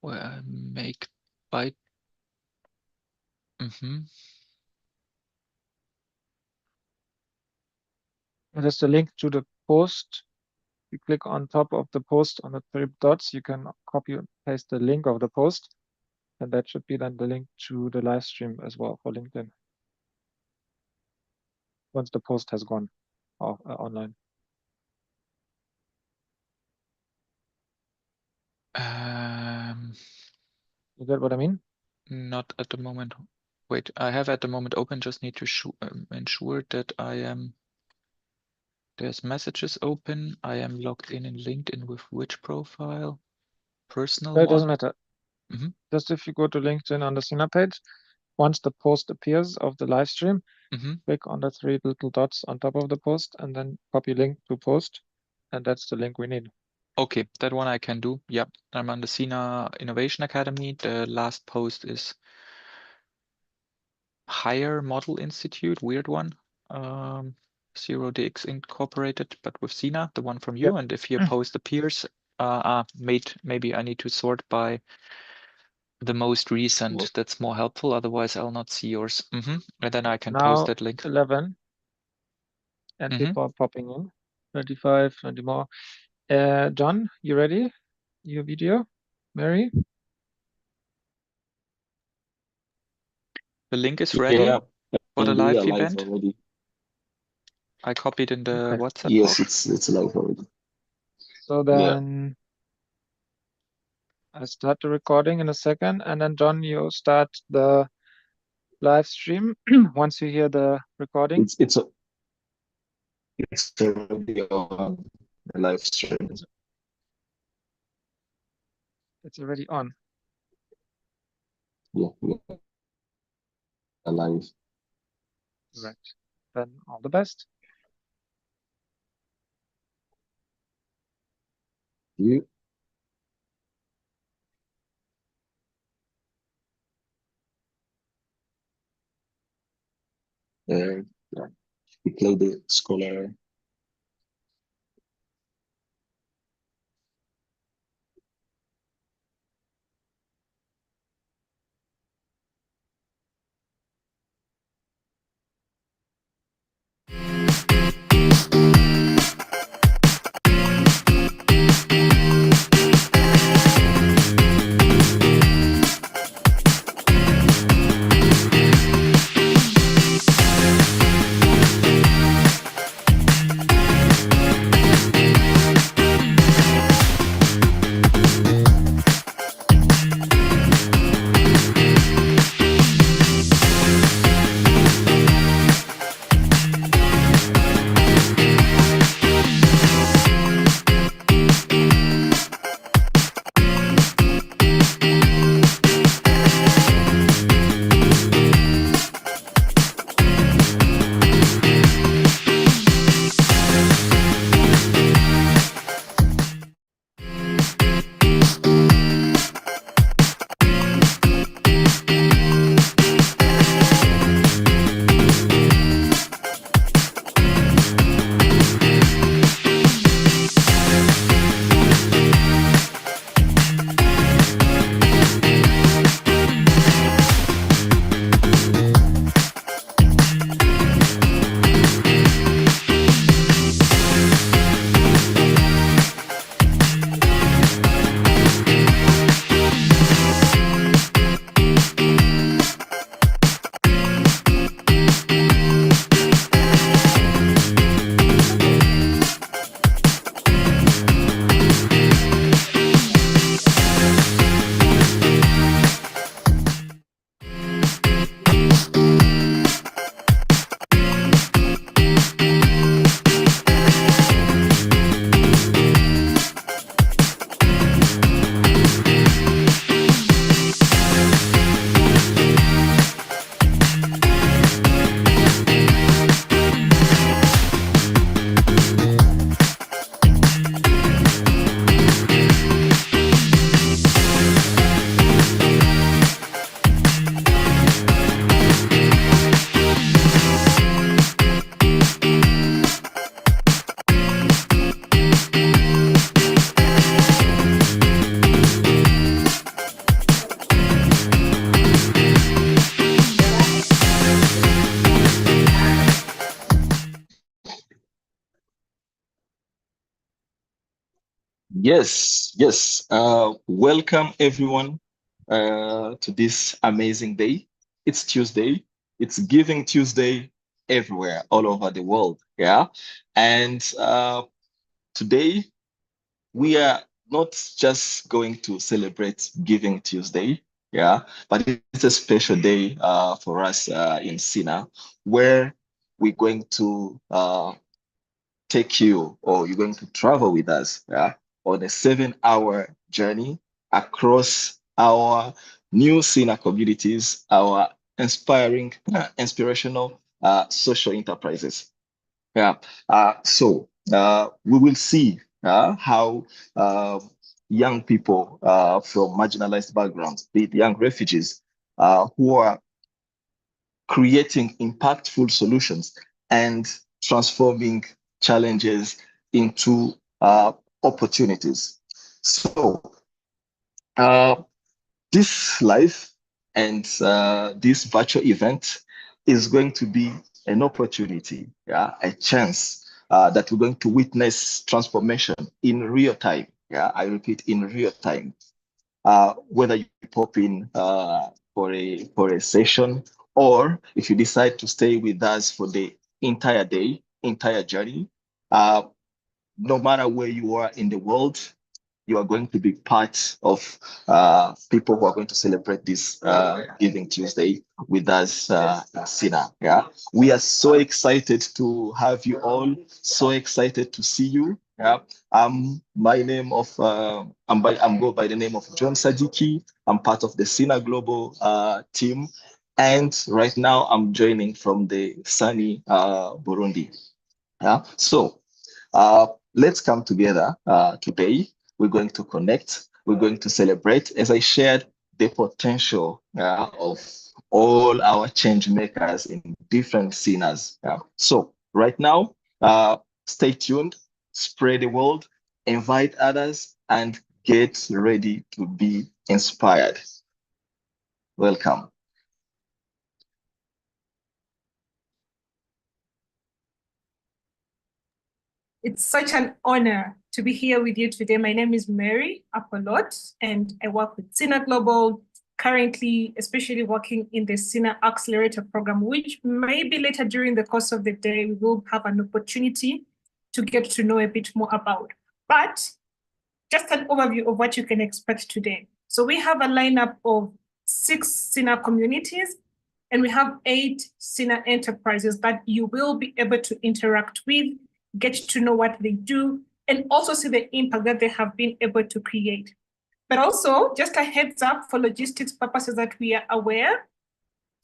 where I make byte. There's the link to the post. You click on top of the post on the 3 dots. You can copy and paste the link of the post, and that should be then the link to the live stream as well for LinkedIn. Once the post has gone online. You get what I mean? Not at the moment. Wait, I have at the moment open. Just need to ensure that I am. There's messages open. I am logged in LinkedIn with which profile? Personal It one? doesn't matter. Just if you go to LinkedIn on the SINA page, once the post appears of the live stream, click on the 3 little dots on top of the post and then copy link to post. And that's the link we need. Okay, that one I can do. Yep, I'm on the SINA Innovation Academy. The last post is Higher Model Institute, weird one. 0DX Incorporated, but with SINA, the one from you. Yep. And if your post appears, maybe I need to sort by the most recent. That's more helpful. Otherwise, I'll not see yours. And then I can post that link. 11. And people are popping in. 25, 20 more. John, you ready? Your video? Mary? The link is ready for the live event. Already. I copied in the WhatsApp Yes, box. it's live already. So then I start the recording in a second, and then John, you start the live stream once you hear the recording. It's already on the live stream. It's already on. Yeah. Live. Right. Then all the best. You. Yeah. We play the scholar. Yes. Welcome everyone to this amazing day. It's Tuesday. It's Giving Tuesday everywhere, all over the world. Yeah. And today we are not just going to celebrate Giving Tuesday. Yeah. But it's a special day for us in SINA, where we're going to take you, or you're going to travel with us, on a 7-hour journey across our new SINA communities, our inspirational social enterprises. So we will see how young people from marginalized backgrounds, be it young refugees, who are creating impactful solutions and transforming challenges into opportunities. So this live and this virtual event is going to be an opportunity, a chance that we're going to witness transformation in real time. I repeat, in real time. Whether you pop in for a session, or if you decide to stay with us for the entire day, entire journey, no matter where you are in the world, you are going to be part of people who are going to celebrate this Giving Tuesday with us in SINA. We are so excited to have you all. So excited to see you. I'm go by the name of John Sadiki. I'm part of the SINA Global team, and right now I'm joining from the sunny Burundi. So let's come together today. We're going to connect. We're going to celebrate, as I shared, the potential of all our change makers in different scenarios. So right now, stay tuned, spread the word, invite others, and get ready to be inspired. Welcome. It's such an honor to be here with you today. My name is Mary Apolot, and I work with SINA Global, currently especially working in the SINA Accelerator program, which maybe later during the course of the day, we will have an opportunity to get to know a bit more about. But just an overview of what you can expect today. So we have a lineup of 6 SINA communities, and we have 8 SINA enterprises that you will be able to interact with, get to know what they do, and also see the impact that they have been able to create. But also, just a heads up for logistics purposes that we are aware,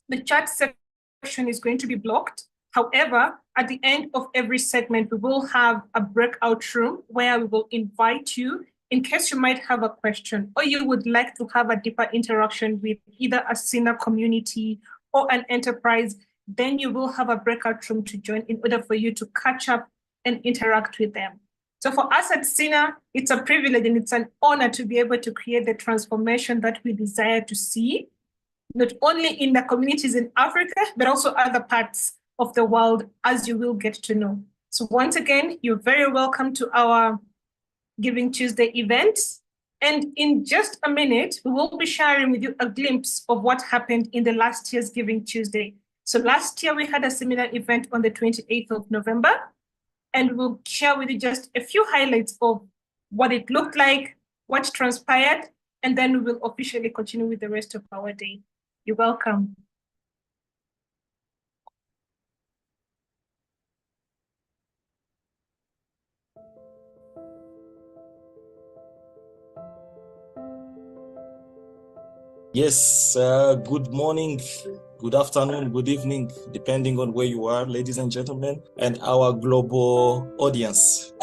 the chat section is going to be blocked. However, at the end of every segment, we will have a breakout room where we will invite you in case you might have a question or you would like to have a deeper interaction with either a SINA community or an enterprise, then you will have a breakout room to join in order for you to catch up and interact with them. So for us at SINA, it's a privilege and it's an honor to be able to create the transformation that we desire to see, not only in the communities in Africa, but also other parts of the world, as you will get to know. So once again, you're very welcome to our Giving Tuesday event. And in just a minute, we will be sharing with you a glimpse of what happened in the last year's Giving Tuesday. So last year, we had a similar event on the 28th of November. And we'll share with you just a few highlights of what it looked like, what transpired, and then we will officially continue with the rest of our day. You're welcome. Yes, good morning, good afternoon, good evening, depending on where you are, ladies and gentlemen, and our global audience.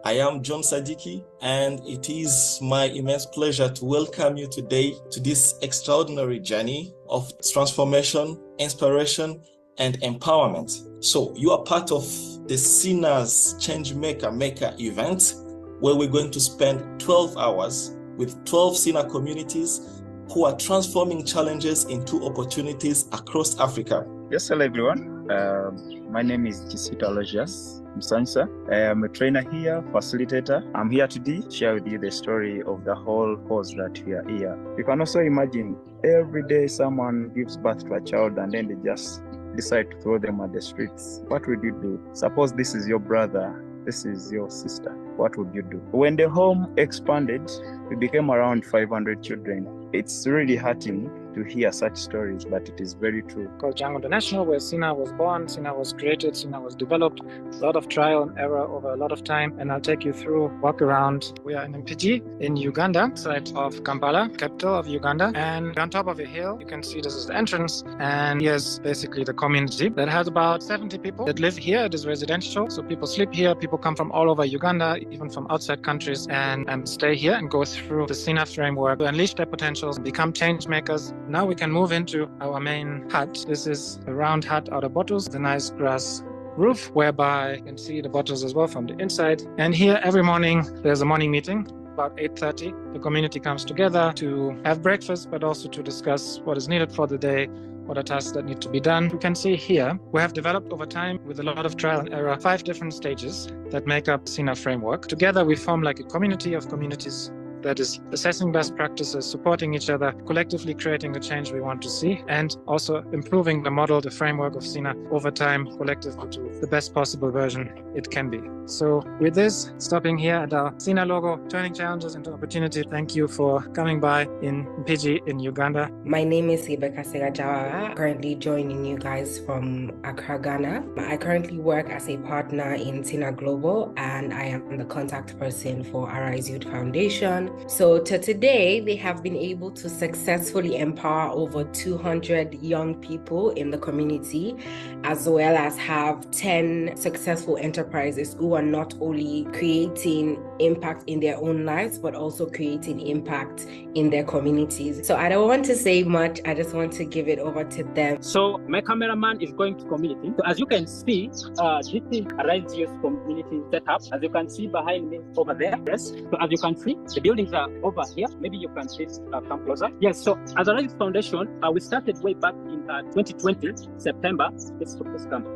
I am John Sadiki, and it is my immense pleasure to welcome you today to this extraordinary journey of transformation, inspiration, and empowerment. So you are part of the SINA's Maker event, where we're going to spend 12 hours with 12 SINA communities who are transforming challenges into opportunities across Africa. Yes, hello everyone. My name is Kisita Aloysius Msansa. I am a trainer here, facilitator. I'm here today to share with you the story of the whole cause that we are here. You can also imagine every day someone gives birth to a child and then they just decide to throw them at the streets. What would you do? Suppose this is your brother, this is your sister. What would you do? When the home expanded, we became around 500 children. It's really hurting to hear such stories, but it is very true. Called Young International, where SINA was born, SINA was created, SINA was developed. A lot of trial and error over a lot of time, and I'll take you through, walk around. We are in Mpigi in Uganda, site of Kampala, capital of Uganda. And on top of a hill, you can see this is the entrance. And here's basically the community that has about 70 people that live here. It is residential, so people sleep here. People come from all over Uganda, even from outside countries, and stay here and go through the SINA framework to unleash their potentials, become change makers. Now we can move into our main hut. This is a round hut out of bottles, the nice grass roof, whereby you can see the bottles as well from the inside. And here every morning there's a morning meeting. About 8:30, the community comes together to have breakfast, but also to discuss what is needed for the day, what are tasks that need to be done. You can see here, we have developed over time with a lot of trial and error, 5 different stages that make up SINA framework. Together we form like a community of communities that is assessing best practices, supporting each other, collectively creating the change we want to see, and also improving the model, the framework of SINA over time, collectively to the best possible version it can be. So with this, stopping here at our SINA logo, turning challenges into opportunity. Thank you for coming by in Mpigi in Uganda. My name is Rebecca Segajawara, currently joining you guys from Accra, Ghana. I currently work as a partner in SINA Global, and I am the contact person for Arise Youth Foundation. So to today, they have been able to successfully empower over 200 young people in the community, as well as have 10 successful enterprises who are not only creating impact in their own lives, but also creating impact in their communities. So I don't want to say much. I just want to give it over to them. So my cameraman is going to community. So as you can see, this is Arise Youth community setup. As you can see behind me over there. Yes. So as you can see, the buildings are over here. Maybe you can please come closer. Yes. So as Arise Youth Foundation, we started way back in 2020 September.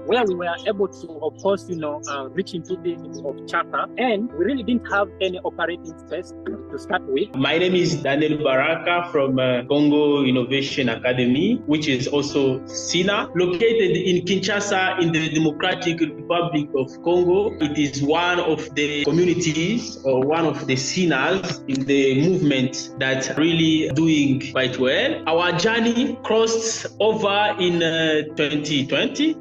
Where we were able to, of course, reach into the of charter, and we really didn't have any operating space to start with. My name is Daniel Baraka from Congo Innovation Academy, which is also SINA, located in Kinshasa in the Democratic Republic of Congo. It is one of the communities or one of the SINAs in the movement that's really doing quite well. Our journey crossed over in 2020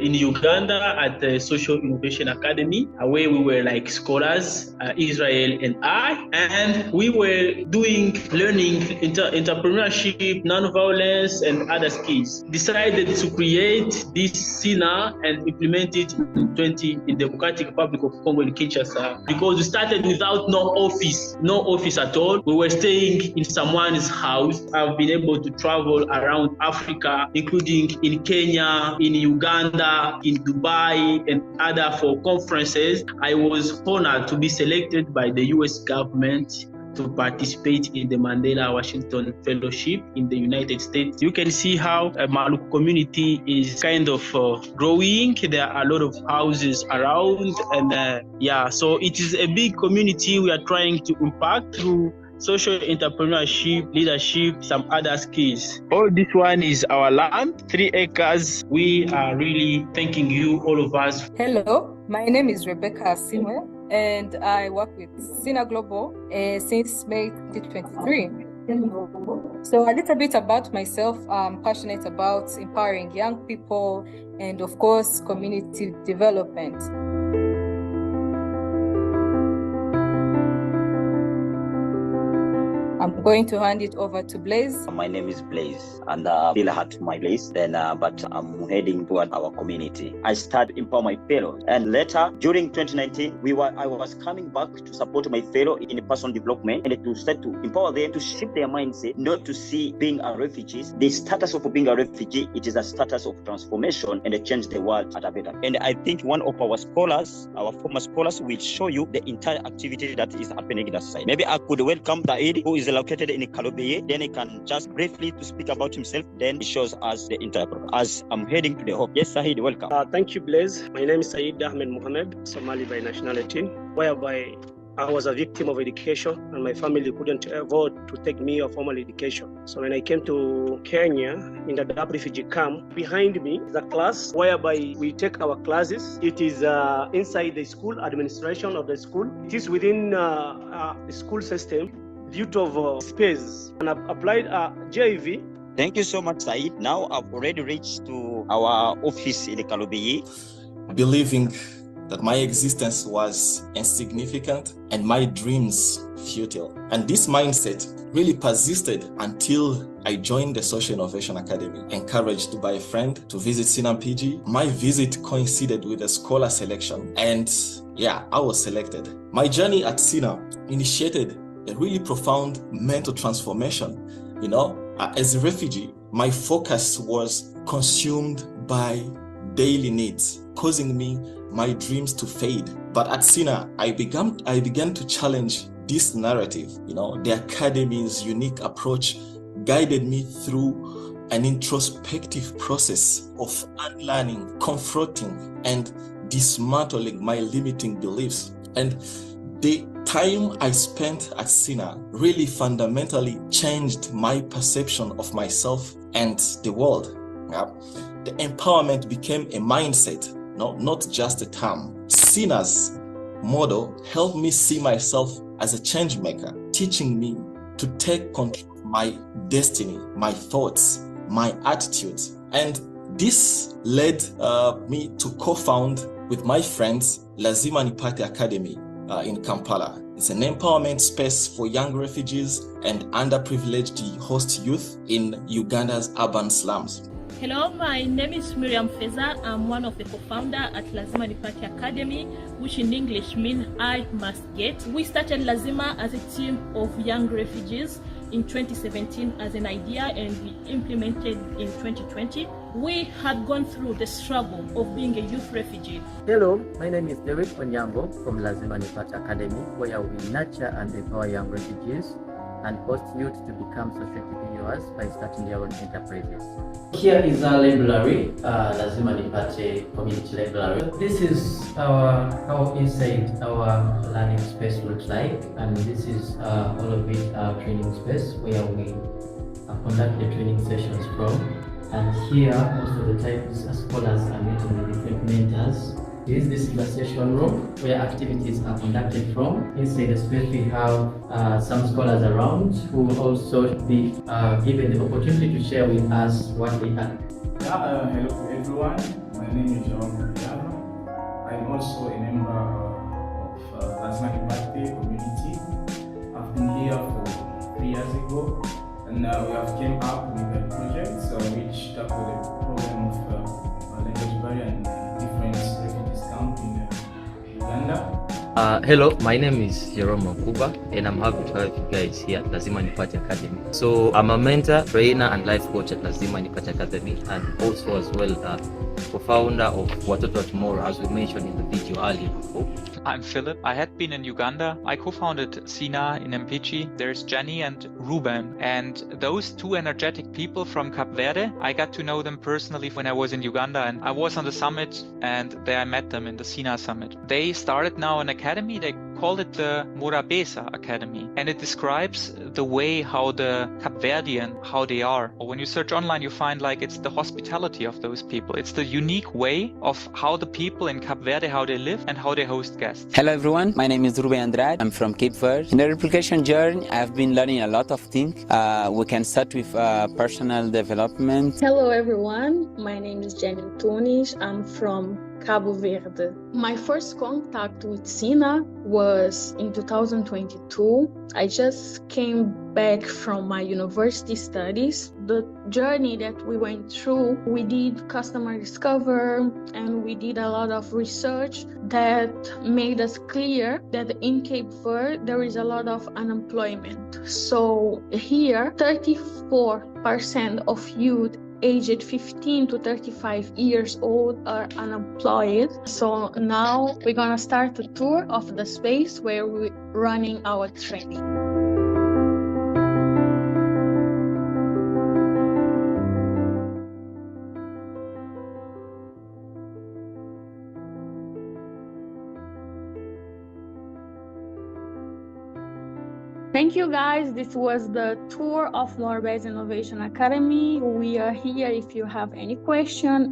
in Uganda at the Social Innovation Academy, where we were like scholars, Israel and I, and we were learning entrepreneurship, non-violence, and other skills. Decided to create this SINA and implement it in the Democratic Republic of Congo in Kinshasa, because we started without no office at all. We were staying in someone's house. I've been able to travel around Africa, including in Kenya, in Uganda, in Dubai, and other for conferences. I was honored to be selected by the US government to participate in the Mandela Washington Fellowship in the United States. You can see how a Maluku community is kind of growing. There are a lot of houses around, and so it is a big community we are trying to impact through social entrepreneurship, leadership, some other skills. All this one is our land, 3 acres. We are really thanking you, all of us. Hello, my name is Rebecca Asimwe, and I work with SINA Global since May 2023. So a little bit about myself. I'm passionate about empowering young people and, of course, community development. I'm going to hand it over to Blaze. My name is Blaze, and still had my place. But I'm heading toward our community. I started empower my fellows, and later during 2019, I was coming back to support my fellow in personal development and to start to empower them to shift their mindset, not to see being a refugee. The status of being a refugee, it is a status of transformation and change the world at a better. And I think one of our scholars, our former scholars, will show you the entire activity that is happening in the society. Maybe I could welcome Daid, who is located in Kalobeye. Then he can just briefly to speak about himself. Then he shows us the entire program. As I'm heading to the home. Yes, Sahid, welcome. Thank you, Blaise. My name is Said Ahmed Mohamed, Somali by nationality, whereby I was a victim of education and my family couldn't afford to take me a formal education. So when I came to Kenya in the Dadaab refugee camp, behind me is a class whereby we take our classes. It is inside the school administration of the school. It is within the school system due to space. And I've applied JV. Thank you so much, Said. Now I've already reached to our office in Kalobeye. Believing that my existence was insignificant and my dreams futile. And this mindset really persisted until I joined the Social Innovation Academy, encouraged by a friend to visit SINA PG. My visit coincided with a scholar selection, and yeah, I was selected. My journey at SINA initiated a really profound mental transformation. You know, as a refugee, my focus was consumed by daily needs, causing me my dreams to fade. But at SINA, I began to challenge this narrative. You know, the academy's unique approach guided me through an introspective process of unlearning, confronting, and dismantling my limiting beliefs. And the time I spent at SINA really fundamentally changed my perception of myself and the world. The empowerment became a mindset, not just a term. SINA's model helped me see myself as a change maker, teaching me to take control of my destiny, my thoughts, my attitudes. And this led me to co-found with my friends Lazima Nipate Academy in Kampala. It's an empowerment space for young refugees and underprivileged host youth in Uganda's urban slums. Hello, my name is Miriam Feza. I'm one of the co-founders at Lazima Nipate Academy, which in English means I must get. We started Lazima as a team of young refugees in 2017 as an idea, and we implemented in 2020. We had gone through the struggle of being a youth refugee. Hello, my name is Derek Onyango from Lazima Nipate Academy, where we nurture and empower young refugees and host youth to become social entrepreneurs by starting their own enterprises. Here is our library, Lazima Nipate Community Library. This is how inside our learning space looks like, and this is all of it our training space where we conduct the training sessions from. And here, most of the times, scholars are meeting with different mentors. This is the session room where activities are conducted from. Inside the space, we have some scholars around who will also be given the opportunity to share with us what they have. Hello to everyone. My name is Jerome Piano. I'm also a member of Lazima Nipate community. I've been here for 3 years ago, and we have came up with a project which tackled the problem of language barrier and different refugees camp in Uganda. Hello, my name is Jerome Makuba, and I'm happy to have you guys here at Lazima Nipate Academy. So I'm a mentor, trainer, and life coach at Lazima Nipate Academy, and also as well co-founder of Watoto Tomorrow, as we mentioned in the video earlier. I'm Philip. I had been in Uganda. I co-founded SINA in Mpigi. There's Jenny and Ruben. And those two energetic people from Cape Verde, I got to know them personally when I was in Uganda. And I was on the summit, and there I met them in the SINA summit. They started now an academy. They called it the Morabeza Academy. And it describes the way how the Cape Verdean, how they are. Or when you search online, you find like it's the hospitality of those people. It's the unique way of how the people in Cape Verde, how they live and how they host guests. Hello everyone, my name is Ruben Andrade. I'm from Cape Verde. In the replication journey, I've been learning a lot of things. We can start with personal development. Hello everyone, my name is Jenny Tunis. I'm from Cabo Verde. My first contact with SINA was in 2022. I just came back from my university studies. The journey that we went through, we did customer discovery and we did a lot of research that made us clear that in Cape Verde there is a lot of unemployment. So here, 34% of youth aged 15 to 35 years old are unemployed. So now we're gonna start a tour of the space where we're running our training. Thank you, guys. This was the tour of Morbase Innovation Academy. We are here if you have any question,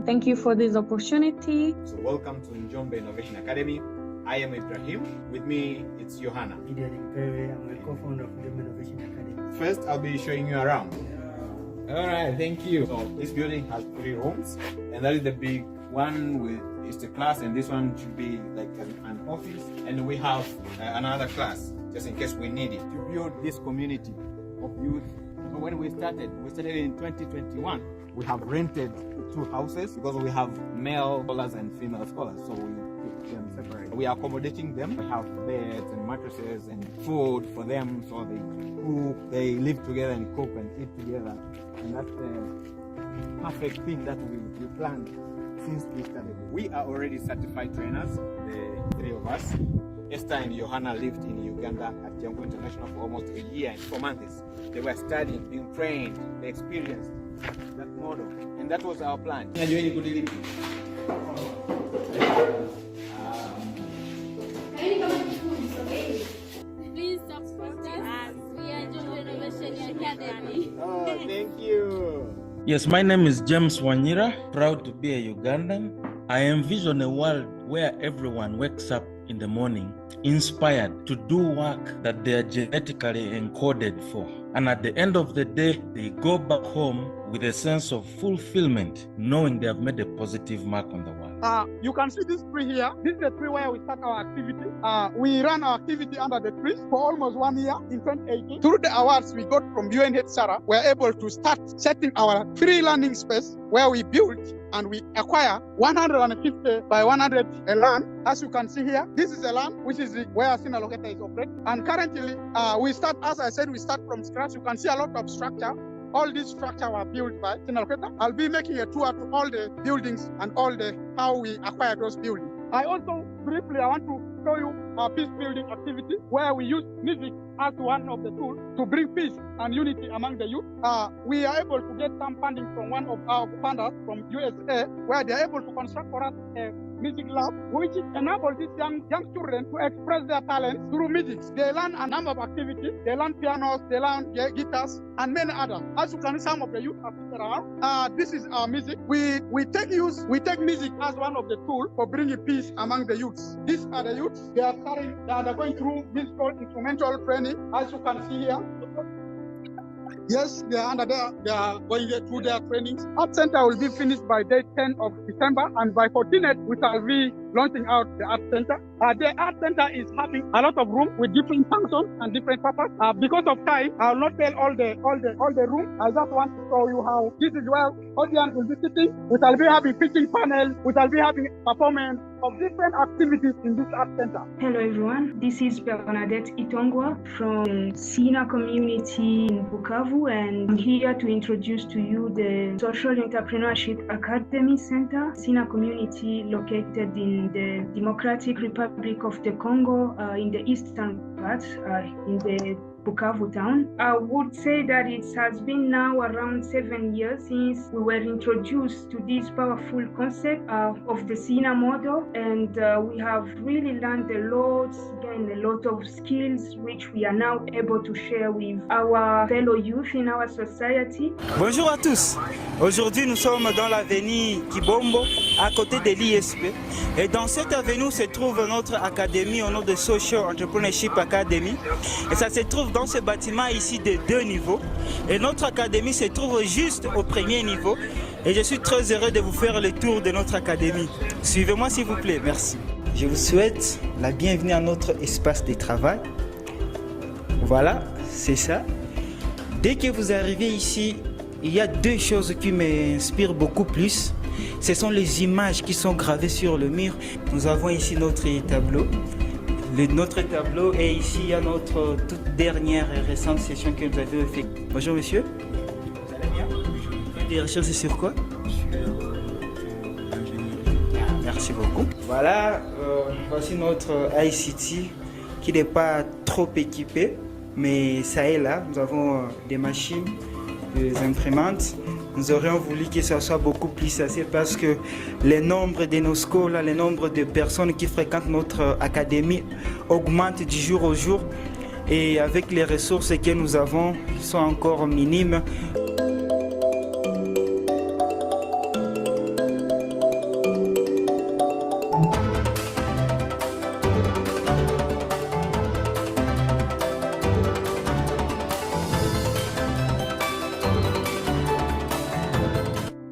thank you for this opportunity. So welcome to Njombe Innovation Academy. I am Ibrahim. With me, it's Johanna. I'm a co-founder of Njombe Innovation Academy. First, I'll be showing you around. All right, thank you. So this building has 3 rooms, and that is the big one is the class, and this one should be like an office. And we have another class, just in case we need it, to build this community of youth. So when we started in 2021. We have rented 2 houses because we have male scholars and female scholars, so we keep them separate. We are accommodating them. We have beds and mattresses and food for them, so they live together and cook and eat together. And that's the perfect thing that we planned since we started. We are already certified trainers, the 3 of us. Esther and Johanna lived in Uganda at Jango International for almost a year and 4 months. They were studying, being trained, they experienced that model, and that was our plan. Please support us. We are Njombe Innovation Academy. Oh, thank you. Yes, my name is James Wanyira, proud to be a Ugandan. I envision a world where everyone wakes up in the morning inspired to do work that they are genetically encoded for. And at the end of the day, they go back home with a sense of fulfillment, knowing they have made a positive mark on the world. You can see this tree here. This is the tree where we start our activity. We ran our activity under the trees for almost 1 year in 2018. Through the awards we got from UNHCR, we are able to start setting our free learning space where we build and we acquire 150 by 100 a land. As you can see here, this is a land which is where SINA locator is operating. And currently, we start, as I said, we start from scratch. You can see a lot of structure. All these structures were built by SINA locator. I'll be making a tour to all the buildings and how we acquire those buildings. I also briefly, I want to show you our peace building activity where we use music as one of the tools to bring peace and unity among the youth. We are able to get some funding from one of our funders from USA where they are able to construct for us a music lab which enables these young children to express their talents through music. They learn a number of activities. They learn pianos, they learn guitars, and many others. As you can see, some of the youth are sitting around. This is our music. We take music as one of the tools for bringing peace among the youths. These are the youths. They are going through musical instrumental training, as you can see here. Yes, they are under there. They are going through their trainings. Art Center will be finished by day 10 of December, and by 14th, we shall be launching out the Art Center. The Art Center is having a lot of room with different functions and different purposes. Because of time, I will not tell all the rooms. I just want to show you how this is where audience will be sitting. We shall be having pitching panels. We shall be having performance of different activities in this Art Center. Hello everyone, this is Bernadette Itongwa from the SINA community in Bukavu, and I'm here to introduce to you the Social Entrepreneurship Academy Center, SINA community located in the Democratic Republic of the Congo, in the eastern part, in the Bukavu town. I would say that it has been now around 7 years since we were introduced to this powerful concept of the SINA model, and we have really learned a lot, gained a lot of skills which we are now able to share with our fellow youth in our society. Bonjour à tous. Aujourd'hui, nous sommes dans l'avenue Kibombo, à côté de l'ISP. Et dans cette avenue se trouve notre académie au nom de Social Entrepreneurship Academy. Et ça se trouve dans ce bâtiment ici de 2 niveaux. Et notre académie se trouve juste au 1er niveau. Et je suis très heureux de vous faire le tour de notre académie. Suivez-moi s'il vous plaît, merci. Je vous souhaite la bienvenue à notre espace de travail. Voilà, c'est ça. Dès que vous arrivez ici, il y a 2 choses qui m'inspirent beaucoup plus. Ce sont les images qui sont gravées sur le mur. Nous avons ici notre tableau. Notre tableau, et ici il y a notre toute dernière et récente session que nous avons effectuée. Bonjour monsieur. Vous allez bien? Des recherches sur quoi? Merci beaucoup. Voilà, voici notre ICT qui n'est pas trop équipé, mais ça est là. Nous avons des machines, des imprimantes. Nous aurions voulu que ça soit beaucoup plus assez parce que le nombre de nos scolaires, le nombre de personnes qui fréquentent notre académie augmente du jour au jour. et avec les ressources que nous avons, qui sont encore minimes.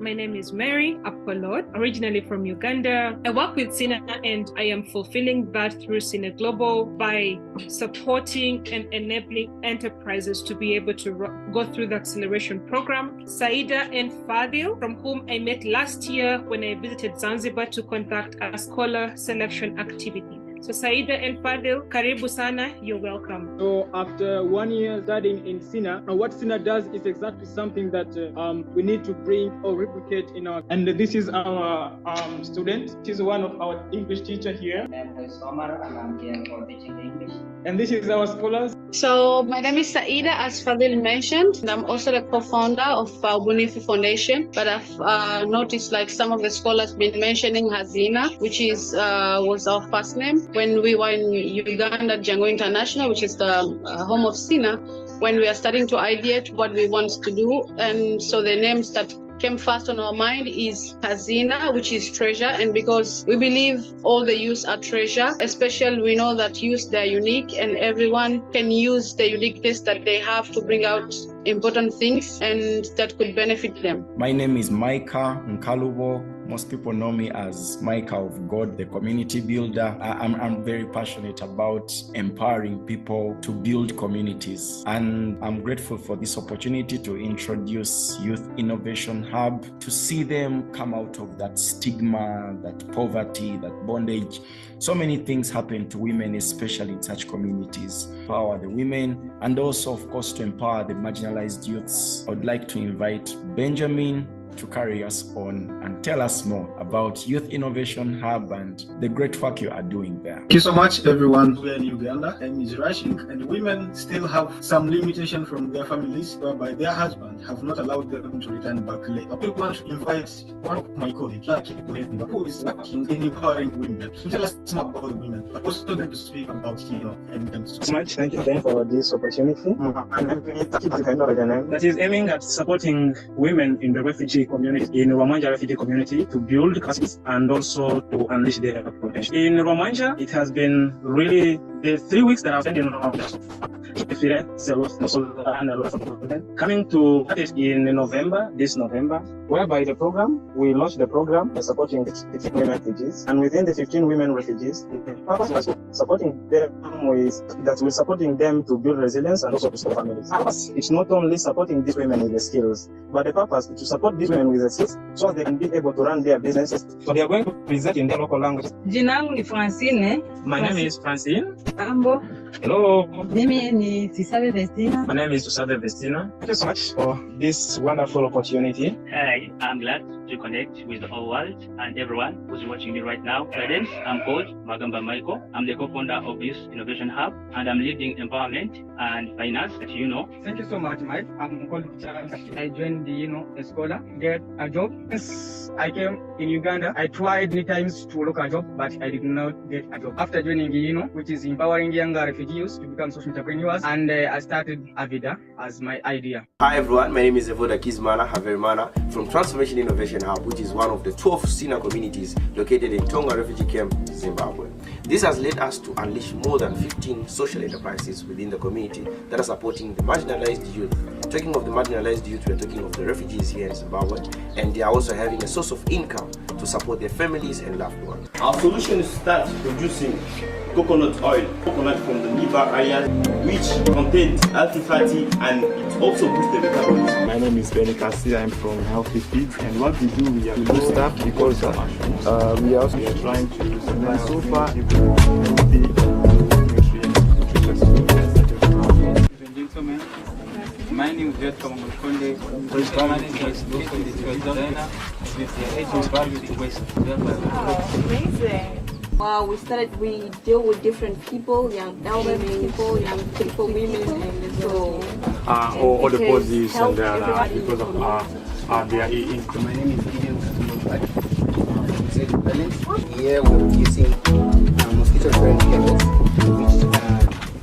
My name is Mary Apollo, originally from Uganda. I work with SINA and I am fulfilling that through SINA Global by supporting and enabling enterprises to be able to go through the acceleration program. Saida and Fadil, from whom I met last year when I visited Zanzibar to conduct a scholar selection activity. So Saida and Fadil, karibu sana, you're welcome. So after 1 year studying in SINA, what SINA does is exactly something that we need to bring or replicate in our, and this is our student. She's one of our English teacher here. And I'm here for teaching English. And this is our scholars. So my name is Saida, as Fadil mentioned, and I'm also the co-founder of Bunifu Foundation. But I've noticed like some of the scholars been mentioning SINA, which is was our first name when we were in Uganda, Django International, which is the home of SINA. When we are starting to ideate what we want to do, and so the names that came first on our mind is SINA, which is treasure, and because we believe all the youths are treasure, especially we know that youths, they're unique and everyone can use the uniqueness that they have to bring out important things and that could benefit them. My name is Micah Nkalubo. Most people know me as Micah of God, the community builder. I'm very passionate about empowering people to build communities. And I'm grateful for this opportunity to introduce Youth Innovation Hub, to see them come out of that stigma, that poverty, that bondage. So many things happen to women, especially in such communities. Empower the women and also, of course, to empower the marginalized youths. I would like to invite Benjamin to carry us on and tell us more about Youth Innovation Hub and the great work you are doing there. Thank you so much, everyone. We're in Uganda and is rushing, and women still have some limitation from their families whereby their husband have not allowed them to return back late. I want to invite one of my colleagues, who is working in empowering women, to tell us more about the women, but also going to speak about and so much. Thank you again for this opportunity. That is aiming at supporting women in the refugee community, in Rwamanja refugee community, to build capacities and also to unleash their potential. In Rwamanja, it has been really the 3 weeks that I've spent in Rwamanja. Coming to in November, this November, whereby the program, we launched the program by supporting 15 women refugees, and within the 15 women refugees, the purpose was supporting them with that we're supporting them to build resilience and also to support families. It's not only supporting these women with the skills, but the purpose is to support these women with the skills so they can be able to run their businesses. So they are going to present in their local language. Jina langu ni Francine. My name is Francine. Ambo. Hello. Mimi ni Tusabe Vestina. My name is Tusabe Vestina. Thank you so much for this wonderful opportunity. Hi, I'm glad to connect with the whole world and everyone who's watching me right now. Friends, I'm called Magamba Michael. I'm the co-founder of Youth Innovation Hub, and I'm leading empowerment and finance, as you know. Thank you so much, Mike. I'm called Charles. I joined the a scholar, get a job. Yes, I came in Uganda. I tried many times to look a job, but I did not get a job. After joining which is empowering younger refugees to become social entrepreneurs, and I started Avida as my idea. Hi everyone, my name is Evoda Kizmana Haverimana from Transformation Innovation Hub, which is one of the 12 SINA communities located in Tonga Refugee Camp, Zimbabwe. This has led us to unleash more than 15 social enterprises within the community that are supporting the marginalized youth. Talking of the marginalized youth, we're talking of the refugees here in Zimbabwe, and they are also having a source of income to support their families and loved ones. Our solution is to start producing coconut oil, coconut from the liver area, which contains healthy fatty and it also boosts the metabolism. My name is Benny Kasi. I'm from Healthy Feeds, and what we do, we are good staff because we are also trying to supply so far healthy, nutritious food. Gentlemen, my name is Jethro Konde. My name is designer with the age of value request. Amazing. Wow, we deal with different people, young elderly people, young people, women, and so all the bodies and because of their age. My name is Gideon. Here we're using mosquito-friendly chemicals,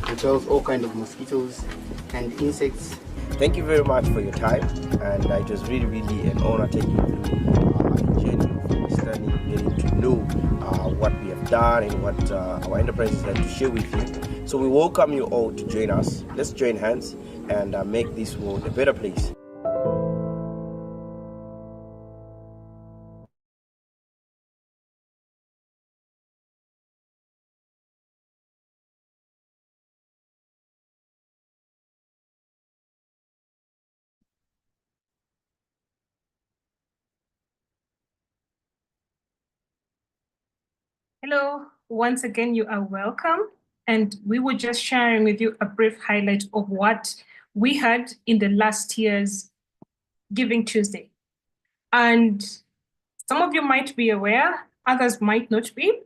which repels all kinds of mosquitoes and insects. Thank you very much for your time, and it was really an honor taking you through a journey of understanding, getting to know what we have done and what our enterprises have to share with you. So we welcome you all to join us. Let's join hands and make this world a better place. Hello, once again, you are welcome. And we were just sharing with you a brief highlight of what we had in the last year's Giving Tuesday. And some of you might be aware, others might not be,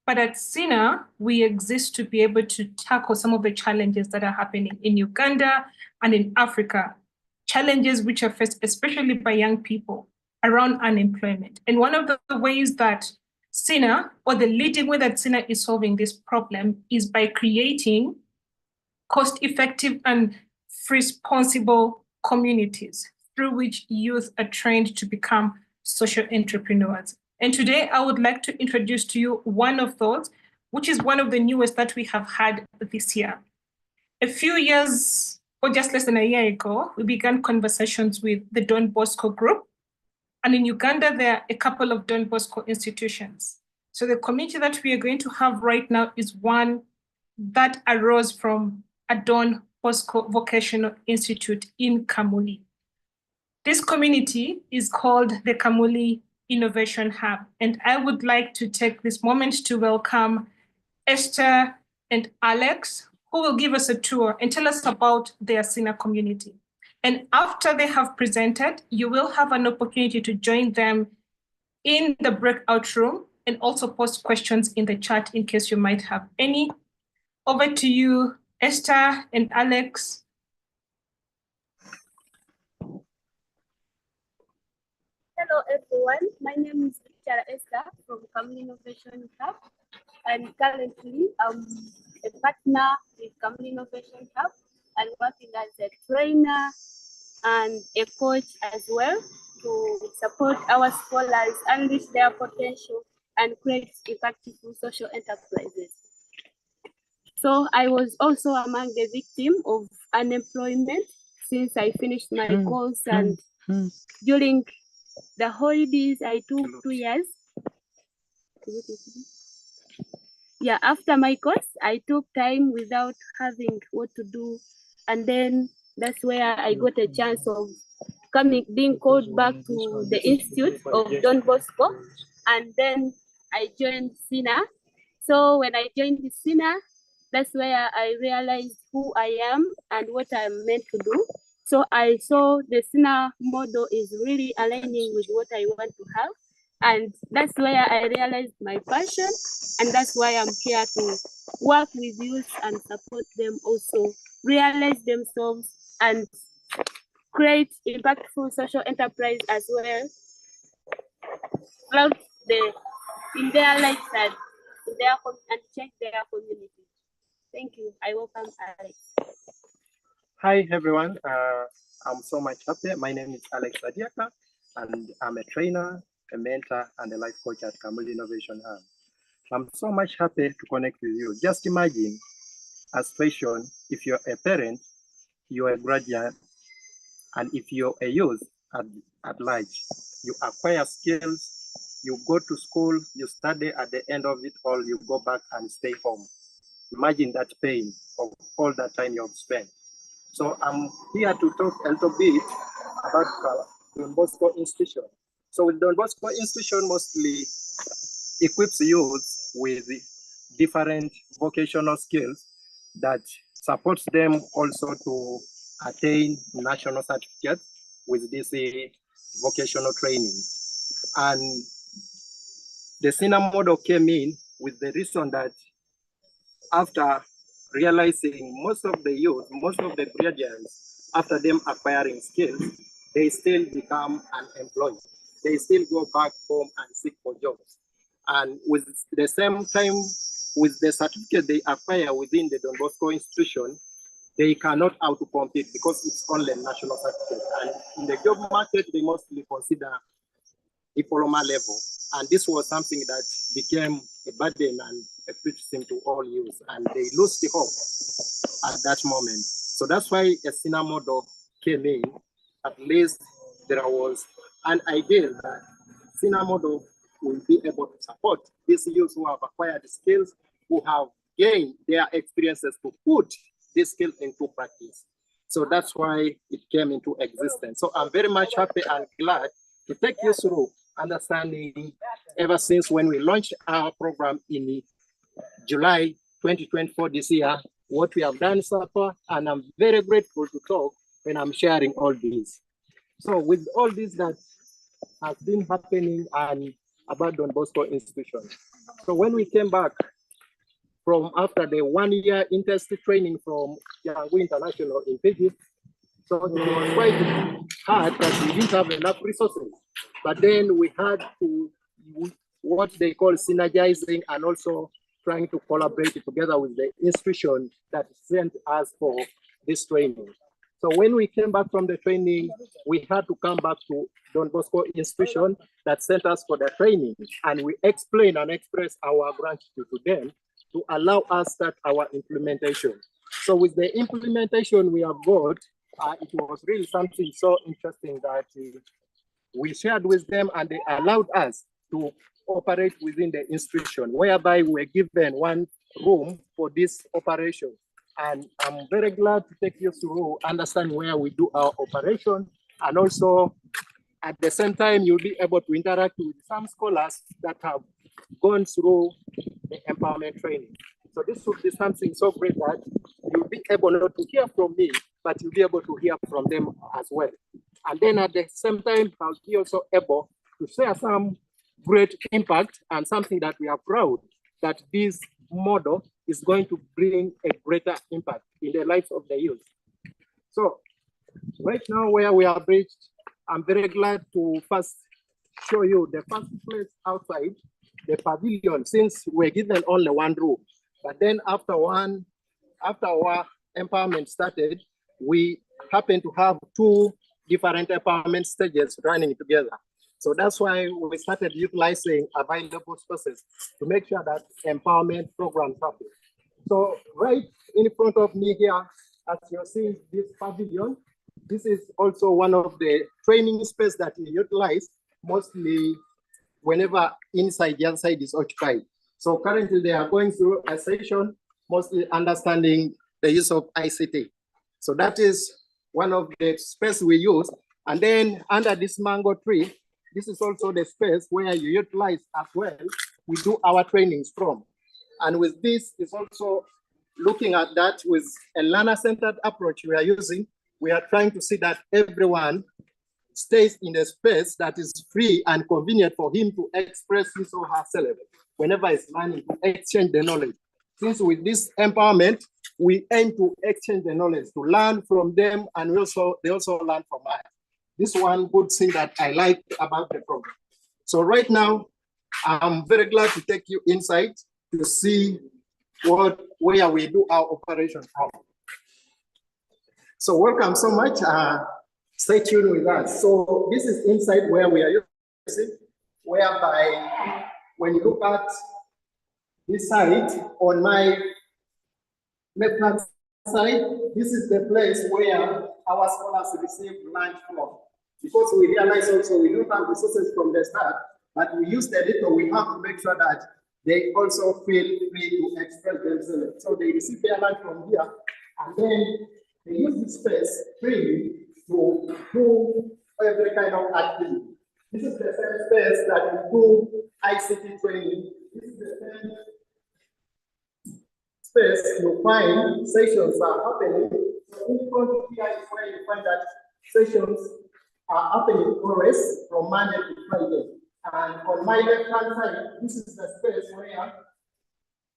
but at SINA, we exist to be able to tackle some of the challenges that are happening in Uganda and in Africa, challenges which are faced especially by young people around unemployment. And one of the ways that SINA, or the leading way that SINA is solving this problem, is by creating cost-effective and responsible communities through which youth are trained to become social entrepreneurs. And today I would like to introduce to you one of those, which is one of the newest that we have had this year. A few years, or just less than a year ago, we began conversations with the Don Bosco Group. And in Uganda, there are a couple of Don Bosco institutions. So the community that we are going to have right now is one that arose from a Don Bosco Vocational Institute in Kamuli. This community is called the Kamuli Innovation Hub. And I would like to take this moment to welcome Esther and Alex, who will give us a tour and tell us about their SINA community. And after they have presented, you will have an opportunity to join them in the breakout room and also post questions in the chat in case you might have any. Over to you, Esther and Alex. Hello everyone, my name is Esther from Kamuli Innovation Hub, and currently I'm a partner with Kamuli Innovation Hub and working as a trainer and a coach as well to support our scholars unleash their potential and create effective social enterprises. So I was also among the victims of unemployment since I finished my course, and during the holidays I took 2 years. Yeah, after my course, I took time without having what to do, and then that's where I got a chance of being called back to the Institute of Don Bosco, and then I joined SINA. So when I joined the SINA, that's where I realized who I am and what I'm meant to do. So I saw the SINA model is really aligning with what I want to have. And that's where I realized my passion. And that's why I'm here to work with youth and support them also realize themselves and create impactful social enterprise as well throughout in their lives and change their community. Thank you. I welcome Alex. Hi everyone. I'm so much happy. My name is Alex Adiaka, and I'm a trainer, a mentor, and a life coach at Kamuli Innovation Hub. I'm so much happy to connect with you. Just imagine a situation if you're a parent, you're a graduate, and if you're a youth at large, you acquire skills, you go to school, you study, at the end of it all, you go back and stay home. Imagine that pain of all that time you've spent. So I'm here to talk a little bit about Don Bosco Institution. So with Don Bosco Institution mostly equips youth with different vocational skills that supports them also to attain national certificates with this vocational training. And the SINA model came in with the reason that after realizing most of the youth, most of the graduates, after them acquiring skills, they still become unemployed. They still go back home and seek for jobs. And with the same time, with the certificate they acquire within the Don Bosco institution, they cannot out-compete because it's only national certificate. And in the job market, they mostly consider diploma level. And this was something that became a burden and a criticism to all youth, and they lost the hope at that moment. So that's why a SINA model came in. At least there was an idea that SINA model will be able to support these youth who have acquired skills, who have gained their experiences to put these skills into practice. So that's why it came into existence. So I'm very much happy and glad to take you through understanding ever since when we launched our program in July 2024 this year, what we have done so far, and I'm very grateful to talk when I'm sharing all this. So with all this that has been happening and about Don Bosco institution. So when we came back from after the 1 year intensive training from Yangu International in Fiji, so it was quite hard that we didn't have enough resources. But then we had to, what they call synergizing and also trying to collaborate together with the institution that sent us for this training. So when we came back from the training, we had to come back to Don Bosco institution that sent us for the training. And we explain and express our gratitude to them to allow us start our implementation. So with the implementation we have got, it was really something so interesting that we shared with them, and they allowed us to operate within the institution, whereby we were given one room for this operation. And I'm very glad to take you through, understand where we do our operation, and also at the same time, you'll be able to interact with some scholars that have gone through the empowerment training. So this would be something so great that you'll be able not to hear from me, but you'll be able to hear from them as well. And then at the same time, I'll be also able to share some great impact and something that we are proud that this model is going to bring a greater impact in the lives of the youth. So right now where we are reached, I'm very glad to first show you the first place outside the pavilion, since we're given only one room. But then after our empowerment started, we happen to have two different empowerment stages running together. So that's why we started utilizing available resources to make sure that empowerment programs happen. So right in front of me here, as you're seeing this pavilion, this is also one of the training space that we utilize mostly whenever inside the other side is occupied. So currently they are going through a session, mostly understanding the use of ICT. So that is one of the space we use. And then under this mango tree, this is also the space where you utilize as well, we do our trainings from. And with this is also looking at that with a learner-centered approach we are using. We are trying to see that everyone stays in a space that is free and convenient for him to express his or herself whenever he's learning, to exchange the knowledge. Since with this empowerment, we aim to exchange the knowledge, to learn from them, and they also learn from us. This one good thing that I like about the program. So right now, I'm very glad to take you inside to see where we do our operation from. So welcome so much. Stay tuned with us. So this is inside where we are using, whereby when you look at this side on my left-hand side, this is the place where our scholars receive lunch from. Because we realize also we don't have resources from the start, but we use the little we have to make sure that they also feel free to express themselves. So they receive their lunch from here, and then they use this space freely to do every kind of activity. This is the same space that we do ICT training. This is the same space you find sessions are happening. So in front of here is where you find that sessions are happening always from Monday to Friday. And on my left-hand side, this is the space where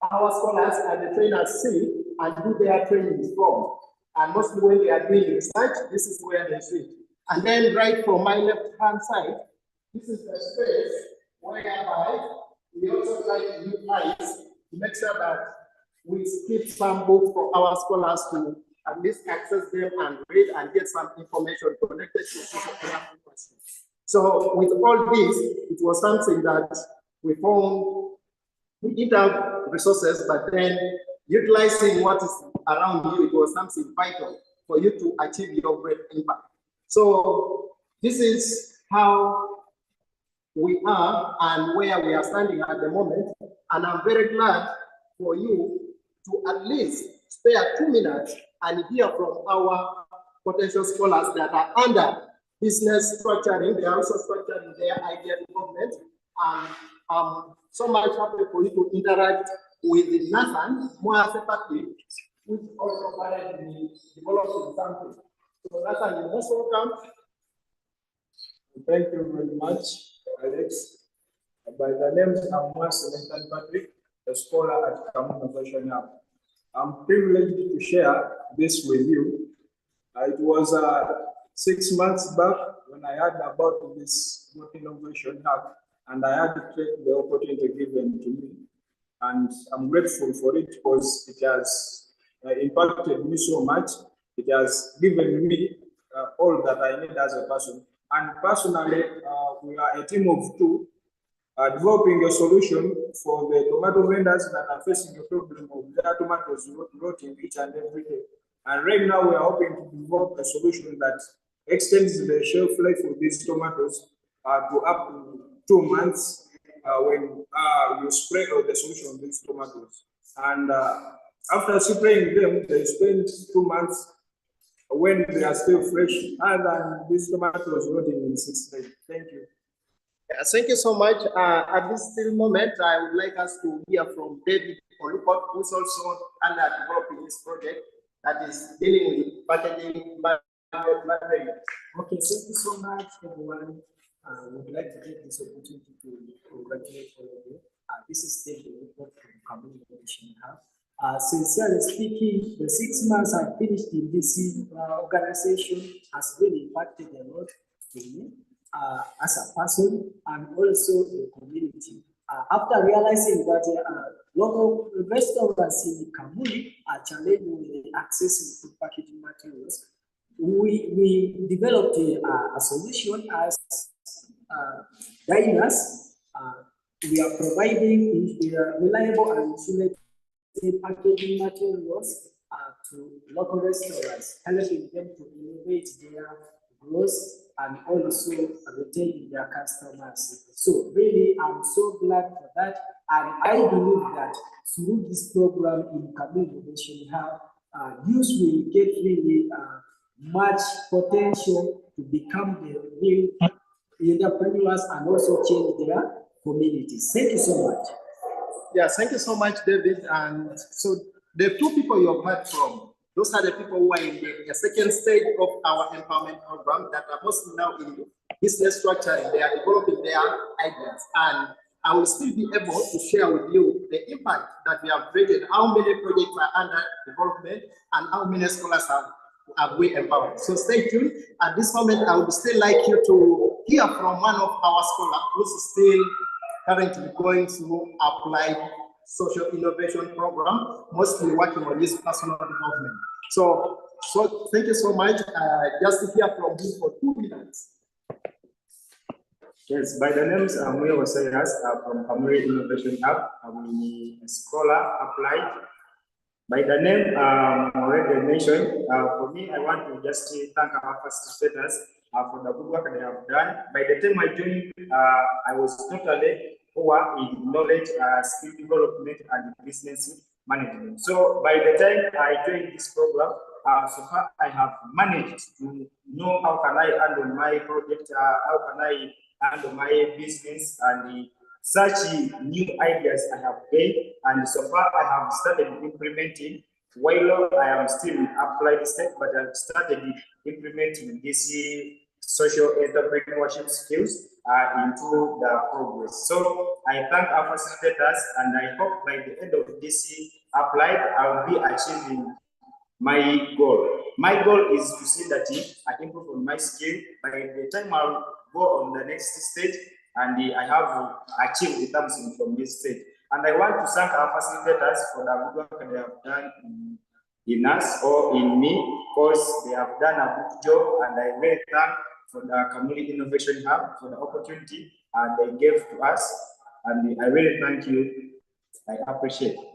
our scholars and the trainers sit and do their trainings from. And mostly when they are doing research, this is where they sit. And then right from my left-hand side, this is the space whereby we also try to utilize to make sure that we keep some books for our scholars to at least access them and read and get some information connected to social questions. So with all this, it was something that we found we didn't have resources, but then utilizing what is around you, it was something vital for you to achieve your great impact. So this is how we are and where we are standing at the moment. And I'm very glad for you to at least spare 2 minutes and hear from our potential scholars that are under business structuring. They are also structuring their idea development. And I'm so much happy for you to interact with Nathan Moasepati, which also currently developing something. So Nathan, you're most welcome. Thank you very much, Alex. By the name, I'm Nathan Patrick, a scholar at Kamu Innovation Hub. I'm privileged to share this with you. It was 6 months back when I heard about this Innovation Hub, and I had to take the opportunity given to me. And I'm grateful for it because it has impacted me so much. It has given me all that I need as a person. And personally, we are a team of 2 developing a solution for the tomato vendors that are facing the problem of their tomatoes rotting each and every day. And right now, we are hoping to develop a solution that extends the shelf life of these tomatoes to up to 2 months when you spray the solution on these tomatoes. And after spraying them, they spend 2 months when they are still fresh, other than these tomatoes rotting in 6 days. Thank you. Yeah, thank you so much. At this still moment, I would like us to hear from David Olukot, who's also under developing this project that is dealing with packaging materials. Okay, thank you so much, everyone. I would like to take this opportunity to congratulate all of you. This is David Olukot from Kamu Innovation Hub. Sincerely speaking, the 6 months I finished in this organization has really impacted a lot to me as a person and also the community. After realizing that local restaurants in Kamuli are challenged with accessing food packaging materials, we developed a solution as diners. We are providing reliable and insulated packaging materials to local restaurants, helping them to innovate their growth and also retaining their customers. So really, I'm so glad for that. And I believe that through this program in Kamu Innovation Hub, youth will get really much potential to become the real entrepreneurs and also change their communities. Thank you so much. Yeah, thank you so much, David. And so the 2 people you have heard from, those are the people who are in the second stage of our empowerment program that are mostly now in business structuring. They are developing their ideas. And I will still be able to share with you the impact that we have created, how many projects are under development, and how many scholars have we empowered. So stay tuned. At this moment, I would still like you to hear from one of our scholars who's still currently going through applied social innovation program, mostly working on this personal development. So thank you so much. Just to hear from you for 2 minutes. Yes, by the names, I'm Will Sayas from Kamu Innovation Hub. I'm a scholar applied. By the name already mentioned, for me, I want to just thank our facilitators for the good work they have done. By the time I joined, I was totally poor in knowledge, skill development, and business management. So by the time I joined this program, so far I have managed to know how can I handle my project, how can I handle my business, and such new ideas I have gained, and so far I have started implementing. While I am still in applied state, but I've started implementing this social entrepreneurship skills into the progress. So I thank our facilitators, and I hope by the end of this applied, I'll be achieving my goal. My goal is to see that I improve on my skill. By the time I'll go on the next stage, and I have achieved something from this stage. And I want to thank our facilitators for the good work they have done in us or in me, because they have done a good job, and I really thank for the Community Innovation Hub for the opportunity they gave to us, and I really thank you. I appreciate it.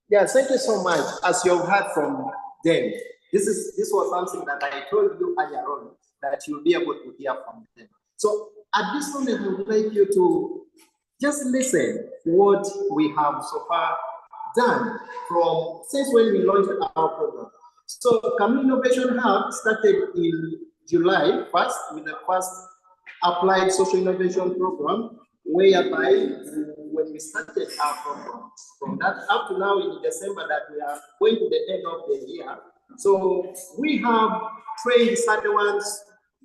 Yeah, thank you so much. As you've heard from them, this was something that I told you earlier on, that you'll be able to hear from them. So at this moment, we would like you to just listen to what we have so far done since when we launched our program. So Community Innovation Hub started in July 1st with the first applied social innovation program, whereby when we started our program, from that up to now in December that we are going to the end of the year. So we have trained 31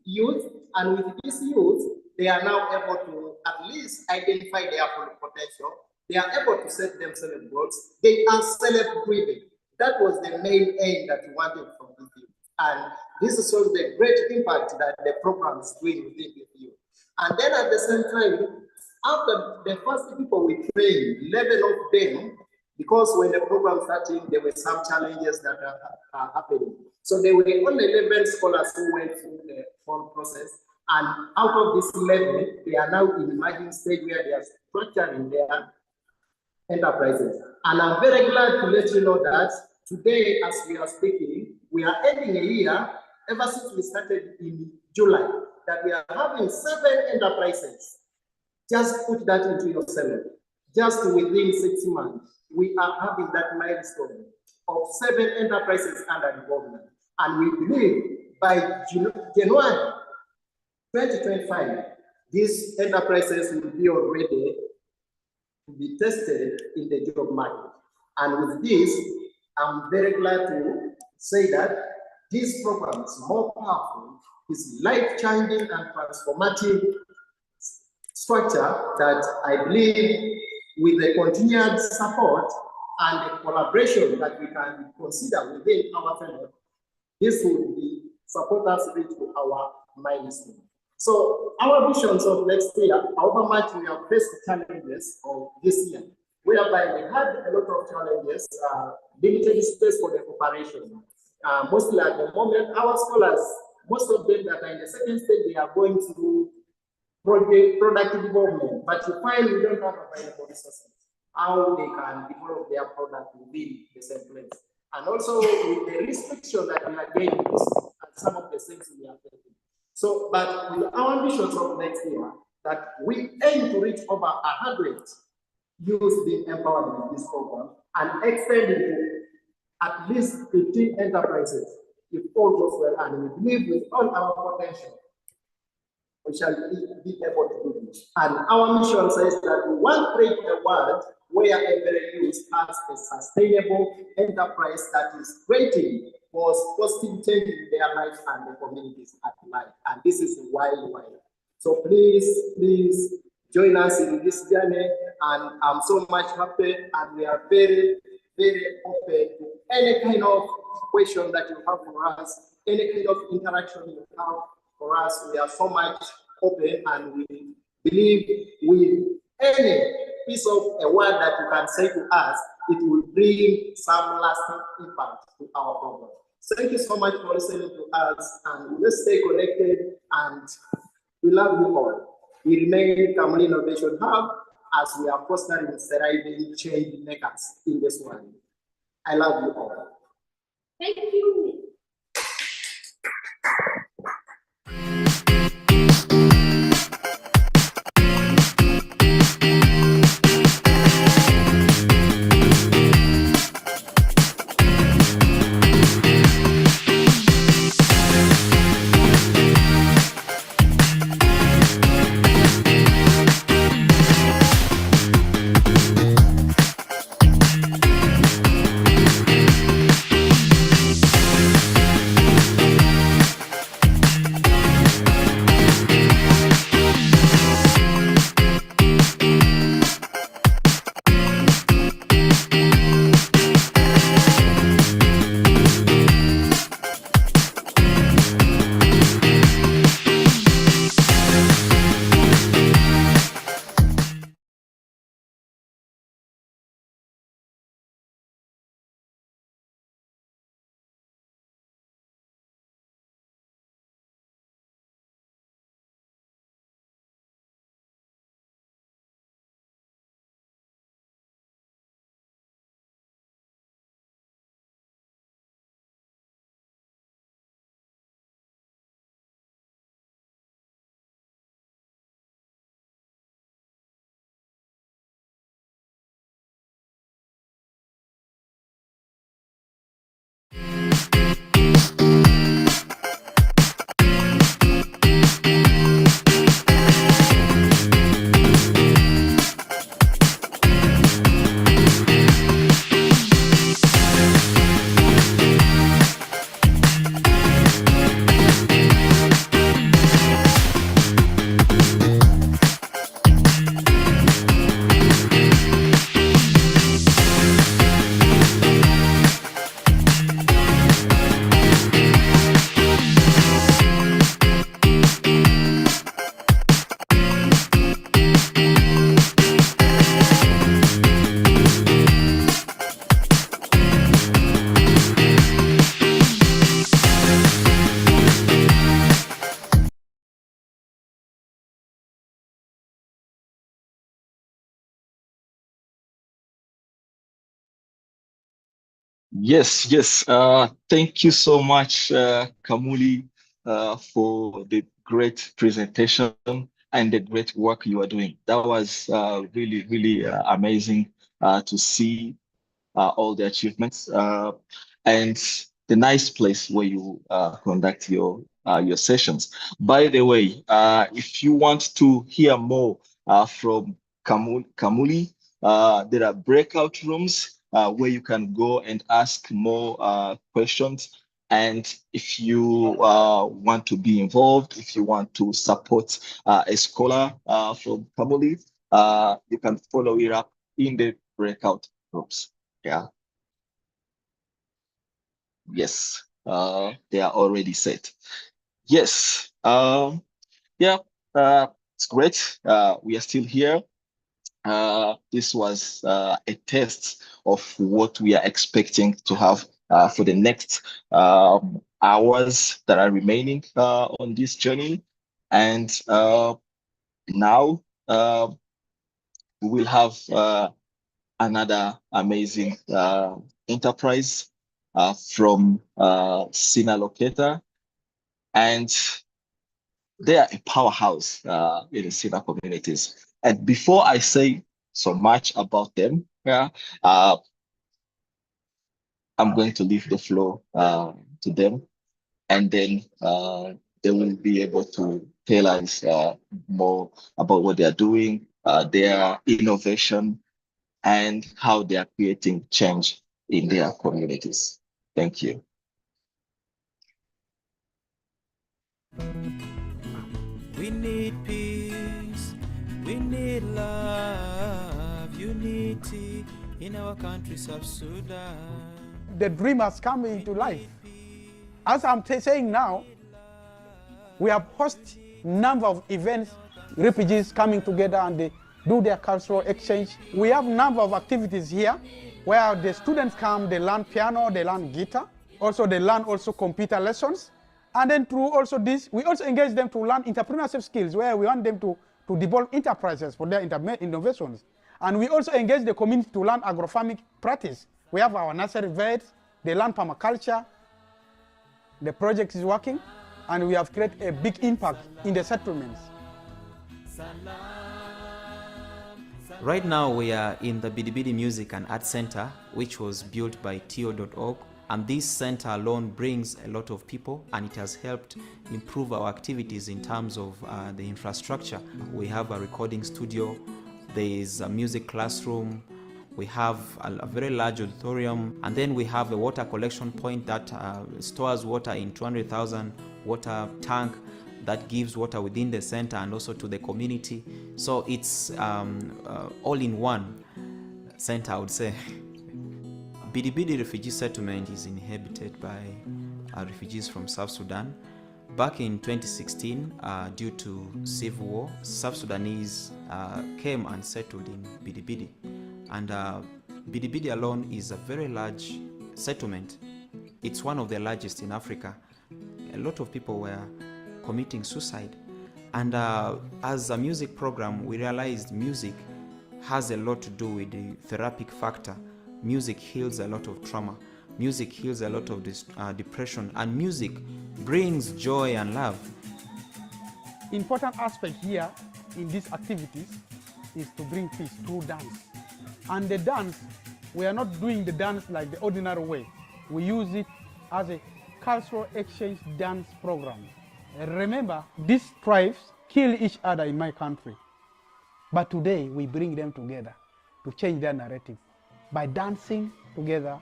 youth, and with these youth, they are now able to at least identify their full potential. They are able to set themselves goals. They are self-driven. That was the main aim that we wanted from the youth. And this shows the great impact that the program is doing within the youth. And then at the same time, after the first people we trained, 11 of them, because when the program started, there were some challenges that are happening. So there were only 11 scholars who went through the whole process. And out of this 11, they are now in emerging stage where they are structuring their enterprises. And I'm very glad to let you know that today, as we are speaking, we are ending a year, ever since we started in July, that we are having 7 enterprises. Just put that into yourself. Just within 6 months, we are having that milestone of 7 enterprises under development. And we believe by January 2025, these enterprises will be already to be tested in the job market. And with this, I'm very glad to say that this program is more powerful, is life-changing and transformative structure that I believe with the continued support and the collaboration that we can consider within our family, this will be support us reach to our milestone. So our visions of next year, however much we have faced challenges of this year, whereby we had a lot of challenges, limited space for the operation. Mostly at the moment, our scholars, most of them that are in the second stage, they are going through product development, but you find we don't have available resources, how they can develop their product within the same place. And also with the restriction that we are getting, some of the things we are taking. So, but with our ambitions of next year, that we aim to reach over 100 youth being empowered in this program and extend it to at least 15 enterprises, if all goes well, and we believe with all our potential, we shall be able to do this. And our mission says that we want to create a world where every youth has a sustainable enterprise that is creating for positive change in their lives and the communities at large. And this is worldwide. So please join us in this journey. And I'm so much happy, and we are very, very open to any kind of question that you have for us, any kind of interaction you have for us. We are so much open, and we believe with any piece of a word that you can say to us, it will bring some lasting impact to our program. Thank you so much for listening to us, and let's stay connected, and we love you all. We remain Community Innovation Hub as we are fostering thriving change makers in this world. I love you all. Thank you. Yes, yes. Thank you so much, Kamuli, for the great presentation and the great work you are doing. That was really, really amazing to see all the achievements and the nice place where you conduct your sessions. By the way, if you want to hear more from Kamuli, there are breakout rooms where you can go and ask more questions. And if you want to be involved, if you want to support a scholar from Kamuli, you can follow it up in the breakout rooms. Yeah. Yes. They are already set. Yes. Yeah. It's great. We are still here. This was a test of what we are expecting to have for the next hours that are remaining on this journey. And now we will have another amazing enterprise from SINA Locator. And they are a powerhouse in the SINA communities. And before I say so much about them, I'm going to leave the floor to them, and then they will be able to tell us more about what they are doing, their innovation, and how they are creating change in their communities. Thank you. We need peace, we need love, unity in our country, South Sudan. The dream has come into life. As I'm saying now, we have host number of events, refugees coming together and they do their cultural exchange. We have number of activities here where the students come, they learn piano, they learn guitar. Also, they learn also computer lessons. And then through also this, we also engage them to learn entrepreneurship skills where we want them to develop enterprises for their innovations. And we also engage the community to learn agrofarming practice. We have our nursery vets, they learn permaculture. The project is working, and we have created a big impact in the settlements. Right now we are in the Bidibidi Music and Art Center, which was built by TO.org. And this center alone brings a lot of people, and it has helped improve our activities in terms of the infrastructure. We have a recording studio, there is a music classroom, we have a very large auditorium, and then we have a water collection point that stores water in 200,000 water tank that gives water within the center and also to the community. So it's all in one center, I would say. Bidibidi refugee settlement is inhabited by refugees from South Sudan. Back in 2016, due to civil war, South Sudanese came and settled in Bidibidi. And Bidibidi alone is a very large settlement. It's one of the largest in Africa. A lot of people were committing suicide. And as a music program, we realized music has a lot to do with the therapeutic factor. Music heals a lot of trauma. Music heals a lot of depression. And music brings joy and love. Important aspect here in these activities is to bring peace through dance. And the dance, we are not doing the dance like the ordinary way. We use it as a cultural exchange dance program. Remember, these tribes kill each other in my country. But today, we bring them together to change their narrative. By dancing together,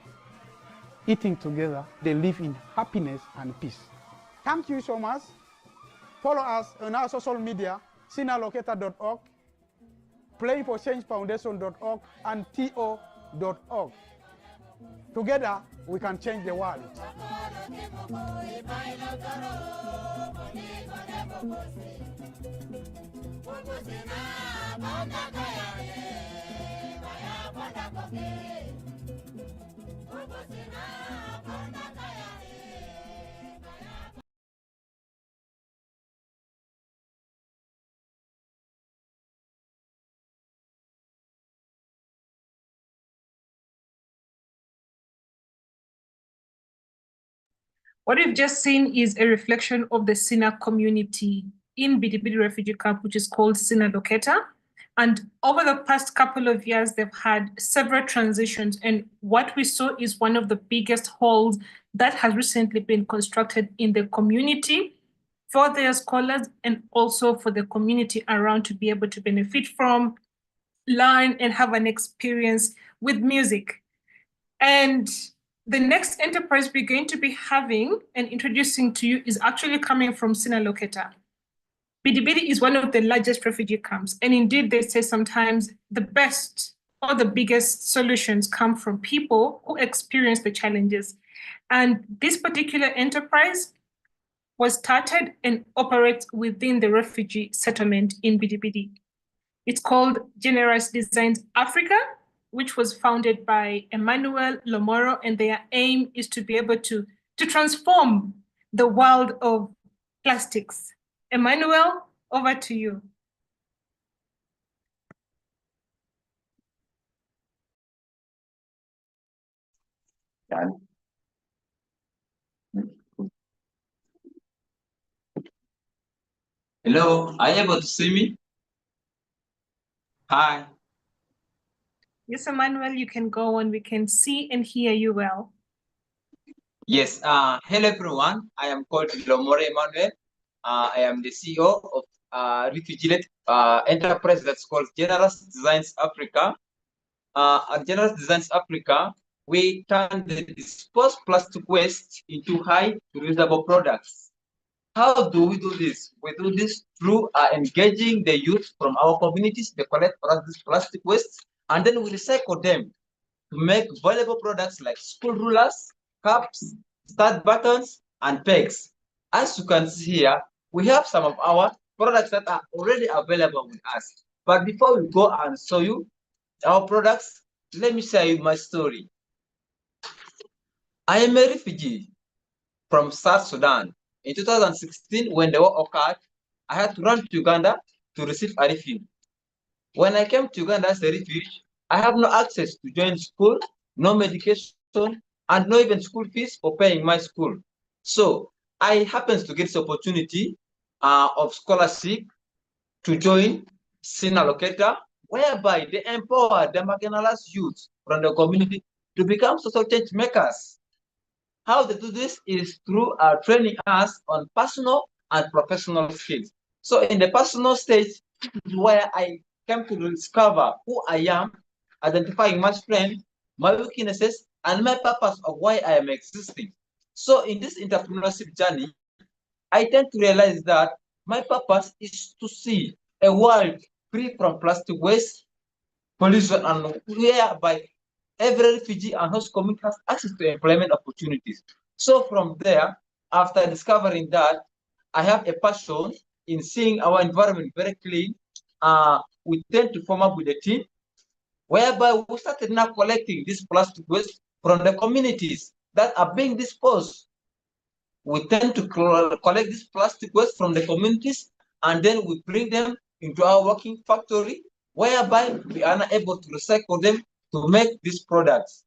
eating together, they live in happiness and peace. Thank you so much. Follow us on our social media, sinalocator.org, playingforchangefoundation.org, and to.org. Together, we can change the world. What we've just seen is a reflection of the SINA community in Bidibidi refugee camp, which is called SINA Locator. And over the past couple of years, they've had several transitions. And what we saw is one of the biggest halls that has recently been constructed in the community for their scholars and also for the community around to be able to benefit from, learn, and have an experience with music. And the next enterprise we're going to be having and introducing to you is actually coming from SINA Locator. Bidibidi is one of the largest refugee camps. And indeed, they say sometimes the best or the biggest solutions come from people who experience the challenges. And this particular enterprise was started and operates within the refugee settlement in Bidibidi. It's called Generous Designs Africa, which was founded by Emmanuel Lomoro, and their aim is to be able to transform the world of plastics. Emmanuel, over to you. Hello, are you able to see me? Hi. Yes, Emmanuel, you can go on. We can see and hear you well. Yes, hello everyone. I am called Lomore Emmanuel. I am the CEO of refugee-led enterprise that's called Generous Designs Africa. At Generous Designs Africa, we turn the disposed plastic waste into high reusable products. How do we do this? We do this through engaging the youth from our communities. They collect this plastic waste, and then we recycle them to make valuable products like school rulers, cups, stud buttons, and pegs. As you can see here, we have some of our products that are already available with us. But before we go and show you our products, let me share you my story. I am a refugee from South Sudan. In 2016, when the war occurred, I had to run to Uganda to receive a refuge. When I came to Uganda as a refuge, I have no access to join school, no medication, and no even school fees for paying my school. So I happened to get this opportunity of scholarship to join SINA Locator, whereby they empower the marginalized youth from the community to become social change makers. How they do this is through training us on personal and professional skills. So in the personal stage, where I came to discover who I am, identifying my strengths, my weaknesses, and my purpose of why I am existing. So in this entrepreneurship journey, I tend to realize that my purpose is to see a world free from plastic waste, pollution, and whereby every refugee and host community has access to employment opportunities. So from there, after discovering that, I have a passion in seeing our environment very clean. We tend to form up with a team, whereby we started now collecting this plastic waste from the communities that are being disposed. We tend to collect this plastic waste from the communities, and then we bring them into our working factory, whereby we are not able to recycle them to make these products.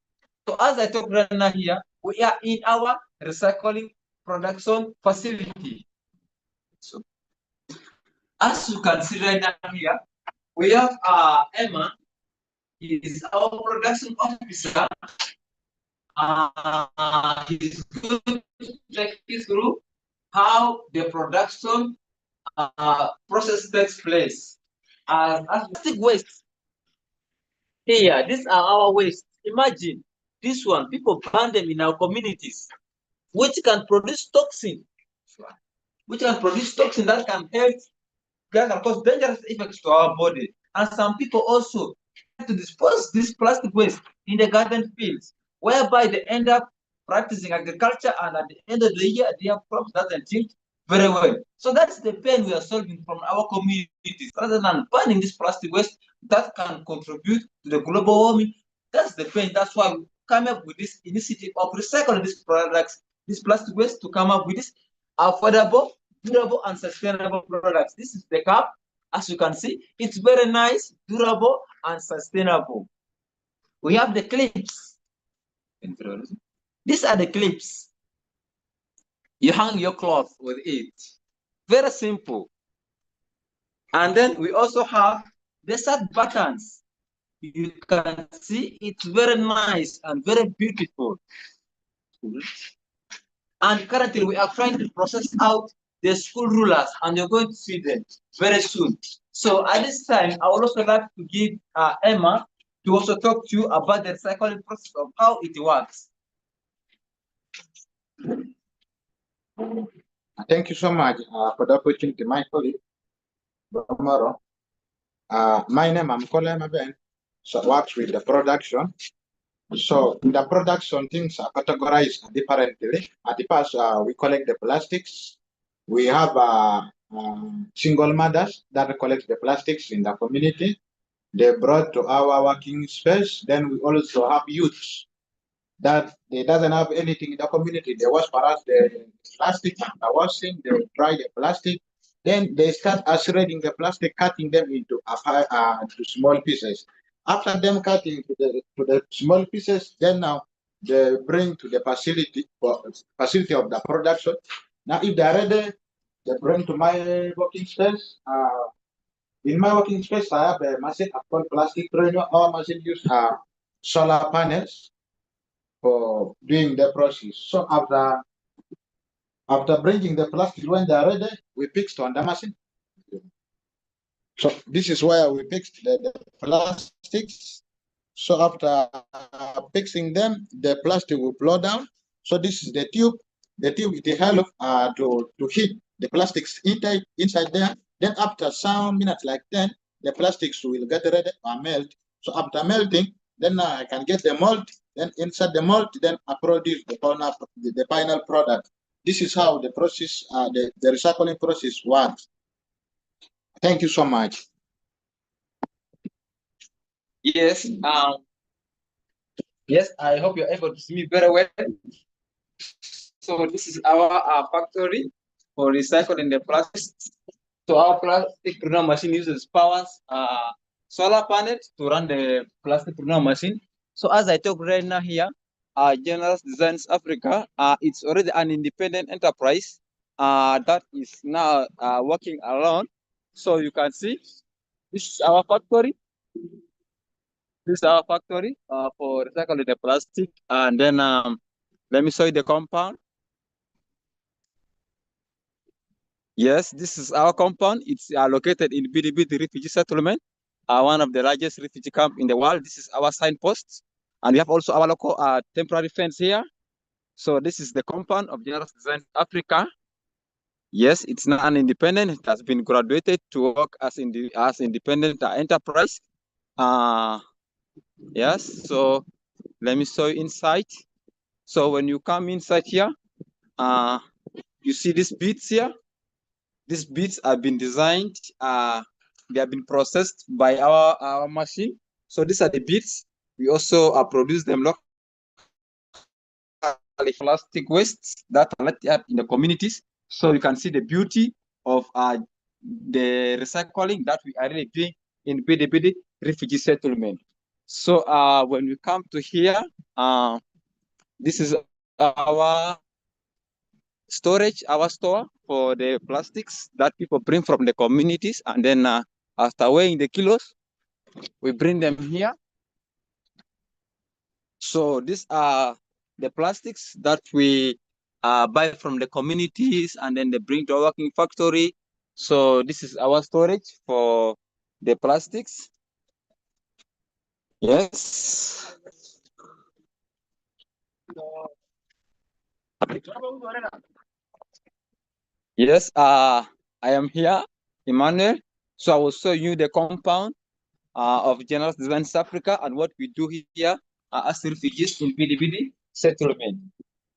So as I talk right now here, we are in our recycling production facility. So as you can see right now here, we have Emma, he is our production officer. He's going to take you through how the production process takes place. As plastic waste, here, these are our waste. Imagine this one, people burn them in our communities, which can produce toxin, that can help, can cause dangerous effects to our body. And some people also to dispose this plastic waste in the garden fields, whereby they end up practicing agriculture, and at the end of the year, their crops doesn't yield very well. So that's the pain we are solving from our communities, rather than burning this plastic waste that can contribute to the global warming. That's the pain. That's why we come up with this initiative of recycling these products, this plastic waste, to come up with this affordable, durable, and sustainable products. This is the cup. As you can see, it's very nice, durable, and sustainable. We have the clips. These are the clips. You hang your clothes with it. Very simple. And then we also have the set buttons. You can see it's very nice and very beautiful. And currently we are trying to process out the school rulers, and you're going to see them very soon. So at this time, I would also like to give Emma to also talk to you about the recycling process of how it works. Thank you so much for the opportunity, my colleague, Bomaro. My name, I'm Colin Maben, so works with the production. So in the production, things are categorized differently. At the past, we collect the plastics. We have single mothers that collect the plastics in the community. They brought to our working space. Then we also have youths that they doesn't have anything in the community. They wash for us the plastic after washing, they dry the plastic. Then they start shredding the plastic, cutting them into to small pieces. After them cutting to the small pieces, then now they bring to the facility of the production. Now, if they're ready, they bring to my working space. In my working space, I have a machine called plastic trainer. Our machine use solar panels for doing the process. So after bringing the plastic, when they are ready, we fixed on the machine. So this is where we fixed the plastics. So after fixing them, the plastic will flow down. So this is the tube. The tube it help to heat the plastics inside there. Then after some minutes, like 10, the plastics will get ready or melt. So after melting, then I can get the mold. Then inside the mold, then I produce the final product. This is how the process, the recycling process works. Thank you so much. Yes. Yes, I hope you're able to see me very well. So this is our factory for recycling the plastics. So our plastic printer machine uses solar panels to run the plastic printer machine. So as I talk right now here, General Designs Africa, it's already an independent enterprise that is now working alone. So you can see this is our factory. This is our factory for recycling the plastic. And then let me show you the compound. Yes, this is our compound. It's located in Bidibidi refugee settlement, one of the largest refugee camps in the world. This is our signpost. And we have also our local temporary fence here. So this is the compound of General Design Africa. Yes, it's not an independent. It has been graduated to work as independent enterprise. Yes, so let me show you inside. So when you come inside here, you see these beads here. These beads have been designed, they have been processed by our machine. So these are the beads. We also produce them locally. Plastic wastes that are left up in the communities. So you can see the beauty of the recycling that we are really doing in Bidibidi refugee settlement. So when we come to here, this is our storage, our store for the plastics that people bring from the communities, and then after weighing the kilos, we bring them here. So these are the plastics that we buy from the communities, and then they bring to our working factory. So this is our storage for the plastics. Yes. Yes, I am here, Emmanuel. So I will show you the compound of General Designs Africa and what we do here as refugees in Bidibidi settlement.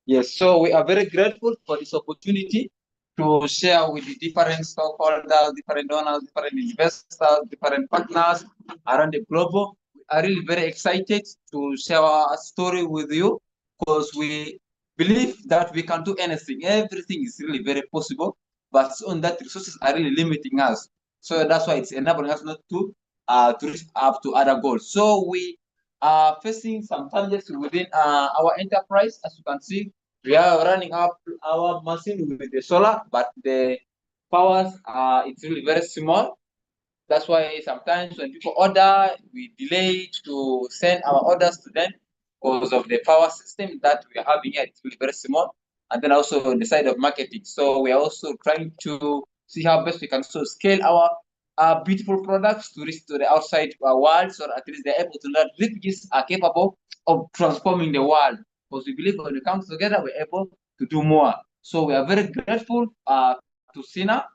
Yes, so we are very grateful for this opportunity to share with the different stakeholders, different donors, different investors, different partners around the globe. We are really very excited to share our story with you because we believe that we can do anything. Everything is really very possible, but on that resources are really limiting us. So that's why it's enabling us not to reach up to other goals. So we are facing some challenges within our enterprise. As you can see, We are running up our machine with the solar, but the powers it's really very small. That's why sometimes when people order, we delay to send our orders to them because of the power system that we are having here. It's really very small. And then also on the side of marketing. So we are also trying to see how best we can so scale our beautiful products to reach to the outside world, so at least they're able to learn refugees are capable of transforming the world. Because we believe when we come together, we're able to do more. So we are very grateful to SINA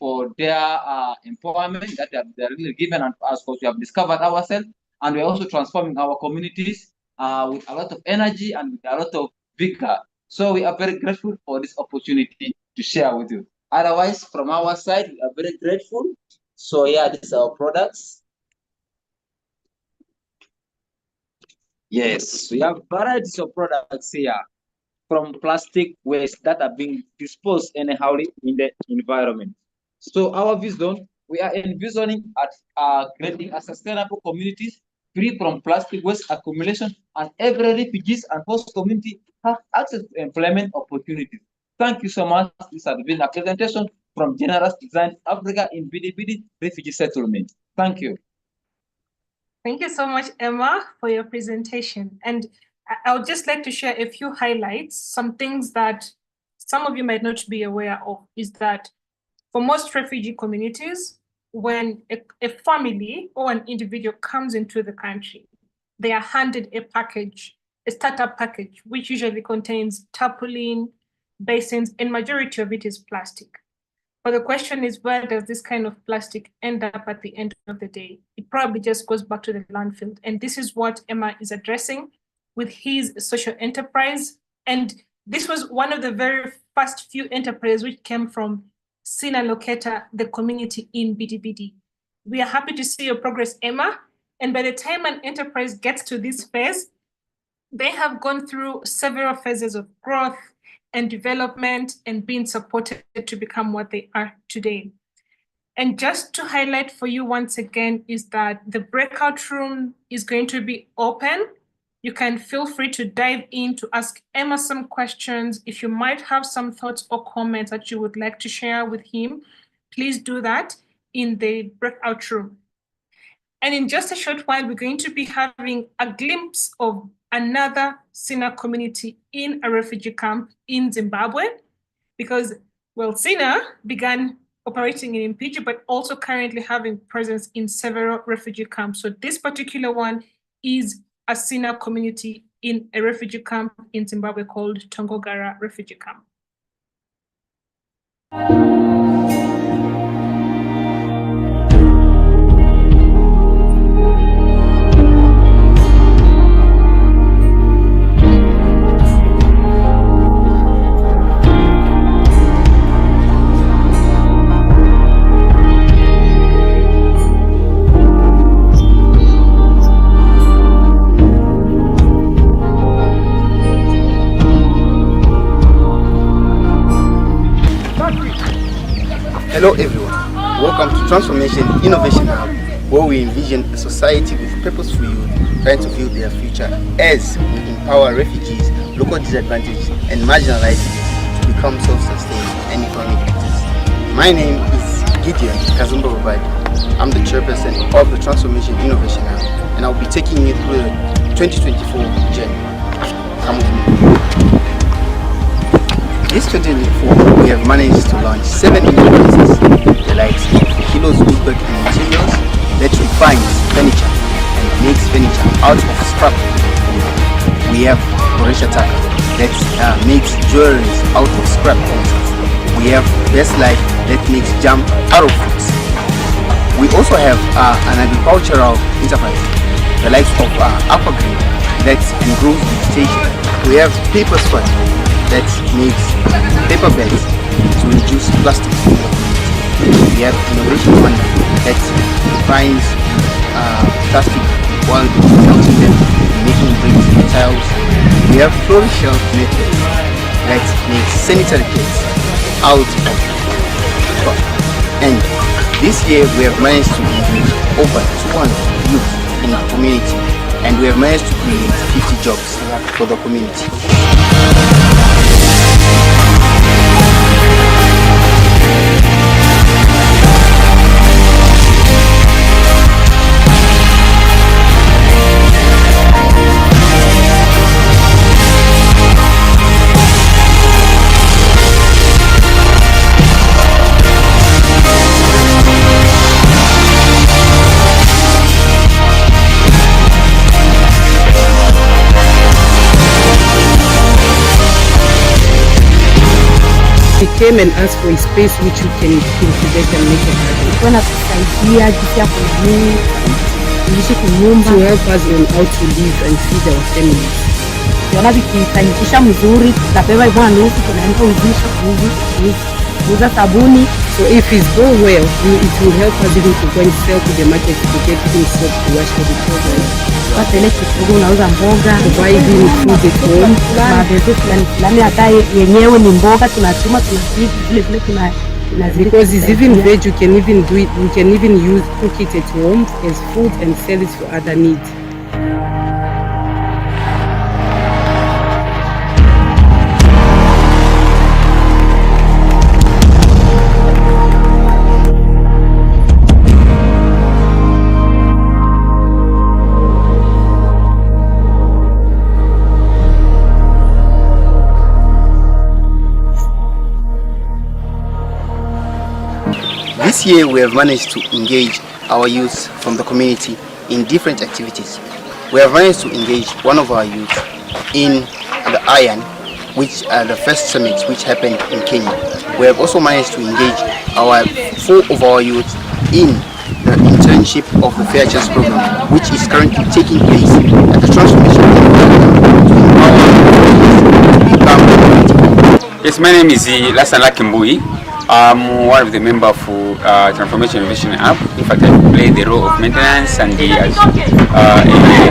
for their empowerment that they're really given us, because we have discovered ourselves, and we're also transforming our communities with a lot of energy and with a lot of vigor. So we are very grateful for this opportunity to share with you. Otherwise, from our side, we are very grateful. So yeah, these are our products. Yes, we have varieties of products here from plastic waste that are being disposed anyhow in the environment. So our vision, we are envisioning at creating a sustainable communities free from plastic waste accumulation, and every refugees and host community have access to employment opportunities. Thank you so much. This has been a presentation from Generous Design Africa in Bidi Refugee Settlement. Thank you. Thank you so much, Emma, for your presentation. And I would just like to share a few highlights. Some things that some of you might not be aware of is that for most refugee communities, when a family or an individual comes into the country, they are handed a package, a startup package, which usually contains tarpaulin, basins, and majority of it is plastic. But the question is, where does this kind of plastic end up at the end of the day? It probably just goes back to the landfill. And this is what Emma is addressing with his social enterprise. And this was one of the very first few enterprises which came from SINA Locator, the community in Bidi. We are happy to see your progress, Emma. And by the time an enterprise gets to this phase, they have gone through several phases of growth and development and being supported to become what they are today. And just to highlight for you once again is that the breakout room is going to be open. You can feel free to dive in to ask Emma some questions. If you might have some thoughts or comments that you would like to share with him, please do that in the breakout room. And in just a short while, we're going to be having a glimpse of another SINA community in a refugee camp in Zimbabwe, because, well, SINA began operating in Mpigi, but also currently having presence in several refugee camps. So this particular one is a SINA community in a refugee camp in Zimbabwe called Tongogara Refugee Camp. Hello everyone, welcome to Transformation Innovation Hub, where we envision a society with purposeful youth trying to build their future as we empower refugees, local disadvantaged and marginalized youth to become self-sustaining and economic actors. My name is Gideon Kazumba Babadi. I'm the chairperson of the Transformation Innovation Hub, and I'll be taking you through the 2024 journey. Come with me. This 2024, we have managed to launch 7 enterprises, the likes of Kilos Woodworking Materials, that refines furniture and makes furniture out of scrap. We have Boresha Taka, that makes jewelry out of scrap. We have Best Life, that makes jam out of fruits. We also have an agricultural enterprise, the likes of Aquagreen, that grows vegetation. We have Paper Squad, that makes paper bags to reduce plastic. We have Innovation Wonder that refines plastic while melting them, making bricks and tiles. We have Flourish Shelf Method that makes sanitary kits out of cloth. And this year we have managed to engage over 200 youth in the community and we have managed to create 50 jobs for the community. We came and asked for a space which we can incubate and make it happen. To help us on how to live and feed our families. So if it's go well, it will help us even to go and sell to the market to get even soap to wash for the children. Provide food at home. Because it's even veg, you can even do it. We can even cook it at home as food and sell it for other needs. This year we have managed to engage our youth from the community in different activities. We have managed to engage one of our youth in the iron, which are the first summit which happened in Kenya. We have also managed to engage 4 of our youth in the internship of the Fair Chance program, which is currently taking place at the Transformation program. Yes, my name is Lasan Lakimbui. I'm one of the members for Transformation Innovation Hub. In fact, I play the role of maintenance and as a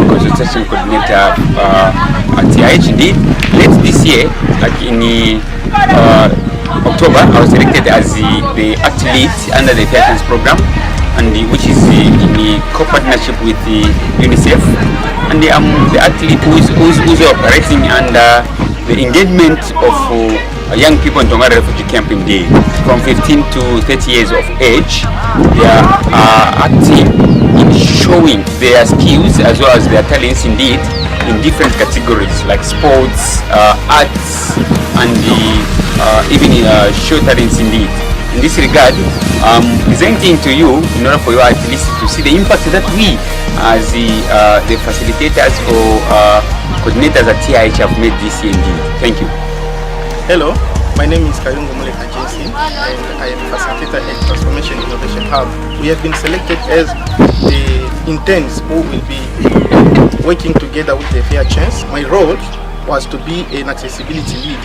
consultation coordinator at TIH. Indeed, late this year, like in October, I was selected as the athlete under the Fair Chance program, and which is in the co-partnership with the UNICEF. And I'm the athlete who's operating under the engagement of young people in Tongara refugee camp. Indeed, from 15 to 30 years of age, they are acting in showing their skills as well as their talents, indeed, in different categories like sports, arts, and even show talents, indeed. In this regard, presenting to you in order for you at least to see the impact that we as the facilitators or coordinators at TIH have made this year, indeed. Thank you. Hello, my name is Kayungu Muleka Jensi, and I am a facilitator at Transformation Innovation Hub. We have been selected as the interns who will be working together with the Fair Chance. My role was to be an accessibility lead,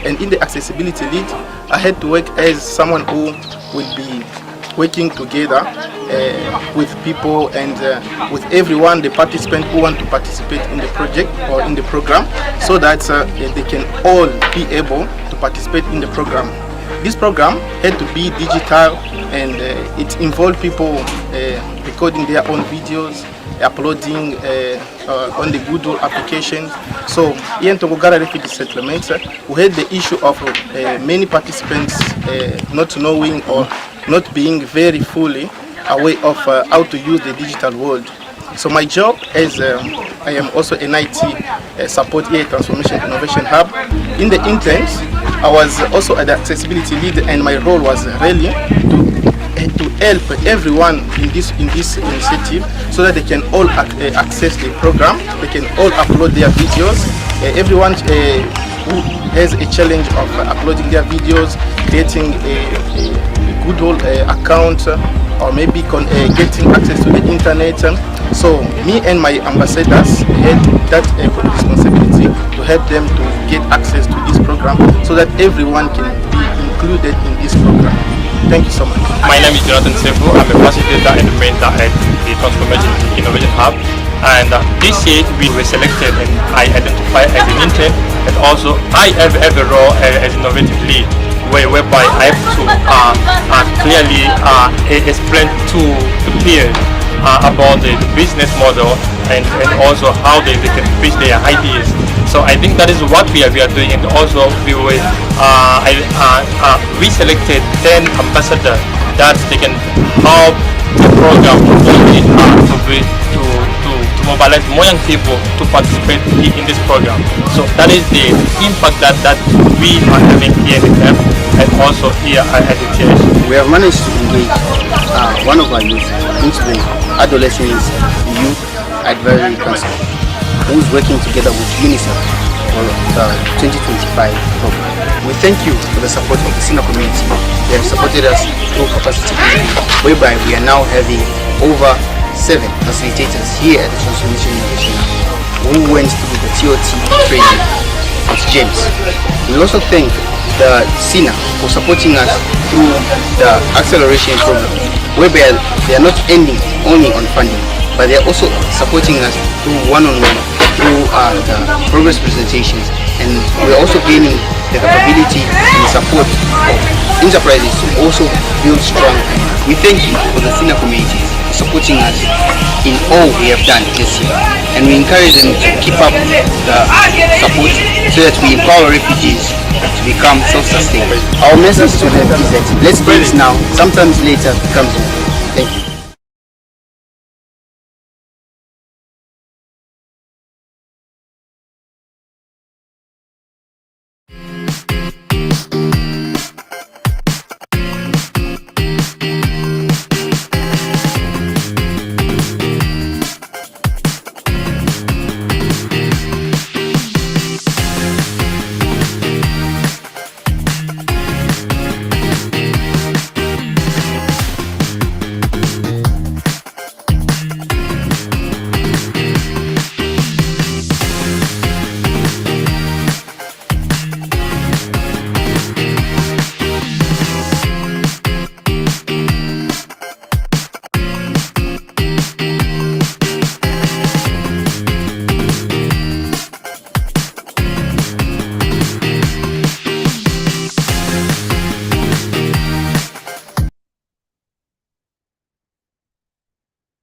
and in the accessibility lead, I had to work as someone who will be working together with people and with everyone, the participant who want to participate in the project or in the program, so that they can all be able to participate in the program. This program had to be digital, and it involved people recording their own videos, uploading on the Google application. So here in Tongogara Refugee Settlement, we had the issue of many participants not knowing or not being very fully aware of how to use the digital world. So my job as I am also an IT support here at Transformation Innovation Hub. In the interns, I was also an accessibility lead, and my role was really to help everyone in this initiative so that they can all access the program, they can all upload their videos. Everyone who has a challenge of uploading their videos, creating a Google account, or maybe getting access to the internet. So me and my ambassadors had that responsibility to help them to get access to this program so that everyone can be included in this program. Thank you so much. My name is Jonathan Sefu. I'm a facilitator and mentor at the Transformation Innovation Hub. And this year we were selected, and I identify as an intern, and also I have a role as innovative lead, whereby I have to clearly explain to the peers about the business model and also how they can pitch their ideas. So I think that is what we are doing, and also we selected 10 ambassadors that they can help the program to mobilize more young people to participate in this program. So that is the impact that we are having here in the camp and also here at the church. We have managed to engage one of our youth into the Adolescents Youth Advisory Council, who is working together with UNICEF for the 2025 program. We thank you for the support of the SINA community. They have supported us through capacity building, whereby we are now having over 7 facilitators here at the Transformation Innovation Hub who went through the TOT training with James. We also thank the SINA for supporting us through the acceleration program, whereby they are not ending only on funding, but they are also supporting us through one-on-one, through the progress presentations, and we are also gaining the capability and support of enterprises to also build strong. We thank you for the SINA community for supporting us in all we have done this year, and we encourage them to keep up the support so that we empower refugees to become self-sustaining. Our message to them is that let's do this now, sometimes later becomes over. Thank you.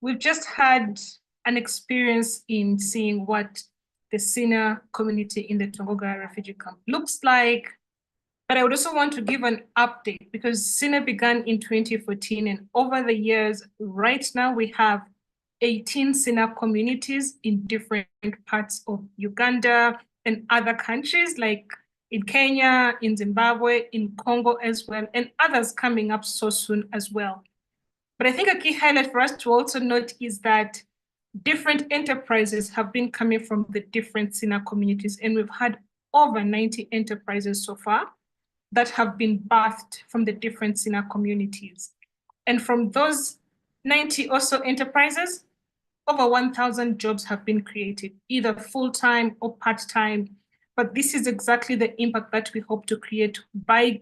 We've just had an experience in seeing what the SINA community in the Tongoga refugee camp looks like. But I would also want to give an update because SINA began in 2014, and over the years, right now we have 18 SINA communities in different parts of Uganda and other countries like in Kenya, in Zimbabwe, in Congo as well, and others coming up so soon as well. But I think a key highlight for us to also note is that different enterprises have been coming from the different SINA communities, and we've had over 90 enterprises so far that have been birthed from the different SINA communities. And from those 90 or so enterprises, over 1,000 jobs have been created, either full-time or part-time. But this is exactly the impact that we hope to create by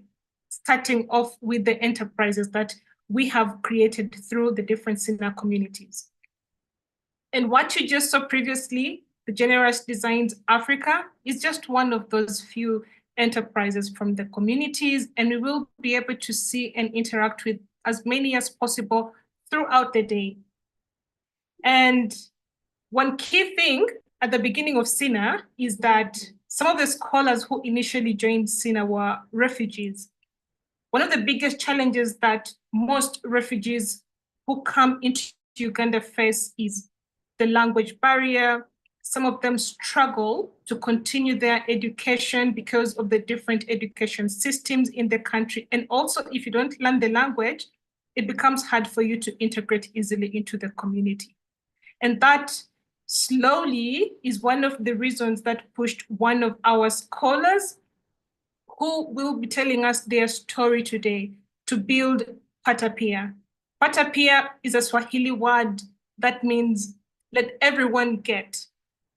starting off with the enterprises that we have created through the different SINA communities. And what you just saw previously, the Generous Designs Africa, is just one of those few enterprises from the communities, and we will be able to see and interact with as many as possible throughout the day. And one key thing at the beginning of SINA is that some of the scholars who initially joined SINA were refugees. One of the biggest challenges that most refugees who come into Uganda face is the language barrier. Some of them struggle to continue their education because of the different education systems in the country. And also, if you don't learn the language, it becomes hard for you to integrate easily into the community. And that slowly is one of the reasons that pushed one of our scholars who will be telling us their story today to build Patapia. Patapia is a Swahili word that means let everyone get.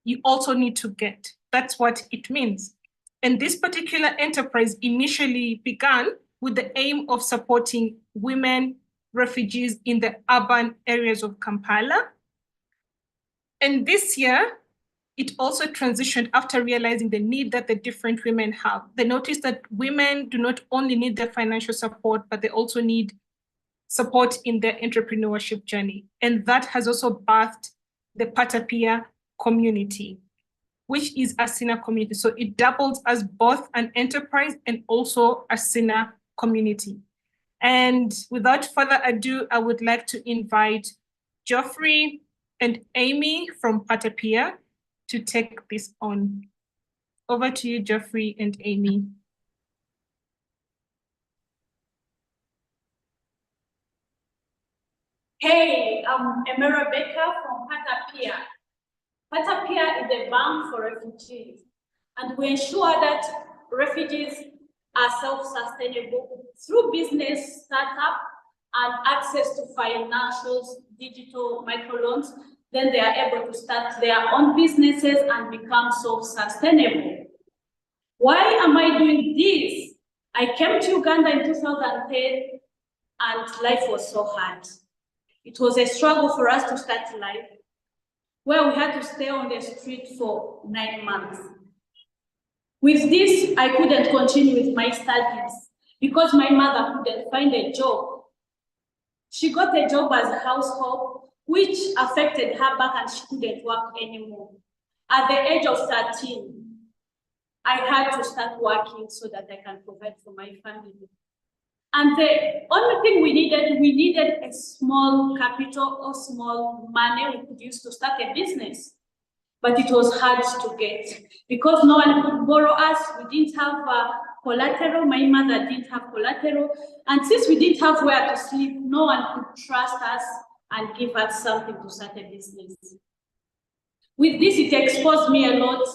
You also need to get. That's what it means. And this particular enterprise initially began with the aim of supporting women, refugees in the urban areas of Kampala. And this year, it also transitioned after realizing the need that the different women have. They noticed that women do not only need the financial support, but they also need support in their entrepreneurship journey. And that has also birthed the Patapia community, which is a SINA community. So it doubles as both an enterprise and also a SINA community. And without further ado, I would like to invite Geoffrey and Amy from Patapia to take this on. Over to you, Geoffrey and Amy. Hey, I'm Emera Baker from Patapia. Patapia is a bank for refugees, and we ensure that refugees are self-sustainable through business startup and access to financials, digital microloans. Then they are able to start their own businesses and become self-sustainable. Why am I doing this? I came to Uganda in 2010 and life was so hard. It was a struggle for us to start life, where we had to stay on the street for 9 months. With this, I couldn't continue with my studies because my mother couldn't find a job. She got a job as a household, which affected her back and she couldn't work anymore. At the age of 13, I had to start working so that I can provide for my family. And the only thing we needed a small capital or small money we could use to start a business. But it was hard to get because no one could borrow us. We didn't have collateral. My mother didn't have collateral. And since we didn't have where to sleep, no one could trust us and give us something to start a business. With this, it exposed me a lot.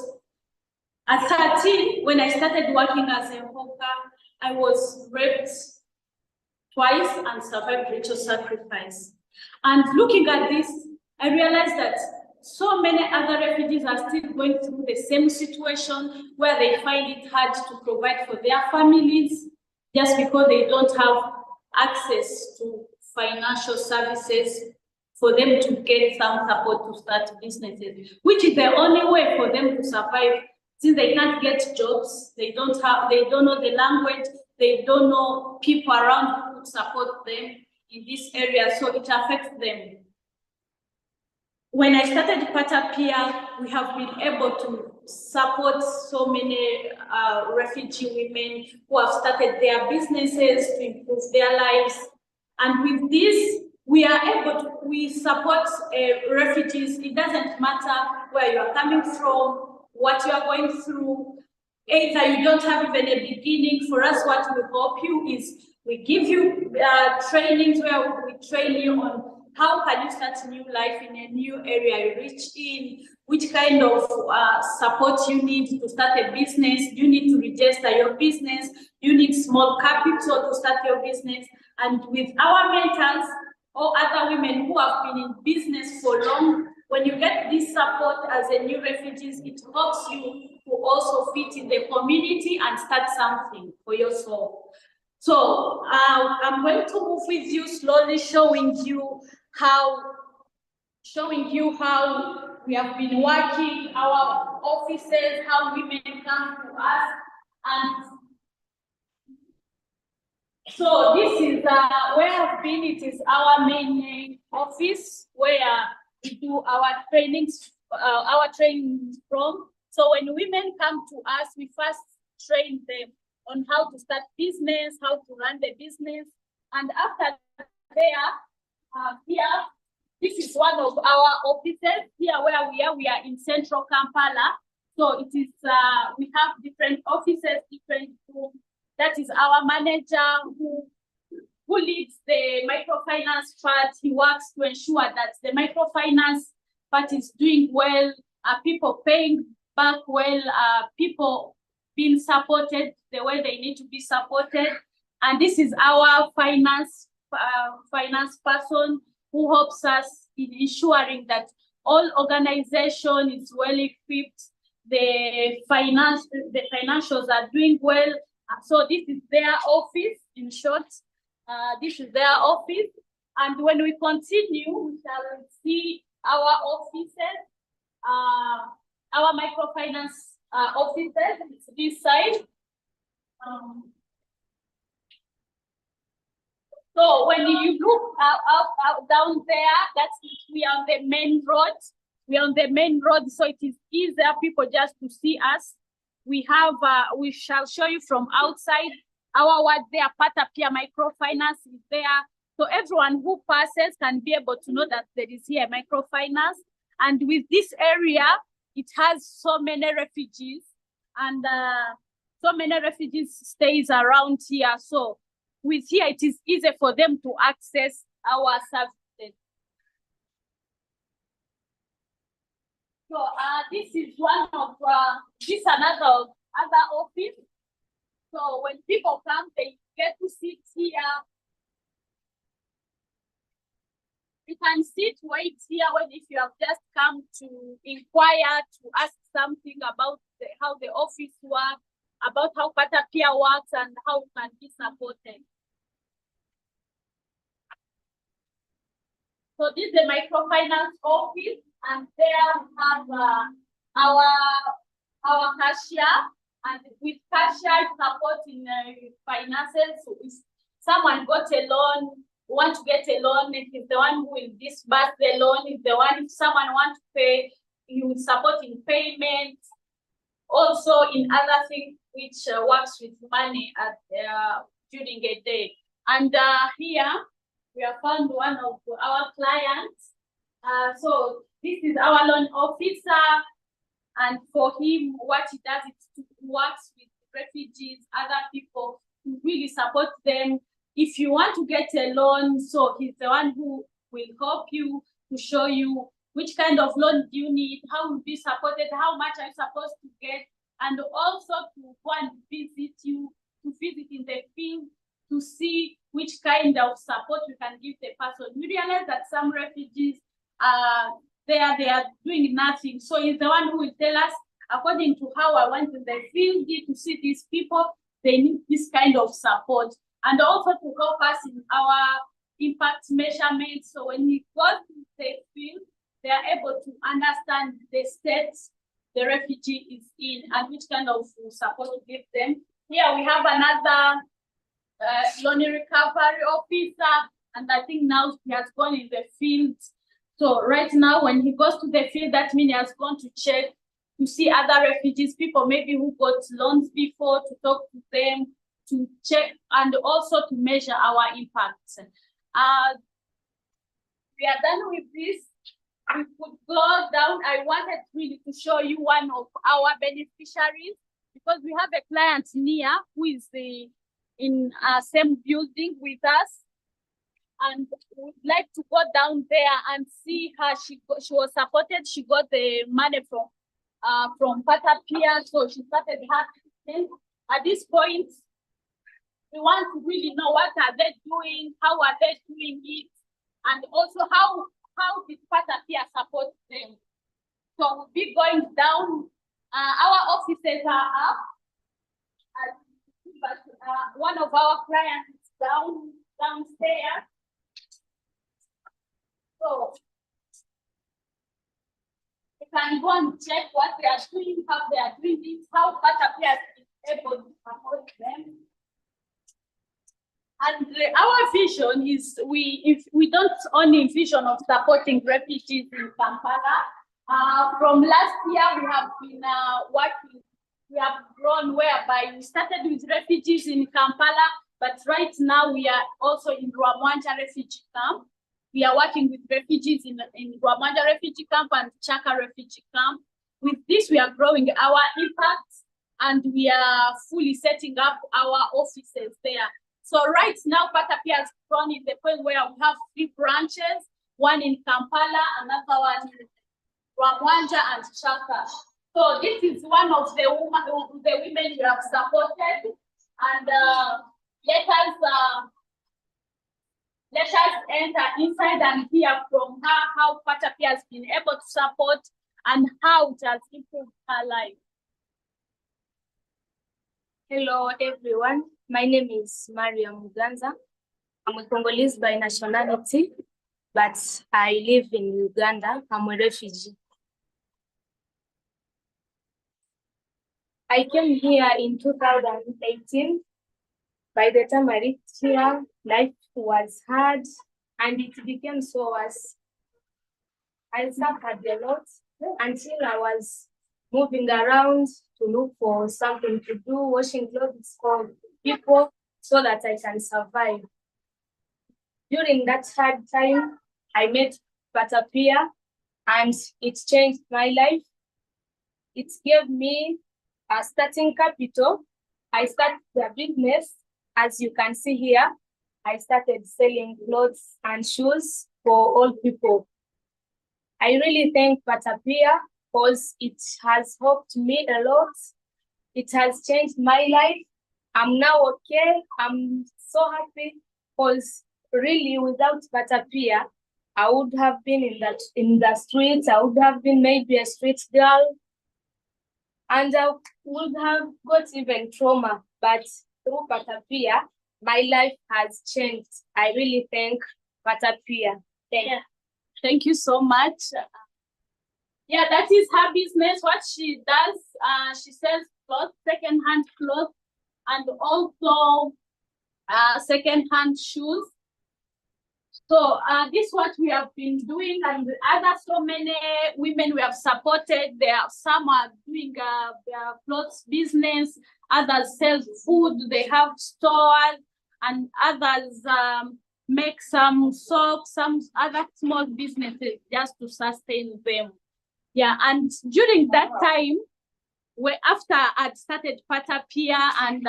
At 13, when I started working as a hawker, I was raped twice and survived ritual sacrifice. And looking at this, I realized that so many other refugees are still going through the same situation where they find it hard to provide for their families just because they don't have access to financial services for them to get some support to start businesses, which is the only way for them to survive. Since they can't get jobs, they don't know the language, they don't know people around who could support them in this area, so it affects them. When I started Patapia, we have been able to support so many refugee women who have started their businesses to improve their lives. And with this, we are able to, we support refugees. It doesn't matter where you are coming from, what you are going through. Either you don't have even a beginning. For us, what we help you is we give you trainings where we train you on how can you start a new life in a new area you reach in, which kind of support you need to start a business. You need to register your business. You need small capital to start your business. And with our mentors or other women who have been in business for long, when you get this support as a new refugee, it helps you to also fit in the community and start something for yourself. So I'm going to move with you slowly, showing you how we have been working, our offices, how women come to us. And so this is where I've been. It is our main office where we do our trainings, from. So when women come to us, we first train them on how to start business, how to run the business. And after there, here, this is one of our offices. Here where we are in central Kampala. So it is, we have different offices, different rooms. That is our manager who leads the microfinance part. He works to ensure that the microfinance part is doing well, people paying back well, people being supported the way they need to be supported. And this is our finance person who helps us in ensuring that all organization is well equipped, the financials are doing well. So this is their office, in short. This is their office. And when we continue, we shall see our offices, our microfinance offices. It's this side. So when you look out down there, we are on the main road. We are on the main road, so it is easier people just to see us. We have, we shall show you from outside. Our word there, Patapia Microfinance is there. So everyone who passes can be able to know that there is here microfinance. And with this area, it has so many refugees, and so many refugees stays around here. So with here, it is easy for them to access our services. So this is one of this another other office. So when people come, they get to sit here. You can sit, wait here if you have just come to inquire, to ask something about how the office works, about how Patapia works, and how it can be supported. So this is the microfinance office, and there we have our cashier, and with cashier supporting finances. So if someone got a loan, want to get a loan, he's the one who will disburse the loan. If someone wants to pay, he will support in payment. Also in other things which works with money at during a day. And here we have found one of our clients. So this is our loan officer, and for him, what he does is to works with refugees, other people, to really support them. If you want to get a loan, so he's the one who will help you, to show you which kind of loan do you need, how will be supported, how much are you supposed to get, and also to go and visit you, to visit in the field, to see which kind of support you can give the person. We realize that some refugees, they are doing nothing. So he's the one who will tell us, according to how I went in the field to see these people, they need this kind of support. And also to help us in our impact measurements. So when we go to the field, they are able to understand the state the refugee is in and which kind of support to give them. Here we have another loan recovery officer, and I think now he has gone in the field. So right now, when he goes to the field, that means he has gone to check, to see other refugees, people maybe who got loans before, to talk to them, to check, and also to measure our impacts. We are done with this. We could go down. I wanted really to show you one of our beneficiaries, because we have a client Nia who is in same building with us, and we'd like to go down there and see how she was supported. She got the money from Patapia, so she started her thing. At this point, we want to really know what are they doing, how are they doing it, and also how did Patapia support them. So we'll be going down. Our offices are up, but one of our clients is downstairs. So you can go and check what they are doing, how they are doing it, how Patapia is able to support them. And our vision is we don't only vision of supporting refugees in Kampala. From last year, we have been working. We have grown whereby we started with refugees in Kampala, but right now we are also in Rwamwanja refugee camp. We are working with refugees in Rwamwanja refugee camp and Chaka refugee camp. With this, we are growing our impact, and we are fully setting up our offices there. So right now, Patapia has grown in the point where we have 3 branches, one in Kampala, another one in Rwamwanja and Chaka. So this is one of the women we have supported, and let us enter inside and hear from her how Patapia has been able to support and how it has improved her life. Hello, everyone. My name is Maria Muganza. I'm a Congolese by nationality, but I live in Uganda. I'm a refugee. I came here in 2018. By the time I reached here, life was hard and it became so worse. I suffered a lot until I was moving around to look for something to do, washing clothes for people so that I can survive. During that hard time, I met Patapia and it changed my life. It gave me a starting capital. I started the business. As you can see here, I started selling clothes and shoes for all people. I really thank Patapia because it has helped me a lot. It has changed my life. I'm now okay. I'm so happy because really without Patapia, I would have been in the streets. I would have been maybe a street girl. And I would have got even trauma. But through Patapia, my life has changed. I really thank Patapia. Thank you so much. Yeah, that is her business. What she does, she sells clothes, second-hand clothes, and also second-hand shoes. So this is what we have been doing, and other so many women we have supported. Some are doing their clothes business, others sell food. They have stores, and others make some soap, some other small businesses just to sustain them. Yeah, and during that time, after I'd started Patapia and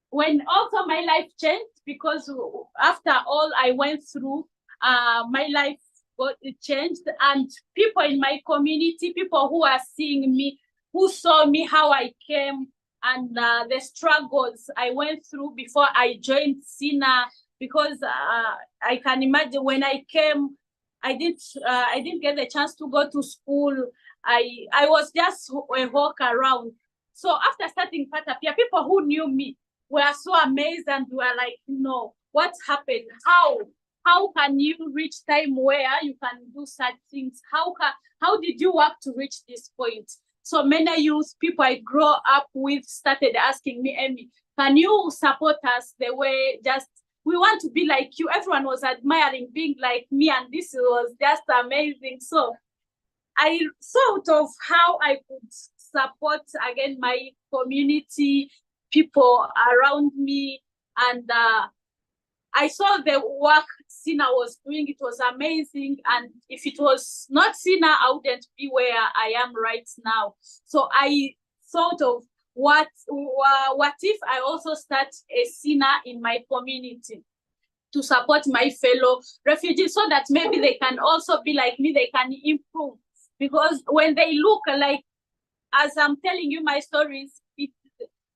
when also my life changed, because after all I went through, my life changed, and people in my community, people who are seeing me, who saw me how I came and the struggles I went through before I joined SINA, because I can imagine when I came, I didn't get the chance to go to school. I was just a walk around. So after starting Patapia, people who knew me were so amazed and were like, no, what happened? How can you reach time where you can do such things? How did you work to reach this point? So many youth people I grew up with started asking me, Emmy, can you support us the way we want to be like you? Everyone was admiring being like me, and this was just amazing. So I thought of how I could support again my community, people around me, and I saw the work SINA was doing. It was amazing, and if it was not SINA, I wouldn't be where I am right now. So I thought of what if I also start a SINA in my community to support my fellow refugees, so that maybe they can also be like me, they can improve. Because when they look like, as I'm telling you my stories,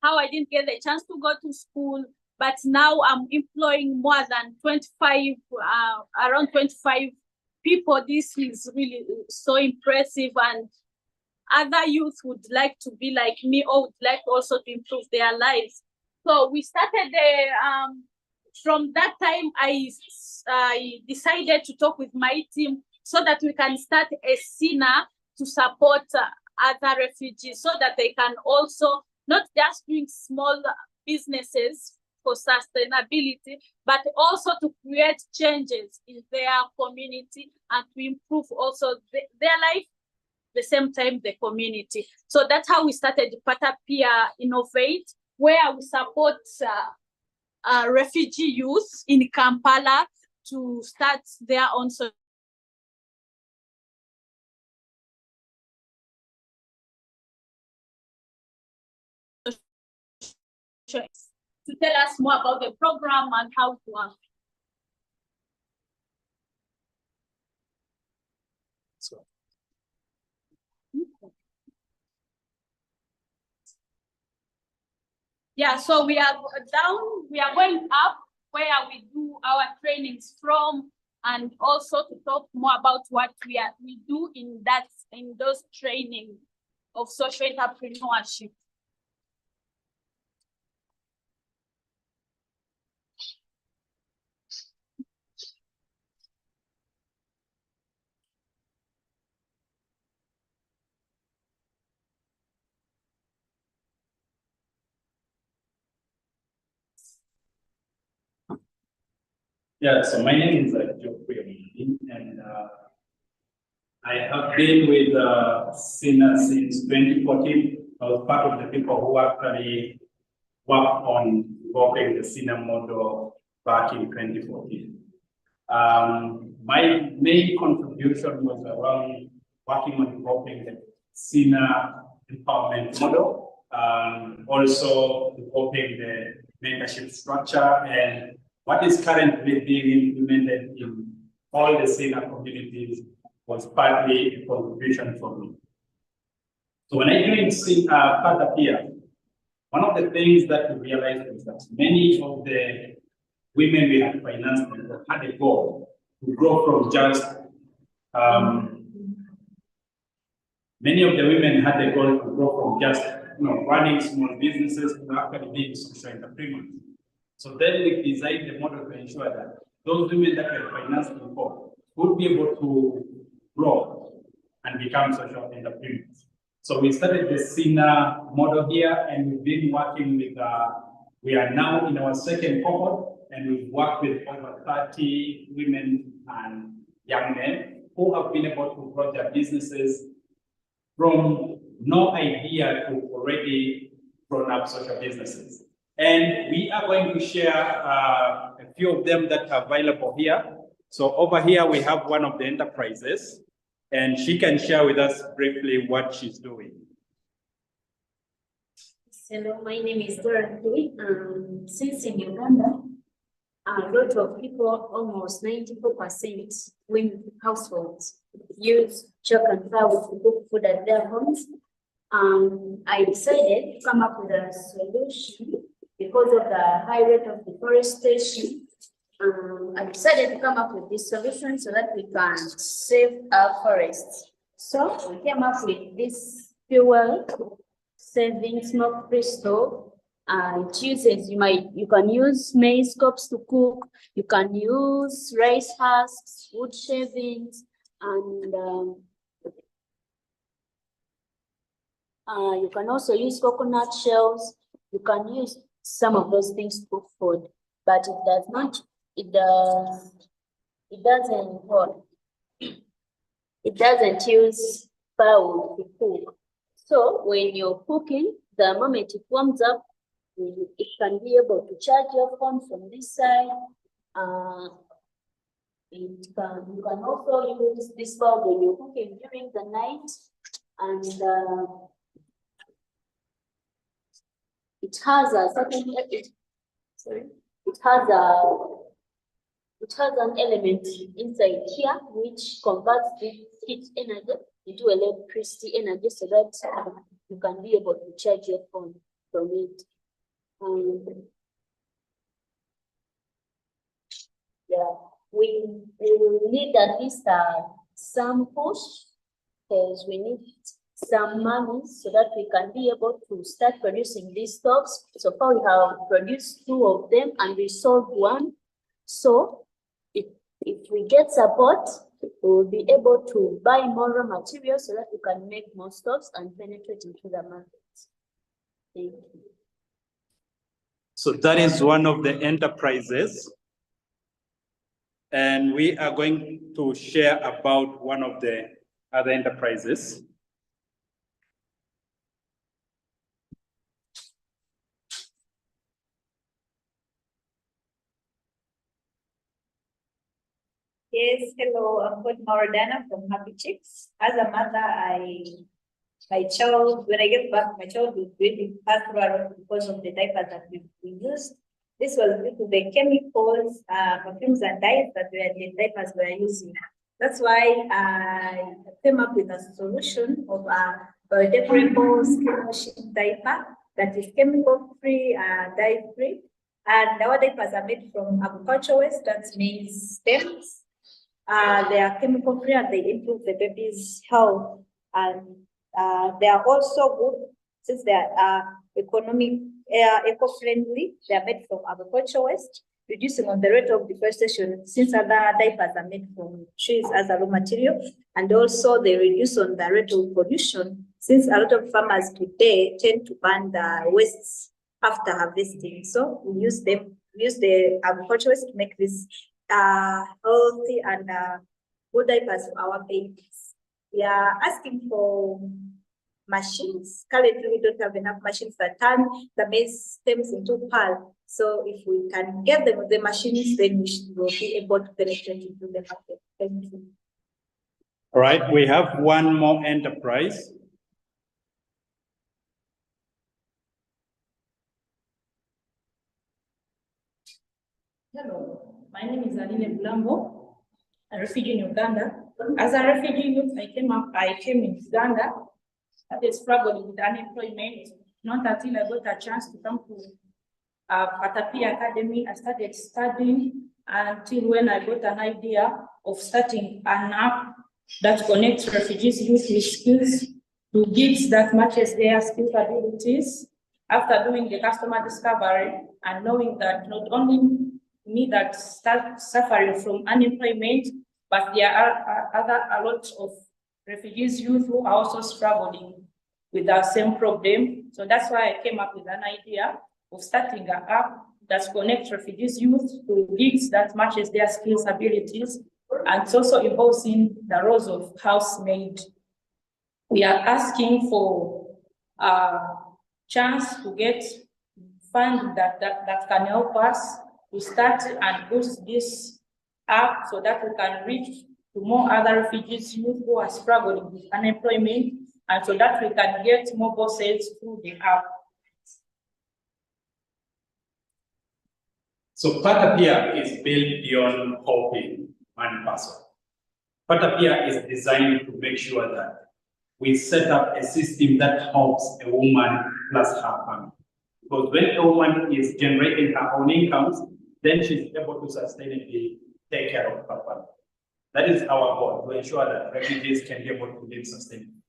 how I didn't get the chance to go to school, but now I'm employing more than 25, around 25 people. This is really so impressive, and other youth would like to be like me, or would like also to improve their lives. So we started from that time, I decided to talk with my team so that we can start a SINA to support other refugees, so that they can also not just doing small businesses for sustainability, but also to create changes in their community and to improve also their life, the same time the community. So that's how we started Patapia Innovate, where we support refugee youth in Kampala to start their own to tell us more about the program and how to work. Yeah, so we are going up where we do our trainings from, and also to talk more about what we do in those training of social entrepreneurship. Yeah, so my name is Geoffrey, and I have been with SINA since 2014. I was part of the people who actually worked on developing the SINA model back in 2014. My main contribution was around working on developing the SINA empowerment model, also developing the mentorship structure, and what is currently being implemented in all the SINA communities was partly a contribution from me. So when I joined Patapia, one of the things that we realized was that many of the women we had financed had a goal to grow from just, many of the women had a goal to grow from just running small businesses to actually being social entrepreneurs. So then we designed the model to ensure that those women that were financed before would be able to grow and become social entrepreneurs. So we started the SINA model here, and we've been working with, we are now in our second cohort, and we've worked with over 30 women and young men who have been able to grow their businesses from no idea to already grown-up social businesses. And we are going to share a few of them that are available here. So over here, we have one of the enterprises, and she can share with us briefly what she's doing. Hello, my name is Dorothy. Since in Uganda, a lot of people, almost 94% women households, use chalk and flour to cook food at their homes. I decided to come up with a solution because of the high rate of deforestation. I decided to come up with this solution so that we can save our forests. So we came up with this fuel saving smoke-free stove. It uses, you can use maize cobs to cook, you can use rice husks, wood shavings, and you can also use coconut shells. You can use some of those things to cook food, but it does not. It doesn't use firewood to cook. So when you're cooking, the moment it warms up, it can be able to charge your phone from this side. You can also use this bulb when you're cooking during the night, and it has a certain. It has an element inside here which converts the heat energy into electricity energy so that you can be able to charge your phone from it. Yeah, we will need at least some push because we need some money so that we can be able to start producing these stocks. So far we have produced 2 of them and we sold 1. So if we get support, we will be able to buy more raw materials so that we can make more stocks and penetrate into the market. Thank you. So that is one of the enterprises. And we are going to share about one of the other enterprises. Yes, hello, I'm called Mauradana from Happy Chicks. As a mother, my child, when I get back, my child was really passed through because of the diapers that we used. This was due to the chemicals, perfumes and dyes that the diapers were using. That's why I came up with a solution of a biodegradable skin washing diaper that is chemical-free, dye-free. And our diapers are made from agricultural waste, that means stems. They are chemical free and they improve the baby's health, and they are also good since they are eco-friendly. They are made from agricultural waste, reducing on the rate of deforestation since other diapers are made from trees as a raw material, and also they reduce on the rate of pollution since a lot of farmers today tend to burn the wastes after harvesting. So we use the agricultural waste to make these healthy and good diapers for our babies. We are asking for machines. Currently, we don't have enough machines that turn the maize stems into pearl. So if we can get them the machines, then we will be able to penetrate into the market. Thank you. All right, we have one more enterprise. Hello, my name is Aline Bulambo, a refugee in Uganda. As a refugee youth, I came in Uganda, started struggling with unemployment. Not until I got a chance to come to Patapia Academy, I started studying until when I got an idea of starting an app that connects refugees youth with skills to gigs that matches their skill abilities. After doing the customer discovery and knowing that not only me that start suffering from unemployment, but there are a lot of refugees youth who are also struggling with the same problem. So that's why I came up with an idea of starting an app that connects refugees youth to gigs that matches their skills abilities, and it also involves in the roles of housemaid. We are asking for a chance to get funds that can help us to start and boost this app so that we can reach to more other refugees youth who are struggling with unemployment, and so that we can get more sales through the app. So Patapia is built beyond helping one person. Patapia is designed to make sure that we set up a system that helps a woman plus her family. Because when a woman is generating her own incomes, then she's able to sustainably take care of her family. That is our goal, to ensure that refugees can be able to live sustainably.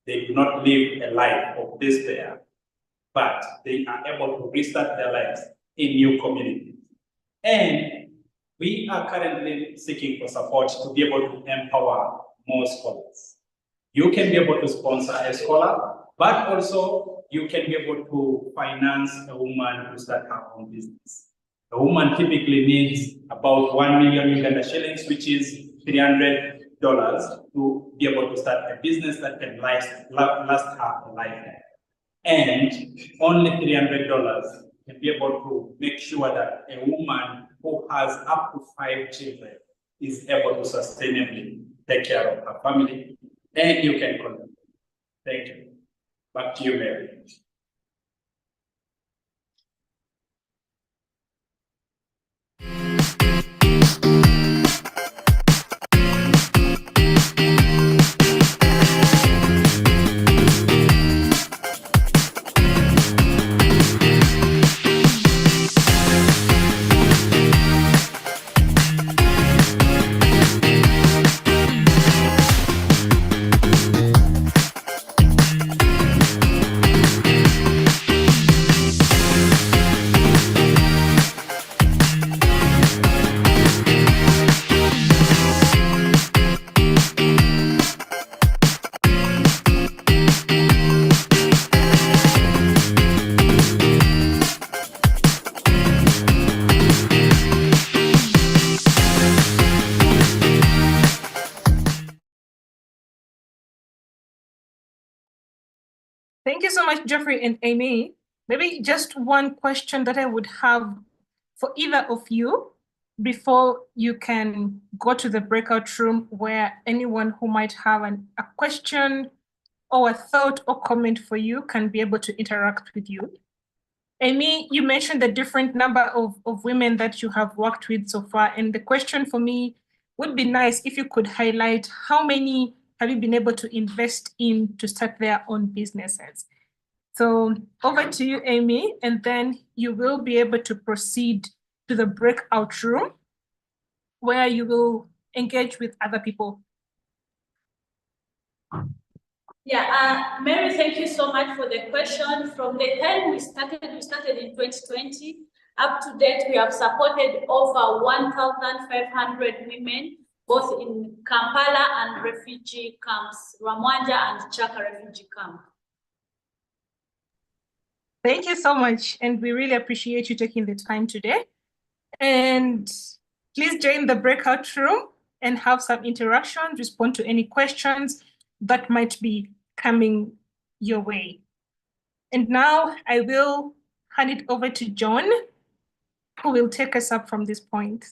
They do not live a life of despair, but they are able to restart their lives in new communities. And we are currently seeking for support to be able to empower more scholars. You can be able to sponsor a scholar, but also you can be able to finance a woman to start her own business. A woman typically needs about 1 million Uganda shillings, which is $300 to be able to start a business that can last her a lifetime. And only $300 can be able to make sure that a woman who has up to 5 children is able to sustainably take care of her family, and you can continue. Thank you. Back to you, Mary. Thank you so much, Jeffrey and Amy. Maybe just one question that I would have for either of you before you can go to the breakout room where anyone who might have a question or a thought or comment for you can be able to interact with you. Amy, you mentioned the different number of women that you have worked with so far. And the question for me would be nice if you could highlight how many have you been able to invest in to start their own businesses. So over to you, Amy, and then you will be able to proceed to the breakout room where you will engage with other people. Yeah, Mary, thank you so much for the question. From the time we started in 2020, up to date, we have supported over 1,500 women, both in Kampala and refugee camps, Ramwanja and Chaka refugee camp. Thank you so much. And we really appreciate you taking the time today. And Please join the breakout room and have some interaction, respond to any questions that might be coming your way. And now I will hand it over to John, who will take us up from this point.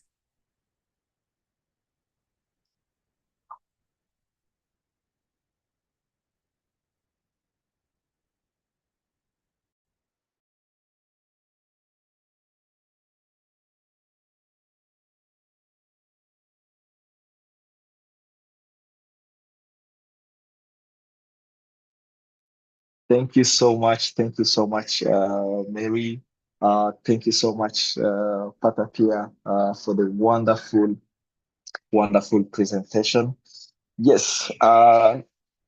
Thank you so much. Thank you so much, Mary. Thank you so much, Patapia, for the wonderful presentation. Yes,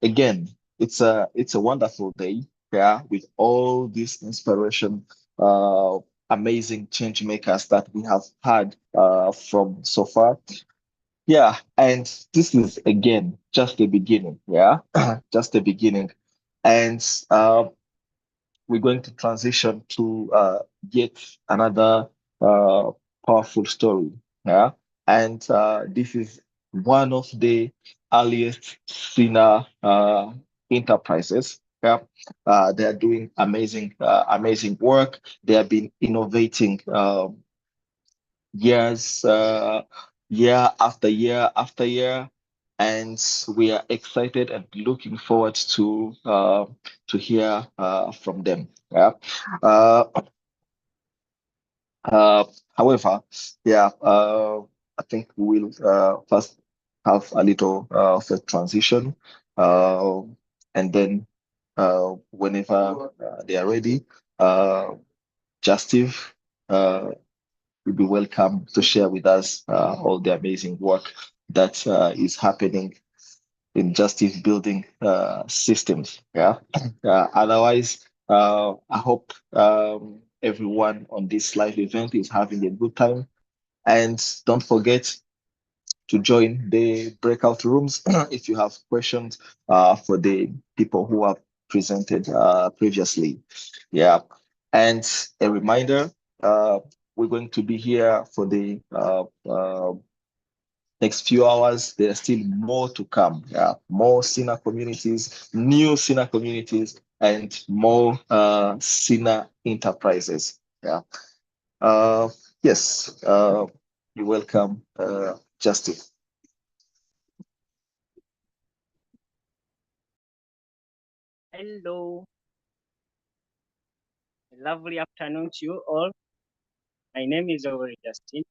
again, it's a wonderful day, yeah, with all this inspiration, amazing change makers that we have had from so far. Yeah, and this is again just the beginning, yeah, just the beginning. And we're going to transition to yet another powerful story. Yeah. And this is one of the earliest SINA enterprises. Yeah. They are doing amazing work. They have been innovating year after year after year, and we are excited and looking forward to hear from them. Yeah. Uh, However, yeah, I think we will first have a little of a transition, and then whenever they are ready, Justive will be welcome to share with us all the amazing work that is happening in justice building systems. Yeah. Otherwise, I hope everyone on this live event is having a good time. And don't forget to join the breakout rooms if you have questions for the people who have presented previously. Yeah. And a reminder, we're going to be here for the next few hours. There's still more to come. Yeah, more SINA communities, new SINA communities, and more SINA enterprises. Yeah. Yes. You're welcome, Justin. Hello. Lovely afternoon to you all. My name is Justin.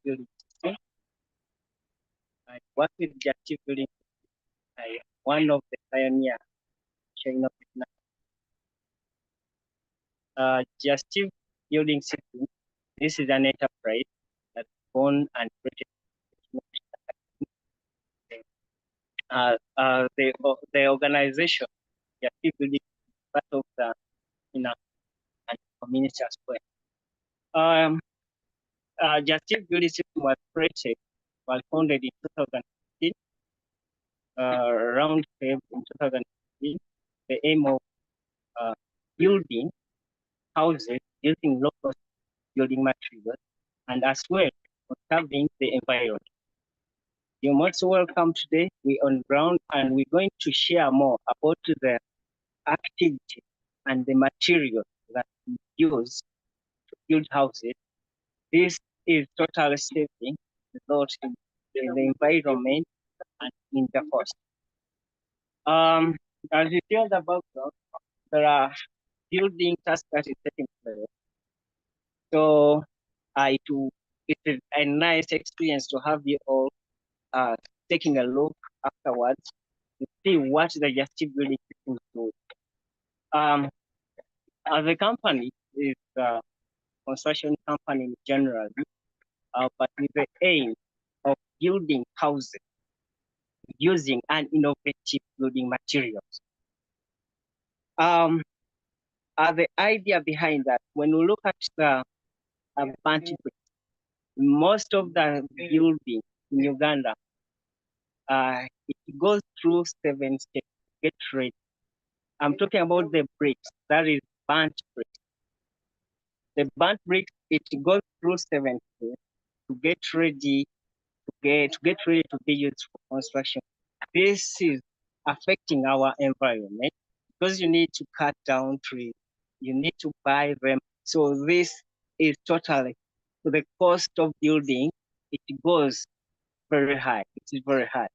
Building System. I work with Justive Building. I am one of the pioneer showing up now. Justive Building System. This is an enterprise that's born and created. The organization Justive Building is part of the SINA and community as well. Justive Building System was founded in 2015. Around Feb in 2015, the aim of building houses using local building materials and as well conserving the environment. You're most welcome today. We're on ground and we're going to share more about the activity and the material that we use to build houses. This is totally saving result in the environment and in the cost. As you hear the background, there are building tasks that is taking place. So it is a nice experience to have you all taking a look afterwards to see what the Justive Building System do. As a company is a construction company in general, but with the aim of building houses using an innovative building materials. The idea behind that, when we look at the burnt bricks, most of the building in Uganda, it goes through 7 steps to get ready. I'm talking about the bricks, that is burnt bricks. The burnt bricks, it goes through 7 steps to get ready to be used for construction. This is affecting our environment because you need to cut down trees, you need to buy them. So this is totally, the cost of building, it goes very high. It is very high.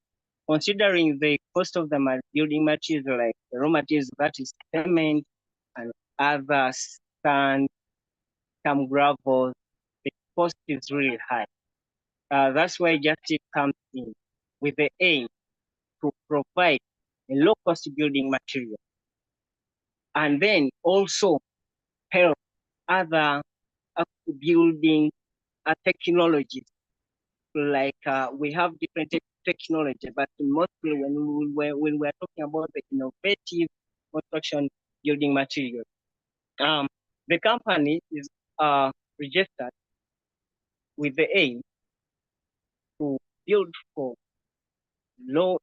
Considering the cost of the building materials like the raw materials, that is cement and other sand, some gravel, the cost is really high. That's why Justice comes in with the aim to provide a low-cost building material and then also help other building technologies. Like we have different technology, but mostly when we're talking about the innovative construction building material, the company is registered with the aim to build for low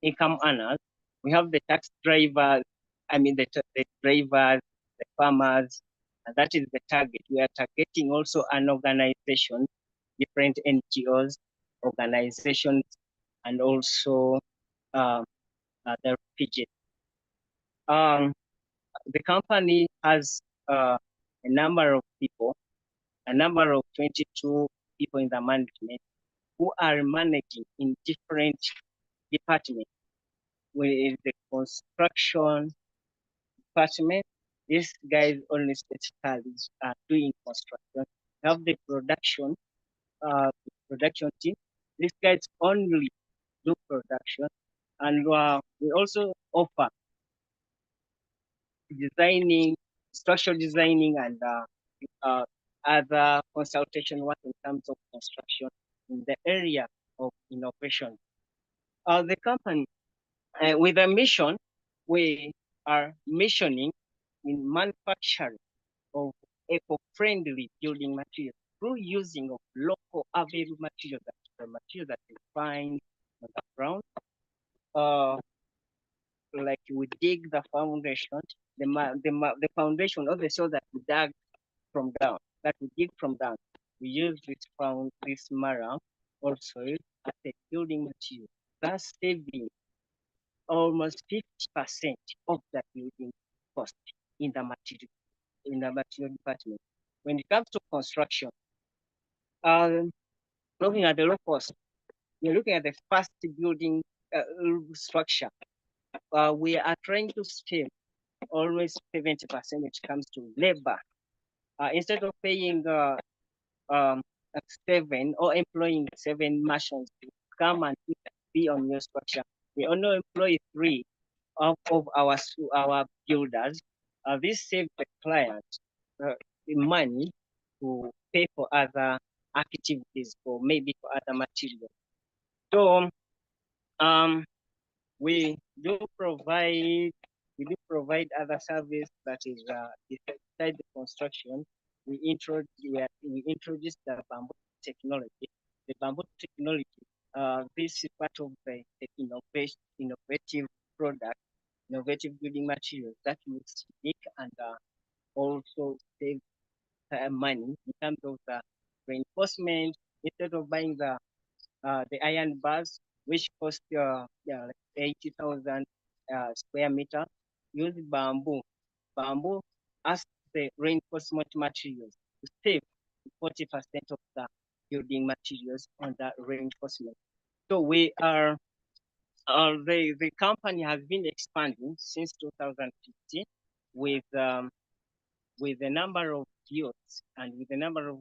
income earners. We have the tax drivers, the drivers, the farmers, and that is the target. We are targeting also an organization, different NGOs, organizations, and also the refugees. The company has a number of people, a number of 22 people in the management who are managing in different departments. With the construction department, these guys only specifically are doing construction. We have the production team. These guys only do production, and we also offer designing, structural designing, and other consultation work in terms of construction in the area of innovation. The company, with a mission, we are missioning in manufacturing of eco-friendly building materials through using of local available materials, the material that you find on the ground. Like we dig the foundation, the foundation of the soil that we dug from down, that we dig from down. We use this marram or soil as a building material, thus saving almost 50% of the building cost in the material department. When it comes to construction, looking at the low cost, we're looking at the fast building structure. We are trying to save always 70% when it comes to labor. Instead of paying 7 or employing 7 machines to come and be on your structure, we only employ 3 of our builders. This saves the client money to pay for other activities or maybe for other materials. So we do provide other service that is beside the construction. We introduced the bamboo technology. The bamboo technology, this is part of the innovative product, innovative building materials that looks unique and also save money in terms of the reinforcement. Instead of buying the iron bars, which cost like 80,000 square meter, use bamboo. Bamboo as the reinforcement materials to save 40% of the building materials on the reinforcement. So we are, the company has been expanding since 2015 with the number of youths and with the number of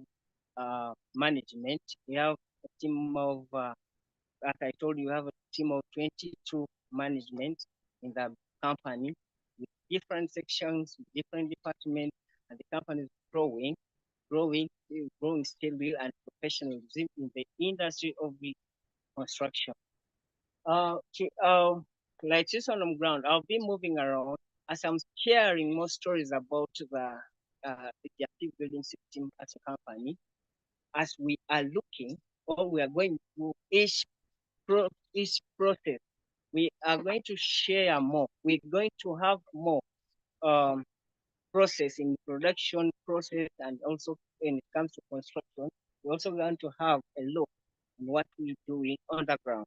management. We have a team of, as I told you, we have a team of 22 management in the company with different sections, different departments, and the company is growing steadily and professionally in the industry of the construction. Like this on ground, I'll be moving around as I'm sharing more stories about the active building system as a company, as we are looking or we are going through each process. We are going to share more. We're going to have more process in production process and also when it comes to construction. we're also going to have a look at what we're doing on the ground.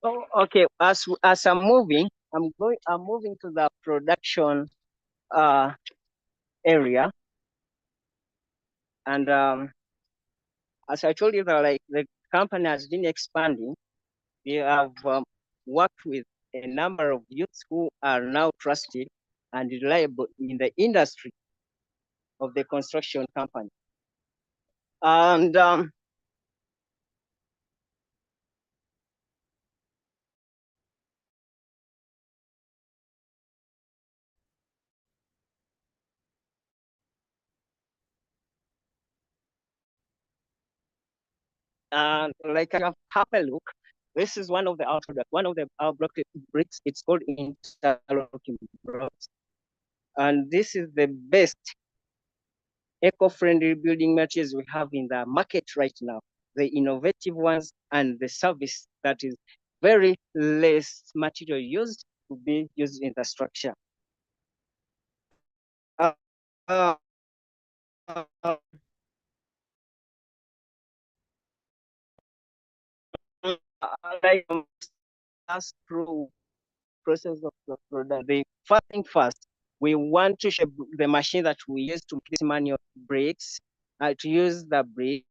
Oh, okay. As I'm moving, I'm moving to the production area, and as I told you, that like the company has been expanding. We have worked with a number of youths who are now trusted and reliable in the industry of the construction company. And like I have a look. This is one of the output, one of the block bricks. It's called interlocking bricks, and this is the best eco-friendly building materials we have in the market right now. The innovative ones and the service that is very less material used to be used in the structure. Like pass through process of the product. The first thing first, we want to shape the machine that we use to place manual brakes, to use the brake.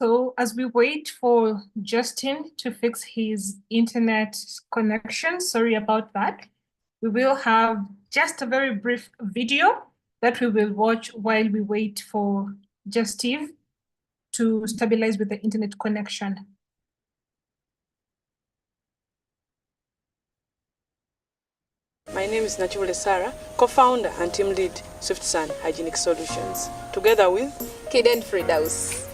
So as we wait for Justin to fix his internet connection, sorry about that, we will have just a very brief video that we will watch while we wait for Justin to stabilize with the internet connection. My name is Nachule Sarah, co-founder and team lead SwiftSun Hygienic Solutions, together with Kiden Fridaus.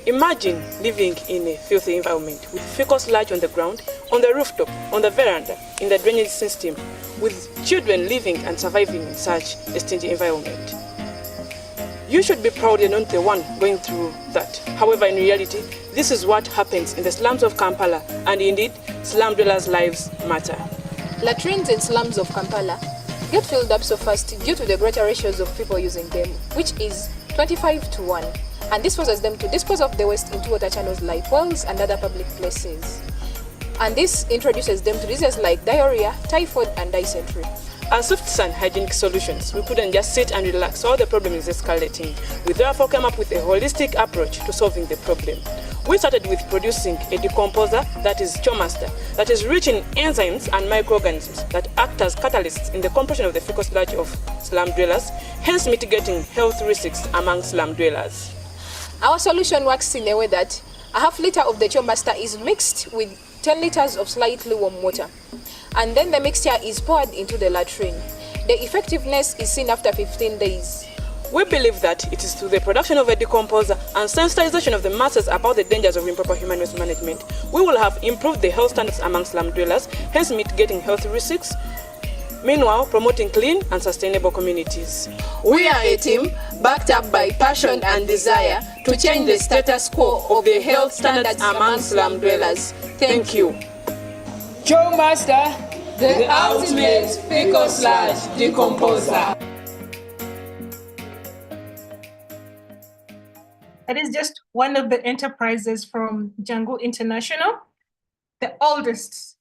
Imagine living in a filthy environment with fecal sludge on the ground, on the rooftop, on the veranda, in the drainage system, with children living and surviving in such a stingy environment. You should be proud you're not the one going through that. However, in reality, this is what happens in the slums of Kampala, and indeed, slum dwellers' lives matter. Latrines in slums of Kampala get filled up so fast due to the greater ratios of people using them, which is 25:1. And this forces them to dispose of the waste into water channels like wells and other public places. And this introduces them to diseases like diarrhea, typhoid, and dysentery. As SwiftSun Hygienic Solutions, we couldn't just sit and relax while the problem is escalating. We therefore came up with a holistic approach to solving the problem. We started with producing a decomposer that is Chomaster, that is rich in enzymes and microorganisms that act as catalysts in the compression of the fecal sludge of slum dwellers, hence mitigating health risks among slum dwellers. Our solution works in a way that a half liter of the Chomaster is mixed with 10 liters of slightly warm water, and then the mixture is poured into the latrine. The effectiveness is seen after 15 days. We believe that it is through the production of a decomposer and sensitization of the masses about the dangers of improper human waste management, we will have improved the health standards among slum dwellers, hence mitigating health risks, meanwhile promoting clean and sustainable communities. We are a team backed up by passion and desire to change the status quo of the health standards among slum dwellers. Thank you. Chomaster, the ultimate fecal sludge decomposer. That is just one of the enterprises from Django International, the oldest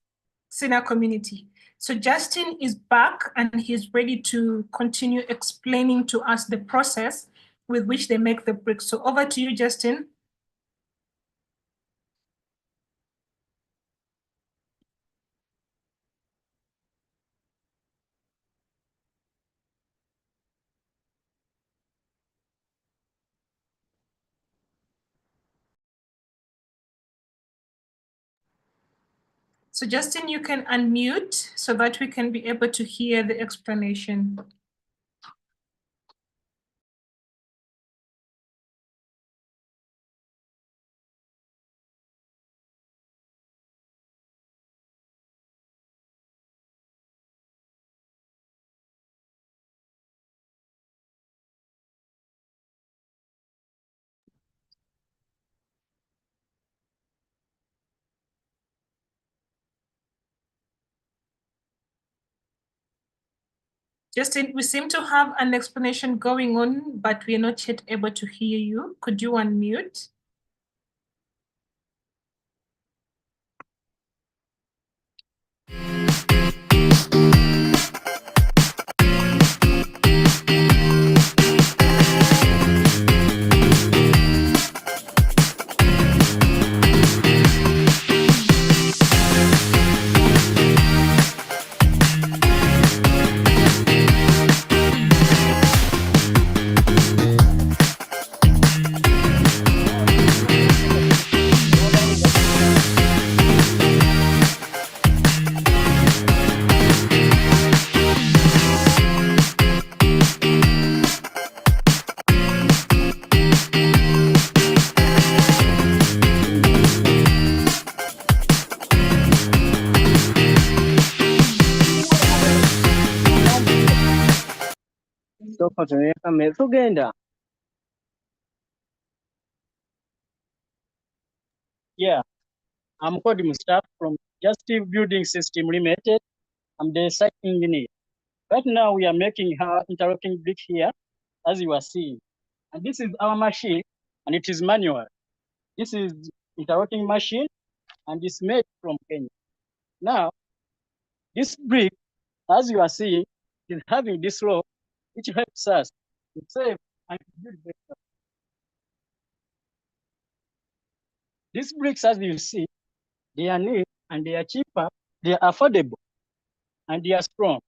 SINA community. So Justin is back and he's ready to continue explaining to us the process with which they make the bricks. So over to you, Justin. So Justin, you can unmute so that we can be able to hear the explanation. Justin, we seem to have an explanation going on, but we are not yet able to hear you. Could you unmute? Yeah, I'm Cody Mustafa from Justice Building System Limited. I'm the site engineer. Right now we are making our interlocking brick here, as you are seeing. And this is our machine, and it is manual. This is interlocking machine, and it's made from Kenya. Now, this brick, as you are seeing, is having this rope, which helps us to save and to build better. These bricks, as you see, they are neat and they are cheaper, they are affordable, and they are strong.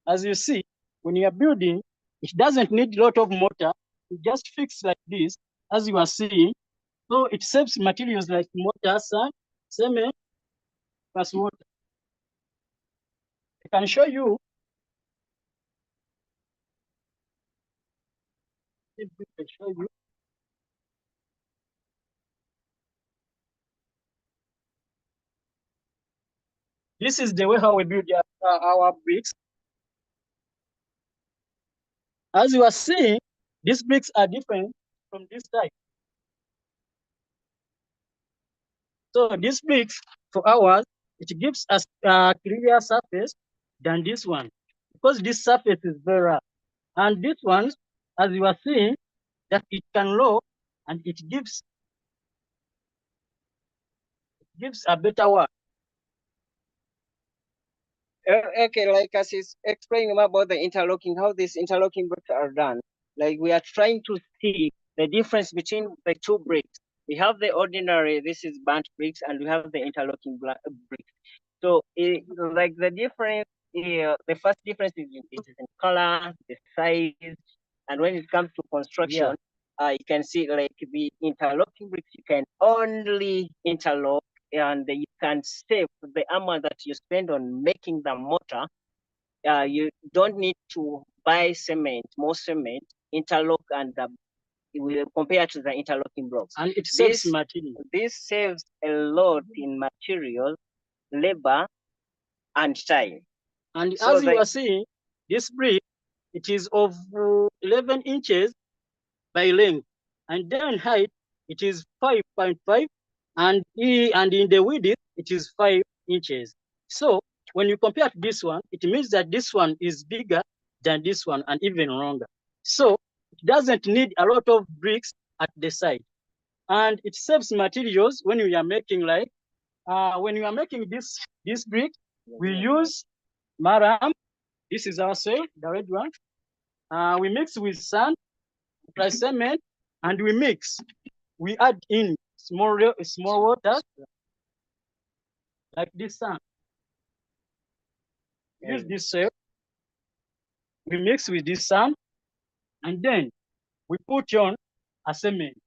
As you see, when you are building, it doesn't need a lot of mortar. You just fix like this, as you are seeing. So it saves materials like mortar, sand, cement, plus water. I can show you. If we can show you. This is the way how we build our bricks. As you are seeing, these bricks are different from this type. So these bricks, for ours, it gives us a clearer surface than this one, because this surface is very rough. And this one, as you are seeing, that it can roll and it gives a better work. Okay, like as is explaining about the interlocking, how these interlocking bricks are done. Like we are trying to see the difference between the two bricks. We have the ordinary, this is burnt bricks, and we have the interlocking bricks. So like the difference, the first difference is in color, the size, and when it comes to construction, you can see like the interlocking bricks, you can only interlock and you can save the amount that you spend on making the mortar. You don't need to buy cement, more cement, interlock, and we compare to the interlocking blocks. And it saves material. This saves a lot in material, labor, and time. And So as you are seeing, this brick, it is of 11 inches by length, and then height, it is 5.5, and in the width, it is 5 inches. So when you compare to this one, it means that this one is bigger than this one and even longer. So it doesn't need a lot of bricks at the side. And it saves materials when we are making like, when we are making this brick, we use maram. This is our soil, the red one. We mix with sand, plus cement, and we mix. We add in small water, like this sand. Use this soil. We mix with this sand, and then we put on a cement.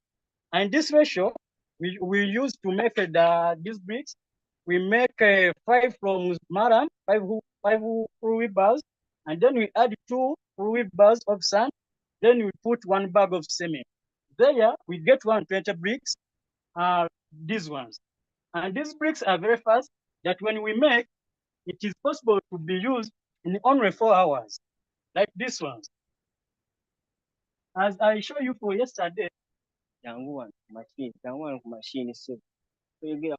And this ratio we use to make these bricks we make 5 from Maram, five full bars, and then we add 2 full bars of sand. Then we put 1 bag of cement. There we get 120 bricks, these ones. And these bricks are very fast, that when we make, it is possible to be used in only 4 hours, like this one. As I show you for yesterday, machine, so you get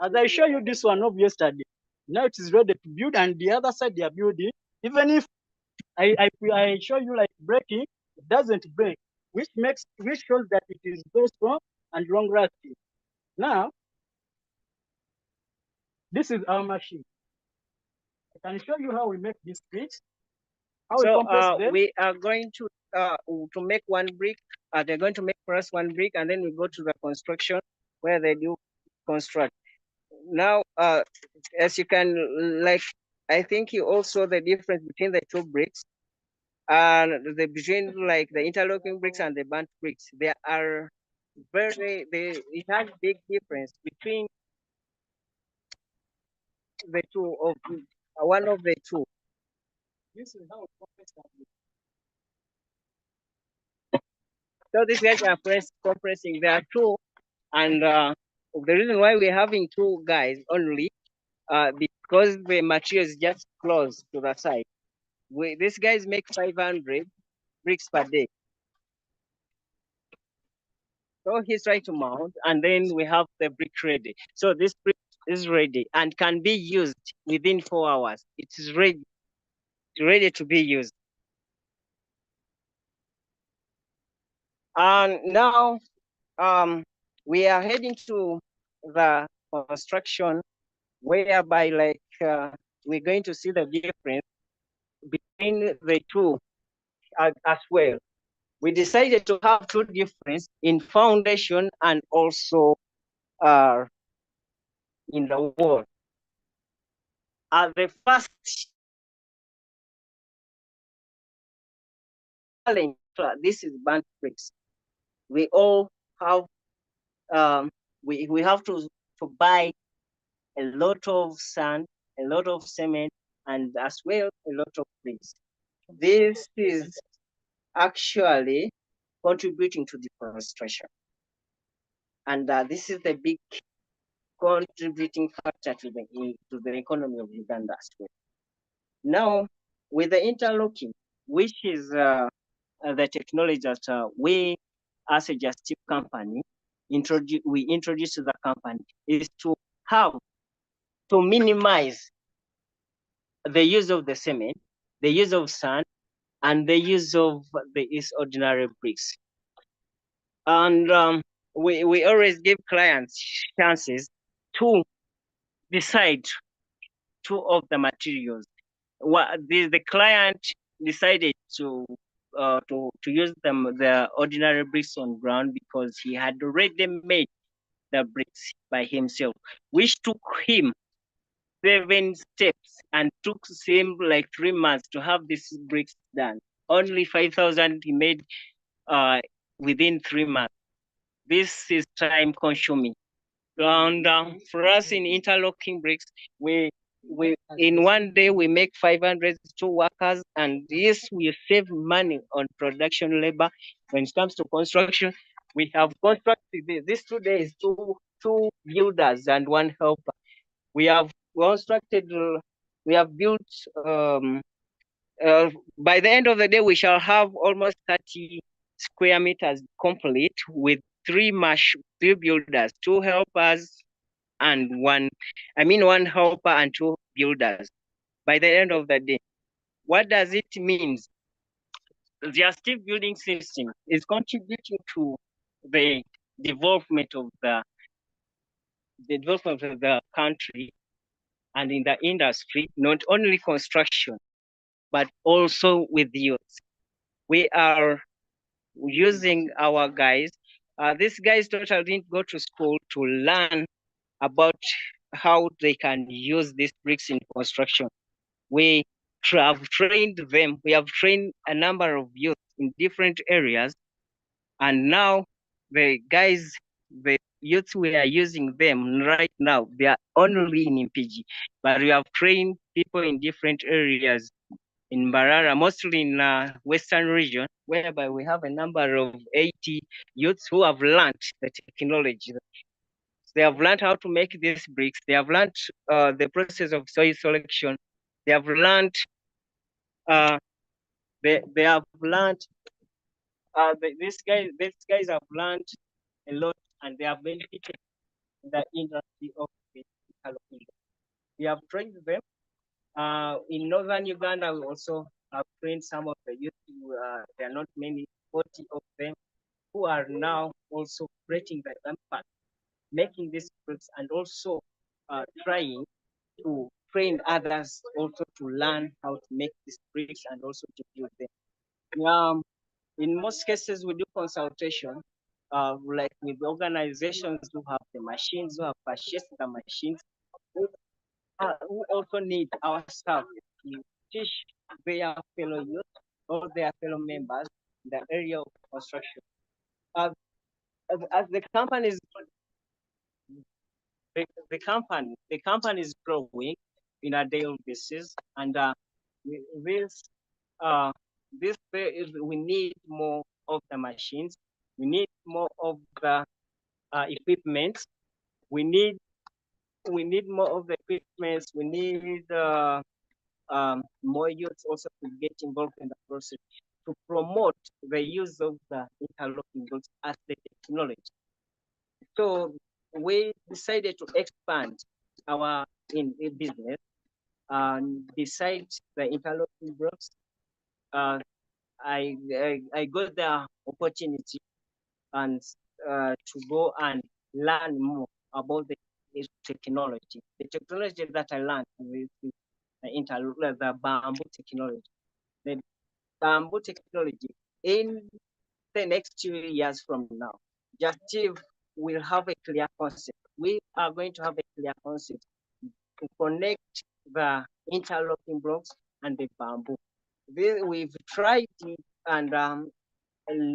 as I show you this one of yesterday, now it is ready to build, and the other side they are building. Even if I show you like breaking, it doesn't break, which shows that it is very strong and long lasting. Now, this is our machine. I can show you how we make these bricks. We are going to make 1 brick. They're going to make first 1 brick, and then we go to the construction where they do construct. Now, as you can I think you also the difference between the 2 bricks and between like the interlocking bricks and the burnt bricks. There are it has big difference between the 2 of one of the 2. This is how so these guys are compressing. There are 2, and the reason why we're having 2 guys only, because the material is just close to the side. These guys make 500 bricks per day. So he's trying to mount, and then we have the brick ready. So this brick is ready and can be used within 4 hours. It is ready to be used. And now we are heading to the construction, whereby we're going to see the difference between the 2 as well. We decided to have 2 difference in foundation and also in the wall. The first challenge, this is burnt bricks. We all have we have to buy a lot of sand, a lot of cement, and as well a lot of bricks. This is actually contributing to deforestation, and this is the big contributing factor to the economy of Uganda as well. Now, with the interlocking, which is the technology that we, as a Justif company, we introduce to the company, is to minimize the use of the cement, the use of sand, and the use of these ordinary bricks. And we always give clients chances to decide 2 of the materials. The client decided to use the ordinary bricks on ground because he had already made the bricks by himself, which took him 7 steps and took him like 3 months to have these bricks done. Only 5,000 he made within 3 months. This is time consuming. And for us in interlocking bricks, we in 1 day we make 500 2 workers, and this will save money on production labor. When it comes to construction, we have constructed this 2 days, two builders and 1 helper. We have constructed, we have built. By the end of the day, we shall have almost 30 square meters complete with 3 builders, 2 helpers, and 1 helper and 2 builders. By the end of the day, what does it mean? The Justif building system is contributing to the development of the country and in the industry, not only construction, but also with youth. We are using our guys. These guys totally didn't go to school to learn about how they can use these bricks in construction. We have trained them. We have trained a number of youth in different areas. And now the guys, the youths we are using them right now, they are only in MPG, but we have trained people in different areas in Barara, mostly in Western region, whereby we have a number of 80 youths who have learned the technology. They have learned how to make these bricks. They have learned the process of soil selection. They have learned. They have learned. These guys have learned a lot, and they have benefited the industry of the development. We have trained them. In northern Uganda, we also have trained some of the youth. There are not many, 40 of them, who are now also creating the impact, making these bricks, and also trying to train others also to learn how to make these bricks and also to build them. In most cases, we do consultation, like with organizations who have the machines, who have purchased the machines, who also need our staff to teach their fellow youth or their fellow members in the area of construction. As the company is growing in a daily basis, and we need more of the machines, we need more of the equipment, we need more of the equipment, we need more youth also to get involved in the process to promote the use of the interlocking blocks as the technology. So we decided to expand our in business. Besides the interlocking blocks, I got the opportunity and to go and learn more about the technology. The technology that I learned with the bamboo technology. The bamboo technology in the next 2 years from now, Justive will have a clear concept. We are going to have a clear concept to connect the interlocking blocks and the bamboo. We've tried it, and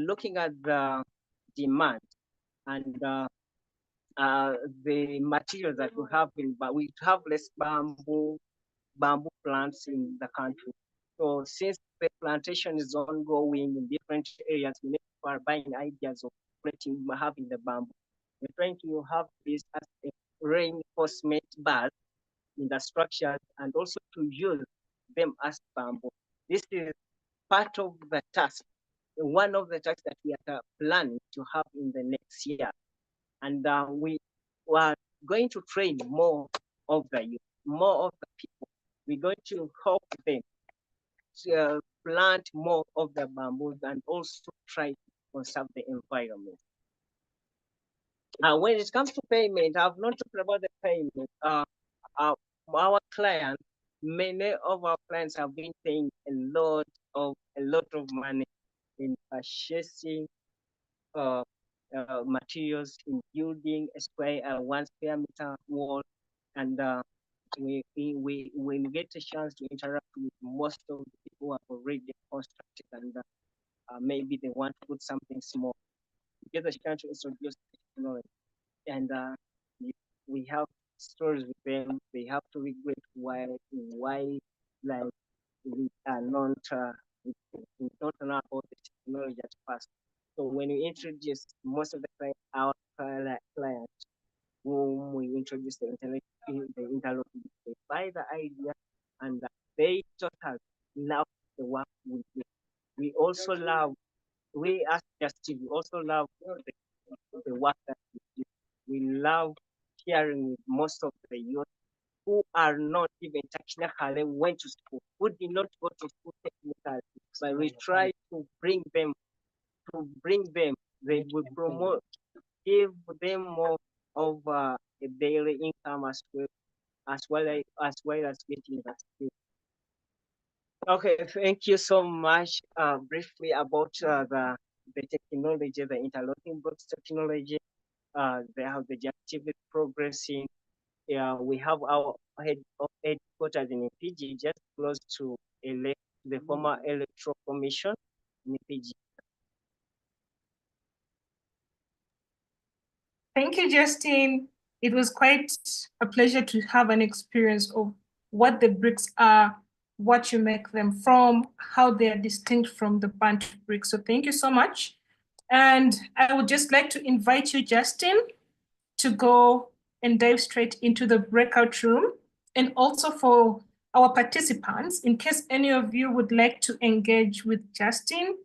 looking at the demand and the materials that we have but we have less bamboo plants in the country. So since the plantation is ongoing in different areas, we are buying ideas of having the bamboo. We're trying to have this as a reinforcement bars in the structures and also to use them as bamboo. This is part of the task, one of the tasks that we are planning to have in the next year. And we are going to train more of the youth, more of the people. We're going to help them to plant more of the bamboos and also try to conserve the environment. When it comes to payment, I've not talked about the payment. Our clients, many of our clients have been paying a lot of money in purchasing materials, in building a 1 square meter wall, and when we get a chance to interact with most of the people who have already constructed, and maybe they want to put something small, we get a chance to introduce technology, and we have stories with them. They have to regret why like we are not we don't know about the technology at first. So when we introduce most of the our clients whom we introduce the interlocking, they buy the idea and they totally love the work we do. We also love, we as Justive, we also love the work that we do. We love sharing with most of the youth who are not even technically went to school, who did not go to school technically, but we try to bring them, they will promote, give them more of a daily income as well as getting that skill. Okay, thank you so much. Briefly about the technology, the interlocking blocks technology. They have the activity progressing. We have our headquarters in PG, just close to the former electoral commission in PG. Thank you, Justine. It was quite a pleasure to have an experience of what the bricks are, what you make them from, how they are distinct from the burnt bricks. So thank you so much. And I would just like to invite you, Justin, to go and dive straight into the breakout room. And also for our participants, in case any of you would like to engage with Justin,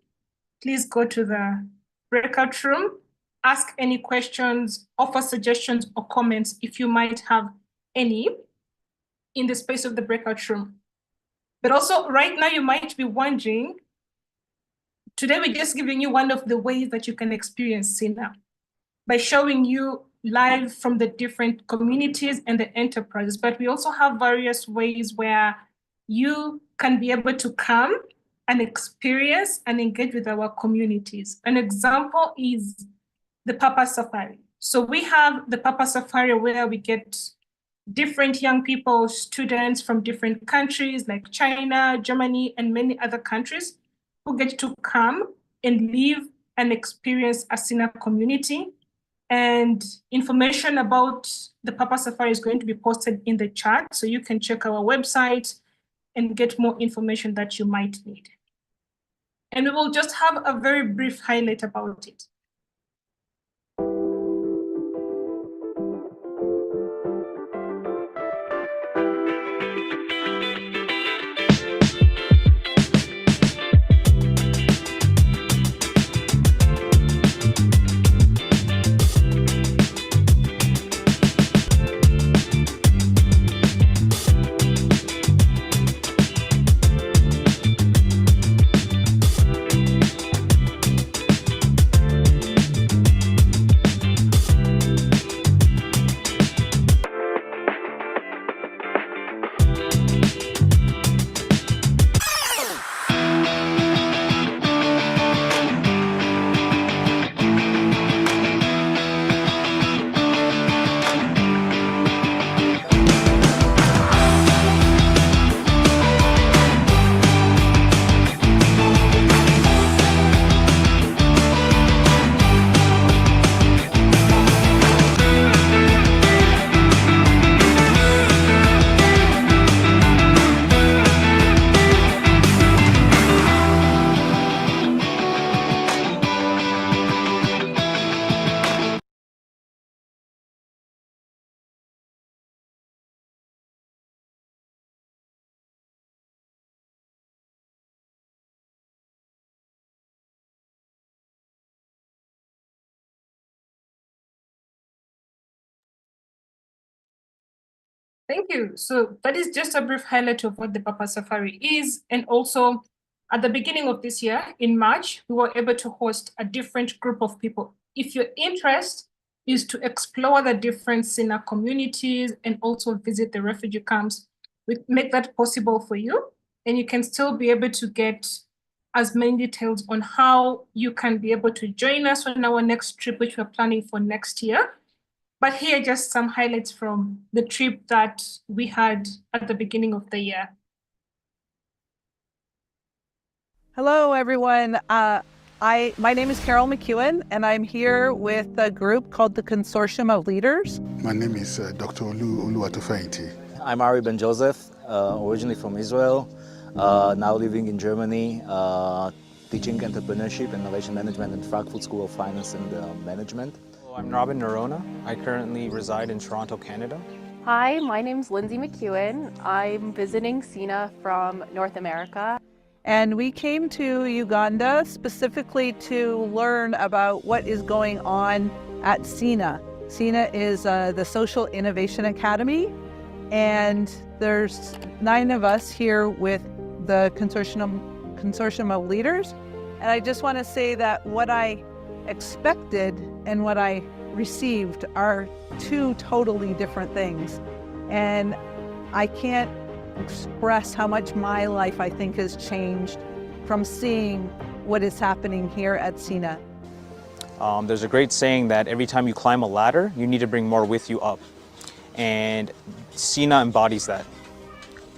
please go to the breakout room, ask any questions, offer suggestions or comments if you might have any in the space of the breakout room. But also right now you might be wondering, today we're just giving you one of the ways that you can experience SINA by showing you live from the different communities and the enterprises. But we also have various ways where you can be able to come and experience and engage with our communities. An example is the Papa Safari. So we have the Papa Safari where we get different young people, students from different countries like China, Germany, and many other countries who get to come and live and experience a SINA community. And information about the Papa Safari is going to be posted in the chat, so you can check our website and get more information that you might need. And we will just have a very brief highlight about it. Thank you. So that is just a brief highlight of what the Papa Safari is. And also at the beginning of this year, in March, we were able to host a different group of people. If your interest is to explore the different SINA communities and also visit the refugee camps, we make that possible for you. And you can still be able to get as many details on how you can be able to join us on our next trip, which we're planning for next year. But here are just some highlights from the trip that we had at the beginning of the year. Hello, everyone. My name is Carol McEwen, and I'm here with a group called the Consortium of Leaders. My name is Dr. Oluwatofainti. I'm Ari Ben Joseph, originally from Israel, now living in Germany, teaching entrepreneurship and innovation management in Frankfurt School of Finance and Management. I'm Robin Nerona. I currently reside in Toronto, Canada. Hi, my name's Lindsay McEwen. I'm visiting SINA from North America. And we came to Uganda specifically to learn about what is going on at SINA. SINA is the Social Innovation Academy, and there's 9 of us here with the Consortium of Leaders. And I just want to say that what I expected and what I received are 2 totally different things. And I can't express how much my life, I think, has changed from seeing what is happening here at SINA. There's a great saying that every time you climb a ladder, you need to bring more with you up. And SINA embodies that.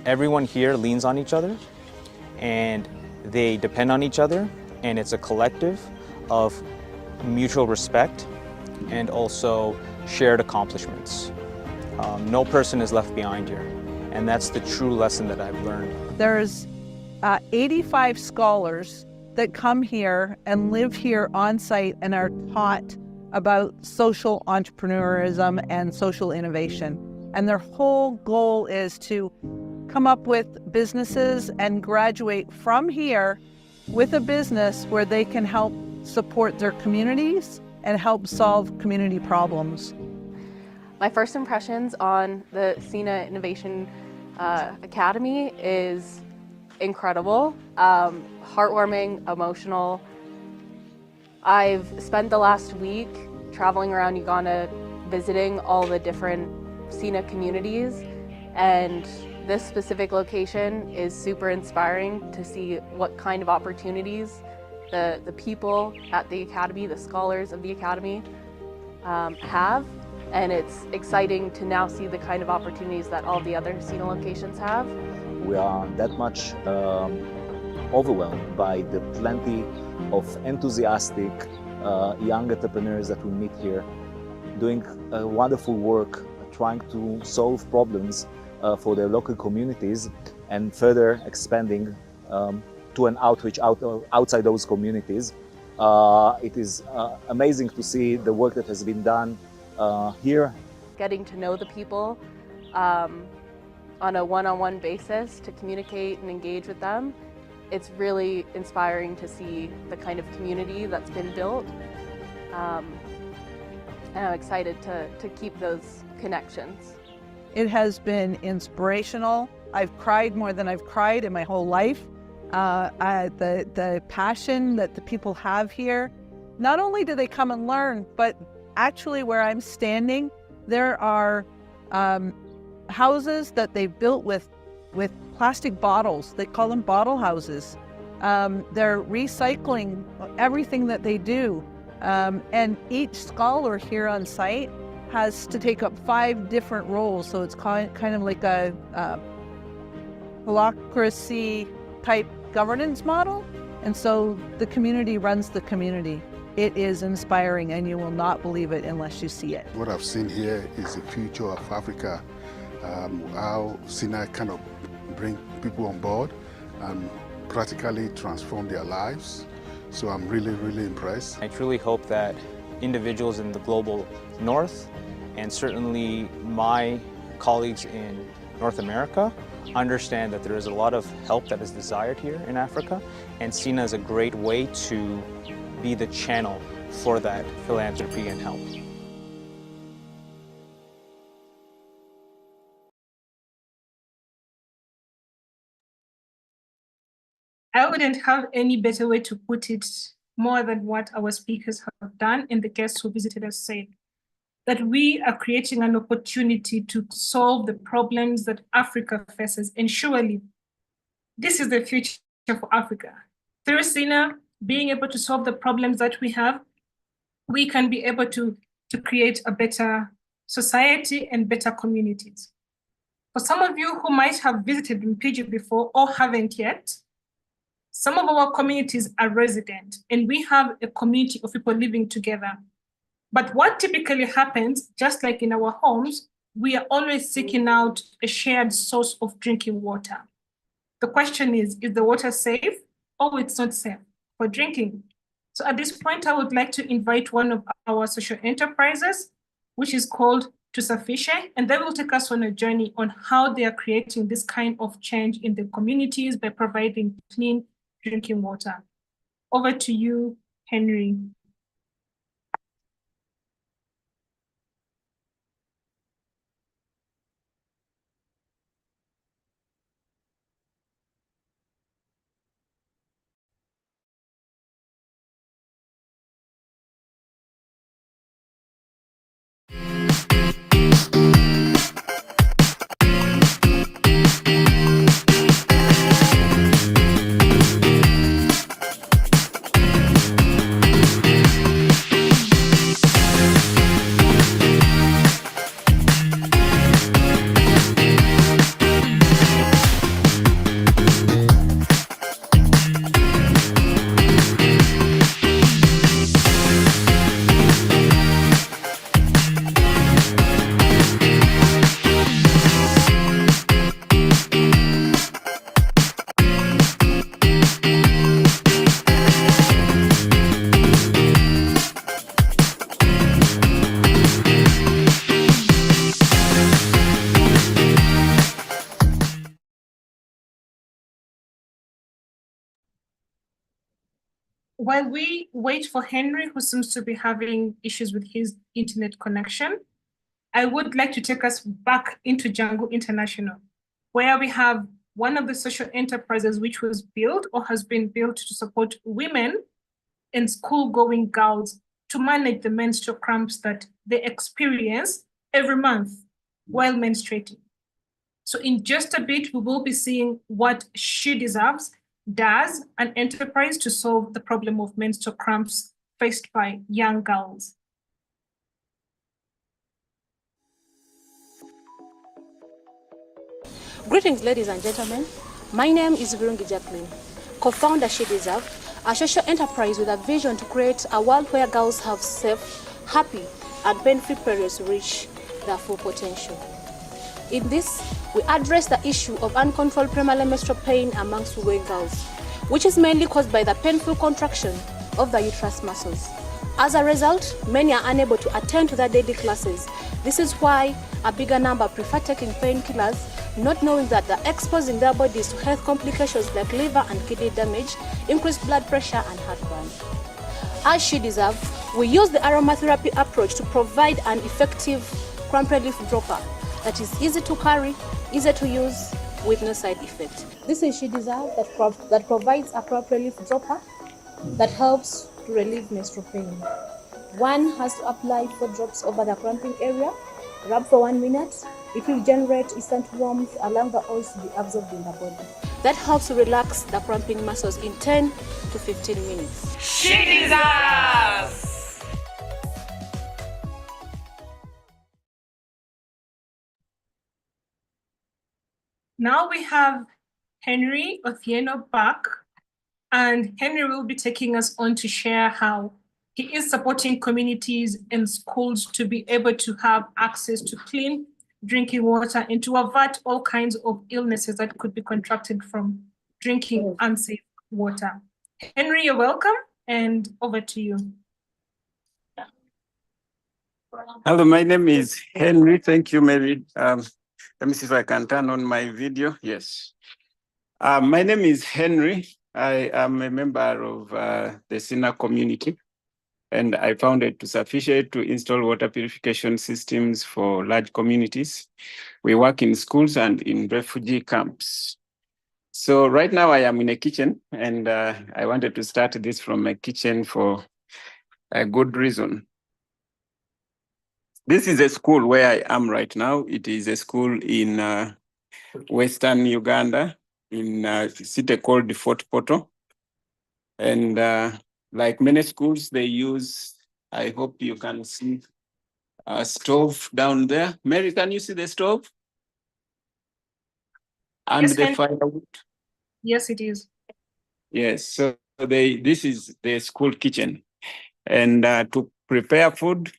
Everyone here leans on each other, and they depend on each other, and it's a collective of mutual respect and also shared accomplishments. No person is left behind here, and that's the true lesson that I've learned. There's 85 scholars that come here and live here on site and are taught about social entrepreneurism and social innovation. And their whole goal is to come up with businesses and graduate from here with a business where they can help support their communities and help solve community problems. My first impressions on the SINA Innovation Academy is incredible, heartwarming, emotional. I've spent the last week traveling around Uganda visiting all the different SINA communities, and this specific location is super inspiring to see what kind of opportunities the people at the Academy, the scholars of the Academy have. And it's exciting to now see the kind of opportunities that all the other SINA locations have. We are that much overwhelmed by the plenty of enthusiastic young entrepreneurs that we meet here, doing wonderful work, trying to solve problems for their local communities and further expanding to an outreach outside those communities. It is amazing to see the work that has been done here. Getting to know the people on a one-on-one basis, to communicate and engage with them, it's really inspiring to see the kind of community that's been built. And I'm excited to keep those connections. It has been inspirational. I've cried more than I've cried in my whole life. The passion that the people have here, not only do they come and learn, but actually where I'm standing, there are houses that they've built with plastic bottles. They call them bottle houses. They're recycling everything that they do. And each scholar here on site has to take up 5 different roles. So it's kind of like a holacracy type governance model. And so the community runs the community. It is inspiring, and you will not believe it unless you see it. What I've seen here is the future of Africa, how SINA kind of bring people on board and practically transform their lives. So I'm really, really impressed. I truly hope that individuals in the global north, and certainly my colleagues in North America, understand that there is a lot of help that is desired here in Africa, and SINA is a great way to be the channel for that philanthropy and help. I wouldn't have any better way to put it more than what our speakers have done and the guests who visited us said, that we are creating an opportunity to solve the problems that Africa faces. And surely, this is the future for Africa. Through SINA, being able to solve the problems that we have, we can be able to create a better society and better communities. For some of you who might have visited Mpigi before or haven't yet, some of our communities are resident, and we have a community of people living together. But what typically happens, just like in our homes, we are always seeking out a shared source of drinking water. The question is the water safe or it's not safe for drinking? So at this point, I would like to invite one of our social enterprises, which is called Tusafishe, and they will take us on a journey on how they are creating this kind of change in the communities by providing clean drinking water. Over to you, Henry. while we wait for Henry, who seems to be having issues with his internet connection, I would like to take us back into Django International, where we have one of the social enterprises which was built or has been built to support women and school-going girls to manage the menstrual cramps that they experience every month while menstruating. So in just a bit, we will be seeing what She Deserves does, an enterprise to solve the problem of menstrual cramps faced by young girls. Greetings, ladies and gentlemen. My name is Virungi Jacqueline, co-founder She Deserve, a social enterprise with a vision to create a world where girls have safe, happy, and pain-free periods to reach their full potential. In this, we address the issue of uncontrolled premenstrual menstrual pain amongst growing girls, which is mainly caused by the painful contraction of the uterus muscles. As a result, many are unable to attend to their daily classes. This is why a bigger number prefer taking painkillers, not knowing that they're exposing their bodies to health complications like liver and kidney damage, increased blood pressure, and heartburn. As She Deserve, we use the aromatherapy approach to provide an effective cramp relief dropper that is easy to carry, easy to use, with no side effect. This is She Deserve that provides a cramp relief dropper that helps to relieve menstrual pain. One has to apply 4 drops over the cramping area, rub for 1 minute. It will generate instant warmth, allowing the oils to be absorbed in the body. That helps to relax the cramping muscles in 10 to 15 minutes. She Deserves! Now we have Henry Othieno back, and Henry will be taking us on to share how he is supporting communities and schools to be able to have access to clean drinking water and to avert all kinds of illnesses that could be contracted from drinking unsafe water. Henry, you're welcome, and over to you. Hello, my name is Henry. Thank you, Mary. Let me see if I can turn on my video. Yes. My name is Henry. I am a member of the SINA community, and I founded To Sufficient to install water purification systems for large communities. We work in schools and in refugee camps. So right now I am in a kitchen, and I wanted to start this from a kitchen for a good reason. This is a school where I am right now. It is a school in Western Uganda, in a city called Fort Poto. And like many schools, they use, I hope you can see, a stove down there. Mary, can you see the stove? And Yes, the firewood? Yes, it is. Yes, so this is the school kitchen. And to prepare food,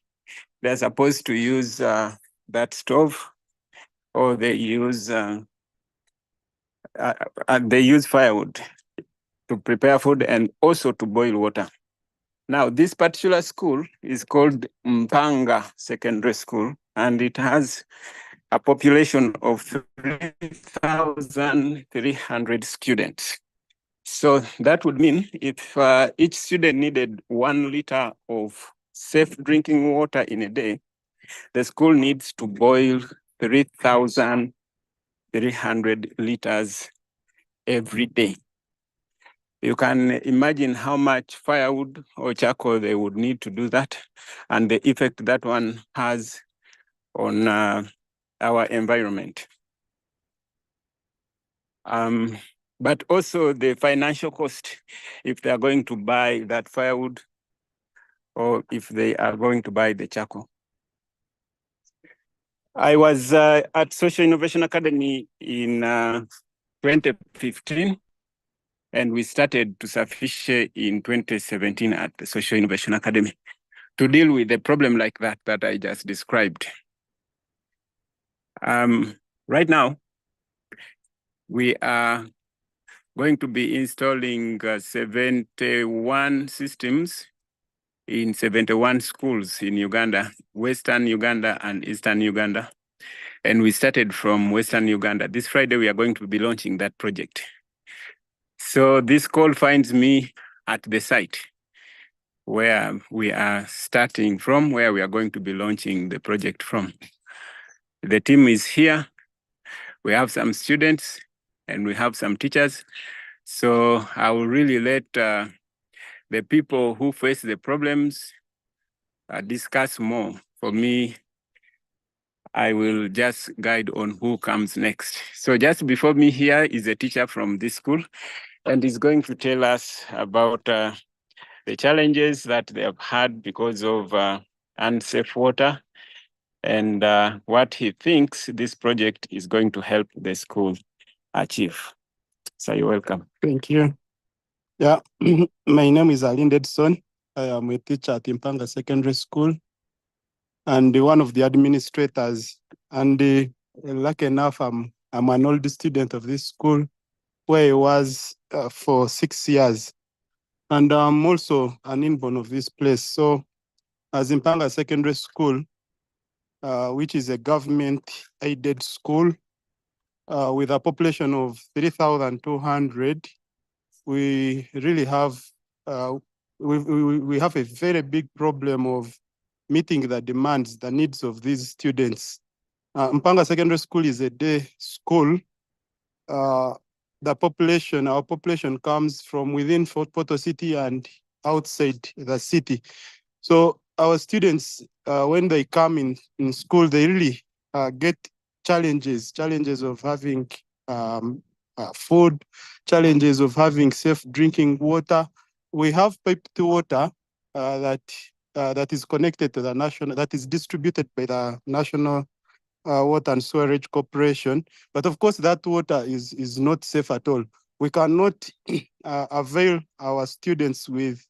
they're supposed to use that stove, or they use firewood to prepare food and also to boil water. Now, this particular school is called Mpanga Secondary School, and it has a population of 3,300 students. So that would mean if each student needed 1 liter of safe drinking water in a day, the school needs to boil 3,300 liters every day. You can imagine how much firewood or charcoal they would need to do that, and the effect that one has on our environment. But also the financial cost, if they are going to buy that firewood or if they are going to buy the charcoal. I was at Social Innovation Academy in 2015, and we started To Sufficient in 2017 at the Social Innovation Academy to deal with a problem like that I just described. Right now, we are going to be installing 71 systems in 71 schools in Uganda, Western Uganda and Eastern Uganda. And we started from Western Uganda. This Friday, we are going to be launching that project. So this call finds me at the site where we are starting from, where we are going to be launching the project from. The team is here. We have some students and we have some teachers. So I will really let the people who face the problems discuss more. For me, I will just guide on who comes next. So just before me here is a teacher from this school, and he's going to tell us about the challenges that they have had because of unsafe water, and what he thinks this project is going to help the school achieve. So you're welcome. Thank you. Yeah, my name is Alin Dedson. I am a teacher at Impanga Secondary School and one of the administrators. And lucky enough, I'm an old student of this school where I was for 6 years. And I'm also an inborn of this place. So as Impanga Secondary School, which is a government-aided school with a population of 3,200, we really have we have a very big problem of meeting the demands, the needs of these students. Mpanga Secondary School is a day school. Our population comes from within Fort Portal City and outside the city. So our students, when they come in school, they really get challenges of having food, challenges of having safe drinking water. We have piped water that is connected to the national, that is distributed by the National Water and Sewerage Corporation. But of course, that water is not safe at all. We cannot avail our students with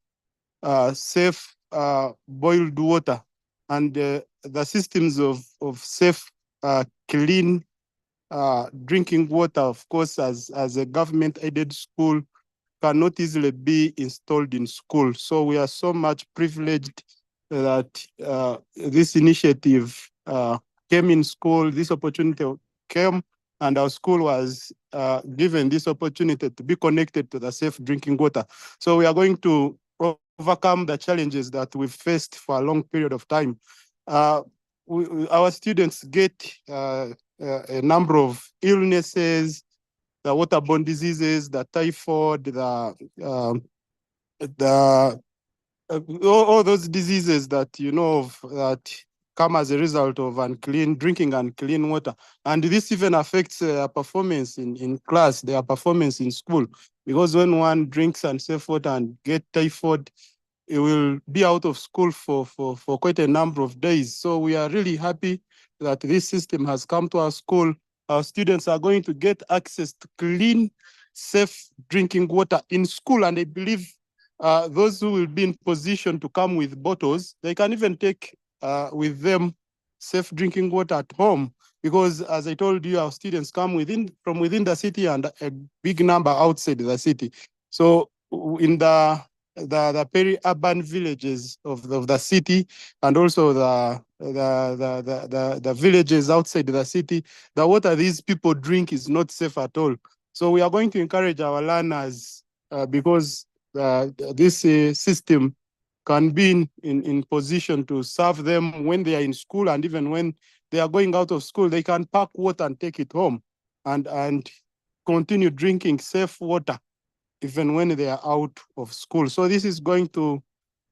safe boiled water, and the systems of safe, clean drinking water, of course, as a government-aided school, cannot easily be installed in school. So we are so much privileged that this initiative came in school, this opportunity came, and our school was given this opportunity to be connected to the safe drinking water. So we are going to overcome the challenges that we've faced for a long period of time. Our students get a number of illnesses, the waterborne diseases, the typhoid, all those diseases that you know of that come as a result of drinking unclean water. And this even affects performance in class, their performance in school. Because when one drinks unsafe water and get typhoid, it will be out of school for quite a number of days. So we are really happy that this system has come to our school. Our students are going to get access to clean, safe drinking water in school. And I believe those who will be in position to come with bottles, they can even take with them safe drinking water at home. Because as I told you, our students come from within the city and a big number outside the city. So in the peri-urban villages of the city, and also the villages outside the city, the water these people drink is not safe at all. So we are going to encourage our learners because this system can be in position to serve them when they are in school, and even when they are going out of school, they can pack water and take it home and continue drinking safe water even when they are out of school. So this is going to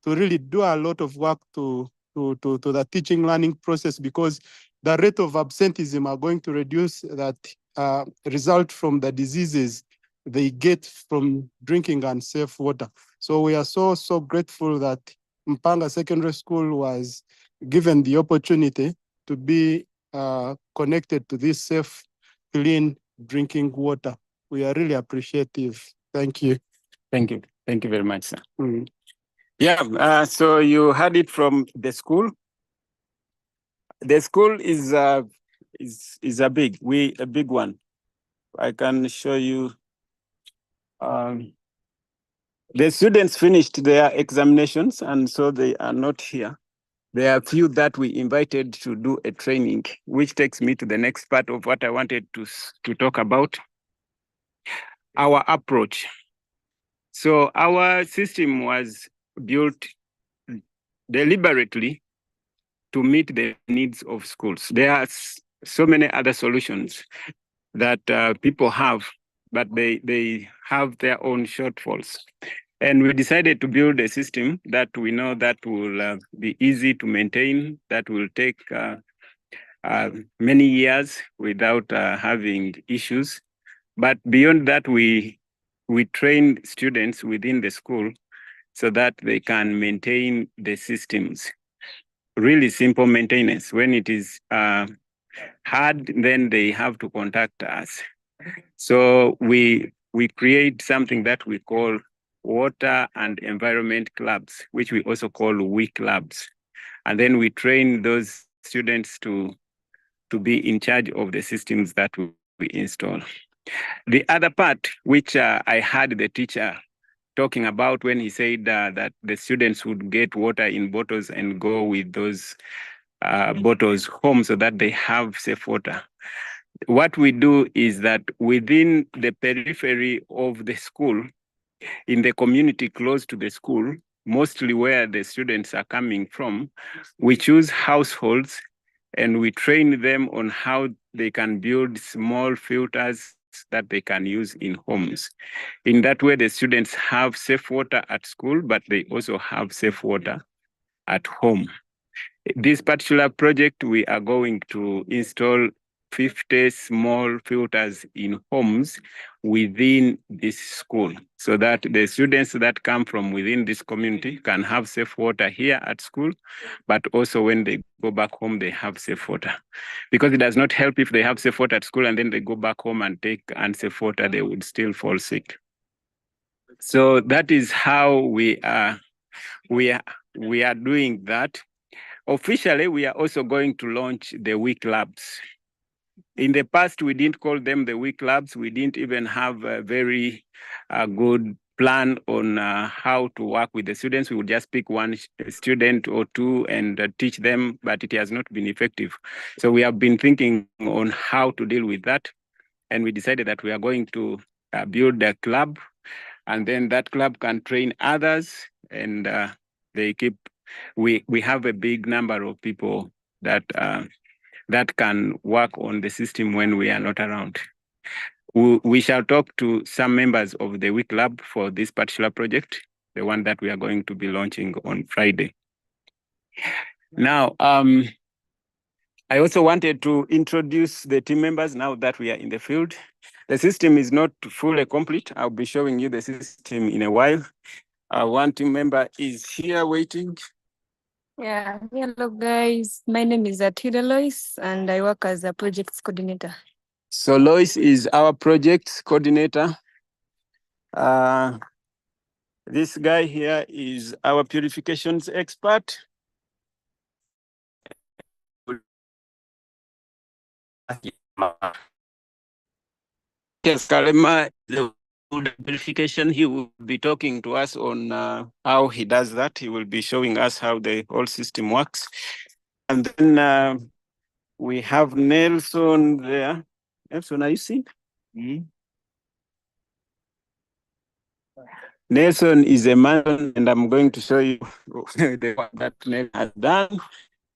really do a lot of work to the teaching learning process, because the rate of absenteeism are going to reduce that result from the diseases they get from drinking unsafe water. So we are so grateful that Mpanga Secondary School was given the opportunity to be connected to this safe, clean drinking water. We are really appreciative. Thank you. Thank you. Thank you very much, sir. Yeah, so you heard it from the school. The school is a big one. I can show you. The students finished their examinations, and so they are not here. There are a few that we invited to do a training, which takes me to the next part of what I wanted to talk about, our approach. So our system was built deliberately to meet the needs of schools. There are so many other solutions that people have, but they have their own shortfalls. And we decided to build a system that we know that will be easy to maintain, that will take many years without having issues. But beyond that, we train students within the school so that they can maintain the systems. Really simple maintenance. When it is hard, then they have to contact us. So we create something that we call water and environment clubs, which we also call WE clubs. And then we train those students to be in charge of the systems that we install. The other part, which I heard the teacher talking about when he said that the students would get water in bottles and go with those bottles home so that they have safe water. What we do is that within the periphery of the school, in the community close to the school, mostly where the students are coming from, we choose households and we train them on how they can build small filters that they can use in homes. In that way, the students have safe water at school, but they also have safe water at home. This particular project, we are going to install 50 small filters in homes within this school so that the students that come from within this community can have safe water here at school, but also when they go back home, they have safe water. Because it does not help if they have safe water at school and then they go back home and take unsafe water, they would still fall sick. So that is how we are doing that. Officially, we are also going to launch the WE clubs. In the past, we didn't call them the WE clubs. We didn't even have a very good plan on how to work with the students. We would just pick one student or two and teach them, but it has not been effective. So we have been thinking on how to deal with that. And we decided that we are going to build a club, and then that club can train others, and they keep. We have a big number of people that that can work on the system when we are not around. We shall talk to some members of the WE club for this particular project, the one that we are going to be launching on Friday. Now, I also wanted to introduce the team members now that we are in the field. The system is not fully complete. I'll be showing you the system in a while. One team member is here waiting. Yeah, hello guys. My name is Atila Lois and I work as a projects coordinator. So Lois is our projects coordinator. This guy here is our purifications expert. Yes, Kalema, the food purification, he will be talking to us on how he does that. He will be showing us how the whole system works. And then we have Nelson there. Nelson, are you seeing? Nelson is a man, and I'm going to show you the work that Nelson has done.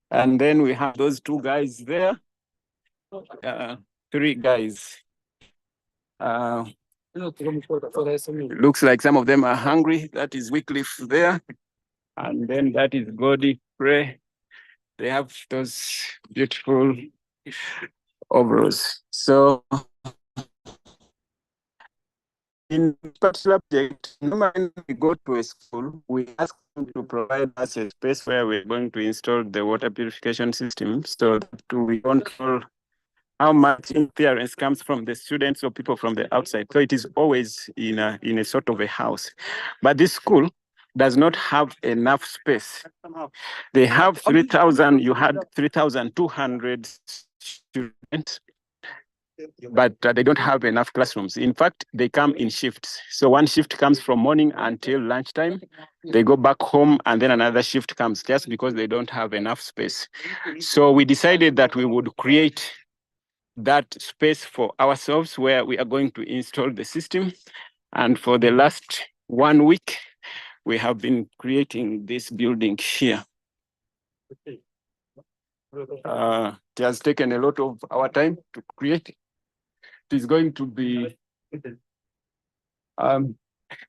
And then we have those two guys there. Three guys. Looks like some of them are hungry. That is Wycliffe there. And then that is Godfrey. They have those beautiful overalls. So in this particular project, normally when we go to a school, we ask them to provide us a space where we're going to install the water purification system so that we control how much interference comes from the students or people from the outside. So it is always in a sort of a house. But this school does not have enough space. They have 3,000, you had 3,200 students, but they don't have enough classrooms. In fact, they come in shifts. So one shift comes from morning until lunchtime. They go back home and then another shift comes just because they don't have enough space. So we decided that we would create that space for ourselves where we are going to install the system. And for the last 1 week, we have been creating this building here. It has taken a lot of our time to create. It is going to be, it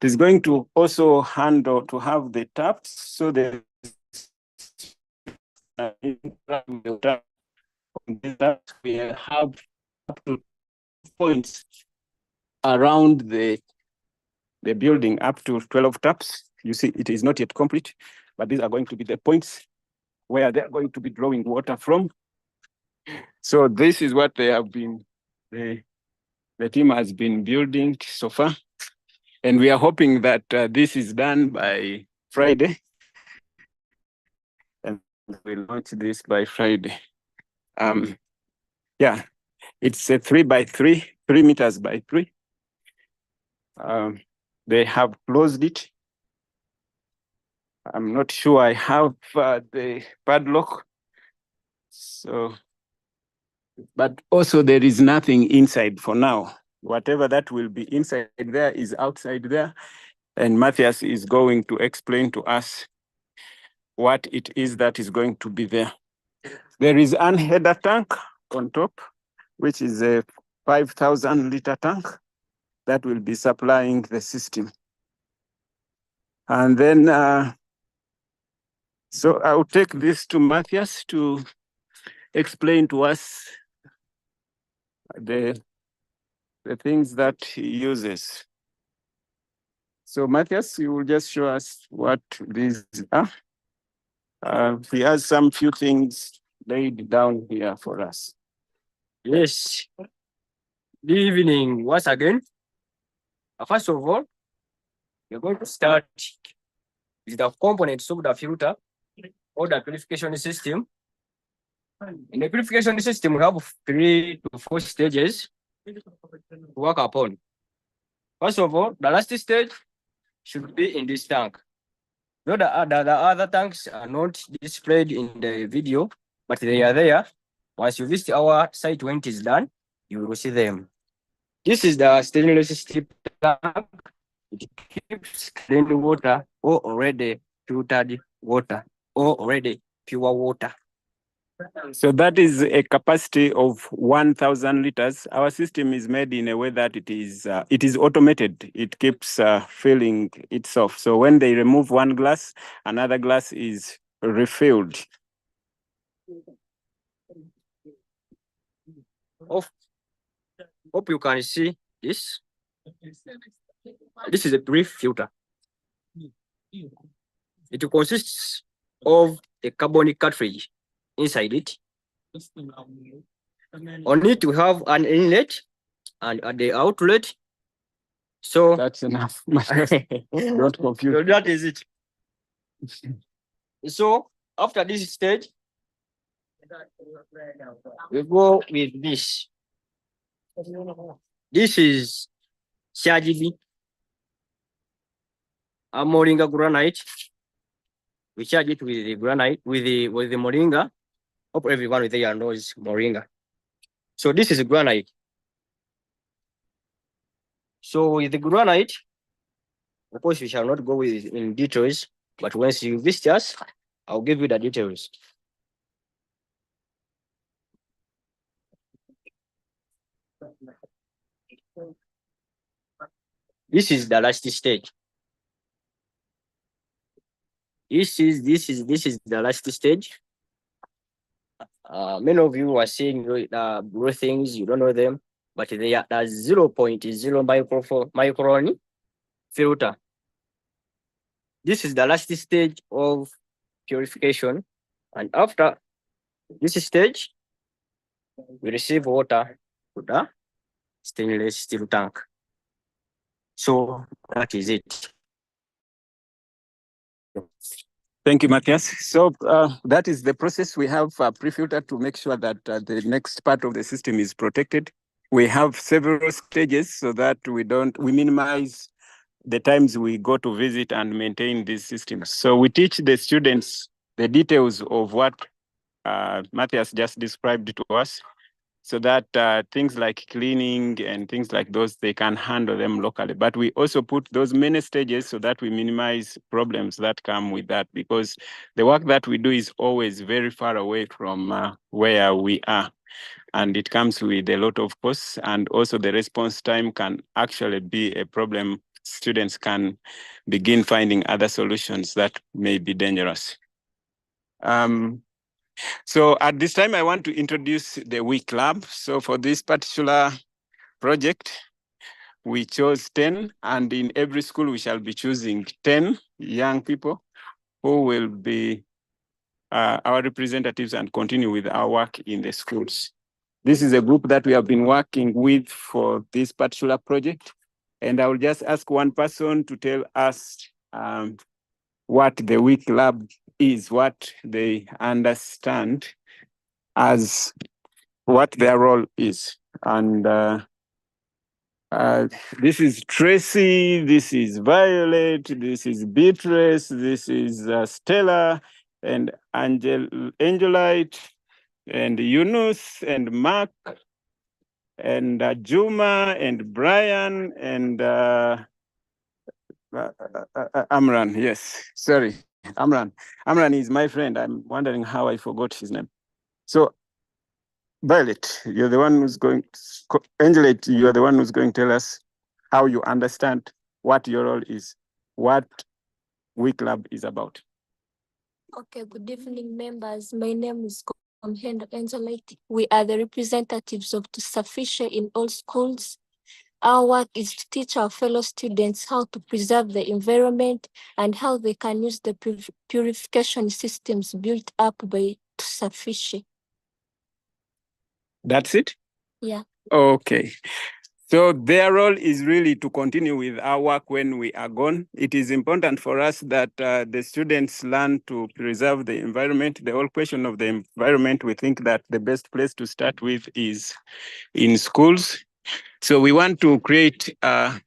is going to also handle to have the taps, so the we have up to points around the building, up to 12 taps. You see, it is not yet complete, but these are going to be the points where they're going to be drawing water from. So this is what they have been, the team has been building so far. And we are hoping that this is done by Friday. And we'll launch this by Friday. Yeah, it's a 3 by 3, 3 meters by 3. They have closed it. I'm not sure I have the padlock. So, but also there is nothing inside for now. Whatever that will be inside there is outside there. And Matthias is going to explain to us what it is that is going to be there. There is an header tank on top, which is a 5,000 liter tank that will be supplying the system. And then, so I'll take this to Matthias to explain to us the things that he uses. So Matthias, you will just show us what these are. He has some few things laid down here for us. Yes. Good evening once again. First of all, we're going to start with the components of the filter or the purification system. In the purification system, we have 3 to 4 stages to work upon. First of all, the last stage should be in this tank. No, the other tanks are not displayed in the video, but they are there. Once you visit our site when it is done, you will see them. This is the stainless steel tank. It keeps clean water or already filtered water or already pure water. So that is a capacity of 1,000 liters. Our system is made in a way that it is automated. It keeps filling itself. So when they remove one glass, another glass is refilled. Hope you can see this. This is a brief filter. It consists of a carbon cartridge inside it. On it, we have an inlet and at the outlet. So that's enough. Don't confuse. So that is it. So after this stage, we go with this. This is CRGB, a moringa granite. We charge it with the granite, with the moringa. Hope everyone there knows moringa. So this is granite. So with the granite, of course, we shall not go in details, but once you visit us, I'll give you the details. This is the last stage. This is the last stage. Many of you are seeing blue things, you don't know them, but they are 0.0 micron filter. This is the last stage of purification. And after this stage, we receive water to the stainless steel tank. So that is it. Thank you, Matthias. So that is the process. We have pre-filtered to make sure that the next part of the system is protected. We have several stages so that we minimize the times we go to visit and maintain these systems. So we teach the students the details of what Matthias just described to us. so that things like cleaning and things like those, they can handle them locally. But we also put those many stages so that we minimize problems that come with that, because the work that we do is always very far away from where we are. And it comes with a lot of costs, and also the response time can actually be a problem. Students can begin finding other solutions that may be dangerous. So at this time, I want to introduce the WIC Lab. So for this particular project, we chose 10, and in every school, we shall be choosing 10 young people who will be our representatives and continue with our work in the schools. This is a group that we have been working with for this particular project. And I will just ask one person to tell us what the WIC Lab is, what they understand as what their role is. And this is Tracy, this is Violet, this is Beatrice, this is Stella, and Angelite, and Yunus, and Mark, and Juma, and Brian, and Amran, yes, sorry, Amran. Amran is my friend. I'm wondering how I forgot his name. So Violet, you're the one who's going, Angelate, you're the one who's going to tell us how you understand what your role is, what WIC Lab is about. Okay, good evening, members. My name is Angelate. We are the representatives of Tusafishe in all schools. Our work is to teach our fellow students how to preserve the environment and how they can use the purification systems built up by Tusafishe. That's it? Yeah. Okay. So their role is really to continue with our work when we are gone. It is important for us that the students learn to preserve the environment. The whole question of the environment, we think that the best place to start with is in schools. So we want to create a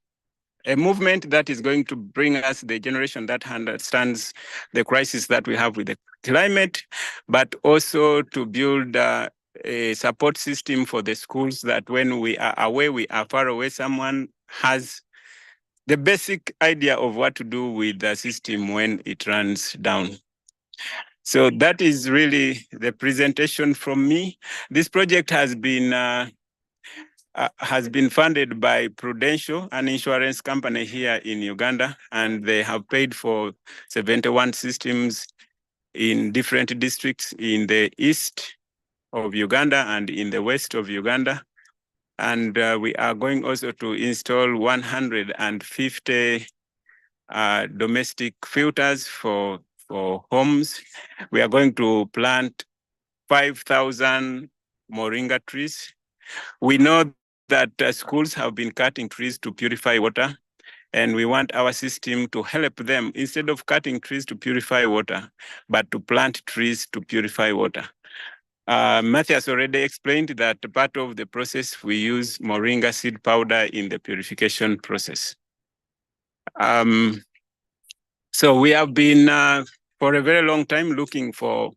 movement that is going to bring us the generation that understands the crisis that we have with the climate, but also to build a support system for the schools that when we are away, we are far away, someone has the basic idea of what to do with the system when it runs down. So that is really the presentation from me. This project has been funded by Prudential, an insurance company here in Uganda, and they have paid for 71 systems in different districts in the east of Uganda and in the west of Uganda. And we are going also to install 150 domestic filters for homes. We are going to plant 5,000 moringa trees. We know that schools have been cutting trees to purify water, and we want our system to help them instead of cutting trees to purify water, but to plant trees to purify water. Matthias already explained that part of the process, we use moringa seed powder in the purification process. So we have been, for a very long time, looking for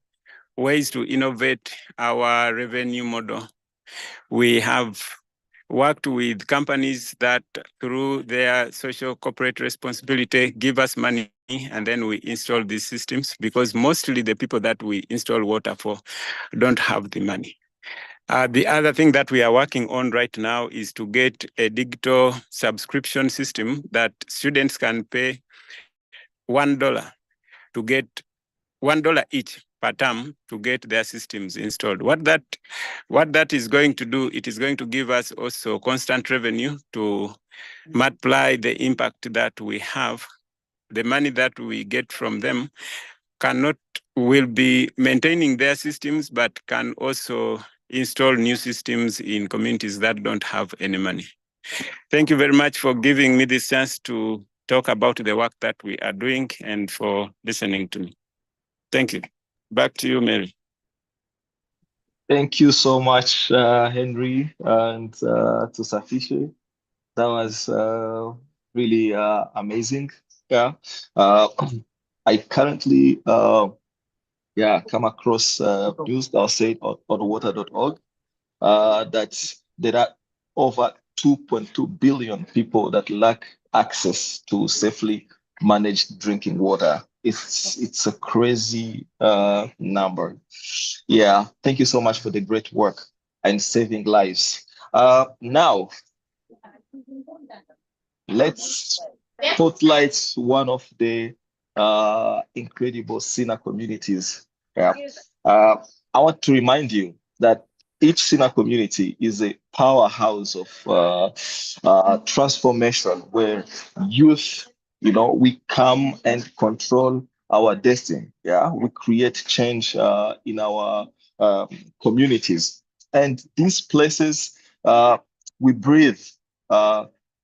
ways to innovate our revenue model. We have worked with companies that through their social corporate responsibility give us money, and then we install these systems, because mostly the people that we install water for don't have the money. The other thing that we are working on right now is to get a digital subscription system that students can pay $1 to get $1 each per term to get their systems installed. What that is going to do, it is going to give us also constant revenue to multiply the impact that we have. The money that we get from them will be maintaining their systems, but can also install new systems in communities that don't have any money. Thank you very much for giving me this chance to talk about the work that we are doing and for listening to me. Thank you. Back to you, Mary. Thank you so much, Henry and to Safishe. That was really amazing. Yeah. I currently come across news that was said on water.org. that there are over 2.2 billion people that lack access to safely managed drinking water. It's a crazy number. Yeah, thank you so much for the great work and saving lives. Now, let's spotlight one of the incredible SINA communities. Yeah. I want to remind you that each SINA community is a powerhouse of transformation where youth, we come and control our destiny. Yeah, we create change in our communities, and these places we breathe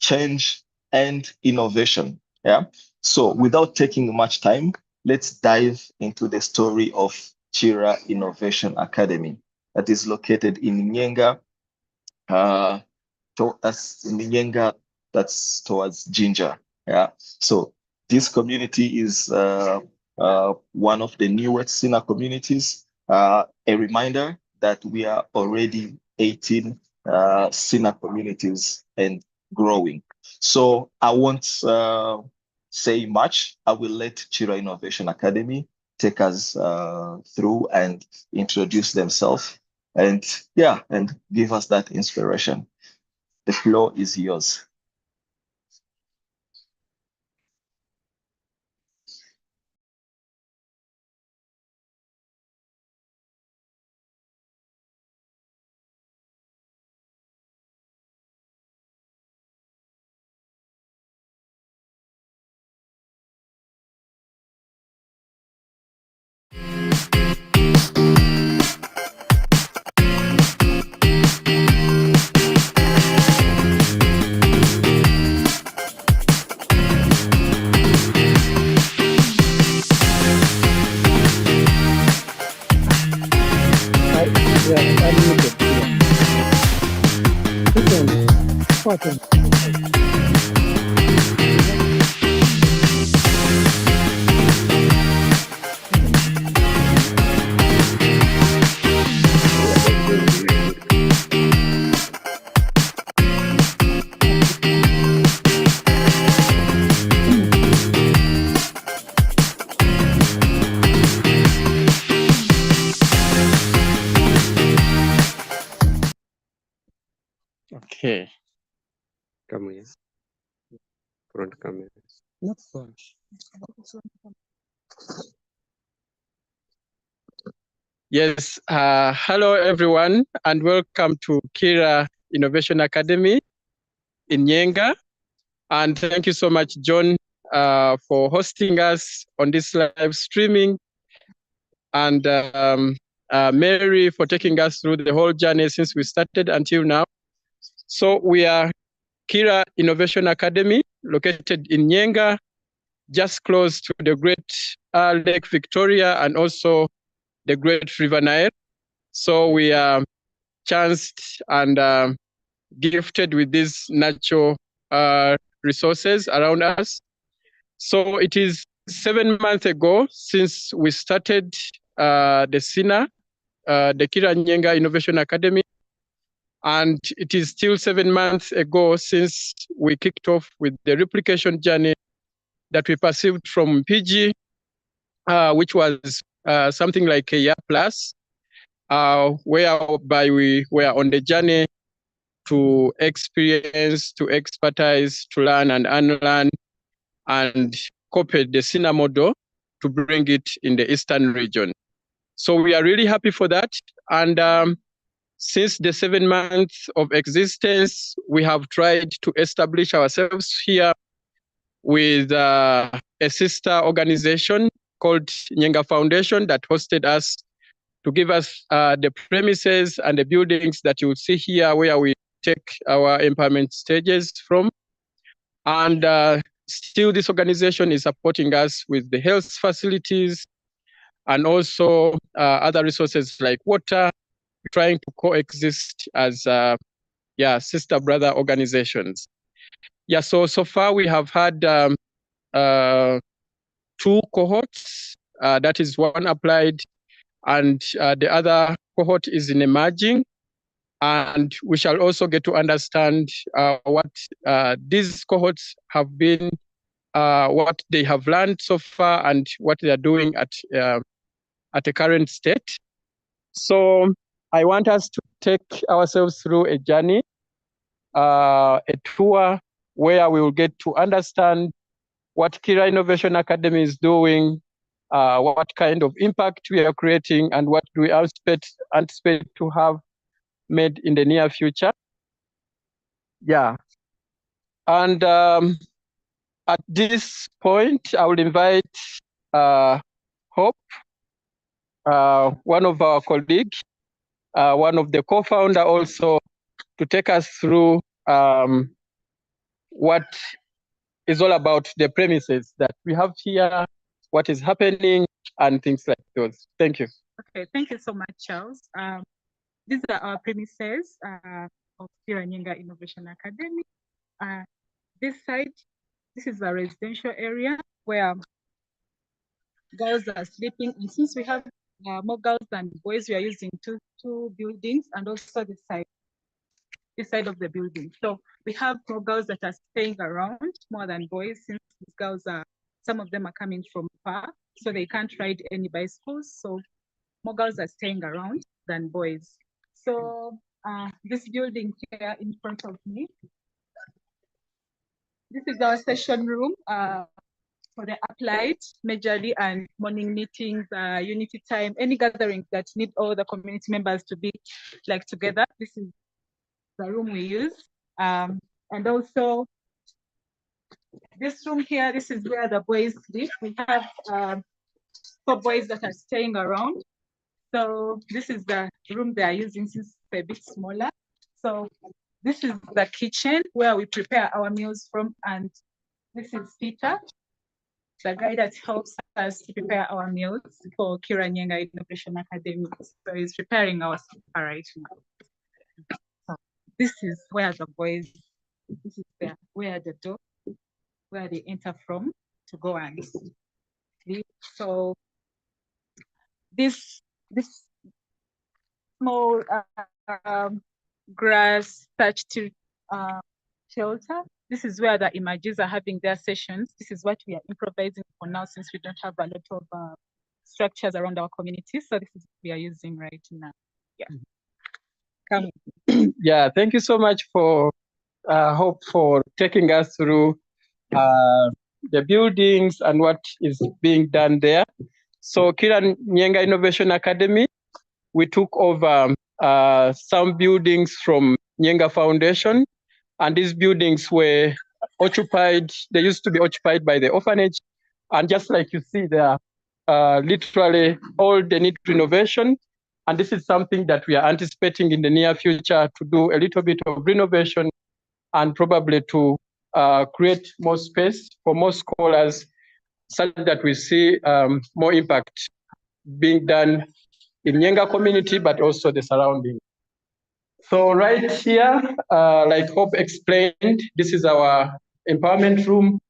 change and innovation. Yeah. So without taking much time, let's dive into the story of Chira Innovation Academy that is located in Nyenga, that's towards Ginger. Yeah. So this community is one of the newest SINA communities. A reminder that we are already 18 SINA communities and growing. So I won't say much. I will let Chira Innovation Academy take us through and introduce themselves and give us that inspiration. The floor is yours. Okay. Come here. Front camera. Not front. Yes. Hello, everyone, and welcome to Kira Innovation Academy in Nyenga. And thank you so much, John, for hosting us on this live streaming, and Mary for taking us through the whole journey since we started until now. So we are Kira Innovation Academy, located in Nyenga, just close to the Great Lake Victoria and also the Great River Nile. So we are chanced and gifted with these natural resources around us. So it is 7 months ago since we started the SINA, the Kira Nyenga Innovation Academy. And it is still 7 months ago since we kicked off with the replication journey that we perceived from PG, which was something like a year plus, whereby we were on the journey to experience, to expertise, to learn and unlearn, and copy the SINA model to bring it in the Eastern region. So we are really happy for that. And since the 7 months of existence, we have tried to establish ourselves here with a sister organization called Nyenga Foundation that hosted us to give us the premises and the buildings that you will see here where we take our empowerment stages from. And still this organization is supporting us with the health facilities and also other resources like water, trying to coexist as sister brother organizations. Yeah, so far we have had 2 cohorts, that is one applied and the other cohort is in emerging. And we shall also get to understand what these cohorts have been, what they have learned so far, and what they are doing at the current state. So I want us to take ourselves through a journey, a tour where we will get to understand what Kira Innovation Academy is doing, what kind of impact we are creating, and what do we anticipate to have made in the near future. Yeah. And at this point, I will invite Hope, one of our colleagues, one of the co-founder also, to take us through what is all about the premises that we have here, what is happening, and things like those. Thank you. Okay, thank you so much, Charles. These are our premises of Kira Nyenga Innovation Academy. This side, this is a residential area where girls are sleeping. And since we have more girls than boys, we are using two buildings, and also this side of the building. So we have more girls that are staying around more than boys, since these girls some of them are coming from far, so they can't ride any bicycles. So more girls are staying around than boys. So this building here in front of me, this is our session room for the applied, majorly, and morning meetings, unity time, any gatherings that need all the community members to be like together. This is the room we use. And also this room here, this is where the boys sleep. We have 4 boys that are staying around. So this is the room they are using, since it's a bit smaller. So this is the kitchen where we prepare our meals from. And this is Peter, the guy that helps us to prepare our meals for Kira Nyenga Innovation Academy. So he's preparing our supper right now. So this is where the boys, this is where the door, where they enter from to go and sleep. So this small grass thatched shelter, this is where the images are having their sessions. This is what we are improvising for now, since we don't have a lot of structures around our community. So this is what we are using right now. Yeah. Come. Yeah, thank you so much for Hope for taking us through the buildings and what is being done there. So Kira Nyenga Innovation Academy, we took over some buildings from Nyenga Foundation, and these buildings were occupied, they used to be occupied by the orphanage. And just like you see there, literally all they need renovation. And this is something that we are anticipating in the near future to do a little bit of renovation and probably to create more space for more scholars, such that we see more impact being done in Nyenga community, but also the surrounding. So right here, like Hope explained, this is our empowerment room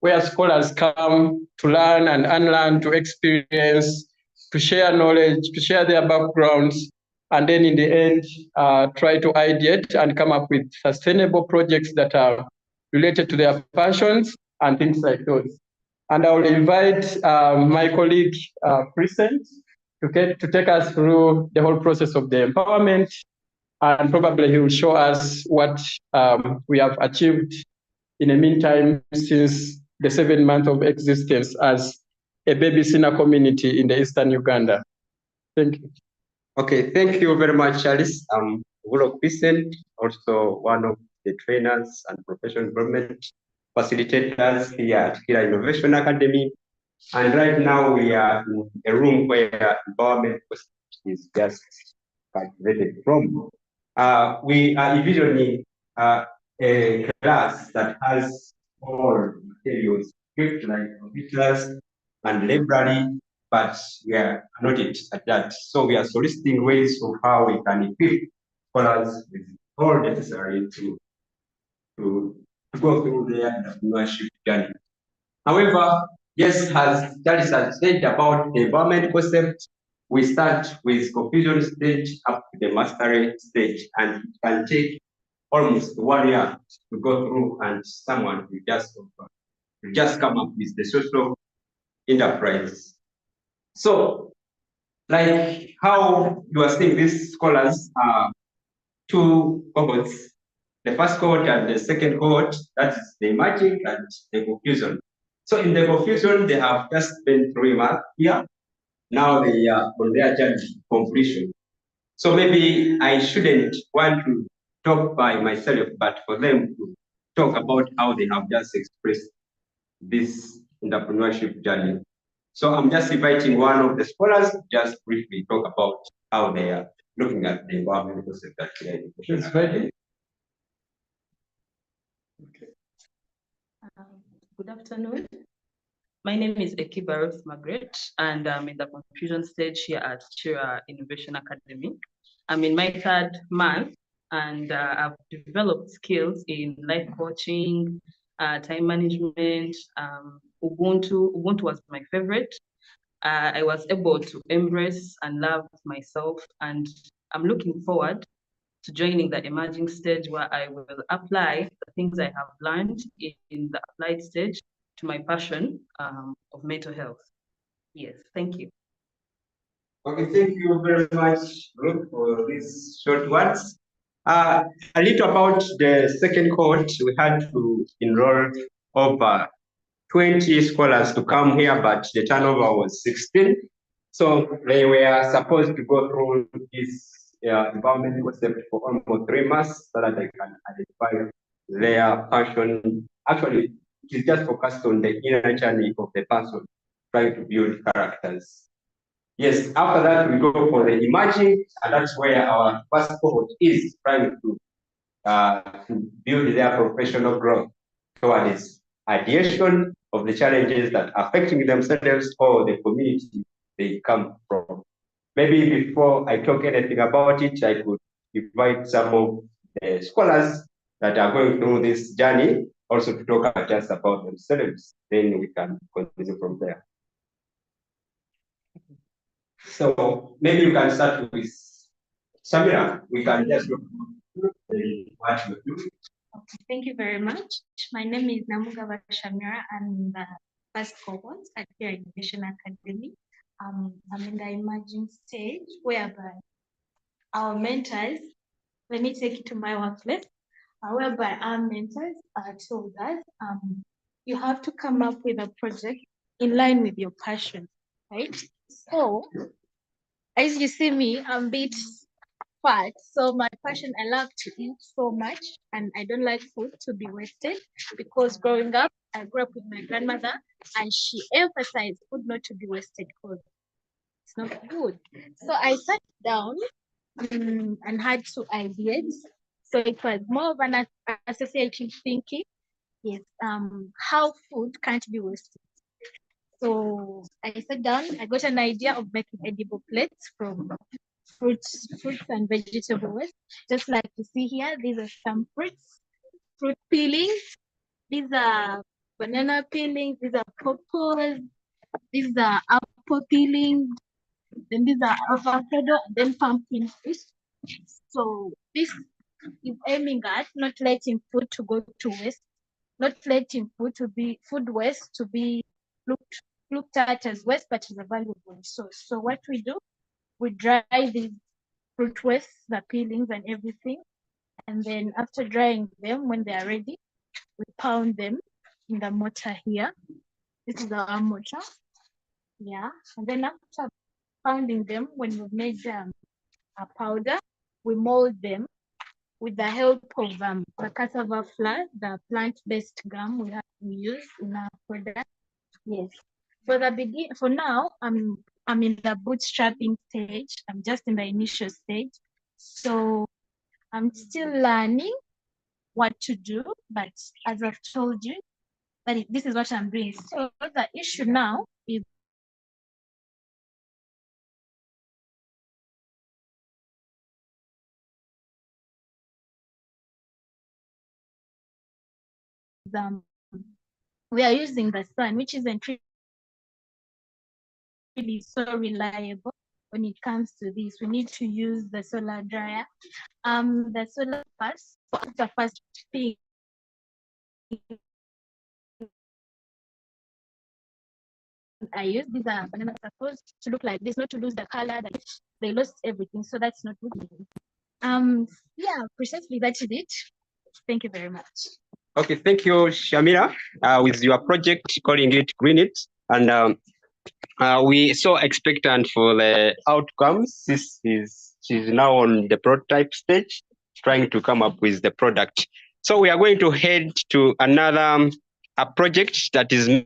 where scholars come to learn and unlearn, to experience, to share knowledge, to share their backgrounds, and then in the end, try to ideate and come up with sustainable projects that are related to their passions and things like those. And I will invite my colleague, Crescent, to take us through the whole process of the empowerment, and probably he will show us what we have achieved in the meantime since the 7 months of existence as a baby SINA community in the Eastern Uganda. Thank you. Okay, thank you very much, Charles. I'm Wulo Crescent, also one of the trainers and professional development facilitators here at Kira Innovation Academy. And right now we are in a room where empowerment is just cultivated from. We are envisioning a class that has all materials equipped, like computers and library, but we are not yet at that. So we are soliciting ways of how we can equip scholars with all necessary to go through their entrepreneurship journey. However, yes, as Charles has said about the empowerment concept, we start with confusion stage up to the mastery stage, and it can take almost 1 year to go through, and someone will just come up with the social enterprise. So, like how you are seeing, these scholars are two cohorts. The first cohort and the second cohort, that is the emerging and the confusion. So in the confusion, they have just spent 3 months here. Now they are on their journey to completion. So maybe I shouldn't want to talk by myself, but for them to talk about how they have just expressed this entrepreneurship journey. So I'm just inviting one of the scholars to just briefly talk about how they are looking at the environmental sector today. It's ready? Good afternoon. My name is Ekibaruth Margaret, and I'm in the confusion stage here at Chira Innovation Academy. I'm in my 3rd month, and I've developed skills in life coaching, time management. Ubuntu was my favorite. I was able to embrace and love myself, and I'm looking forward to joining the emerging stage, where I will apply the things I have learned in the applied stage to my passion of mental health. Yes, thank you. Okay, thank you very much, Ruth, for these short words. A little about the second cohort. We had to enroll over 20 scholars to come here, but the turnover was 16. So they were supposed to go through this environmental concept for almost 3 months so that they can identify their passion. Actually, it is just focused on the inner journey of the person trying to build characters. Yes, after that, we go for the emerging, and that's where our first cohort is trying to build their professional growth towards ideation of the challenges that are affecting themselves or the community they come from. Maybe before I talk anything about it, I could invite some of the scholars that are going through this journey also to talk just about themselves. Then we can continue from there. So maybe you can start with Samira. We can just look at what you do. Thank you very much. My name is Namugava Shamira. I'm in the first cohort at the Innovation Academy. I'm in the emerging stage whereby our mentors, let me take it to my workplace, whereby our mentors told us you have to come up with a project in line with your passion, right? So, as you see me, I'm a bit fat. So my passion, I love to eat so much, and I don't like food to be wasted, because growing up, I grew up with my grandmother, and she emphasized food not to be wasted because it's not good. So I sat down and had 2 ideas. So it was more of an associative thinking. Yes, how food can't be wasted. So I sat down, I got an idea of making edible plates from fruits and vegetables. Just like you see here, these are some fruit peelings. These are banana peelings. These are pawpaws. These are apple peelings. Then these are avocado, and then pumpkin fish. So this is aiming at not letting food to go to waste, not letting food waste to be looked at as waste, but as a valuable resource. So what we do, we dry these fruit waste, the peelings and everything. And then after drying them, when they are ready, we pound them in the mortar here. This is our mortar. Yeah. And then after pounding them, when we've made a powder, we mold them with the help of the cassava flour, the plant-based gum we use in our product. Yes. For now, I'm in the bootstrapping stage. I'm just in the initial stage. So I'm still learning what to do, but as I've told you, that this is what I'm doing. So the issue now is we are using the sun, which isn't really so reliable. when it comes to this. We need to use the solar dryer. The solar pass, the first thing I use. These are bananas supposed to look like this, not to lose the color. That they lost everything, so that's not good. Yeah, precisely that's it. Thank you very much. Okay, thank you, Shamira, with your project calling it Green It, and we so expectant for the outcomes. She's now on the prototype stage, trying to come up with the product. So we are going to head to another a project that is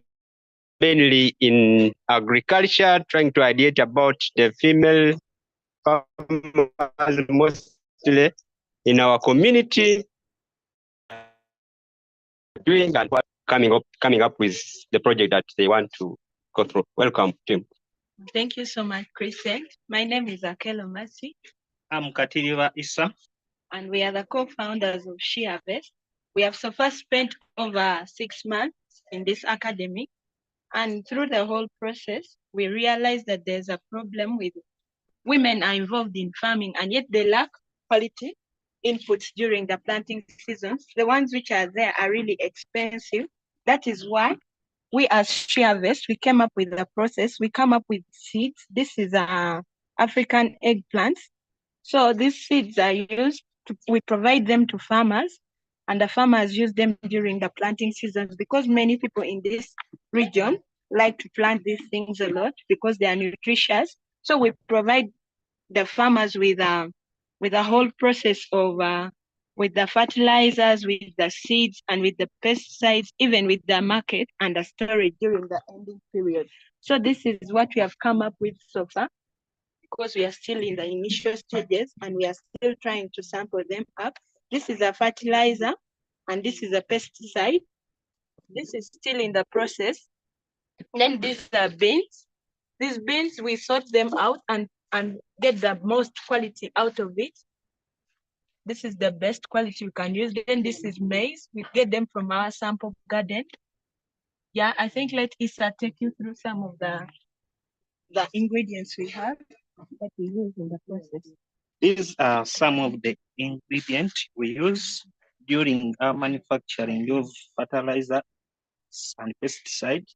mainly in agriculture, trying to ideate about the female farmers mostly in our community, doing and what coming up with the project that they want to go through. Welcome, Tim. Thank you so much, Christian. My name is Akelo Masi. I'm Katiriva Issa. And we are the co-founders of SheHarvest. We have so far spent over 6 months in this academy. And through the whole process, we realized that there's a problem with women are involved in farming and yet they lack quality inputs during the planting seasons. The ones which are there are really expensive. That is why we as SheHarvest, we came up with the process. We come up with seeds. This is African eggplants. So these seeds are used, we provide them to farmers, and the farmers use them during the planting seasons because many people in this region like to plant these things a lot because they are nutritious. So we provide the farmers with a whole process of with the fertilizers, with the seeds, and with the pesticides, even with the market and the storage during the ending period. So this is what we have come up with so far, because we are still in the initial stages and we are still trying to sample them up. This is a fertilizer and this is a pesticide. This is still in the process. Then these are beans. These beans, we sort them out and get the most quality out of it. This is the best quality we can use. Then this is maize. We get them from our sample garden. Yeah, I think let Issa take you through some of the ingredients we have that we use in the process. These are some of the ingredients we use during our manufacturing of fertilizer and pesticide.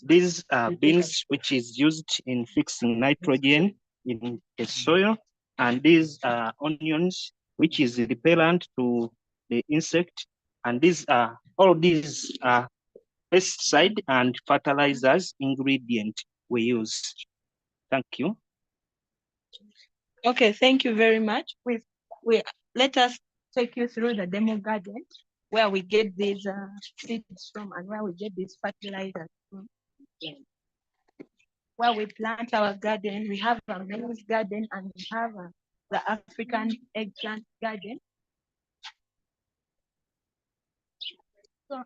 These are beans, which is used in fixing nitrogen in the soil, and these are onions, which is repellent to the insect, and these are all these are pesticide and fertilizers ingredient we use. Thank you. Okay, thank you very much. Let us take you through the demo garden where we get these seeds from and where we get these fertilizers from. Where we plant our garden, we have a maize garden and we have the African eggplant garden. So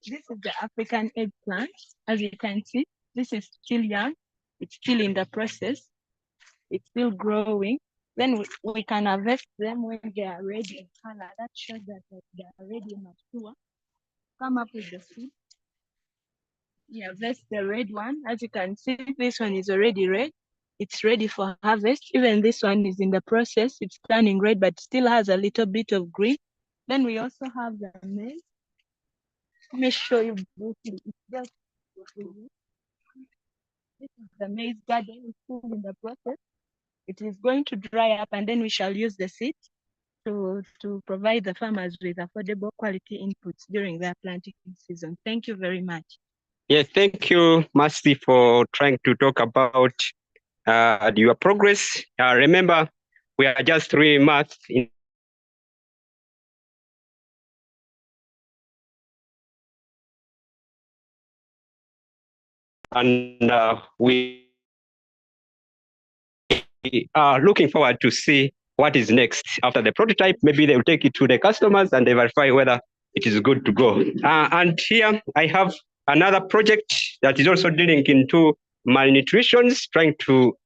this is the African eggplant. As you can see, this is still young. It's still in the process. It's still growing. Then we can harvest them when they are ready in color. That shows that they are ready and mature. Come up with the seed. Yeah, that's the red one. As you can see, this one is already red. It's ready for harvest. Even this one is in the process. It's turning red, but still has a little bit of green. Then we also have the maize. Let me show you briefly. It's just this is the maize garden. It's still in the process. It is going to dry up, and then we shall use the seeds to provide the farmers with affordable quality inputs during their planting season. Thank you very much. Yes, thank you, Mercy, for trying to talk about your progress. Remember, we are just 3 months in. And we are looking forward to see what is next after the prototype. Maybe they will take it to the customers and they verify whether it is good to go. And here I have another project that is also dealing into malnutrition, trying to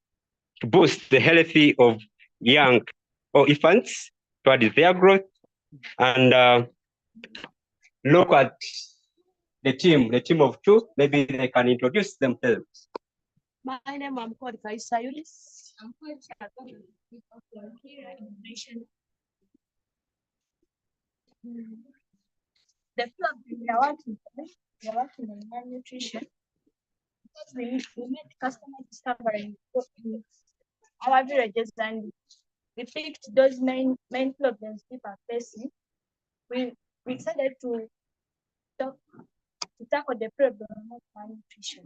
boost the healthy of young or infants towards their growth, and look at the team of two. Maybe they can introduce themselves. My name is called Kaisa Yunis. I'm called Innovation. The problem we are working on malnutrition because we made customer discovery in our villages and we picked those main problems people are facing. We decided to tackle the problem of malnutrition.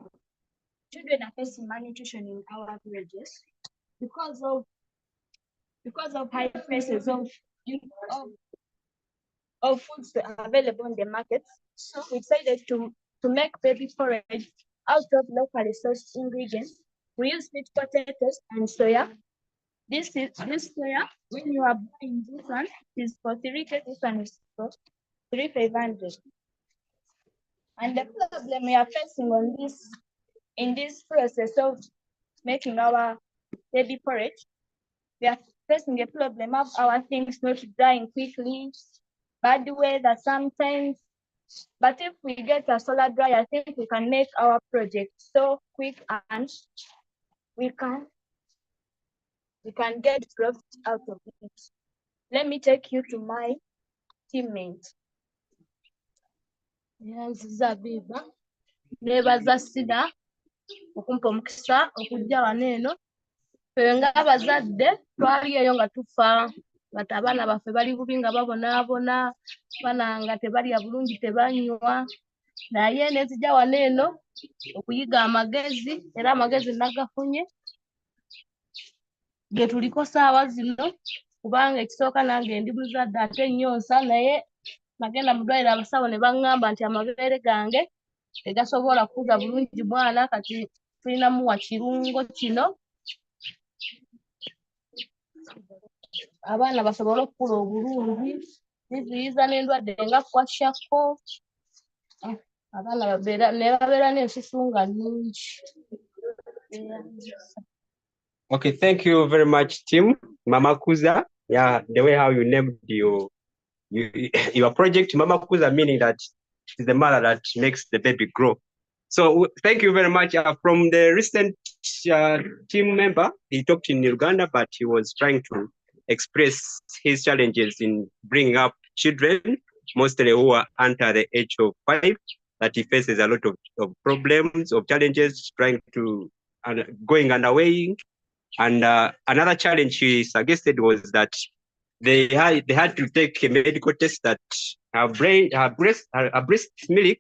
Children are facing malnutrition in our villages because of high prices of foods available in the markets. So we decided to make baby porridge out of locally sourced ingredients. We use sweet potatoes and soya. This soya, when you are buying this one, is for 3K, this one is for 3,500. And the problem we are facing in this process of making our baby porridge, we are facing the problem of our things not drying quickly, bad weather sometimes. But if we get a solar dryer, I think we can make our project so quick and we can get profit out of it. Let me take you to my teammate. Zabiba. Nebaza SINA okumpa omukisa okujja wano eno. Ffe ng'abazadde twali eyo nga tufa kati abaana baffe bali bubi nga babonaabona, abaana nga tebalya bulungi tebanywa, naye nezijja wano eno okuyiga amagezi era amagezi nagafunye ge tuliko saawa zino kubanga ekisooka nange ndi muzadde ate nnyonsa naye nagenda mu ddwaliro abasawo ne baŋŋamba nti amabeere gange tegasobola kukuza bulungi mwana kati tulina muwa kirungo kino abaana basobole okukula obulungi ziziyiza n'endwadde nga kwashako abaana ne babeera n'ensusu nga nnungi. Okay, thank you very much, Tim. Mama Kuza. Yeah, the way how you named your project, Mama Kuza, meaning that it's the mother that makes the baby grow. So thank you very much. From the recent team member, he talked in Uganda, but he was trying to express his challenges in bringing up children, mostly who are under the age of 5, that he faces a lot of problems, of challenges, trying to going underway. And another challenge he suggested was that they had to take a medical test that her breast milk,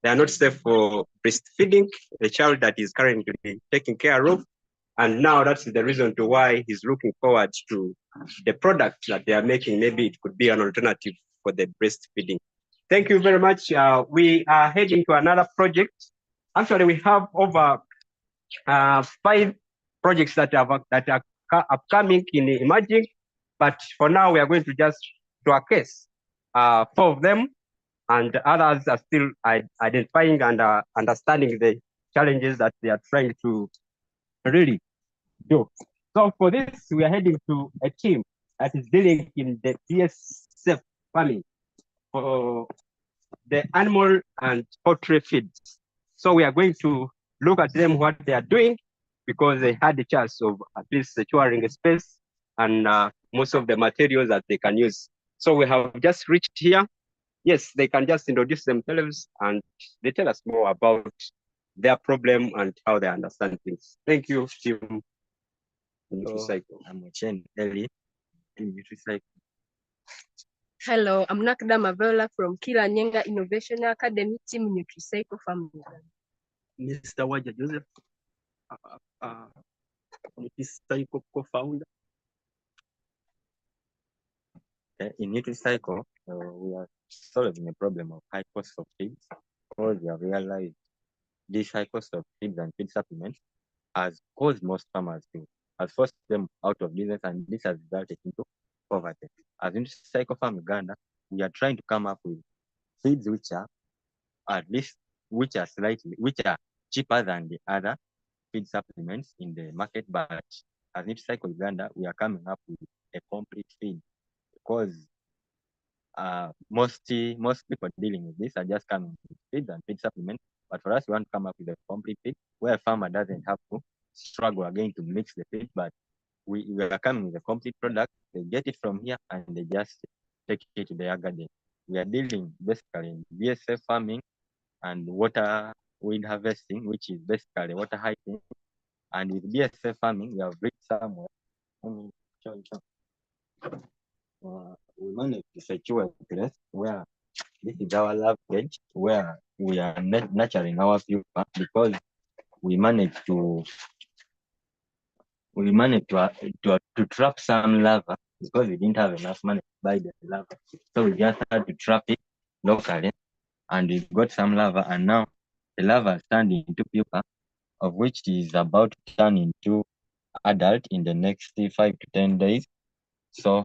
they are not safe for breastfeeding the child that is currently taken care of. And now that's the reason to why he's looking forward to the product that they are making. Maybe it could be an alternative for the breastfeeding. Thank you very much. We are heading to another project. Actually, we have over 5 projects that are upcoming in emerging, but for now we are going to just do a case 4 of them, and others are still identifying and understanding the challenges that they are trying to really do. So for this, we are heading to a team that is dealing in the BSF farming for the animal and poultry feeds. So we are going to look at them, what they are doing, because they had the chance of at least securing a space and most of the materials that they can use. So we have just reached here. Yes, they can just introduce themselves and they tell us more about their problem and how they understand things. Thank you, Team NutriCycle. I'm Ochen Eli, Team NutriCycle. Hello, I'm Nakda Mavela from Kila Nyenga Innovation Academy, Team NutriCycle family. Mr. Waja Joseph, NutriCycle co-founder. In NutriCycle, we are solving a problem of high cost of feeds, because we have realized this high cost of feeds and feed supplements has caused most farmers to has forced them out of business, and this has resulted into poverty. As NutriCycle Farm Uganda, we are trying to come up with feeds which are cheaper than the other feed supplements in the market, but as NutriCycle Uganda, we are coming up with a complete feed, because most people dealing with this are just coming with feeds and feed supplements, But for us, we want to come up with a complete feed where a farmer doesn't have to struggle again to mix the feed, but we are coming with a complete product. They get it from here and they just take it to their garden. We are dealing basically in BSF farming and water weed harvesting, which is basically water hygiene. And with BSF farming, we have reached somewhere. Let me show you something. We managed to secure a place where this is our lab cage, where we are nurturing our pupa, because we managed to trap some larva because we didn't have enough money to buy the larva. So we just had to trap it locally, and we got some larva, and now the larva turned into pupa, of which is about to turn into adult in the next 5 to 10 days. So,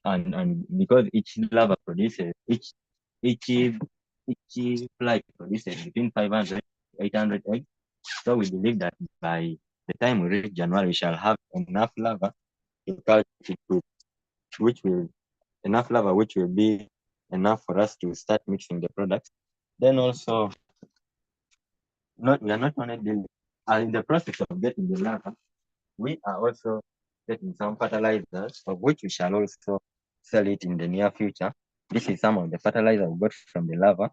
and because each larva produces, each fly produces between 500 to 800 eggs. So we believe that by the time we reach January, we shall have enough larva to cultivate fruit, which will be enough for us to start mixing the products. Then also, we are not only in the process of getting the larva, we are also getting some fertilizers, of which we shall also sell it in the near future. This is some of the fertilizer we got from the larva,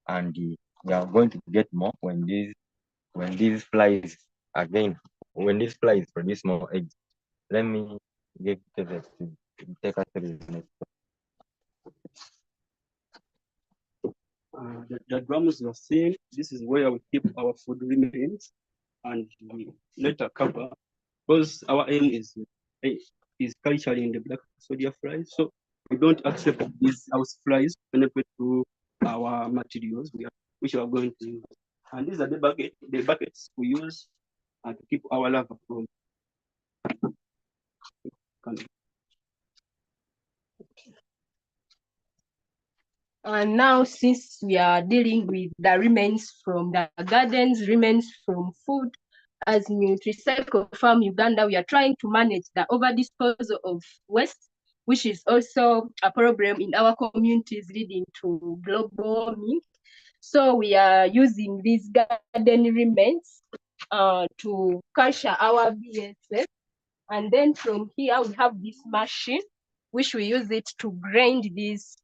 and we are going to get more when these flies produce more eggs. Let me give Kevin to take us through the next. The drums you're seeing, this is where we keep our food remains, and we later cover, because our aim is culturally in the black soldier flies. So we don't accept these house flies penetrate through our materials which we are going to use. And these are the buckets we use to keep our larva from. And now, since we are dealing with the remains from the gardens, remains from food, as NutriCycle Farm Uganda, we are trying to manage the over disposal of waste, which is also a problem in our communities leading to global warming. So we are using these garden remains to culture our BSF. And then from here, we have this machine, which we use it to grind these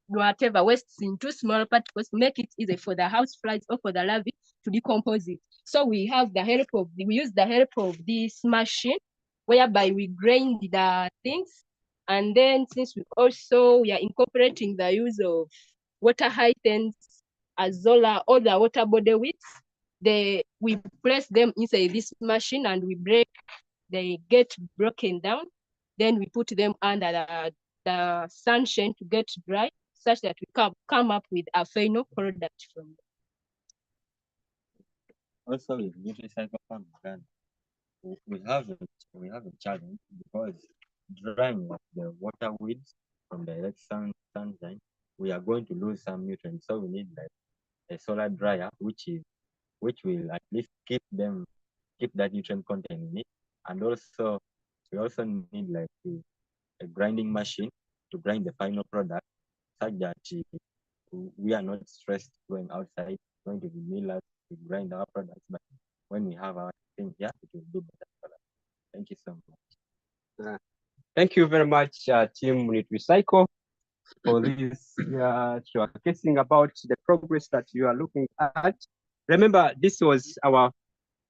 whatever wastes into small particles to make it easy for the house flies or for the larvae to decompose it. So we use the help of this machine, whereby we grind the things. And then since we are incorporating the use of water hydrants, azolla, all the water body weights, we place them inside this machine and they get broken down. Then we put them under the sunshine to get dry, such that we can come up with a final product from them. Also, with NutriCycle Farm Uganda, we have a challenge because drying of the water weeds from direct sunshine, we are going to lose some nutrients. So we need like a solar dryer, which will at least keep that nutrient content in it. And also we also need like a grinding machine to grind the final product, such that we are not stressed going outside, going to the millers to grind our products. But when we have our thing here, it will do better for us. Thank you so much. Thank you very much, Team NutriCycle, for this showcasing about the progress that you are looking at. Remember, this was our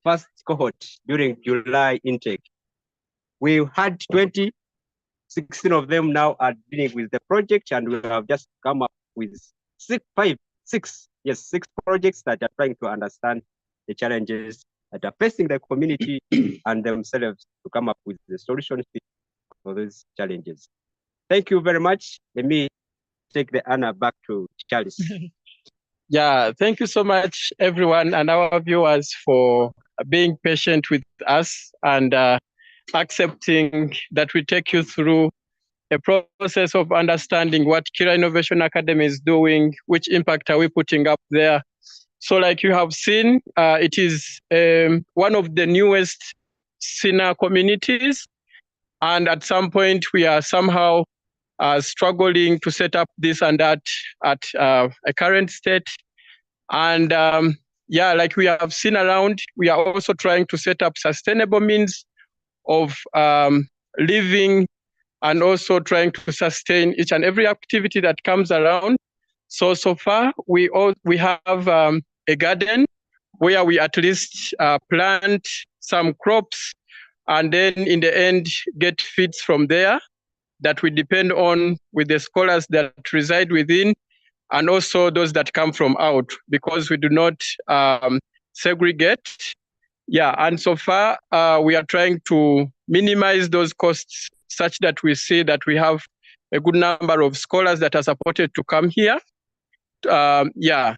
first cohort during July intake. We had 20, 16 of them now are dealing with the project, and we have just come up with six projects that are trying to understand the challenges that are facing the community and themselves to come up with the solutions for those challenges. Thank you very much. Let me take the honor back to Charles. Yeah, thank you so much, everyone, and our viewers for being patient with us and accepting that we take you through a process of understanding what Kira Innovation Academy is doing, which impact are we putting up there. So like you have seen, it is one of the newest SINA communities. And at some point, we are somehow struggling to set up this and that at a current state. And yeah, like we have seen around, we are also trying to set up sustainable means of living and also trying to sustain each and every activity that comes around. So far, we have a garden where we at least plant some crops and then in the end get feeds from there that we depend on with the scholars that reside within and also those that come from out, because we do not segregate. Yeah, and so far we are trying to minimize those costs such that we see that we have a good number of scholars that are supported to come here. Yeah,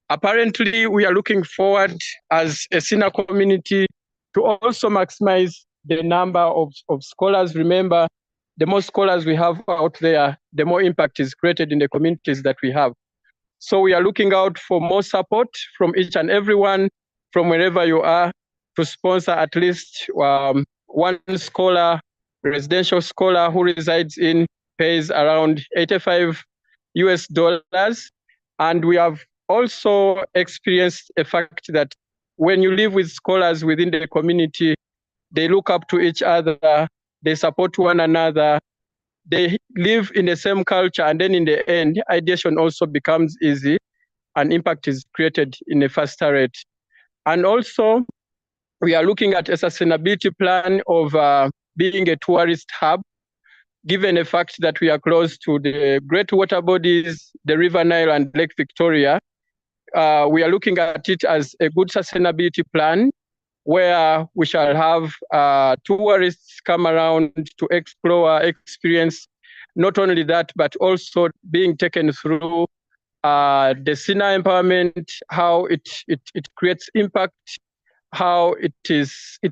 apparently we are looking forward as a SINA community to also maximize the number of scholars. Remember, the more scholars we have out there, the more impact is created in the communities that we have. So we are looking out for more support from each and everyone, from wherever you are, to sponsor at least one scholar, residential scholar who resides in, pays around $85 US. And we have also experienced a fact that when you live with scholars within the community, they look up to each other, they support one another, they live in the same culture, and then in the end, ideation also becomes easy and impact is created in a faster rate. And also, we are looking at a sustainability plan of being a tourist hub, given the fact that we are close to the great water bodies, the River Nile and Lake Victoria. We are looking at it as a good sustainability plan where we shall have tourists come around to explore, experience not only that, but also being taken through the SINA empowerment, how it creates impact, how it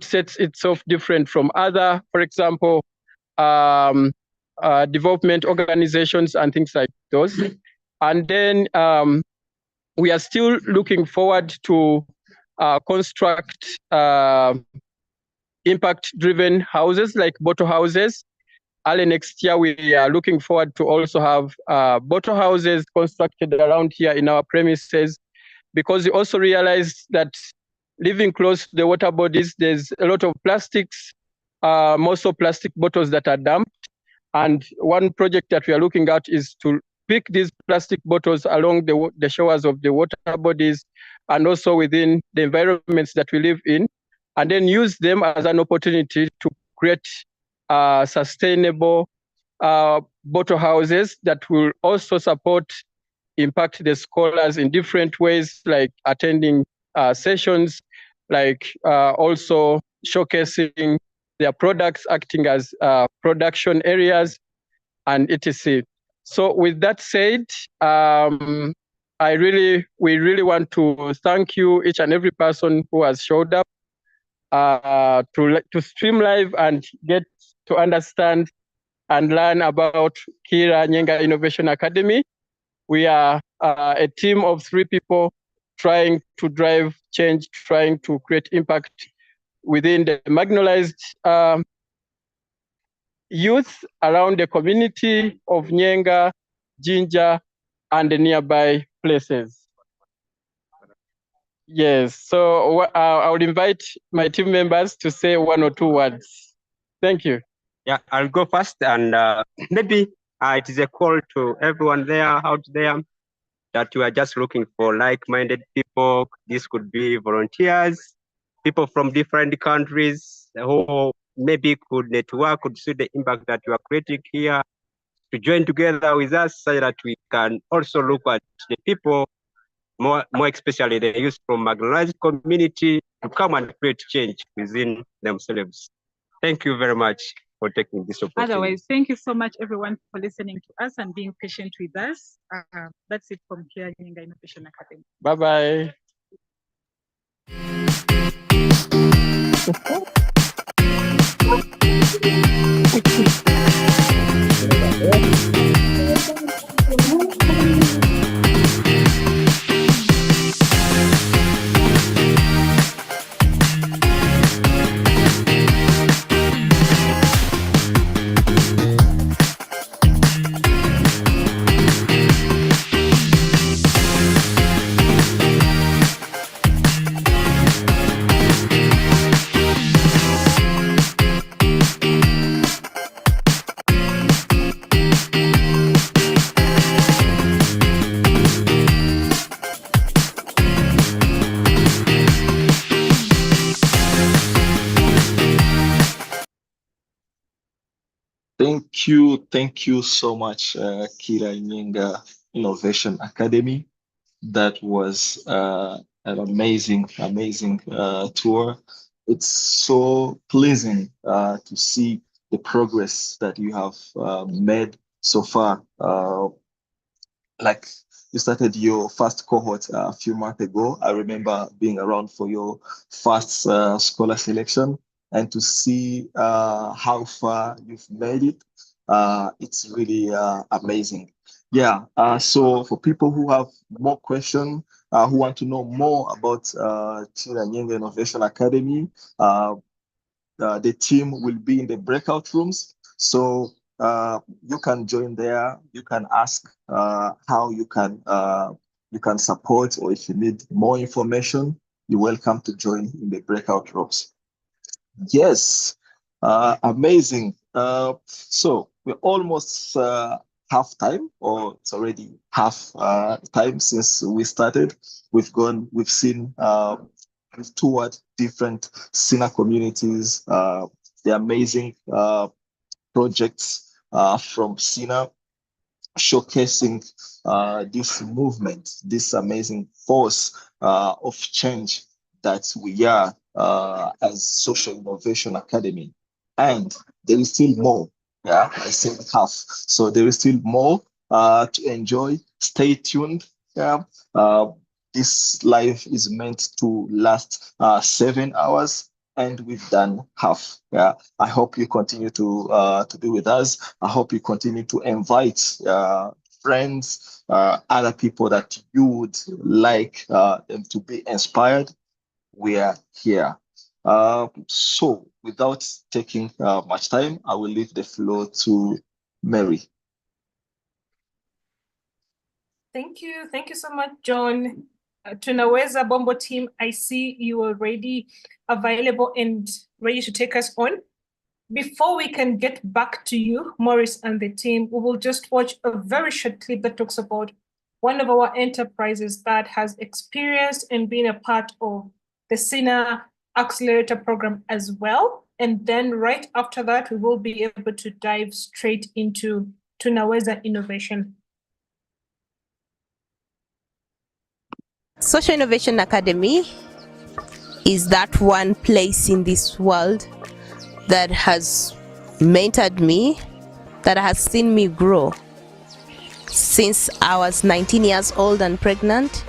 sets itself different from other, for example, development organizations and things like those. And then we are still looking forward to construct impact-driven houses like bottle houses. Early next year, we are looking forward to also have bottle houses constructed around here in our premises, because we also realized that living close to the water bodies, there's a lot of plastics, also plastic bottles that are dumped. And one project that we are looking at is to pick these plastic bottles along the shores of the water bodies and also within the environments that we live in, and then use them as an opportunity to create sustainable bottle houses that will also support, impact the scholars in different ways, like attending sessions, like also showcasing their products, acting as production areas, and etc. So with that said, we really want to thank you, each and every person who has showed up to stream live and get to understand and learn about Kira Nyenga Innovation Academy. We are a team of 3 people trying to drive change, trying to create impact within the marginalized youth around the community of Nyenga, Jinja, and the nearby places. Yes, so I would invite my team members to say 1 or 2 words. Thank you. Yeah, I'll go first, and maybe it is a call to everyone there out there that you are just looking for like-minded people. This could be volunteers, people from different countries who maybe could network, could see the impact that you are creating here, to join together with us so that we can also look at the people, more especially the youth from marginalized community, to come and create change within themselves. Thank you very much for taking this opportunity. Otherwise, thank you so much, everyone, for listening to us and being patient with us. That's it from Kira Nyenga Innovation Academy. Bye-bye. Thank you so much, Kira Nyenga Innovation Academy. That was an amazing tour. It's so pleasing to see the progress that you have made so far. Like you started your first cohort a few months ago. I remember being around for your first scholar selection, and to see how far you've made it, it's really amazing. Yeah. So for people who have more questions, who want to know more about Chira Nyenga Innovation Academy, the team will be in the breakout rooms. So you can join there. You can ask how you can support, or if you need more information, you're welcome to join in the breakout rooms. Yes, amazing. So we're almost half time, or it's already half time since we started. We've seen, we've toured different SINA communities, the amazing projects from SINA, showcasing this movement, this amazing force of change that we are as Social Innovation Academy. And there is still more. Yeah, I said half. So there is still more to enjoy. Stay tuned. Yeah. This live is meant to last 7 hours, and we've done half. Yeah, I hope you continue to be with us. I hope you continue to invite friends, other people that you would like them to be inspired. We are here. So without taking much time, I will leave the floor to Mary. Thank you. Thank you so much, John. Tunaweza Bombo team, I see you already available and ready to take us on. Before we can get back to you, Maurice and the team, we will just watch a very short clip that talks about one of our enterprises that has experienced and been a part of the SINA Accelerator program as well. And then right after that, we will be able to dive straight into Tunaweza Innovation. Social Innovation Academy is that one place in this world that has mentored me, that has seen me grow since I was 19 years old and pregnant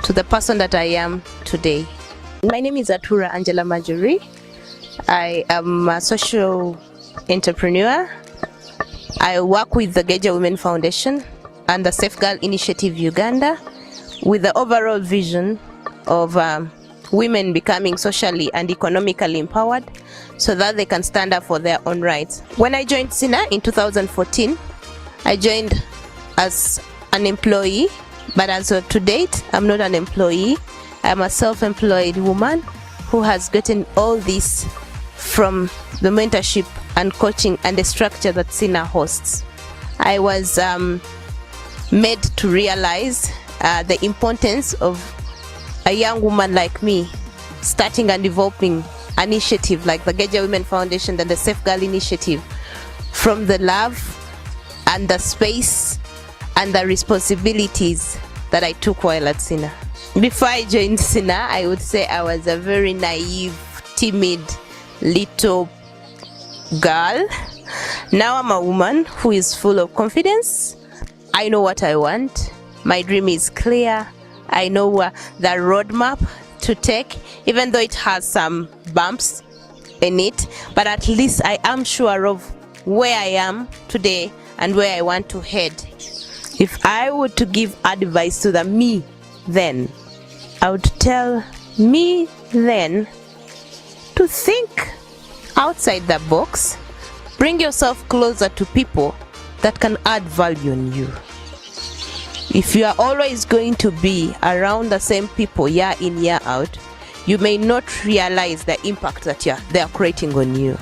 to the person that I am today. My name is Atura Angela Marjorie. I am a social entrepreneur. I work with the Geja Women Foundation and the Safe Girl Initiative Uganda, with the overall vision of women becoming socially and economically empowered so that they can stand up for their own rights. When I joined SINA in 2014, I joined as an employee, but as of to date, I'm not an employee. I'm a self-employed woman who has gotten all this from the mentorship and coaching and the structure that SINA hosts. I was made to realize the importance of a young woman like me starting and developing an initiative like the Geja Women Foundation and the Safe Girl Initiative, from the love and the space and the responsibilities that I took while at SINA. Before I joined SINA, I would say I was a very naive, timid little girl. Now I'm a woman who is full of confidence. I know what I want. My dream is clear. I know the roadmap to take, even though it has some bumps in it, but at least I am sure of where I am today and where I want to head. If I were to give advice to the me then, I would tell me then to think outside the box, bring yourself closer to people that can add value in you. If you are always going to be around the same people year in, year out, you may not realize the impact that they are creating on you.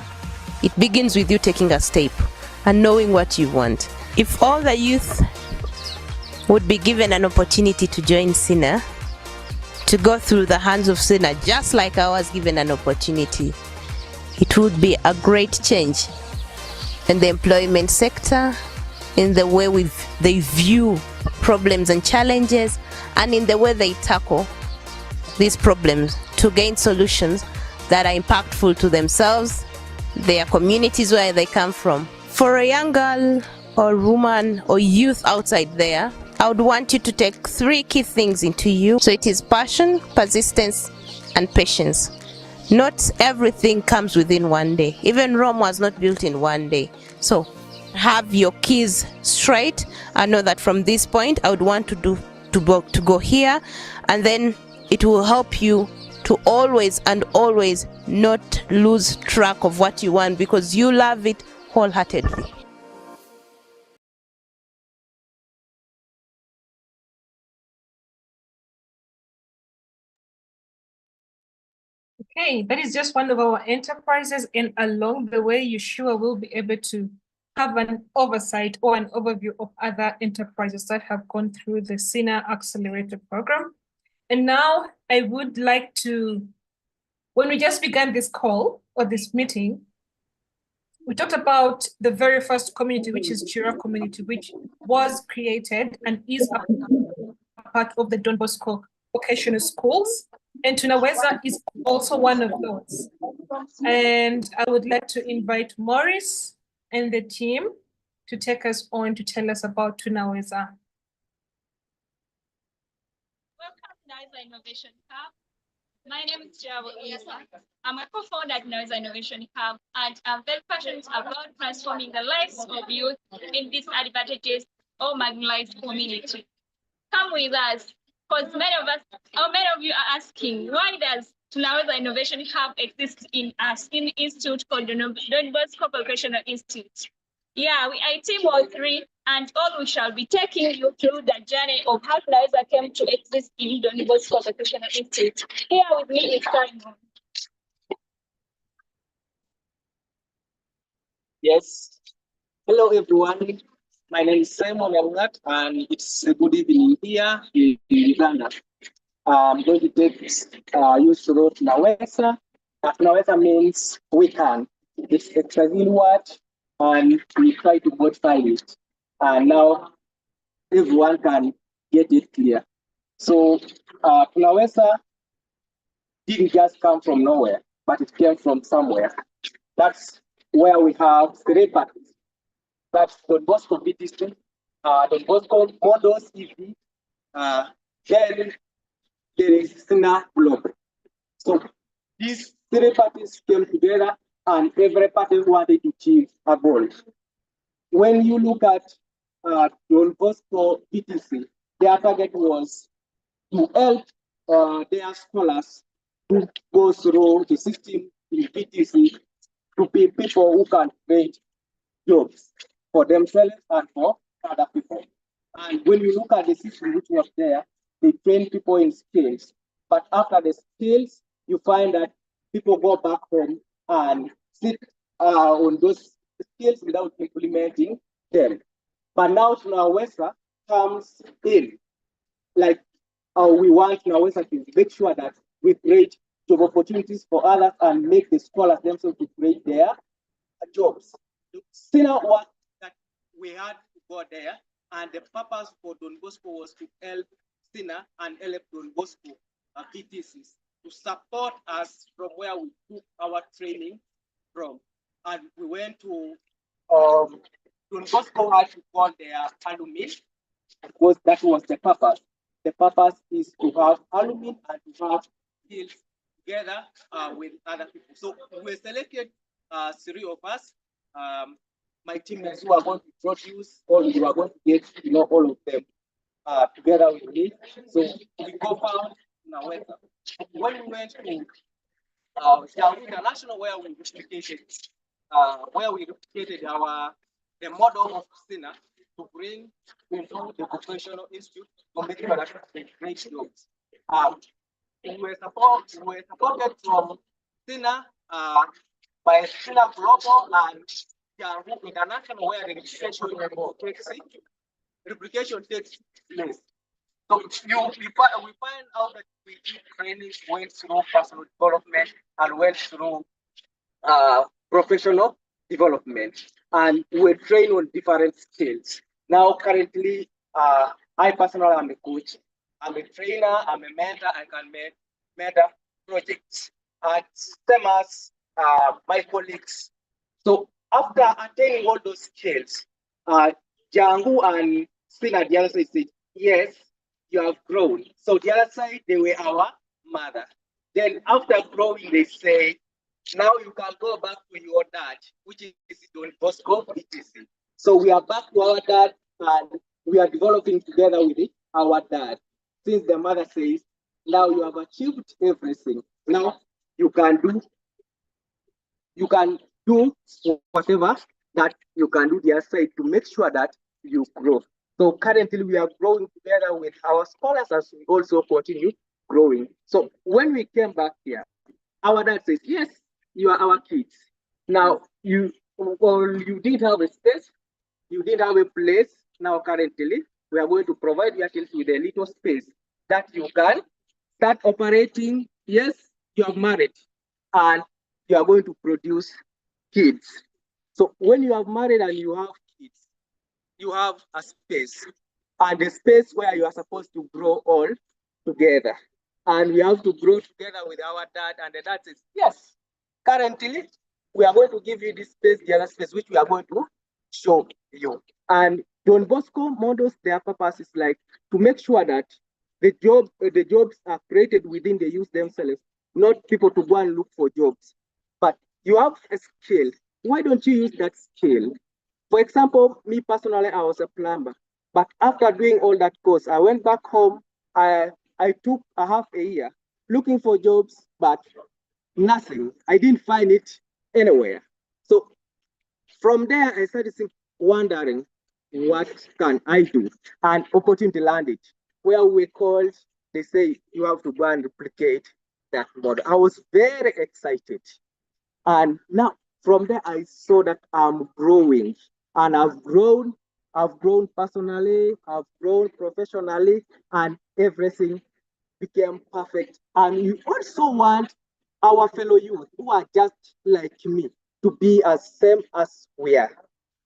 It begins with you taking a step and knowing what you want. If all the youth would be given an opportunity to join SINA, to go through the hands of SINA, just like I was given an opportunity, it would be a great change in the employment sector, in the way they view problems and challenges, and in the way they tackle these problems to gain solutions that are impactful to themselves, their communities where they come from. For a young girl or woman or youth outside there, I would want you to take 3 key things into you. So it is passion, persistence, and patience. Not everything comes within one day. Even Rome was not built in one day. So have your keys straight and know that from this point I would want to go here, and then it will help you to always not lose track of what you want, because you love it wholeheartedly. Okay, that is just one of our enterprises, and along the way, you sure will be able to have an oversight or an overview of other enterprises that have gone through the SINA Accelerator program. And now I would like to, when we just began this call or this meeting, we talked about the very first community, which is Chira community, which was created and is a part of the Don Bosco vocational schools. And Tunaweza is also one of those. And I would like to invite Maurice and the team to take us on to tell us about Tunaweza. Welcome to Tunaweza Innovation Hub. My name is Jabo Isa. I'm a co-founder at Tunaweza Innovation Hub, and I'm very passionate about transforming the lives of youth in disadvantaged or marginalized community. Come with us, because many of you are asking, why does Tunaweza Innovation Hub exist in a STEM institute called Don Bosco Vocational Institute? Yeah, we are a team of 3, and all we shall be taking you through the journey of how Tunaweza came to exist in Don Bosco Vocational Institute. Here with me is Simon. Yes. Hello, everyone. My name is Simon Yamungat, and it's a good evening here in Uganda. I'm going to take you through Tunaweza. Tunaweza means we can. It's a Brazilian word, and we try to modify it. And now everyone can get it clear. So Tunaweza didn't just come from nowhere, but it came from somewhere. That's where we have 3 parties. That's Don Bosco BTC, Don Bosco Models EV, then there is SINA Globe. So these 3 parties came together, and every party wanted to achieve a goal. When you look at Don Bosco BTC, their target was to help their scholars to go through the system in BTC to be people who can create jobs for themselves and for other people. And when you look at the system which was there, they train people in skills. But after the skills, you find that people go back home and sit on those skills without implementing them. But now Tunaweza comes in, like we want Tunaweza to make sure that we create job opportunities for others and make the scholars themselves to create their jobs. SINA was that we had to go there, and the purpose for Don Bosco was to help SINA and help Don Bosco PTCs to support us from where we took our training from. And we went to Don Bosco had to go their alumni, because that was the purpose. The purpose is to have alumni and to have skills together with other people. So we selected 3 of us. My teammates who are going to produce, or you are going to get to know all of them together with me. So we co-found Tunaweza. When we went to International, where we replicated the model of SINA to bring into the vocational institute to make sure that they create jobs. We were supported from SINA by SINA Global and International, where the replication takes place. So we find out that we did training, went through personal development, and went through professional development, and we train on different skills. Now, currently, I personally am a coach, I'm a trainer, I'm a mentor, I can mentor projects, same as my colleagues. So after attaining all those skills, Jangu and SINA, the other side said, yes, you have grown. So the other side, they were our mother. Then after growing, they say, now you can go back to your dad, which is Don Bosco, etc. So we are back to our dad and we are developing together with our dad. Since the mother says, now you have achieved everything. Now you can do whatever that you can do the other side to make sure that you grow. So currently we are growing together with our scholars as we also continue growing. So when we came back here, our dad says, yes, you are our kids. Now you didn't have a space, you didn't have a place. Now currently we are going to provide your kids with a little space that you can start operating. Yes, you are married and you are going to produce kids. So when you are married and you have kids, you have a space and a space where you are supposed to grow all together. And we have to grow together with our dad. And the dad says, yes, currently we are going to give you this space, the other space, which we are going to show you. And Don Bosco models their purpose is like to make sure that the jobs are created within the youth themselves, not people to go and look for jobs. But you have a skill. Why don't you use that skill? For example, me personally, I was a plumber. But after doing all that course, I went back home. I took a half a year looking for jobs, but nothing. I didn't find it anywhere. So from there, I started wondering, what can I do? And opportunity landed where we called, they say you have to go and replicate that model. I was very excited. And now from there, I saw that I'm growing and I've grown personally, I've grown professionally, and everything became perfect. And we also want our fellow youth who are just like me to be as same as we are.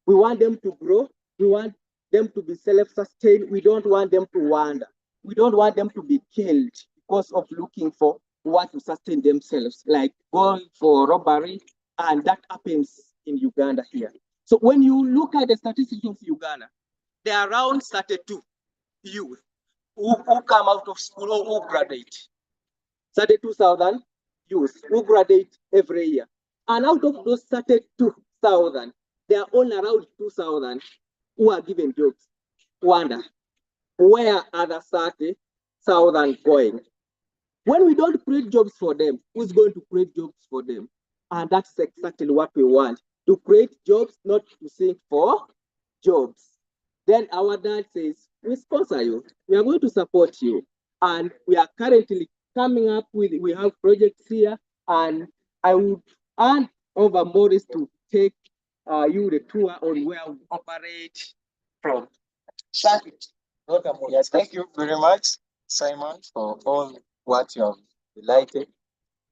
We want them to grow. We want them to be self-sustained. We don't want them to wander. We don't want them to be killed because of looking for what to sustain themselves, like going for robbery, and that happens in Uganda here. So when you look at the statistics of Uganda, there are around 32 youth who come out of school or who graduate. 32,000 youth who graduate every year. And out of those 32,000, there are only around 2,000 who are given jobs. Wonder, where are the 30,000 going? When we don't create jobs for them, who's going to create jobs for them? And that's exactly what we want, to create jobs, not to seek for jobs. Then our dad says, we sponsor you, we are going to support you. And we are currently coming up with, we have projects here, and I would hand over Morris to take you the tour on where we operate from. Welcome. Yes, thank you very much, Simon, for all what you have delighted.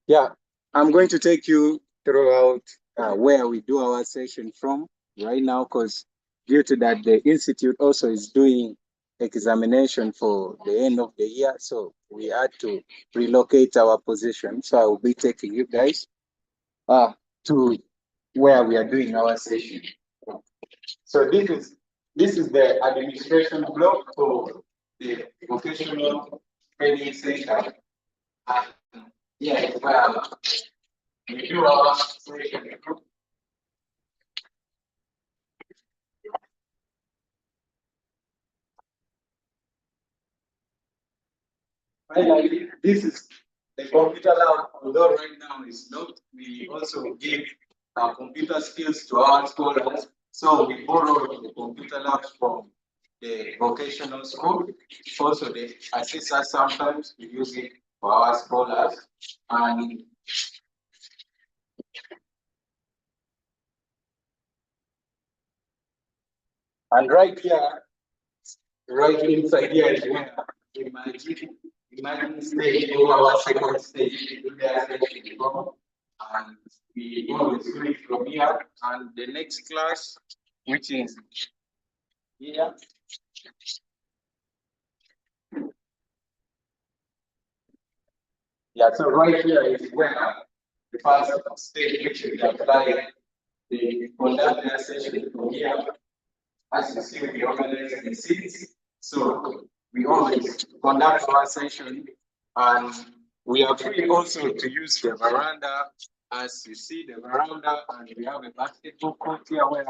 Yeah, I'm going to take you throughout where we do our session from right now, because due to that, the Institute also is doing examination for the end of the year. So we had to relocate our position. So I will be taking you guys to where we are doing our session. So this is the administration block for the vocational training center. Yeah, well, we do our session. Finally, this is the computer lab, although right now it's not. We also give computer skills to our scholars. So we borrow the computer labs from the vocational school. Also, the assessors sometimes we use it for our scholars. And right here, right inside here is where imagine stage or our second stage. and we always do it from here. And the next class, which is here. Yeah, so right here is where the first stage which we apply the conduct session from here. As you see, we organize the seats. So we always conduct our session, and we are free also to use the veranda. As you see, the veranda, and we have a basketball court here where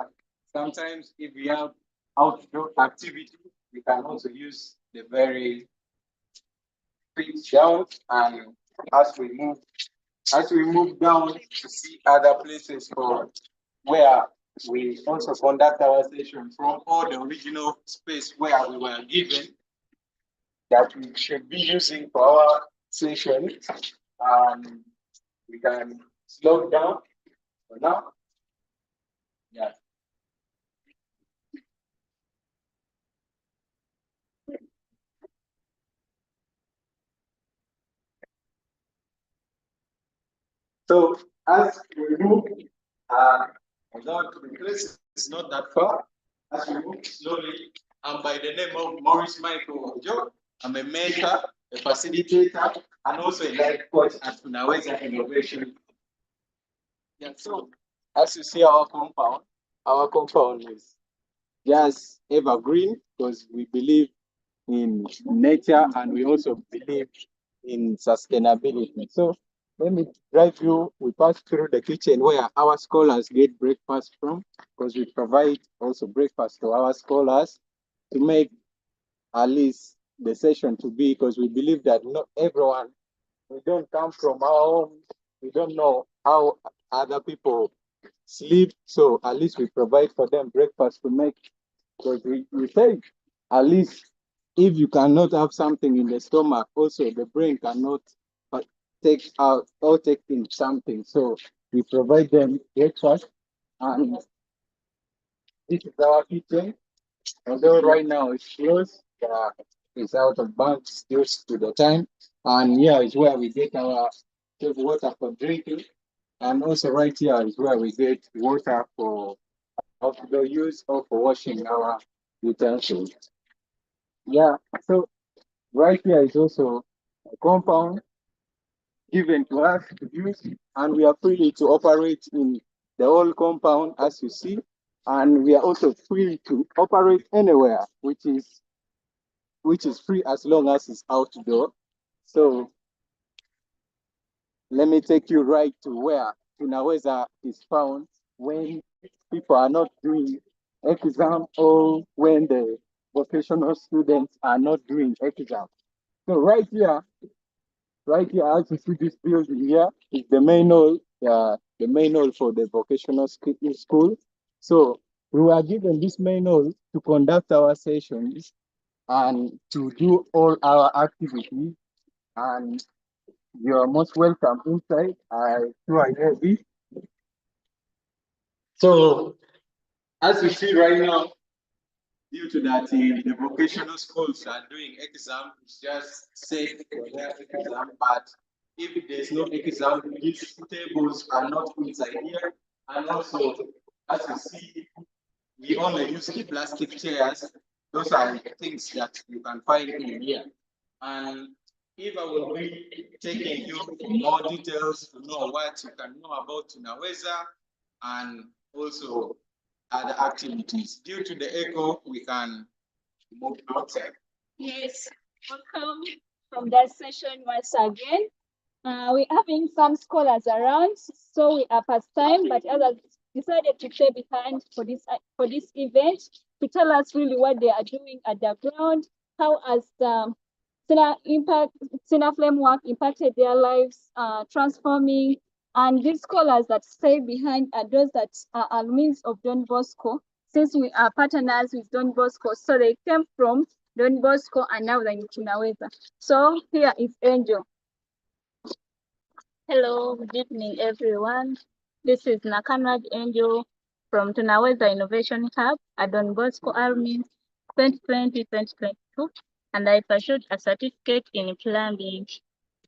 sometimes if we have outdoor activity, we can also use the very pitch down. And as we move down to see other places for where we also conduct our session from all the original space where we were given that we should be using for our session. We can slow down for now. Yeah. So as we move, although the place is not that far, as we move slowly, I'm by the name of Maurice Michael Ojo. I'm a mentor, a facilitator, and also a life coach at Tunaweza Innovation. Yeah, so as you see our compound is just evergreen because we believe in nature and we also believe in sustainability. So let me drive you, we pass through the kitchen where our scholars get breakfast from, because we provide also breakfast to our scholars to make at least the session to be, because we believe that not everyone, we don't come from our home, we don't know how other people sleep, so at least we provide for them breakfast to make, because we think at least if you cannot have something in the stomach, also the brain cannot take out or take in something. So we provide them breakfast, and this is our kitchen. Although right now it's closed, it's out of bounds due to the time. And here is where we get our water for drinking. And also right here is where we get water for outdoor use or for washing our utensils. Yeah, so right here is also a compound given to us to use, and we are free to operate in the whole compound as you see, and we are also free to operate anywhere, which is free as long as it's outdoor. So let me take you right to where Tunaweza is found when people are not doing exam or when the vocational students are not doing exam. So right here, as you see this building here, is the main hall, for the vocational school. So we were given this main hall to conduct our sessions and to do all our activities. And you're most welcome inside. I have it. So as you see right now, due to that the vocational schools are doing exam, it's just safe for their exam, but if there's no exam, these tables are not inside here. And also, as you see, we only use the plastic chairs. Those are things that you can find in here. And if I will be taking you for more details to know what you can know about Tunaweza and also other activities. Due to the echo, we can move outside. Yes, welcome from that session once again. We're having some scholars around, so we are past time, but others decided to stay behind for this event to tell us really what they are doing at the ground, how has SINA framework impacted their lives, transforming. And these scholars that stay behind are those that are alumni of Don Bosco, since we are partners with Don Bosco. So they came from Don Bosco and now they're in Tunaweza. So here is Angel. Hello, good evening, everyone. This is Nakanraj Angel from Tunaweza Innovation Hub at Don Bosco Army 2020-2022, and I pursued a certificate in plumbing.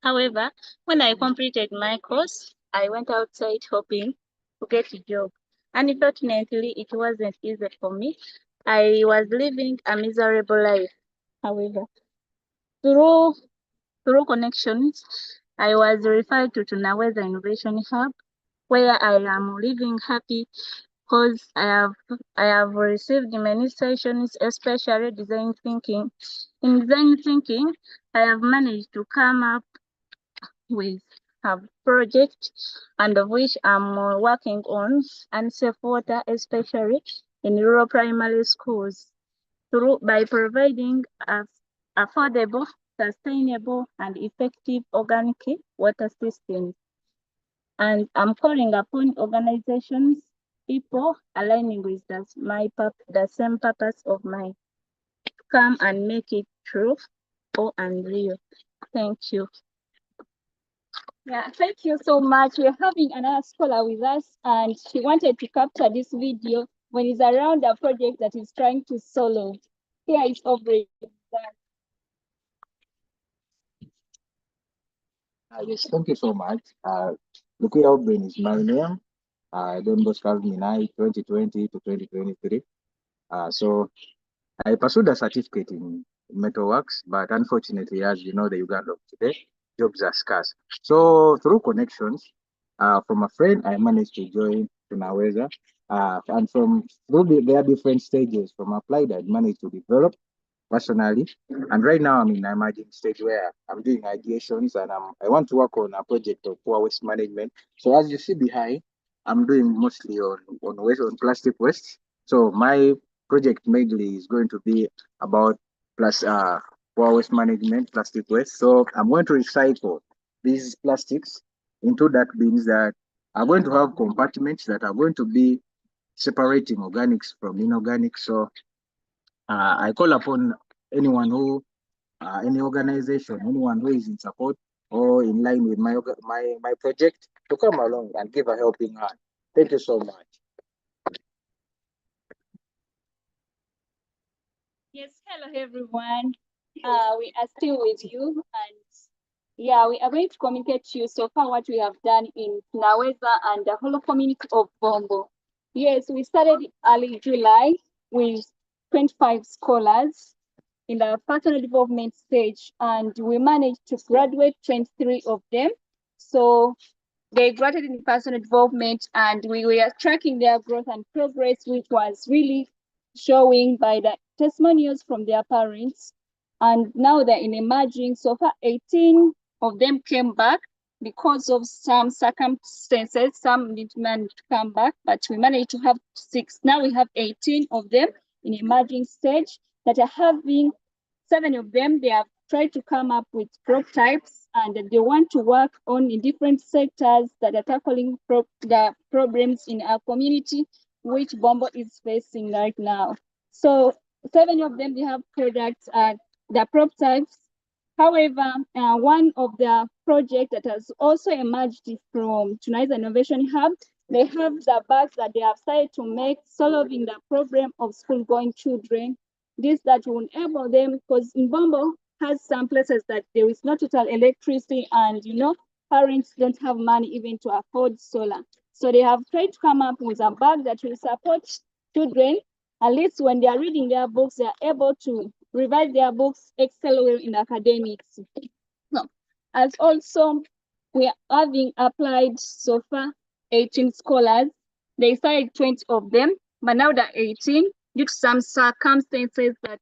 However, when I completed my course, I went outside hoping to get a job. Unfortunately, it wasn't easy for me. I was living a miserable life. However, through connections, I was referred to Tunaweza Innovation Hub, where I am living happy because I have received many sessions, especially design thinking. In design thinking, I have managed to come up with a project and of which I'm working on unsafe water, especially in rural primary schools, by providing affordable, sustainable, and effective organic water systems. And I'm calling upon organizations, people aligning with the same purpose of mine, come and make it true or unreal. Thank you. Yeah, thank you so much. We're having another scholar with us, and she wanted to capture this video when it's around a project that is trying to solve. Here is Aubrey. Yes, thank you so much. Lukia Obin is my name. Don Bosco Minai, 2020 to 2023. So I pursued a certificate in metalworks, but unfortunately, as you know, the Uganda of today, jobs are scarce. So through connections, from a friend, I managed to join Tunaweza. And through their different stages, from applied, I managed to develop personally. And right now I'm in an emerging stage where I'm doing ideations and I want to work on a project of poor waste management. So as you see behind, I'm doing mostly on plastic waste. So my project mainly is going to be about poor waste management, plastic waste. So I'm going to recycle these plastics into that bins that are going to have compartments that are going to be separating organics from inorganic. So I call upon anyone any organization, anyone who is in support or in line with my project to come along and give a helping hand. Thank you so much. Yes, hello everyone. We are still with you, and yeah, we are going to communicate to you so far what we have done in Tunaweza and the whole community of Bombo. Yes, we started early July with 25 scholars in the personal development stage, and we managed to graduate 23 of them. So they graduated in personal development, and we were tracking their growth and progress, which was really showing by the testimonials from their parents. And now they're in emerging. So far, 18 of them came back because of some circumstances. Some didn't manage to come back, but we managed to have 6. Now we have 18 of them in emerging stage that are having 7 of them. They have tried to come up with crop types, and they want to work on in different sectors that are tackling the problems in our community, which Bombo is facing right now. So 7 of them, they have products, the crop types. However, one of the projects that has also emerged from Tunaweza Innovation Hub, they have the bags that they have started to make, solving the problem of school-going children. This that will enable them, because in Bombo has some places that there is no total electricity, and parents don't have money even to afford solar. So they have tried to come up with a bag that will support children. At least when they are reading their books, they are able to revise their books, excel well in academics. So, as also we are having applied so far 18 scholars. They started 20 of them, but now they're 18 due to some circumstances that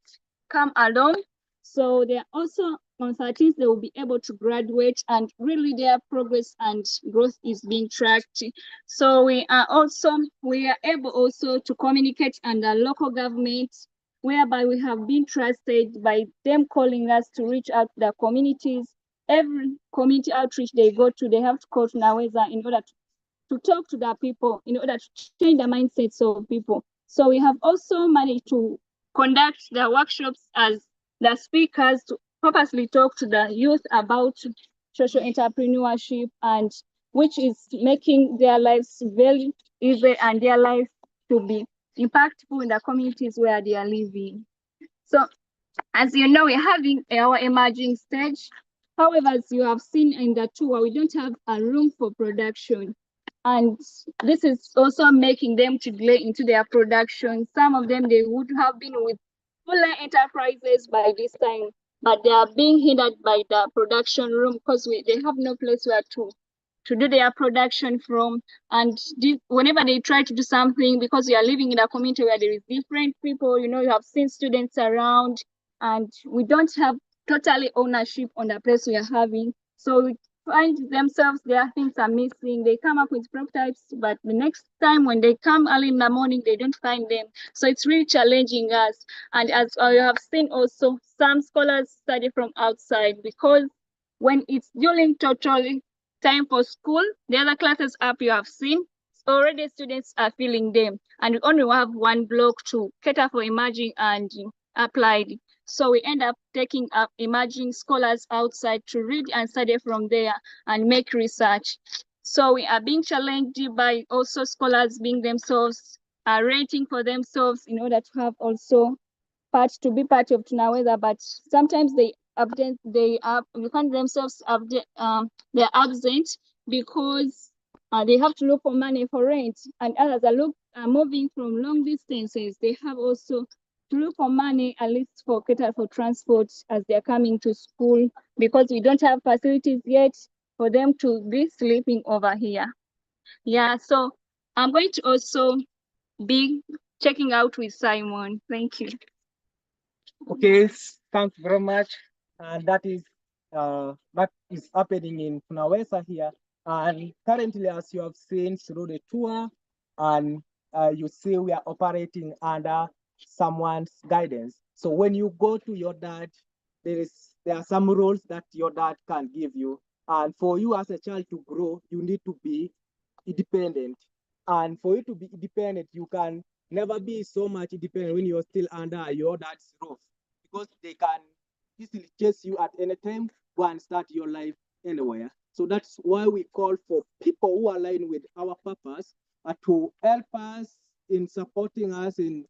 come along. So they're also on 13th, they will be able to graduate, and really their progress and growth is being tracked. So we are able also to communicate under local government, whereby we have been trusted by them calling us to reach out to the communities. Every community outreach they go to, they have to call Tunaweza in order to talk to the people, in order to change the mindsets of people. So we have also managed to conduct the workshops as the speakers to purposely talk to the youth about social entrepreneurship, and which is making their lives very easy and their lives to be impactful in the communities where they are living. So as you know, we're having our emerging stage, However, as you have seen in the tour, we don't have a room for production. And this is also making them to delay into their production. Some of them, they would have been with fuller enterprises by this time, but they are being hindered by the production room because they have no place where to do their production from. And whenever they try to do something, because we are living in a community where there is different people, you know, you have seen students around, and we don't have totally ownership on the place we are having. So we find themselves, their things are missing. They come up with prototypes, but the next time when they come early in the morning, they don't find them. So it's really challenging us. And as you have seen also, some scholars study from outside, because when it's during total time for school, the other classes up you have seen, already students are filling them. And we only have one block to cater for emerging and applied. So we end up taking up emerging scholars outside to read and study from there and make research. So we are being challenged by also scholars being themselves rating for themselves in order to have also to be part of Tunaweza, but sometimes they find themselves they're absent because they have to look for money for rent, and others are moving from long distances. They have also to look for money, at least for cater for transport as they're coming to school, because we don't have facilities yet for them to be sleeping over here. Yeah, so I'm going to also be checking out with Simon. Thank you. Okay, thank you very much. And that is happening in Tunaweza here. And currently, as you have seen through the tour, and you see we are operating under someone's guidance. So when you go to your dad, there are some rules that your dad can give you. And for you as a child to grow, you need to be independent. And for you to be independent, you can never be so much independent when you're still under your dad's roof, because they can easily chase you at any time, go and start your life anywhere. So that's why we call for people who align with our purpose to help us in supporting us in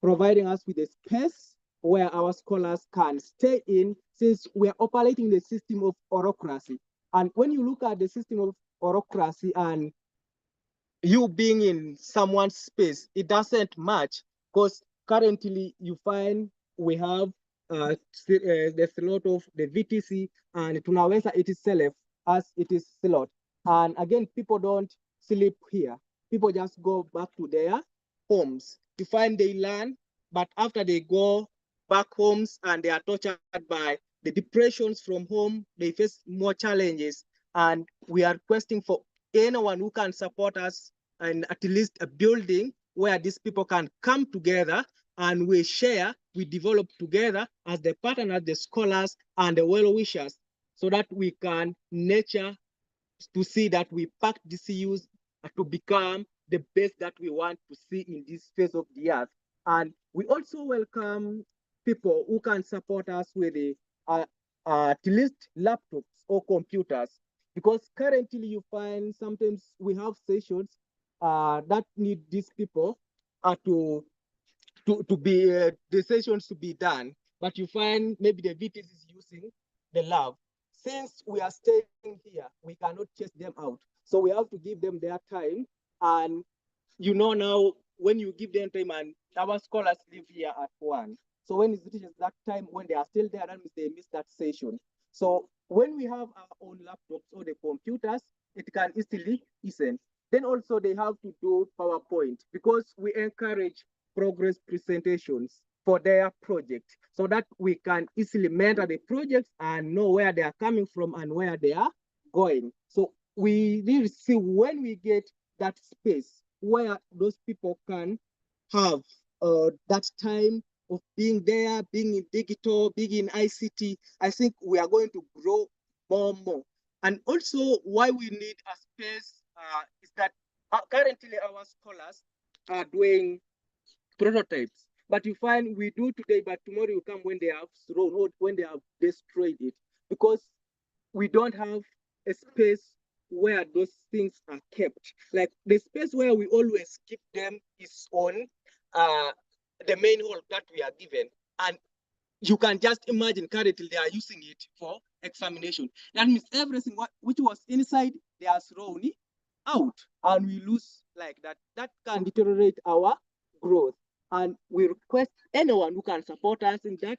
providing us with a space where our scholars can stay in, since we are operating the system of orocracy. And when you look at the system of orocracy and you being in someone's space, it doesn't match, because currently you find we have there's a lot of the VTC, and Tunaweza it is self as it is slot. And again, people don't sleep here. People just go back to their homes. You find they learn, but after they go back homes and they are tortured by the depressions from home, they face more challenges. And we are requesting for anyone who can support us and at least a building where these people can come together and we share, we develop together as the partners, the scholars, and the well-wishers, so that we can nurture to see that we pack DCUs to become the best that we want to see in this phase of the earth. And we also welcome people who can support us with at least laptops or computers, because currently you find sometimes we have sessions that need these people to be the sessions to be done, but you find maybe the VTs is using the lab. Since we are staying here, we cannot chase them out. So we have to give them their time. And you know now, when you give them time, and our scholars live here at 1. So when it reaches that time, when they are still there, that means they miss that session. So when we have our own laptops or the computers, it can easily listen. Then also they have to do PowerPoint, because we encourage progress presentations for their project, so that we can easily mentor the projects and know where they are coming from and where they are going. So we need to see when we get that space where those people can have that time of being there, being in digital, being in ICT, I think we are going to grow more and more. And also why we need a space is that currently our scholars are doing prototypes, but you find we do today, but tomorrow will come when they have thrown or when they have destroyed it, because we don't have a space where those things are kept. Like the space where we always keep them is on the main hall that we are given. And you can just imagine currently they are using it for examination. That means everything which was inside, they are thrown out, and we lose like that. That can deteriorate our growth. And we request anyone who can support us in that.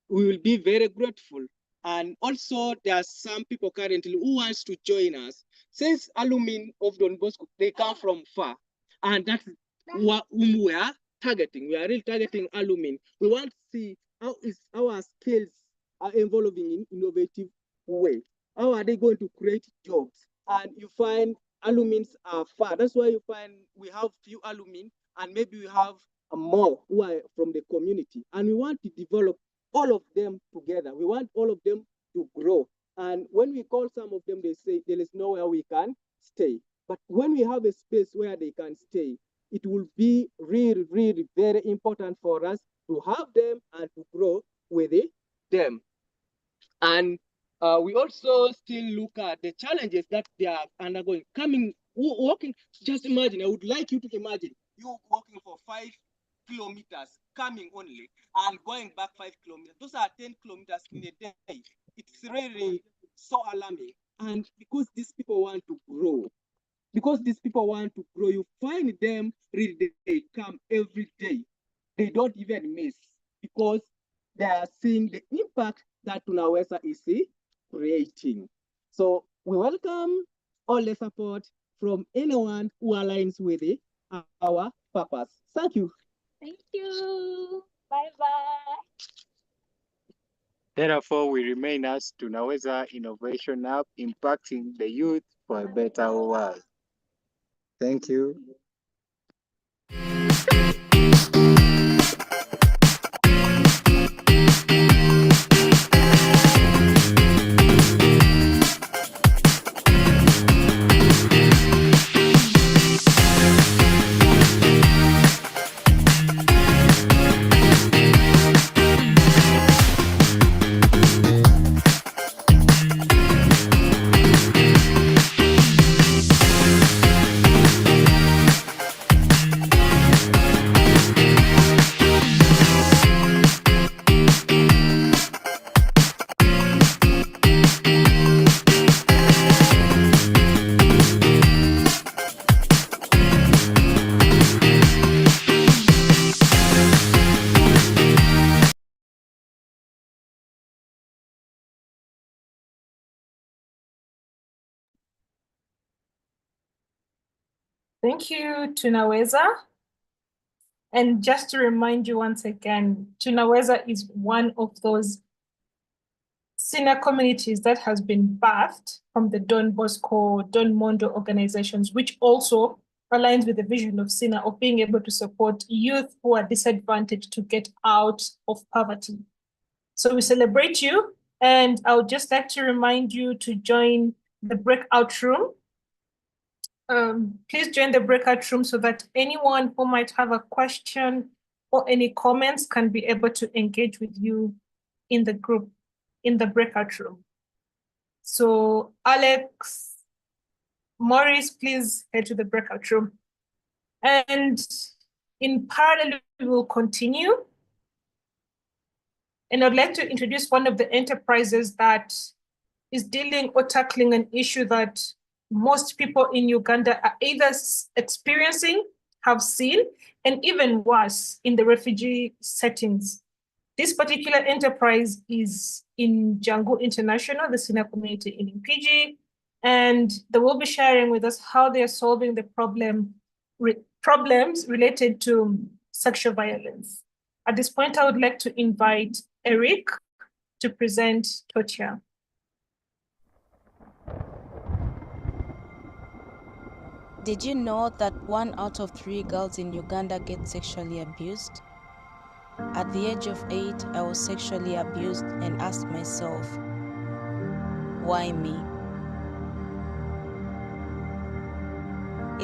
We will be very grateful. And also, there are some people currently who wants to join us. Since alumni of Don Bosco, they come from far, and that's what we are targeting. We are really targeting alumni. We want to see how is our skills are evolving in innovative way. How are they going to create jobs? And you find alumni are far. That's why you find we have few alumni, and maybe we have more who are from the community. And we want to develop all of them together. We want all of them to grow. And when we call some of them, they say there is nowhere we can stay. But when we have a space where they can stay, it will be really, really very important for us to have them and to grow with them. And we also still look at the challenges that they are undergoing. Walking, just imagine, I would like you to imagine you walking for 5 kilometers, coming only, and going back 5 kilometers. Those are 10 kilometers in a day. It's really so alarming. And because these people want to grow, you find them really, they come every day. They don't even miss because they are seeing the impact that Tunaweza is creating. So we welcome all the support from anyone who aligns with our purpose. Thank you. Thank you. Bye-bye. Therefore, we remain as Tunaweza Innovation Hub, impacting the youth for a better world. Thank you. Thank you, Tunaweza. And just to remind you once again, Tunaweza is one of those SINA communities that has been birthed from the Don Bosco, Don Mondo organizations, which also aligns with the vision of SINA of being able to support youth who are disadvantaged to get out of poverty. So we celebrate you, and I would just like to remind you to join the breakout room. Please join the breakout room so that anyone who might have a question or any comments can be able to engage with you in the group, in the breakout room. So Alex, Maurice, please head to the breakout room. And in parallel, we will continue. And I'd like to introduce one of the enterprises that is dealing or tackling an issue that most people in Uganda are either experiencing, have seen, and even worse in the refugee settings. This particular enterprise is in Jangu International, the SINA community in Impigi, and they will be sharing with us how they are solving the problems related to sexual violence. At this point, I would like to invite Eric to present Tocha. Did you know that 1 out of 3 girls in Uganda get sexually abused? At the age of 8, I was sexually abused and asked myself, why me?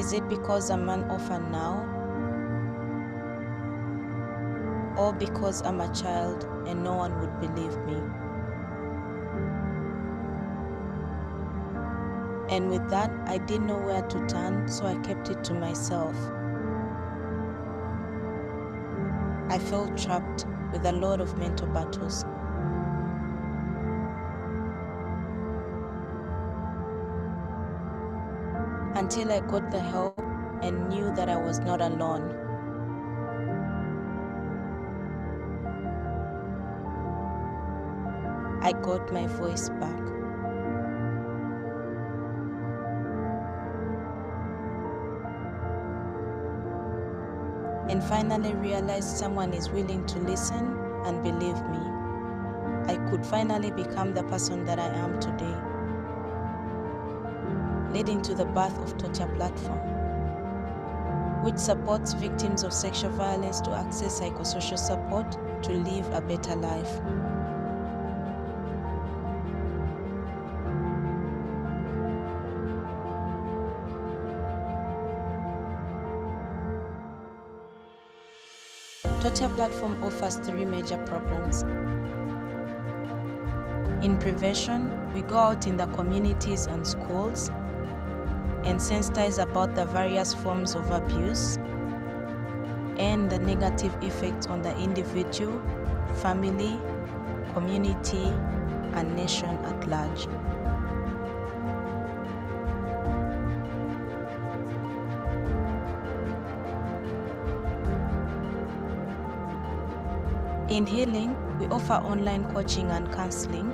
Is it because I'm an orphan now? Or because I'm a child and no one would believe me? And with that, I didn't know where to turn, so I kept it to myself. I felt trapped with a lot of mental battles. until I got the help and knew that I was not alone. I got my voice back. And finally realized someone is willing to listen and believe me. I could finally become the person that I am today, leading to the birth of Torture Platform, which supports victims of sexual violence to access psychosocial support to live a better life. Torture Platform offers 3 major programs. In prevention, we go out in the communities and schools and sensitize about the various forms of abuse and the negative effects on the individual, family, community, and nation at large. In healing, we offer online coaching and counseling,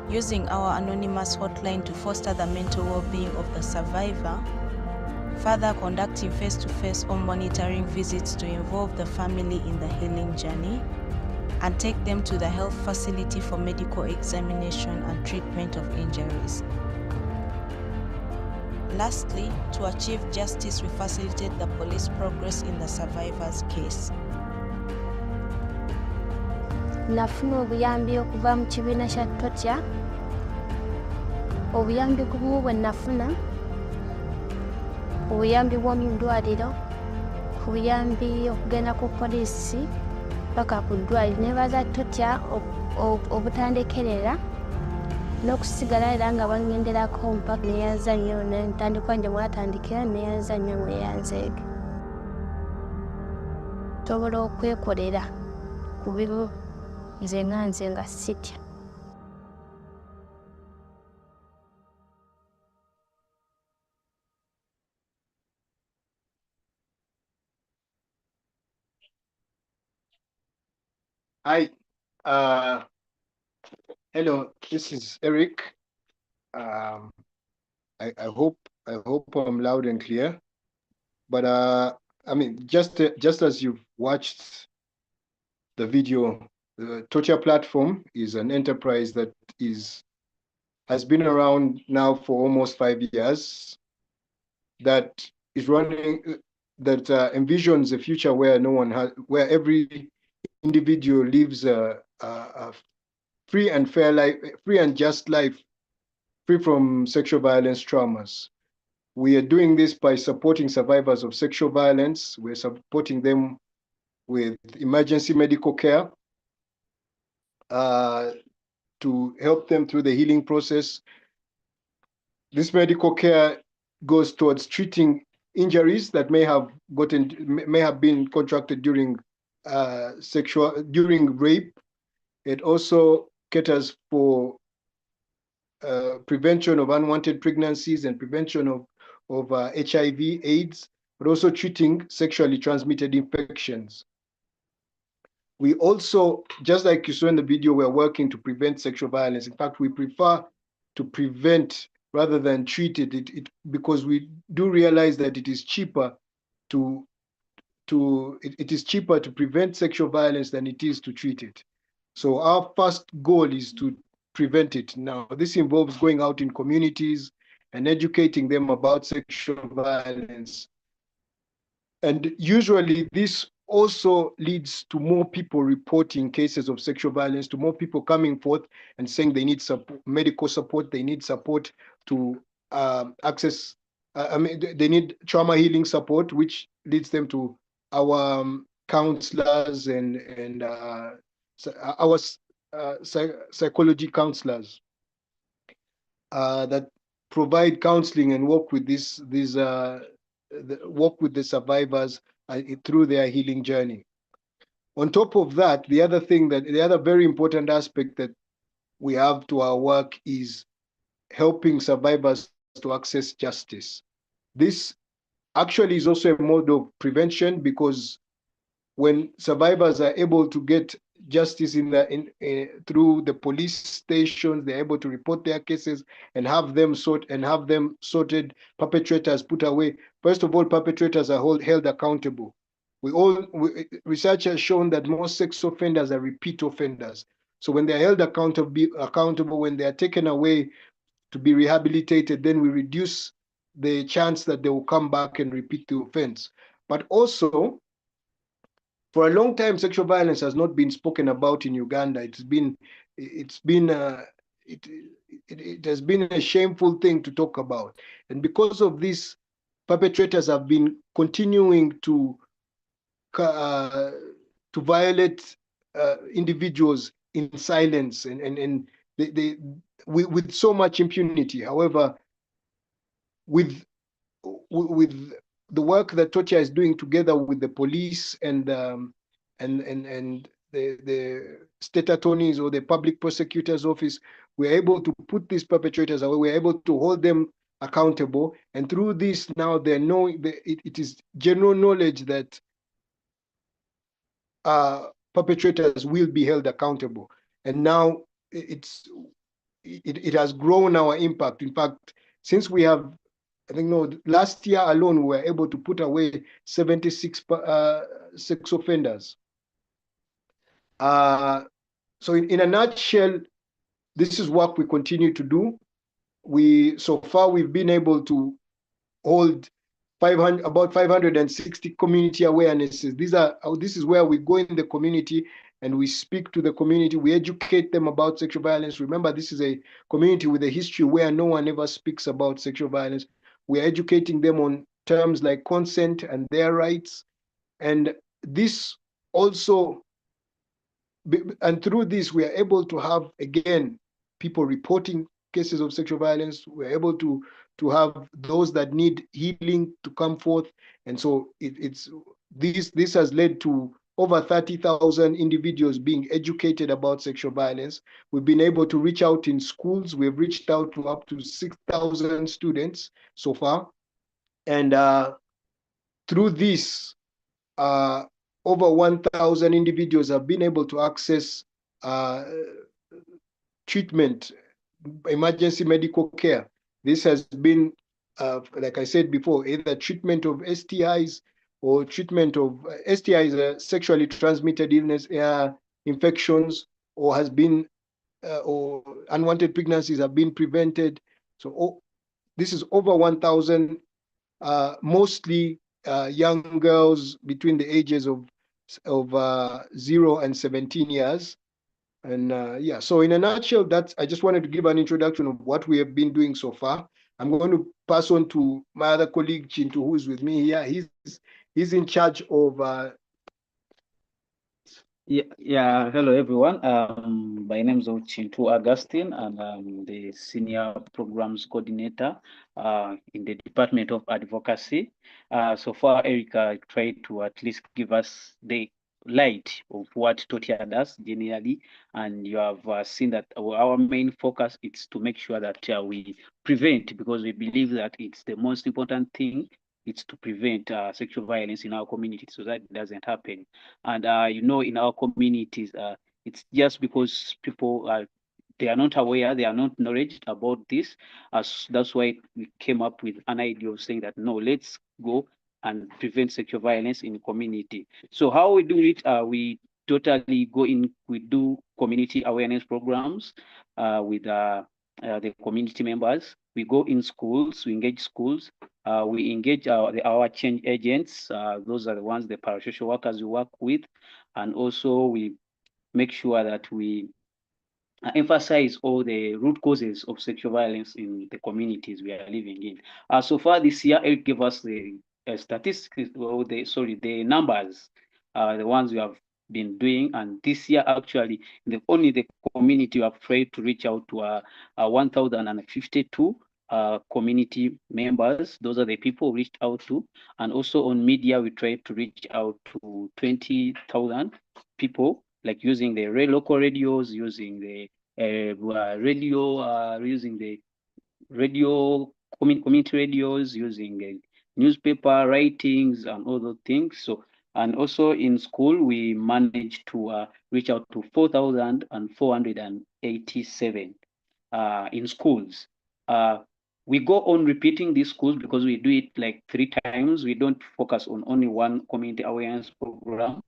using our anonymous hotline to foster the mental well-being of the survivor, further conducting face-to-face or monitoring visits to involve the family in the healing journey, and take them to the health facility for medical examination and treatment of injuries. Lastly, to achieve justice, we facilitate the police progress in the survivor's case. Nafuna obuyambi okuva mu kibiina kya Torture. Obuyambi kubumu bwe nafuna, obuyambi bw'omu ddwaliro, obuyambi okugenda ku poliisi paka ku ddwaliro. Nebaza Torture obutandekerera n'okusigala era nga bangenderako mpaka neyanza nnyo ntandikwa nje mwatandikira neyanza nnyo mweyanzeege. Tobola okwekolera ku bibu nze nga sitya. Hi, hello, this is Eric. I hope I'm loud and clear. But I mean, just as you've watched the video, the Torture Platform is an enterprise that has been around now for almost 5 years. That is running, that envisions a future where where every individual lives a free and fair life, free and just life, free from sexual violence traumas. We are doing this by supporting survivors of sexual violence. We're supporting them with emergency medical care to help them through the healing process. This medical care goes towards treating injuries that may have been contracted during rape. It also caters for prevention of unwanted pregnancies and prevention of HIV, AIDS, but also treating sexually transmitted infections. We also, just like you saw in the video, we're working to prevent sexual violence. In fact, we prefer to prevent rather than treat it, because we do realize that it is cheaper to prevent sexual violence than it is to treat it. So our first goal is to prevent it. Now, this involves going out in communities and educating them about sexual violence. And usually this also leads to more people reporting cases of sexual violence, to more people coming forth and saying they need medical support, they need support to access, they need trauma healing support, which leads them to our counselors and our psychology counselors that provide counseling and work with work with the survivors through their healing journey. On top of that, the other very important aspect that we have to our work is helping survivors to access justice. This actually is also a mode of prevention, because when survivors are able to get justice through the police stations, they're able to report their cases and have them sorted, perpetrators put away. First of all, perpetrators are held accountable. Research has shown that most sex offenders are repeat offenders. So when they're held accountable, when they are taken away to be rehabilitated, then we reduce the chance that they will come back and repeat the offense. But also, for a long time, sexual violence has not been spoken about in Uganda. It has been a shameful thing to talk about, and because of this, perpetrators have been continuing to violate individuals in silence and with so much impunity. However, with the work that Totia is doing together with the police and the state attorneys or the public prosecutor's office, we're able to put these perpetrators away. We're able to hold them accountable. And through this, now it is general knowledge that perpetrators will be held accountable. And now it has grown our impact. In fact, since we have, I think, no, last year alone, we were able to put away 76 sex offenders. So in a nutshell, this is what we continue to do. So far, we've been able to hold about 560 community awarenesses. This is where we go in the community and we speak to the community. We educate them about sexual violence. Remember, this is a community with a history where no one ever speaks about sexual violence. We're educating them on terms like consent and their rights. And this also, and through this, we are able to have, again, people reporting cases of sexual violence. We're able to have those that need healing to come forth. And so this has led to over 30,000 individuals being educated about sexual violence. We've been able to reach out in schools. We've reached out to up to 6,000 students so far. And through this, over 1,000 individuals have been able to access treatment, emergency medical care. This has been, like I said before, either treatment of STIs or treatment of STIs, sexually transmitted illness, infections, or or unwanted pregnancies have been prevented. So this is over 1,000, mostly young girls between the ages of 0 and 17 years. And yeah, so in a nutshell, I just wanted to give an introduction of what we have been doing so far. I'm going to pass on to my other colleague, Chintu, who is with me here. He's in charge of Hello everyone. My name is Chintu Augustine, and I'm the Senior Programs Coordinator in the Department of Advocacy. So far, Erica tried to at least give us the light of what Totia does generally, and you have seen that our main focus is to make sure that we prevent, because we believe that it's the most important thing. It's to prevent sexual violence in our community so that it doesn't happen. And in our communities, it's just because people they are not aware, they are not knowledge about this. That's why we came up with an idea of saying that no, let's go and prevent sexual violence in the community. So how we do it, we totally go in, we do community awareness programs with the community members. We go in schools, we engage schools, we engage our change agents. Those are the ones, the parasocial workers we work with. And also we make sure that we emphasize all the root causes of sexual violence in the communities we are living in. So far this year, it gave us the statistics, or the numbers, the ones we have been doing. And this year, actually, only the community have tried to reach out to 1,052 community members. Those are the people we reached out to. And also on media, we tried to reach out to 20,000 people, like using the local radios, using the using the radio community radios, using newspaper writings and other things. So, and also in school, we managed to reach out to 4,487 in schools. We go on repeating these schools because we do it like 3 times. We don't focus on only one community awareness program.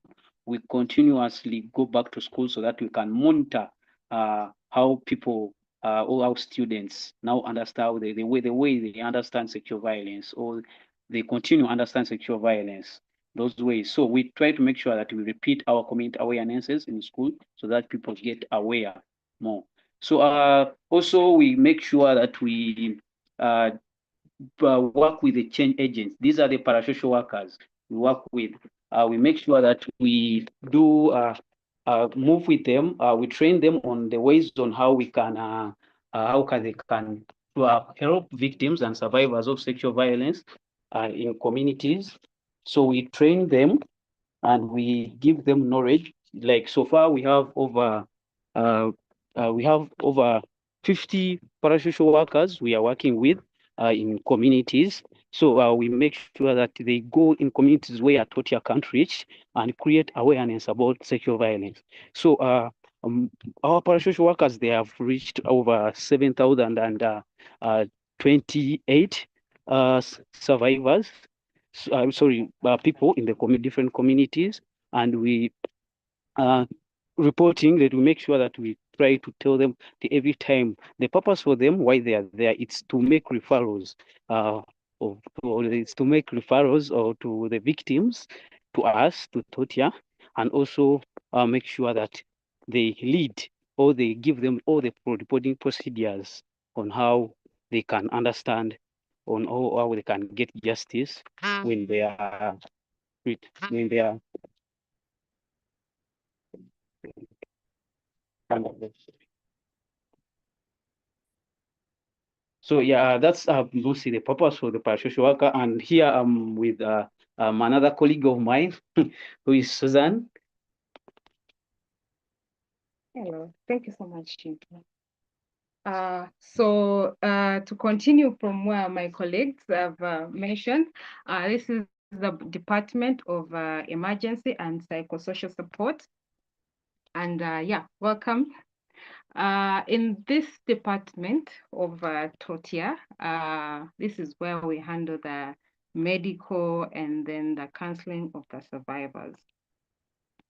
We continuously go back to school so that we can monitor how people, all our students now understand the way they understand sexual violence, or they continue to understand sexual violence those ways. So we try to make sure that we repeat our community awarenesses in school so that people get aware more. So also we make sure that we work with the change agents. These are the parasocial workers we work with. We make sure that we do move with them. We train them on the ways on how we can, they can help victims and survivors of sexual violence in communities. So we train them and we give them knowledge. Like so far, we have over 50 parasocial workers we are working with in communities. So we make sure that they go in communities where Totia can't reach and create awareness about sexual violence. So our parasocial workers, they have reached over 7,028 survivors. People in the different communities, and we reporting that we make sure that we try to tell them every time the purpose for them why they are there. It's to make referrals, or it's to make referrals or to the victims, to us, to Totia, and also make sure that they lead or they give them all the reporting procedures on how they can understand, on how they can get justice when they are when they are So yeah, that's mostly the purpose for the parasocial worker. And here I'm with another colleague of mine, who is Suzanne. Hello, thank you so much, Chintu. To continue from where my colleagues have mentioned, this is the Department of Emergency and Psychosocial Support. And yeah, welcome. In this department of TOTIA, this is where we handle the medical and then the counseling of the survivors.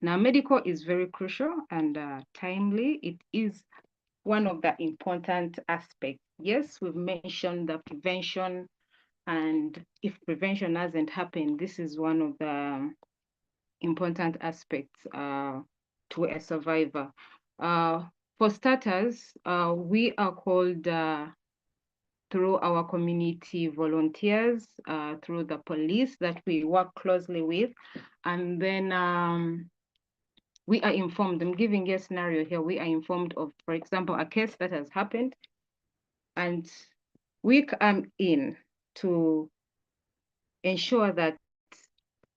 Now, medical is very crucial and timely. It is one of the important aspects. Yes, we've mentioned the prevention, and if prevention hasn't happened, this is one of the important aspects to a survivor. For starters, we are called through our community volunteers, through the police that we work closely with, and then we are informed. I'm giving you a scenario here. We are informed of, for example, a case that has happened, and we come in to ensure that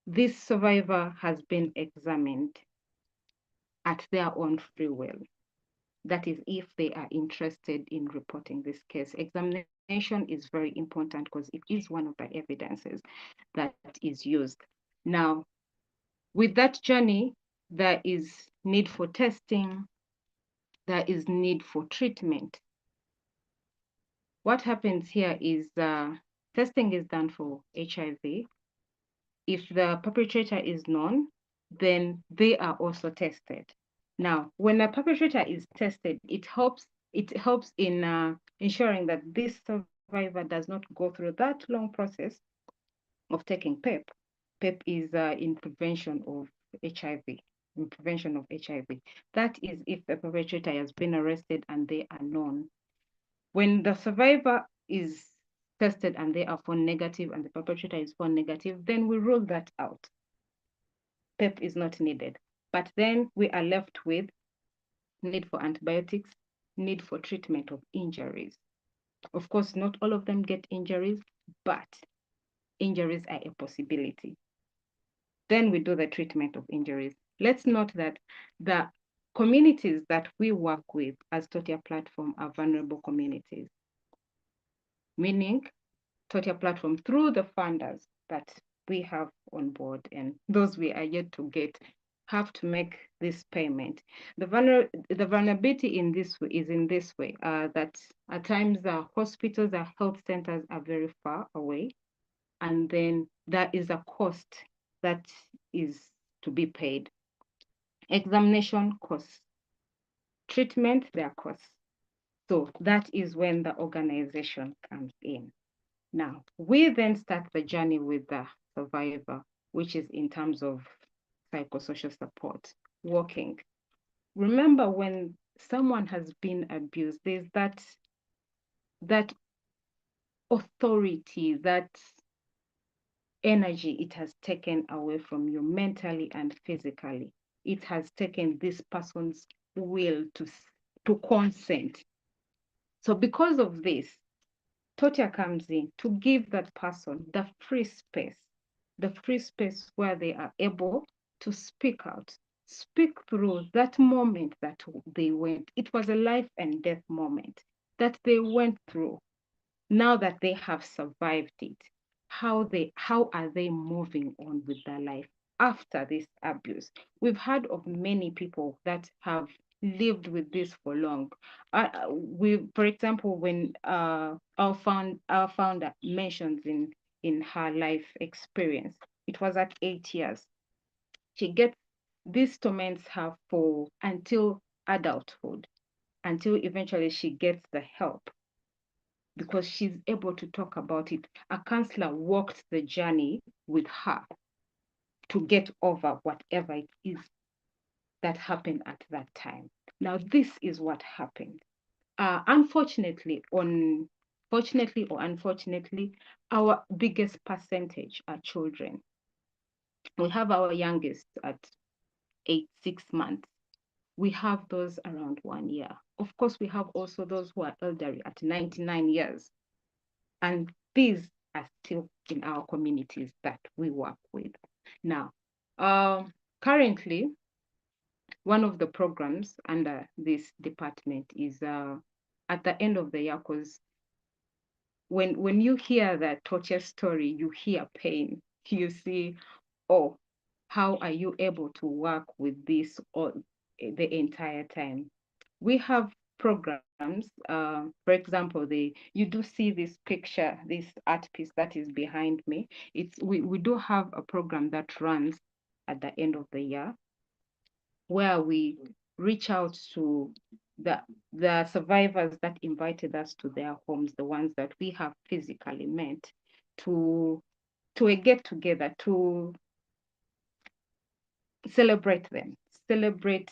this survivor has been examined at their own free will. That is, if they are interested in reporting this case. Examination is very important because it is one of the evidences that is used. Now, with that journey, there is need for testing, there is need for treatment. What happens here is testing is done for HIV. If the perpetrator is known, then they are also tested. Now, when a perpetrator is tested, it helps in ensuring that this survivor does not go through that long process of taking PEP. PEP is in prevention of HIV, in prevention of HIV. That is if a perpetrator has been arrested and they are known. When the survivor is tested and they are found negative and the perpetrator is found negative, then we rule that out. PEP is not needed. But then we are left with need for antibiotics, need for treatment of injuries. Of course, not all of them get injuries, but injuries are a possibility. Then we do the treatment of injuries. Let's note that the communities that we work with as TOTIA platform are vulnerable communities, meaning Torture platform through the funders that we have on board, and those we are yet to get have to make this payment. The vulnerability in this way is in this way, that at times hospitals or health centers are very far away, and then there is a cost that is to be paid. Examination costs, treatment, their costs. So that is when the organization comes in. Now, we then start the journey with the survivor, which is in terms of psychosocial support, working. Remember, when someone has been abused, there's that authority, that energy it has taken away from you mentally and physically. It has taken this person's will to consent. So because of this, torture comes in to give that person the free space where they are able to speak out, speak through that moment that they went. It was a life and death moment that they went through. Now that they have survived it, how are they moving on with their life after this abuse? We've heard of many people that have lived with this for long. For example, when our founder mentions in her life experience, it was at 8 years. She gets these torments her for until adulthood, until eventually she gets the help, because she's able to talk about it. A counselor walked the journey with her to get over whatever it is that happened at that time. Now, this is what happened. Fortunately or unfortunately, our biggest percentage are children. We have our youngest at 6 months. We have those around 1 year. Of course, we have also those who are elderly at 99 years. And these are still in our communities that we work with. Now, currently, one of the programs under this department is at the end of the year, because when you hear the torture story, you hear pain. You see, oh, how are you able to work with this all the entire time? We have programs. For example, you do see this picture, this art piece that is behind me. We do have a program that runs at the end of the year, where we reach out to the survivors that invited us to their homes, the ones that we have physically met, to a get together to celebrate them, celebrate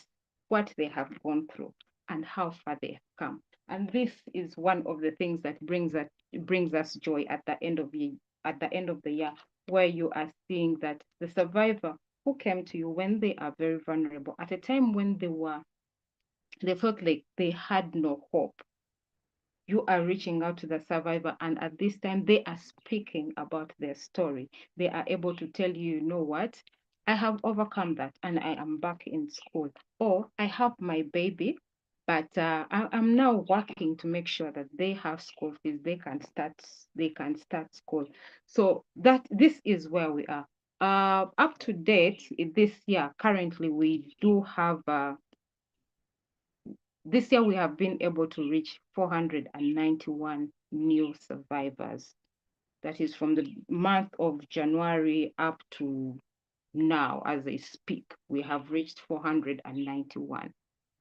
what they have gone through and how far they have come. And this is one of the things that brings us joy at the end of the year, where you are seeing that the survivor who came to you when they are very vulnerable, at a time when they felt like they had no hope, you are reaching out to the survivor, and at this time they are speaking about their story. They are able to tell you, you know what, I have overcome that and I am back in school, or I have my baby, but I'm now working to make sure that they have school fees, they can start school. So this is where we are. Up to date this year, currently we do have this year we have been able to reach 491 new survivors. That is from the month of January up to now, as I speak, we have reached 491.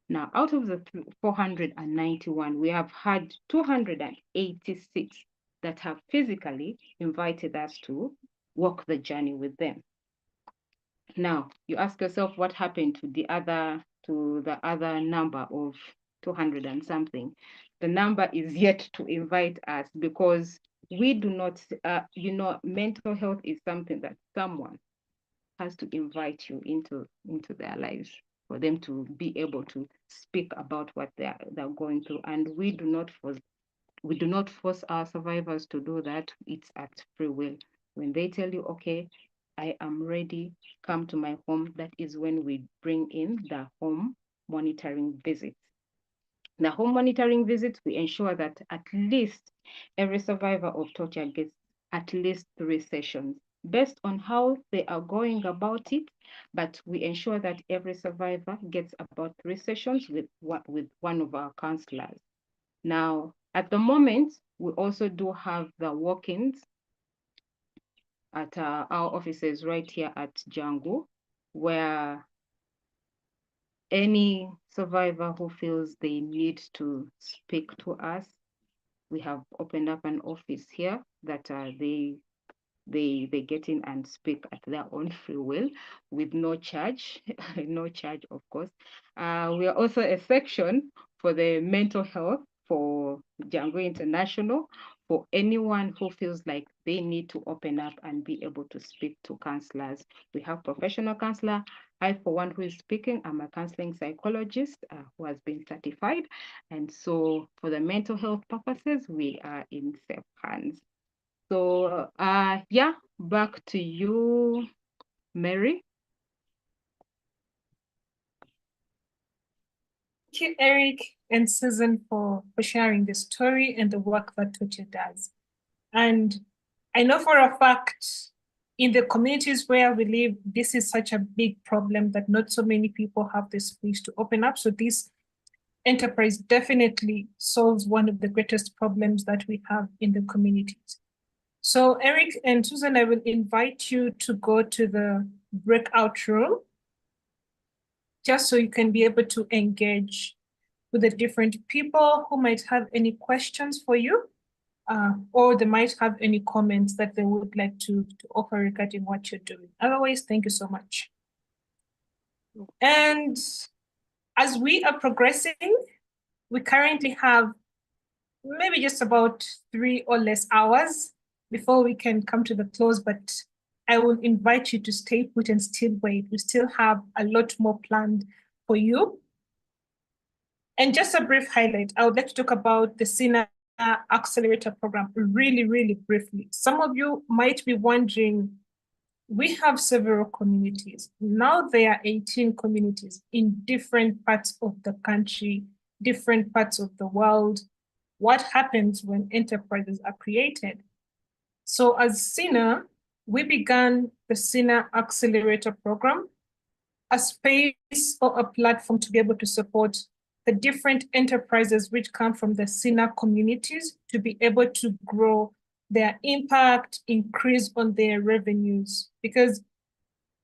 Now, out of the 491, we have had 286 that have physically invited us to walk the journey with them. Now, you ask yourself what happened to the other number of 200 and something. The number is yet to invite us, because we do not, mental health is something that someone has to invite you into their lives for them to be able to speak about what they're going through. And we do not force our survivors to do that. It's at free will. When they tell you, okay, I am ready, come to my home, that is when we bring in the home monitoring visits. The home monitoring visits, we ensure that at least every survivor of torture gets at least 3 sessions based on how they are going about it, but we ensure that every survivor gets about 3 sessions with one of our counselors. Now, at the moment, we also do have the walk-ins at our offices right here at Jangu, where any survivor who feels they need to speak to us, we have opened up an office here that they get in and speak at their own free will with no charge, no charge, of course. We are also a section for the mental health for Django International, for anyone who feels like they need to open up and be able to speak to counselors. We have professional counselor. I, for one who is speaking, I'm a counseling psychologist who has been certified. And so for the mental health purposes, we are in safe hands. So yeah, back to you, Mary. Thank you, Eric and Susan, for sharing the story and the work that Tutu does. And I know for a fact, in the communities where we live, this is such a big problem that not so many people have the space to open up. So this enterprise definitely solves one of the greatest problems that we have in the communities. So Eric and Susan, I will invite you to go to the breakout room, just so you can be able to engage with the different people who might have any questions for you, or they might have any comments that they would like to offer regarding what you're doing. Otherwise, thank you so much. And as we are progressing, we currently have maybe just about 3 or less hours before we can come to the close, but I will invite you to stay put and still wait. We still have a lot more planned for you. And just a brief highlight, I would like to talk about the SINA Accelerator Program really, really briefly. Some of you might be wondering, we have several communities. Now there are 18 communities in different parts of the country, different parts of the world. What happens when enterprises are created? So as SINA, we began the SINA Accelerator Program, a space or a platform to be able to support the different enterprises which come from the SINA communities to be able to grow their impact, increase on their revenues. Because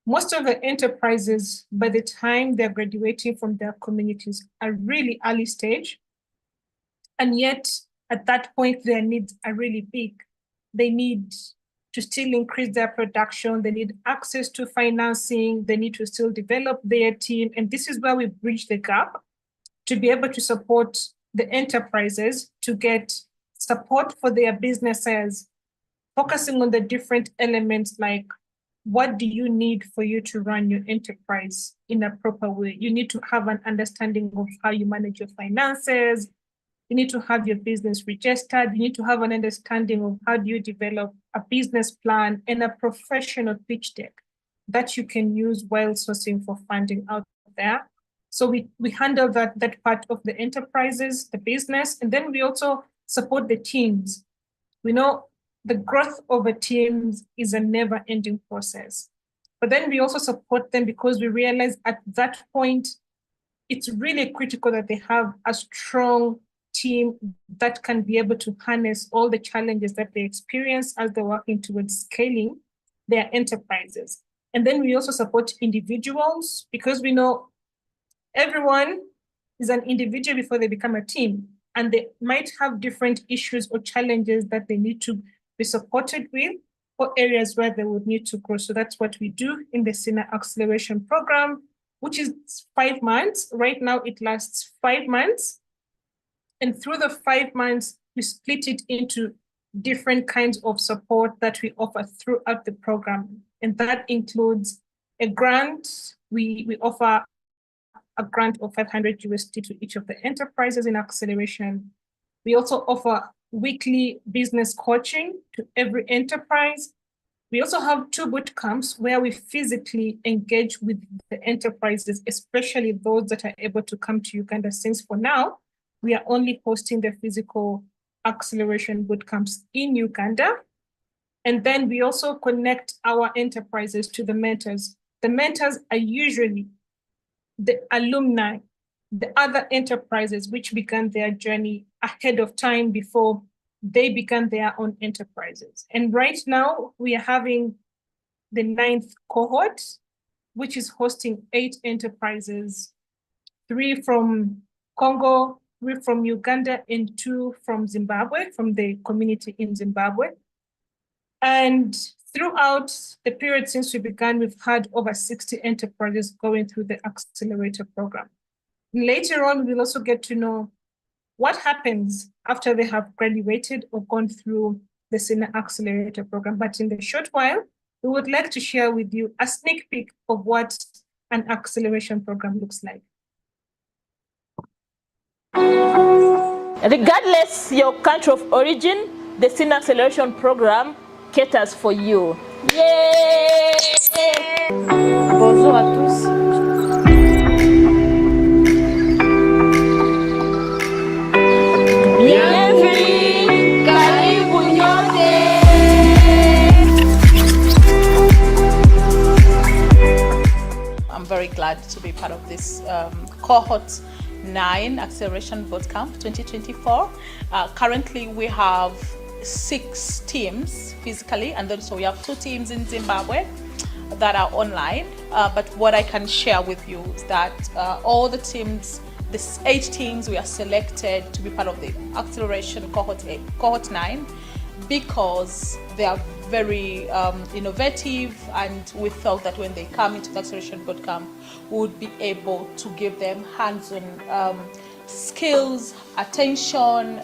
most of the enterprises, by the time they're graduating from their communities, are really early stage. And yet, at that point, their needs are really big. They need to still increase their production. They need access to financing. They need to still develop their team. And this is where we bridge the gap to be able to support the enterprises to get support for their businesses, focusing on the different elements like, what do you need for you to run your enterprise in a proper way? You need to have an understanding of how you manage your finances. You need to have your business registered. You need to have an understanding of how do you develop a business plan and a professional pitch deck that you can use while sourcing for funding out there. So we handle that part of the enterprises, the business, and then we also support the teams. We know the growth of a team is a never-ending process. But then we also support them because we realize at that point, it's really critical that they have a strong team that can be able to harness all the challenges that they experience as they're working towards scaling their enterprises. And then we also support individuals because we know everyone is an individual before they become a team, and they might have different issues or challenges that they need to be supported with, or areas where they would need to grow. So that's what we do in the SINA Acceleration Program, which is 5 months. Right now, it lasts 5 months. And through the 5 months, we split it into different kinds of support that we offer throughout the program. And that includes a grant. We offer a grant of 500 USD to each of the enterprises in acceleration. We also offer weekly business coaching to every enterprise. We also have 2 boot camps where we physically engage with the enterprises, especially those that are able to come to Uganda, since for now, we are only hosting the physical acceleration boot camps in Uganda. And then we also connect our enterprises to the mentors. The mentors are usually the alumni, the other enterprises which began their journey ahead of time before they began their own enterprises. And right now we are having the 9th cohort, which is hosting 8 enterprises, 3 from Congo, 3 from Uganda, and 2 from Zimbabwe, from the community in Zimbabwe. And throughout the period since we began, we've had over 60 enterprises going through the accelerator program. Later on, we'll also get to know what happens after they have graduated or gone through the SINA accelerator program. But in the short while, we would like to share with you a sneak peek of what an acceleration program looks like. Regardless your country of origin, the SINA acceleration program caters for you. Yay! Bonjour à tous. Bienvenue, karibu nyote. I'm very glad to be part of this cohort 9 Acceleration Bootcamp 2024. Currently we have 6 teams physically, and then so we have 2 teams in Zimbabwe that are online. But what I can share with you is that all the teams, this 8 teams, we are selected to be part of the Acceleration Cohort 9 because they are very innovative, and we felt that when they come into the Acceleration Bootcamp, we would be able to give them hands-on skills, attention,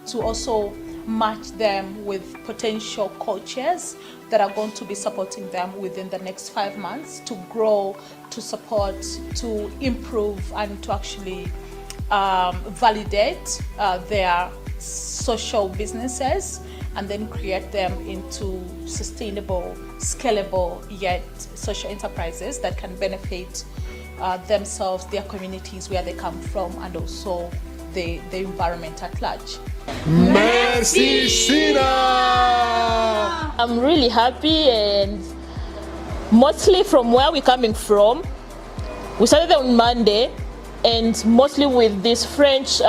to also match them with potential coaches that are going to be supporting them within the next 5 months to grow, to support, to improve, and to actually validate their social businesses, and then create them into sustainable, scalable, yet social enterprises that can benefit themselves, their communities where they come from, and also the environment at large. Merci, SINA! I'm really happy, and mostly from where we're coming from. We started on Monday, and mostly with these French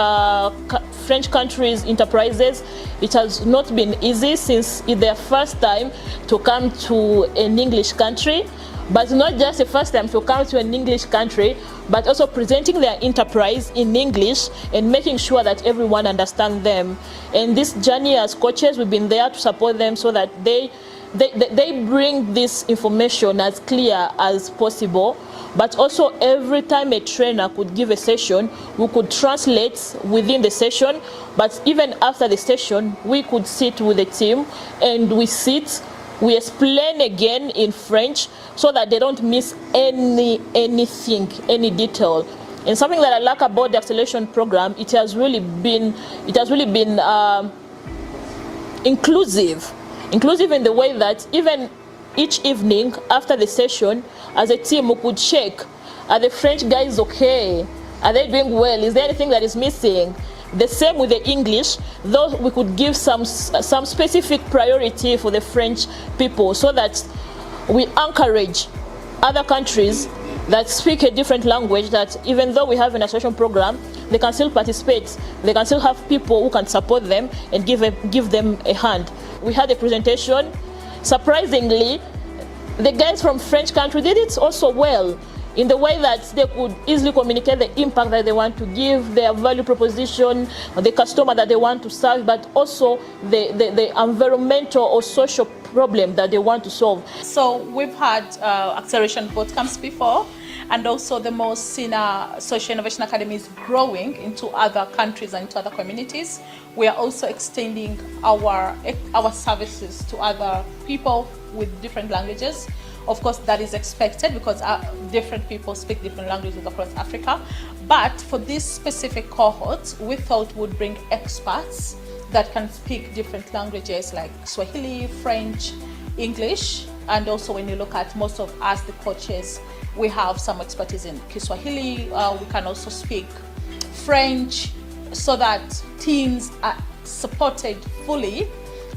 countries enterprises, it has not been easy since it's their first time to come to an English country. But not just the first time to come to an English country, but also presenting their enterprise in English and making sure that everyone understands them. And this journey as coaches, we've been there to support them so that they bring this information as clear as possible. But also every time a trainer could give a session, we could translate within the session. But even after the session, we could sit with the team and we explain again in French so that they don't miss anything, any detail. And something that I like about the acceleration program, it has really been inclusive in the way that even each evening after the session, as a team, we could check, are the French guys okay? Are they doing well? Is there anything that is missing? The same with the English, though we could give some specific priority for the French people so that we encourage other countries that speak a different language, that even though we have an acceleration program, they can still participate. They can still have people who can support them and give them a hand. We had a presentation. Surprisingly, the guys from French country did it also well, in the way that they could easily communicate the impact that they want to give, their value proposition, the customer that they want to serve, but also the environmental or social problem that they want to solve. So we've had acceleration bootcamps before, and also the most SINA Social Innovation Academy is growing into other countries and into other communities. We are also extending our services to other people with different languages. Of course, that is expected because different people speak different languages across Africa. But for this specific cohort, we thought we'd bring experts that can speak different languages like Swahili, French, English. And also when you look at most of us, the coaches, we have some expertise in Kiswahili. We can also speak French so that teams are supported fully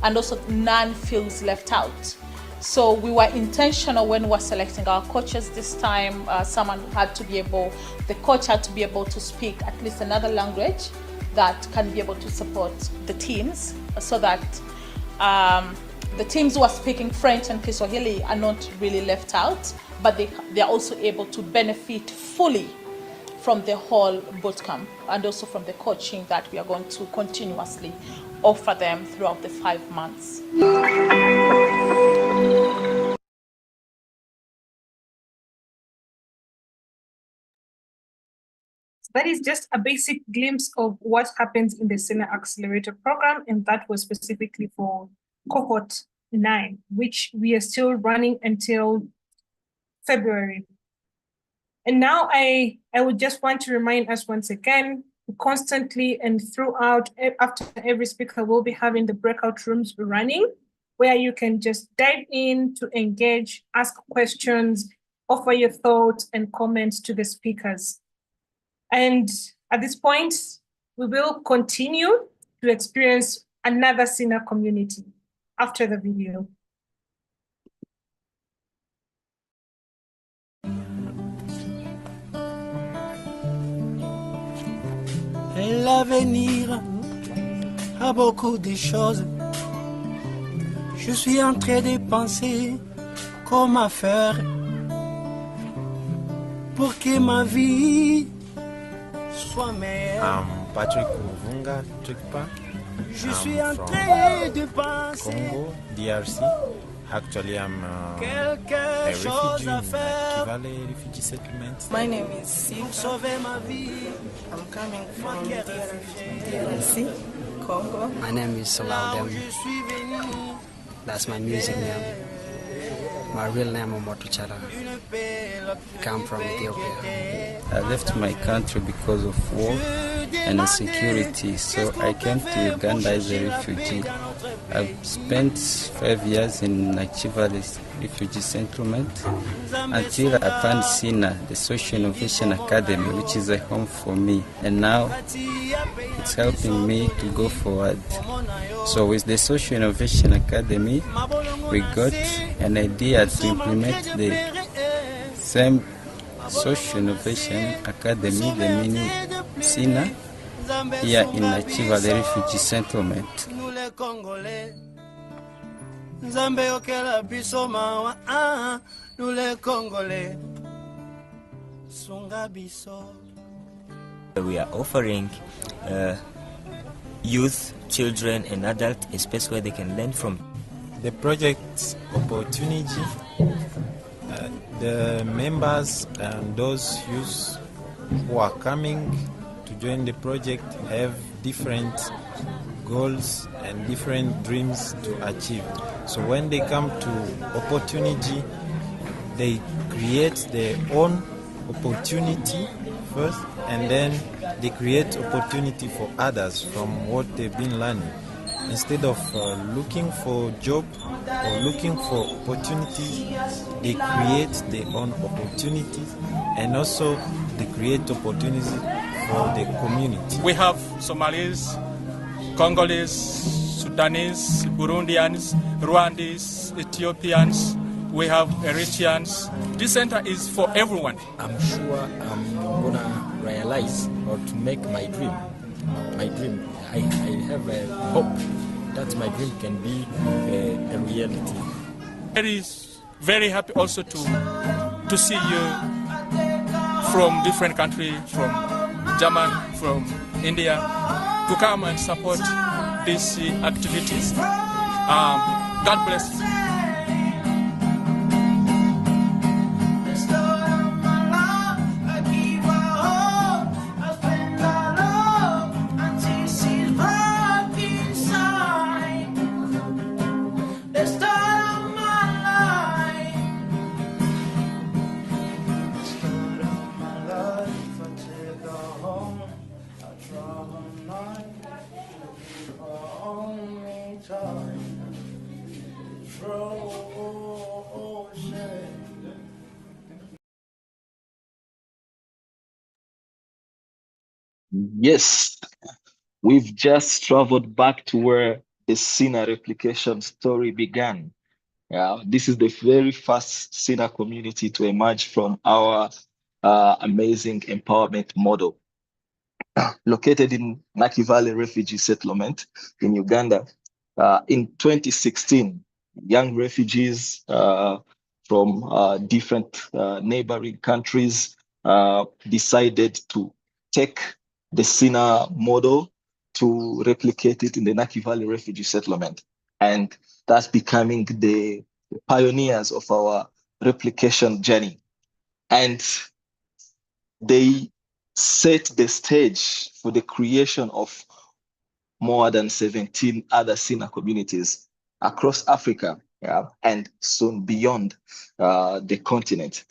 and also none feels left out. So we were intentional when we were selecting our coaches this time. The coach had to be able to speak at least another language that can be able to support the teams, so that the teams who are speaking French and Kiswahili are not really left out, but they are also able to benefit fully from the whole bootcamp and also from the coaching that we are going to continuously offer them throughout the 5 months. That is just a basic glimpse of what happens in the SINA Accelerator program, and that was specifically for cohort 9, which we are still running until February. And now I would just want to remind us once again, constantly and throughout, after every speaker, we'll be having the breakout rooms running, where you can just dive in to engage, ask questions, offer your thoughts and comments to the speakers. And at this point, we will continue to experience another SINA community after the video. L'avenir a beaucoup de choses. Je suis en train de penser comment faire pour que ma vie soit meilleure. I'm Patrick Uvunga Trikpa. Je suis en train de penser Congo, DRC. Actually, I'm a refugee in Kivale refugee settlement. My name is Sita. I'm coming from DRC, Congo. My name is Saladem. That's my music name. My real name is Motuchara. I come from Ethiopia. I left my country because of war and insecurity, so I came to Uganda as a refugee. I've spent 5 years in Nachivale refugee settlement until I found SINA, the Social Innovation Academy, which is a home for me. And now it's helping me to go forward. So with the Social Innovation Academy, we got an idea to implement the same Social Innovation Academy, the mini SINA, here in Nachiva, the refugee settlement. We are offering youth, children and adults a space where they can learn from. The project opportunity, the members and those youths who are coming to join the project have different goals and different dreams to achieve. So when they come to opportunity, they create their own opportunity first, and then they create opportunity for others from what they've been learning. Instead of looking for job or looking for opportunities, they create their own opportunities, and also they create opportunities for the community. We have Somalis, Congolese, Sudanese, Burundians, Rwandese, Ethiopians, we have Eritreans. This center is for everyone. I'm sure I'm gonna realize or to make my dream. I have a hope that my dream can be a reality. Very happy also to see you from different countries, from Germany, from India, to come and support these activities. God bless you. Yes, we've just traveled back to where the SINA replication story began. Yeah, this is the very first SINA community to emerge from our amazing empowerment model. Located in Naki Valley Refugee Settlement in Uganda. In 2016, young refugees from different neighboring countries decided to take the SINA model to replicate it in the Naki Valley Refugee Settlement. And that's becoming the pioneers of our replication journey. And they set the stage for the creation of more than 17 other SINA communities across Africa, and soon beyond the continent.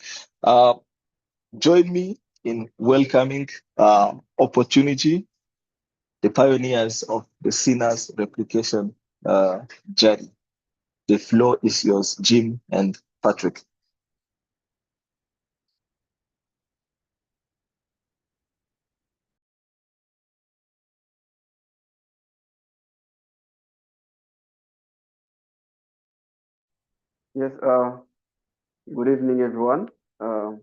Join me in welcoming Opportunity, the pioneers of the SINA's replication journey. The floor is yours, Jim and Patrick. Yes, good evening, everyone. Yeah,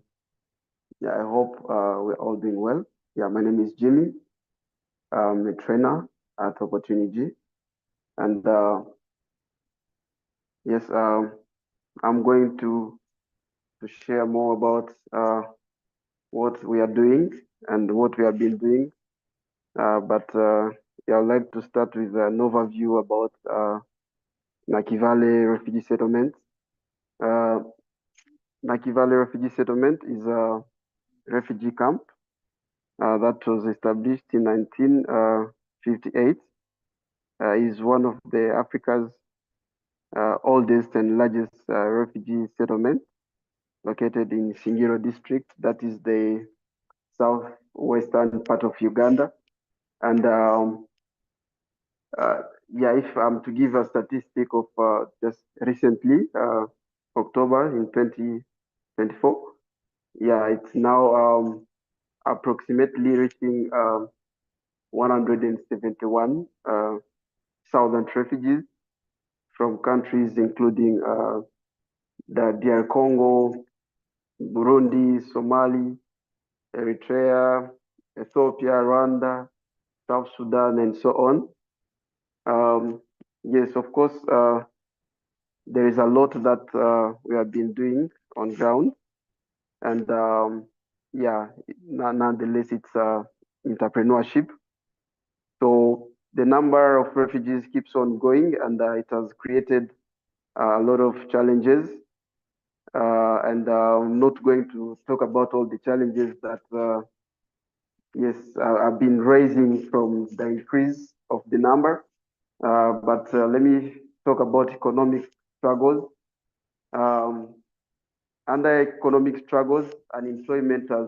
I hope we're all doing well. Yeah, my name is Jimmy. I'm a trainer at Opportunity. And yes, I'm going to share more about what we are doing and what we have been doing. But yeah, I'd like to start with an overview about Naki Valley Refugee Settlement. Naki Valley Refugee Settlement is a refugee camp that was established in 1958. Is one of the Africa's oldest and largest refugee settlement located in Singiro district. That is the southwestern part of Uganda. And yeah, if I'm to give a statistic of just recently, October in 2024, yeah, it's now approximately reaching 171,000 refugees from countries including the DR Congo, Burundi, Somali, Eritrea, Ethiopia, Rwanda, South Sudan, and so on. Yes, of course, there is a lot that we have been doing on ground. And yeah, nonetheless, it's entrepreneurship. So the number of refugees keeps on going, and it has created a lot of challenges. And I'm not going to talk about all the challenges that, yes, have been raising from the increase of the number. But let me talk about economic struggles. Under economic struggles, unemployment has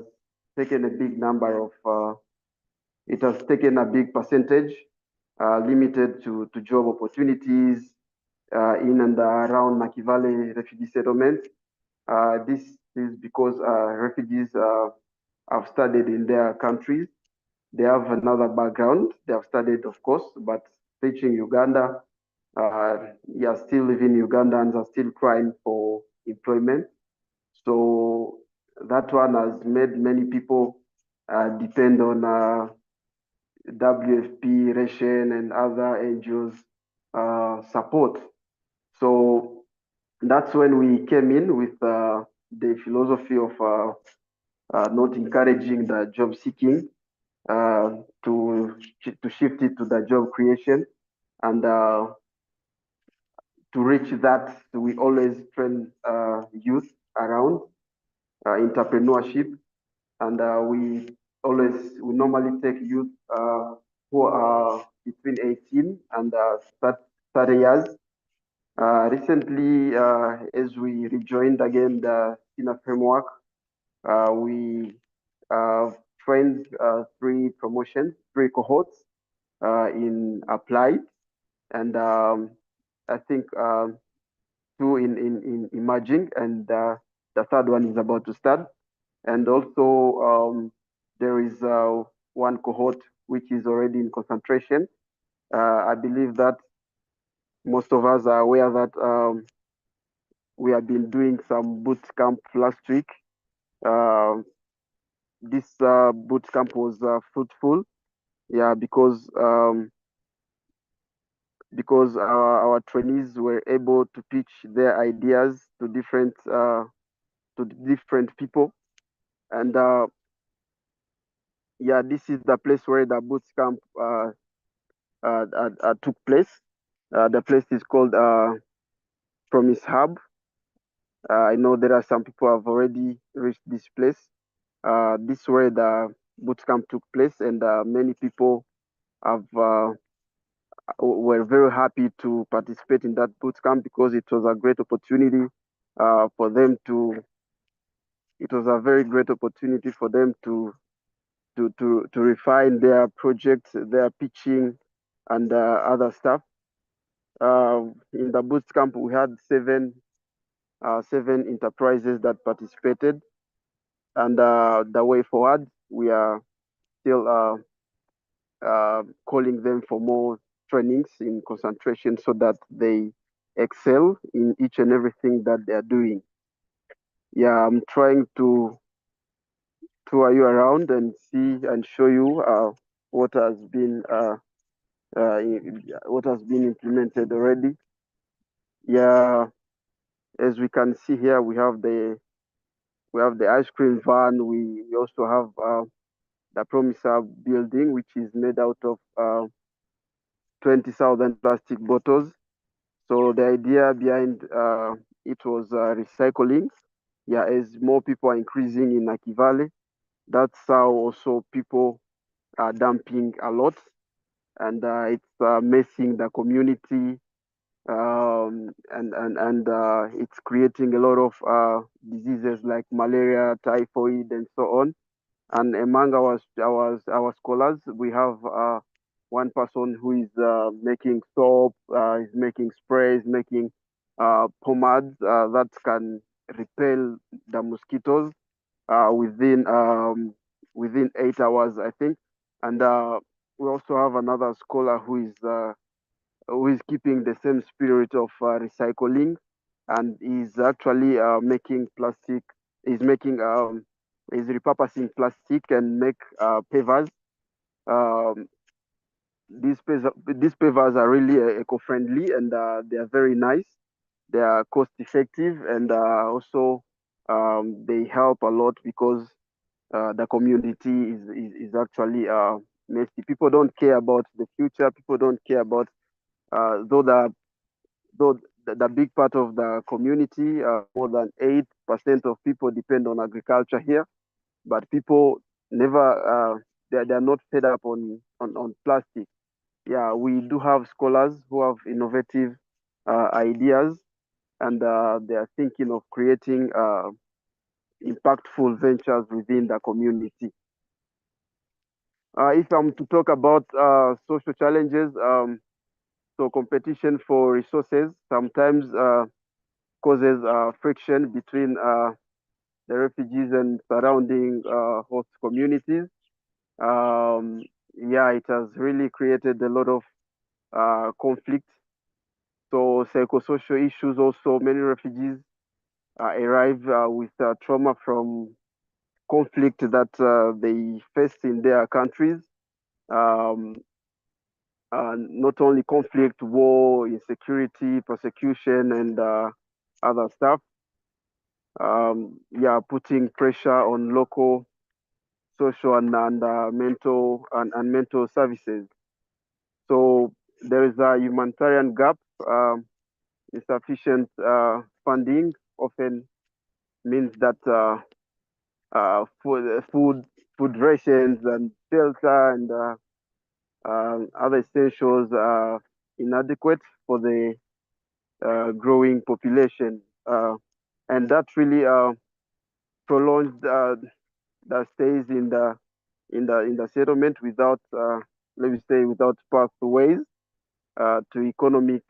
taken a big number of, it has taken a big percentage, limited to job opportunities in and around Naki Valley refugee settlement. This is because refugees have studied in their countries. They have another background. They have studied, of course, but reaching Uganda, yeah, still living Ugandans are still crying for employment. So that one has made many people depend on WFP, Ration, and other NGOs support. So that's when we came in with the philosophy of not encouraging the job seeking, to shift it to the job creation. And to reach that, we always train youth around entrepreneurship. And we normally take youth who are between 18 and 30 years. Recently, as we rejoined again the SINA framework, we trained three cohorts in applied, and I think two in emerging, and the third one is about to start. And also there is one cohort which is already in concentration. I believe that most of us are aware that we have been doing some boot camp last week. This boot camp was fruitful, because our trainees were able to pitch their ideas to different people, and this is the place where the boot camp took place. The place is called Promise Hub. I know there are some people who have already reached this place. This is where the boot camp took place, and many people have were very happy to participate in that boot camp because it was a great opportunity for them to. It was a very great opportunity for them to refine their projects, their pitching, and other stuff. In the boot camp, we had seven enterprises that participated, and the way forward, we are still calling them for more trainings in concentration so that they excel in each and everything that they are doing. Yeah, I'm trying to tour you around and see and show you what has been implemented already. Yeah, as we can see here, we have the ice cream van. We also have the Promise Hub building, which is made out of 20,000 plastic bottles. So the idea behind it was recycling. Yeah, as more people are increasing in Naki Valley, that's how also people are dumping a lot, and it's messing the community, and it's creating a lot of diseases like malaria, typhoid, and so on. And among our scholars, we have one person who is making soap, is making sprays, making pomades that can repel the mosquitoes within 8 hours, I think. And we also have another scholar who is keeping the same spirit of recycling, and is actually making plastic. Is making is repurposing plastic and make pavers. Um, these pavers are really eco-friendly, and they are very nice. They are cost effective, and also they help a lot because the community is actually messy. People don't care about the future. People don't care about though the big part of the community, more than 8% of people depend on agriculture here, but people never they're not fed up on plastic. Yeah, we do have scholars who have innovative ideas, and they are thinking of creating impactful ventures within the community. If I'm to talk about social challenges, so competition for resources sometimes causes friction between the refugees and surrounding host communities. Yeah, it has really created a lot of conflict. So psychosocial issues also, many refugees arrive with trauma from conflict that they faced in their countries. Um, Not only conflict, war, insecurity, persecution, and other stuff. Yeah, putting pressure on local social and mental services. So there is a humanitarian gap. Insufficient funding often means that food rations and shelter and other essentials are inadequate for the growing population, and that really prolongs the stays in the settlement without, let me say, without pathways to economic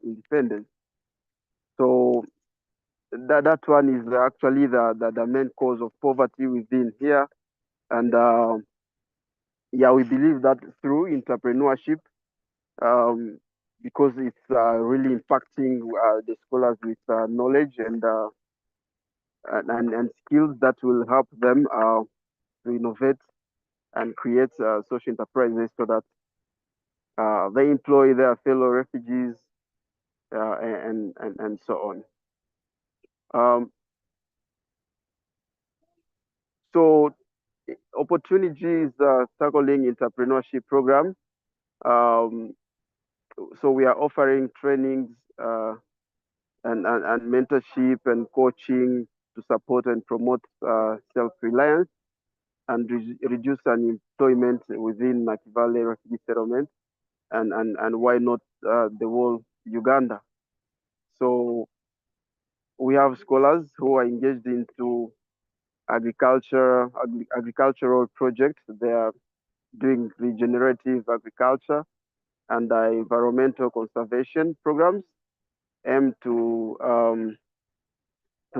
independence. So that one is actually the main cause of poverty within here, and yeah, we believe that through entrepreneurship, um, because it's really impacting the scholars with knowledge and skills that will help them to innovate and create social enterprises so that they employ their fellow refugees and so on. So opportunities tackling entrepreneurship program. So we are offering trainings and mentorship and coaching to support and promote self-reliance and reduce unemployment within Nakivale refugee settlement and why not the whole Uganda. So we have scholars who are engaged into agricultural projects. They are doing regenerative agriculture and environmental conservation programs aimed to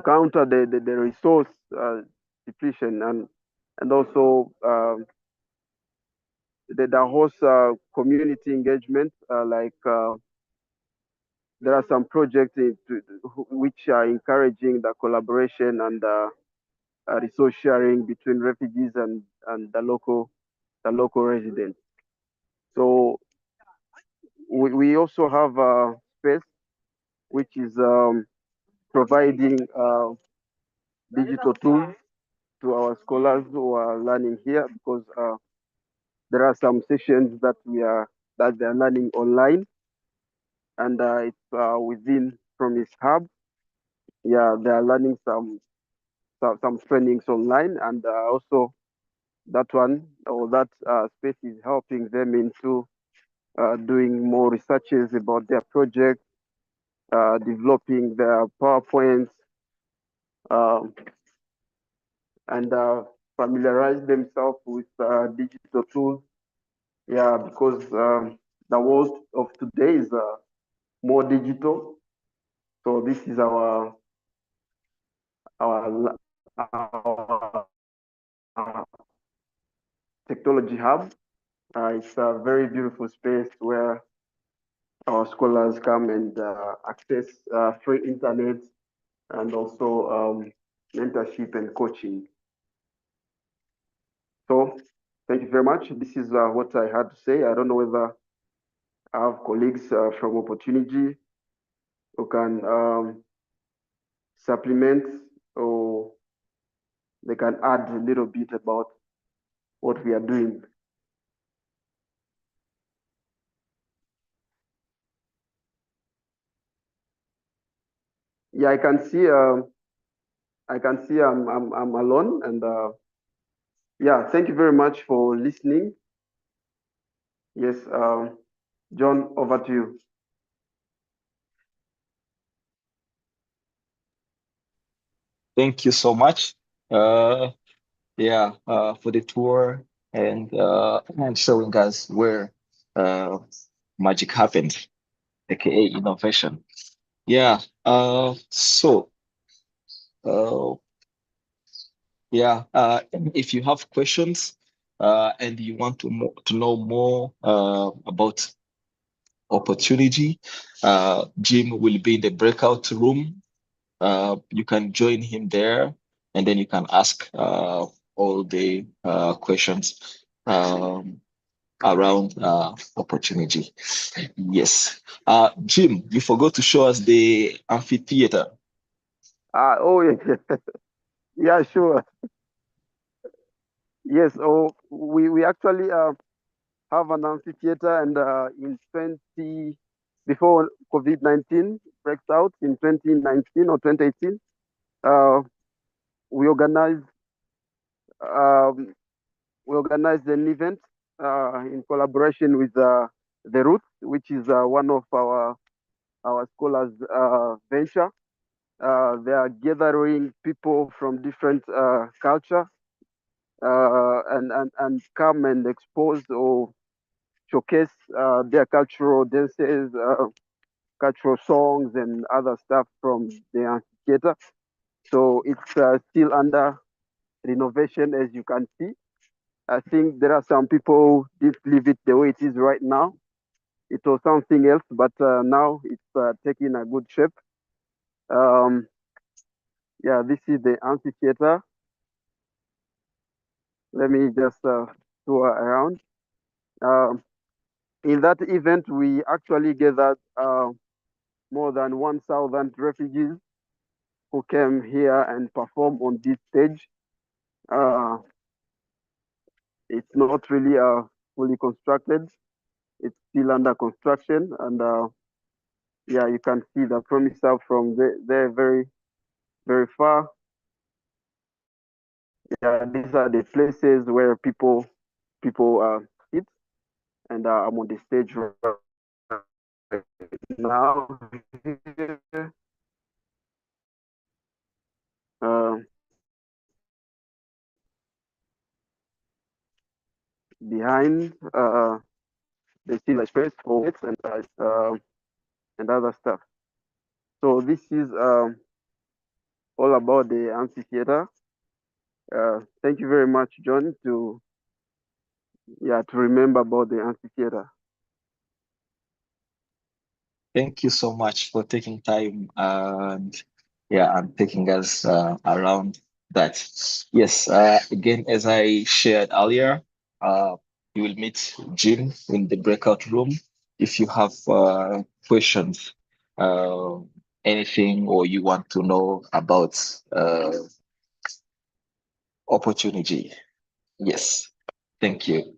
counter the resource depletion and also the host community engagement like there are some projects which are encouraging the collaboration and resource sharing between refugees and the local residents. So we also have a space which is providing digital tools to our scholars who are learning here because there are some sessions that they are learning online and it's within from his hub. Yeah, they are learning some trainings online and also that one or that space is helping them into doing more researches about their project, developing their PowerPoints, and familiarize themselves with digital tools. Yeah, because the world of today is more digital. So this is our technology hub. It's a very beautiful space where our scholars come and access free internet and also mentorship and coaching. So thank you very much. This is what I had to say. I don't know whether I have colleagues from Opportunity who can supplement or they can add a little bit about what we are doing. Yeah, I can see. I'm alone, and yeah, thank you very much for listening. Yes, John, over to you. Thank you so much. For the tour and showing us where magic happened, aka innovation. Yeah. If you have questions and you want to know more about Opportunity, Jim will be in the breakout room. You can join him there, and then you can ask all the questions around Opportunity. Yes. Jim, you forgot to show us the amphitheater. Oh, yeah. Yeah, sure. Yes, we actually have an amphitheater, and before COVID-19 breaks out in 2019 or 2018, we organized an event in collaboration with the Roots, which is one of our scholars venture. They are gathering people from different culture and come and expose or showcase their cultural dances, cultural songs, and other stuff from the amphitheater. So it's still under renovation, as you can see. I think there are some people didn't leave it the way it is right now. it was something else, but now it's taking a good shape. Yeah, this is the amphitheater. Let me just tour around. In that event, we actually gathered more than 1,000 refugees who came here and performed on this stage. It's not really fully constructed. It's still under construction, and yeah, you can see the promisal from there very, very far. Yeah, these are the places where people sit, and I'm on the stage right now. Behind the silver space for weights and other stuff. So this is all about the amphitheater. Thank you very much, John, to remember about the amphitheater. Thank you so much for taking time and taking us around that. Yes, again, as I shared earlier, you will meet Jim in the breakout room. If you have questions, anything, or you want to know about opportunity. Yes, thank you.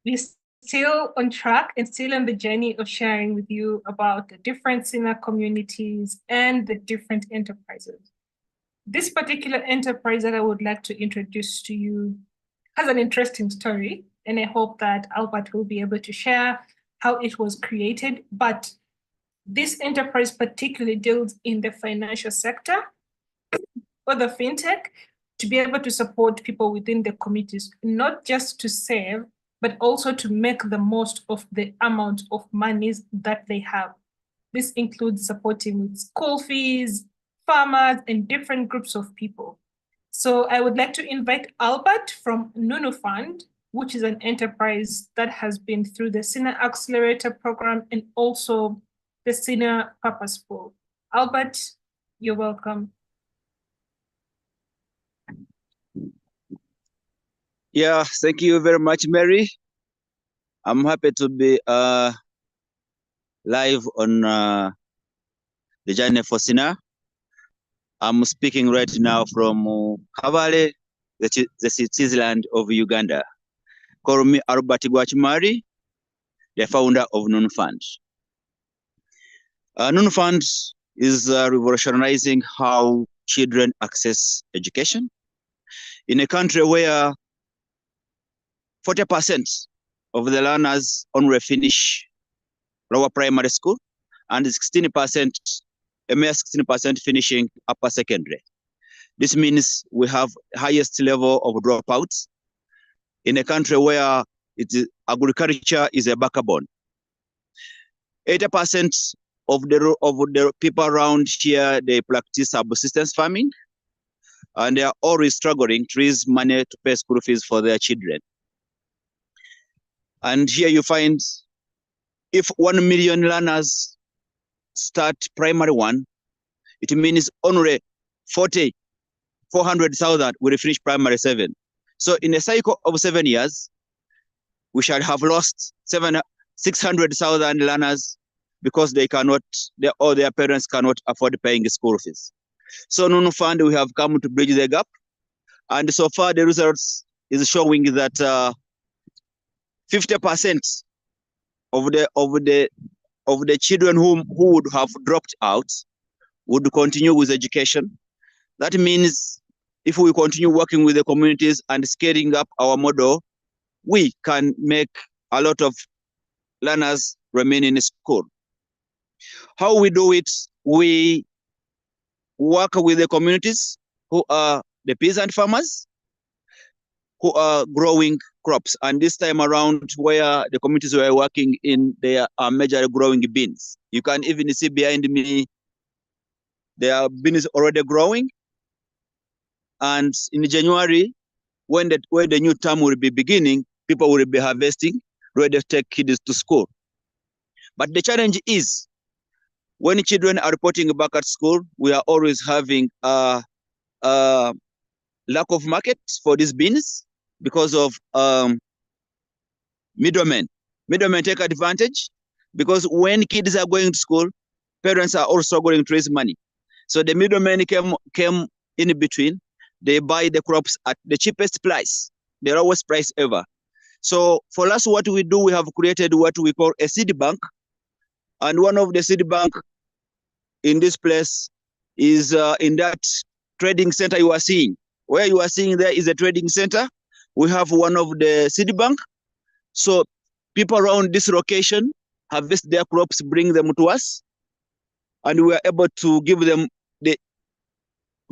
We're still on track and still on the journey of sharing with you about the different SINA communities and the different enterprises. This particular enterprise that I would like to introduce to you has an interesting story, and I hope that Albert will be able to share how it was created. But this enterprise particularly deals in the financial sector or the fintech to be able to support people within the communities, not just to save, but also to make the most of the amount of monies that they have. This includes supporting with school fees, farmers, and different groups of people. So I would like to invite Albert from Nunu Fund, which is an enterprise that has been through the SINA Accelerator program and also the SINA Purposeful. Albert, you're welcome. Yeah, thank you very much, Mary. I'm happy to be live on the journey for SINA. I'm speaking right now from Kabale, the citizenland of Uganda. Call me Albert Gwachimari, the founder of Nunu Fund. Nunu Fund is revolutionizing how children access education in a country where 40% of the learners only finish lower primary school and 16%, a mere 16% finishing upper secondary. This means we have highest level of dropouts in a country where agriculture is a backbone. 80% of the people around here, they practice subsistence farming, and they are always struggling to raise money to pay school fees for their children. And here you find if 1 million learners start primary one, it means only 400,000 will finish primary 7. So in a cycle of 7 years, we shall have lost 600,000 learners because they cannot, or their parents cannot afford paying the school fees. So Nunu Fund, we have come to bridge the gap. And so far the results is showing that 50% of the children who would have dropped out would continue with education. That means if we continue working with the communities and scaling up our model, we can make a lot of learners remain in school. How we do it? We work with the communities who are the peasant farmers who are growing crops. And this time around, where the communities were working in, they are majorly growing beans. You can even see behind me, there are beans already growing. And in January, when the new term will be beginning, people will be harvesting, ready to take kids to school. But the challenge is, when children are reporting back at school, we are always having a lack of market for these beans because of middlemen. Middlemen take advantage because when kids are going to school, parents are also going to raise money. So the middlemen came in between. They buy the crops at the cheapest price, the lowest price ever. So for us, what we do, we have created what we call a seed bank. And one of the seed bank in this place is in that trading center you are seeing. Where you are seeing there is a trading center. We have one of the seed bank. So people around this location harvest their crops, bring them to us, and we are able to give them the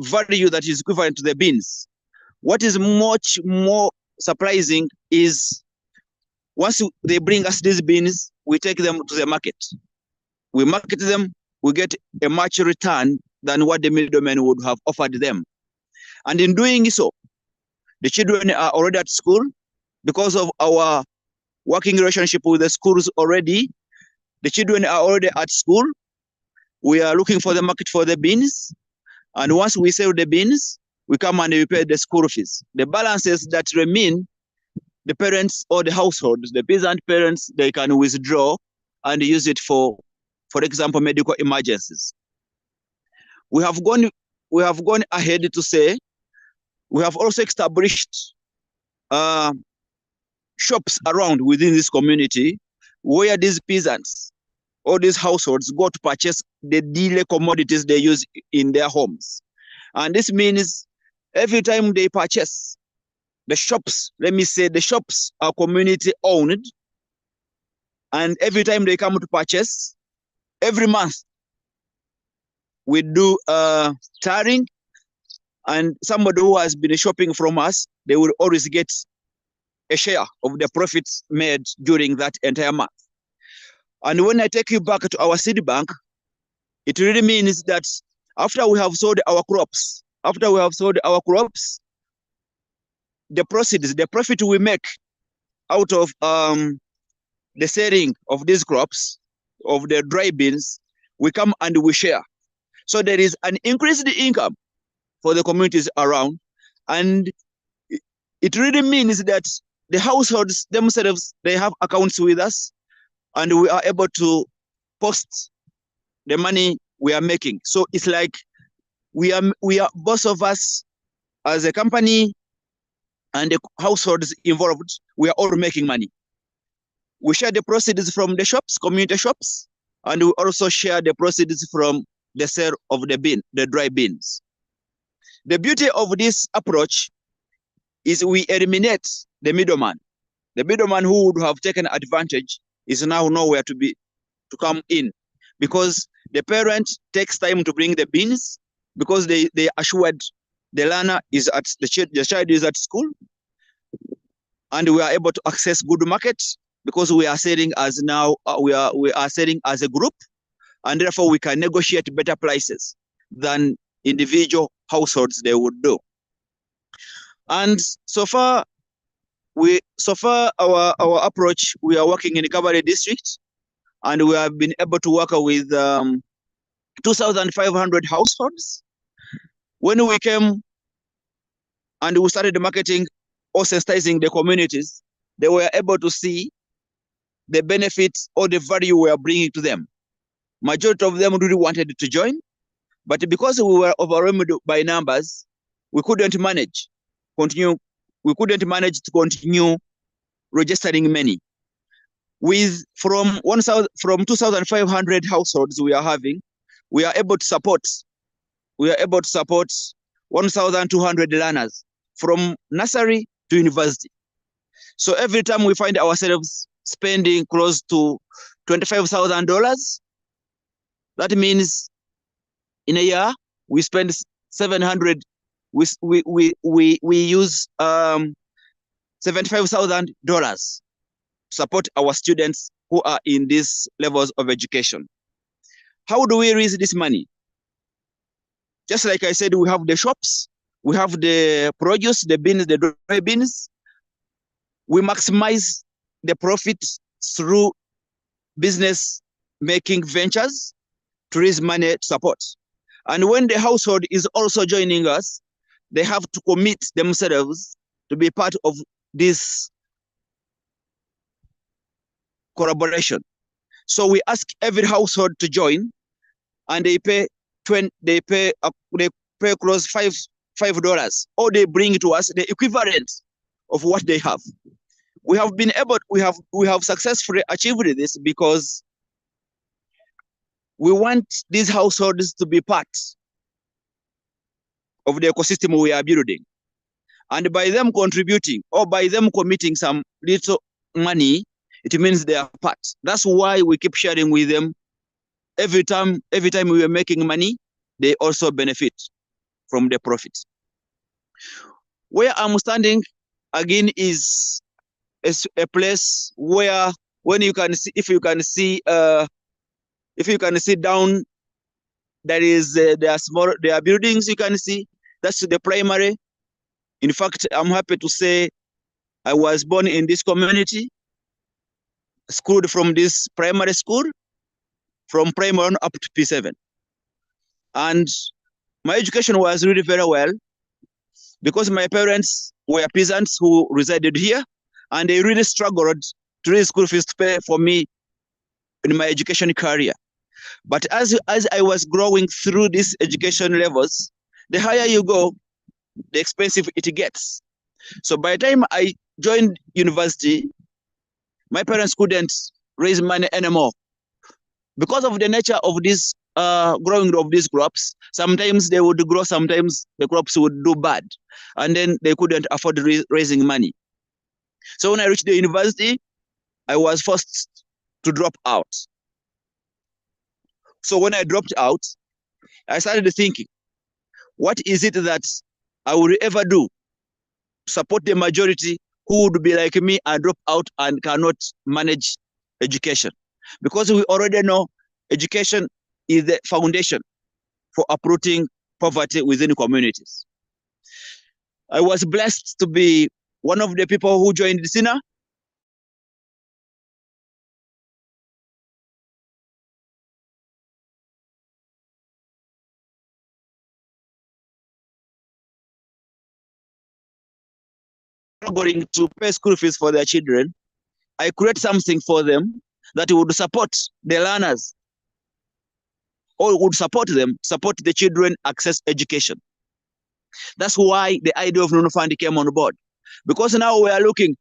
value that is equivalent to the beans. What is much more surprising is once they bring us these beans, we take them to the market. We market them, we get a much return than what the middlemen would have offered them. And in doing so, the children are already at school because of our working relationship with the schools already. The children are already at school. We are looking for the market for the beans. And once we sell the beans, we come and we pay the school fees. The balances that remain, the parents or the households, the peasant parents, they can withdraw and use it for example, medical emergencies. We have gone ahead to say we have also established shops around within this community where these peasants or these households go to purchase the daily commodities they use in their homes. And this means every time they purchase, the shops, let me say the shops are community owned. And every time they come to purchase, every month we do tarring, and somebody who has been shopping from us, they will always get a share of the profits made during that entire month. And when I take you back to our seed bank, it really means that after we have sold our crops, the proceeds, the profit we make out of the selling of these crops, of the dry beans, we come and we share. So there is an increased income for the communities around. And it really means that the households themselves, they have accounts with us, and we are able to post the money we are making. So it's like we are both of us as a company and the households involved, we are all making money. We share the proceeds from the shops, community shops, and we also share the proceeds from the sale of the dry beans. The beauty of this approach is we eliminate the middleman. The middleman who would have taken advantage is now nowhere to come in, because the parent takes time to bring the beans, because they assured the learner is at the child is at school, and we are able to access good markets because we are selling as now we are selling as a group, and therefore we can negotiate better prices than individual households they would do. And so far our approach, we are working in the Kabale district, and we have been able to work with 2,500 households. When we came and we started marketing or sensitizing the communities, they were able to see the benefits or the value we are bringing to them. Majority of them really wanted to join, but because we were overwhelmed by numbers, we couldn't manage to continue registering many. From 2,500 households we are able to support 1,200 learners from nursery to university. So every time we find ourselves spending close to $25,000, that means in a year we spend 700. We use $75,000 to support our students who are in these levels of education. How do we raise this money? Just like I said, we have the shops, we have the produce, the beans, the dry beans. We maximize the profit through business making ventures to raise money to support. And when the household is also joining us, they have to commit themselves to be part of this collaboration. So we ask every household to join, and they pay close $5, or they bring to us the equivalent of what they have. We have successfully achieved this because we want these households to be part of the ecosystem we are building. And by them contributing or by them committing some little money, it means they are part. That's why we keep sharing with them. Every time we are making money, they also benefit from the profits. Where I'm standing again is a place where when you can see, if you can see down, there are buildings you can see. That's the primary. In fact, I'm happy to say I was born in this community, schooled from this primary school, from primary on up to P7. And my education was really very well because my parents were peasants who resided here, and they really struggled to raise school fees to pay for me in my education career. But as I was growing through these education levels, the higher you go, the expensive it gets. So by the time I joined university, my parents couldn't raise money anymore. Because of the nature of this growing of these crops, sometimes they would grow, sometimes the crops would do bad, and then they couldn't afford raising money. So when I reached the university, I was forced to drop out. So when I dropped out, I started thinking, what is it that I would ever do to support the majority who would be like me and drop out and cannot manage education? Because we already know education is the foundation for uprooting poverty within communities. I was blessed to be one of the people who joined SINA. Struggling to pay school fees for their children, I create something for them that would support the learners, or would support the children access education. That's why the idea of Nunu Fund came on board, because now we are looking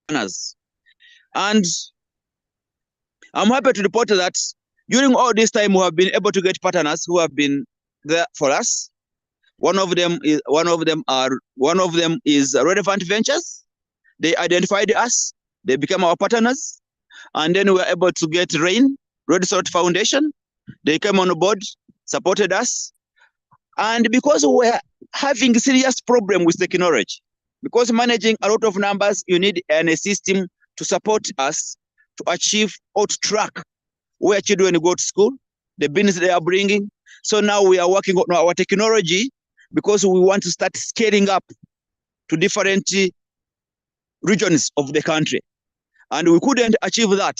partners. And I'm happy to report that during all this time, we have been able to get partners who have been there for us. One of them is Relevant Ventures. They identified us, they became our partners, and then we were able to get RAIN, Red Salt Foundation, They came on board, supported us. And because we're having serious problem with technology, because managing a lot of numbers, you need a system to support us to achieve or to track where children go to school, the business they are bringing. So now we are working on our technology because we want to start scaling up to different regions of the country. And we couldn't achieve that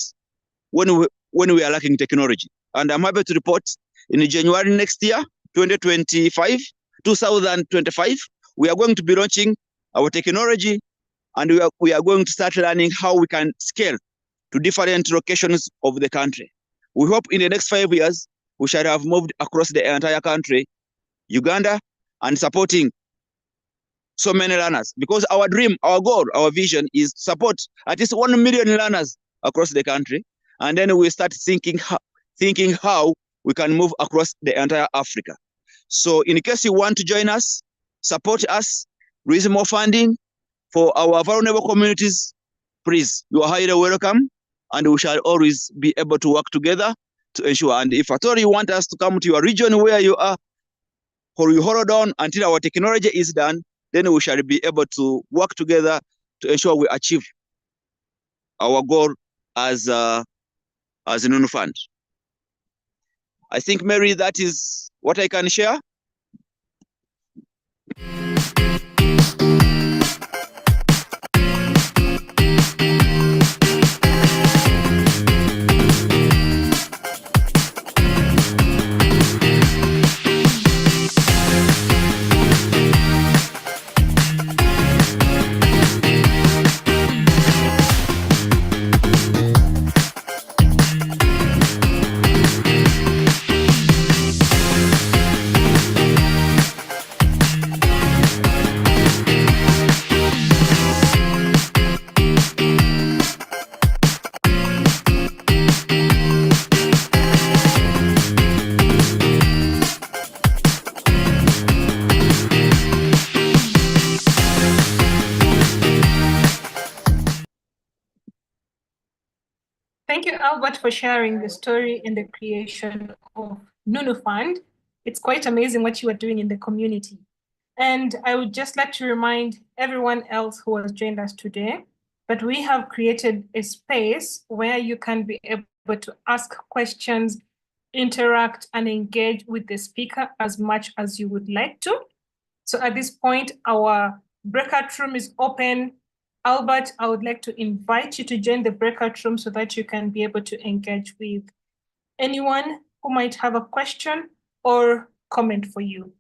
when we are lacking technology. And I'm happy to report in January next year, 2025, we are going to be launching our technology, and we are going to start learning how we can scale to different locations of the country. We hope in the next 5 years, we shall have moved across the entire country, Uganda, and supporting so many learners. Because our dream, our goal, our vision is to support at least 1 million learners across the country. And then we start thinking how we can move across the entire Africa. So in case you want to join us, support us, raise more funding for our vulnerable communities, please, you are highly welcome, and we shall always be able to work together to ensure. And if at all you want us to come to your region where you are, or you hold on until our technology is done, then we shall be able to work together to ensure we achieve our goal as a non-fund. I think, Mary, that is what I can share. Thank you, Albert, for sharing the story and the creation of Nunu Fund. It's quite amazing what you are doing in the community. And I would just like to remind everyone else who has joined us today that we have created a space where you can be able to ask questions, interact, and engage with the speaker as much as you would like to. So at this point, our breakout room is open. Albert, I would like to invite you to join the breakout room so that you can be able to engage with anyone who might have a question or comment for you.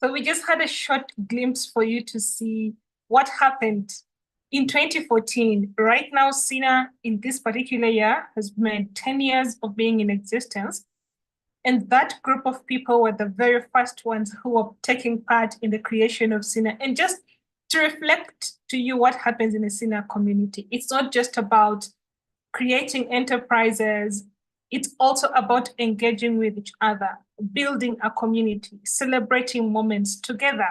So we just had a short glimpse for you to see what happened in 2014. Right now, SINA in this particular year has made 10 years of being in existence. And that group of people were the very first ones who were taking part in the creation of SINA. And just to reflect to you what happens in the SINA community, it's not just about creating enterprises, it's also about engaging with each other, building a community, celebrating moments together.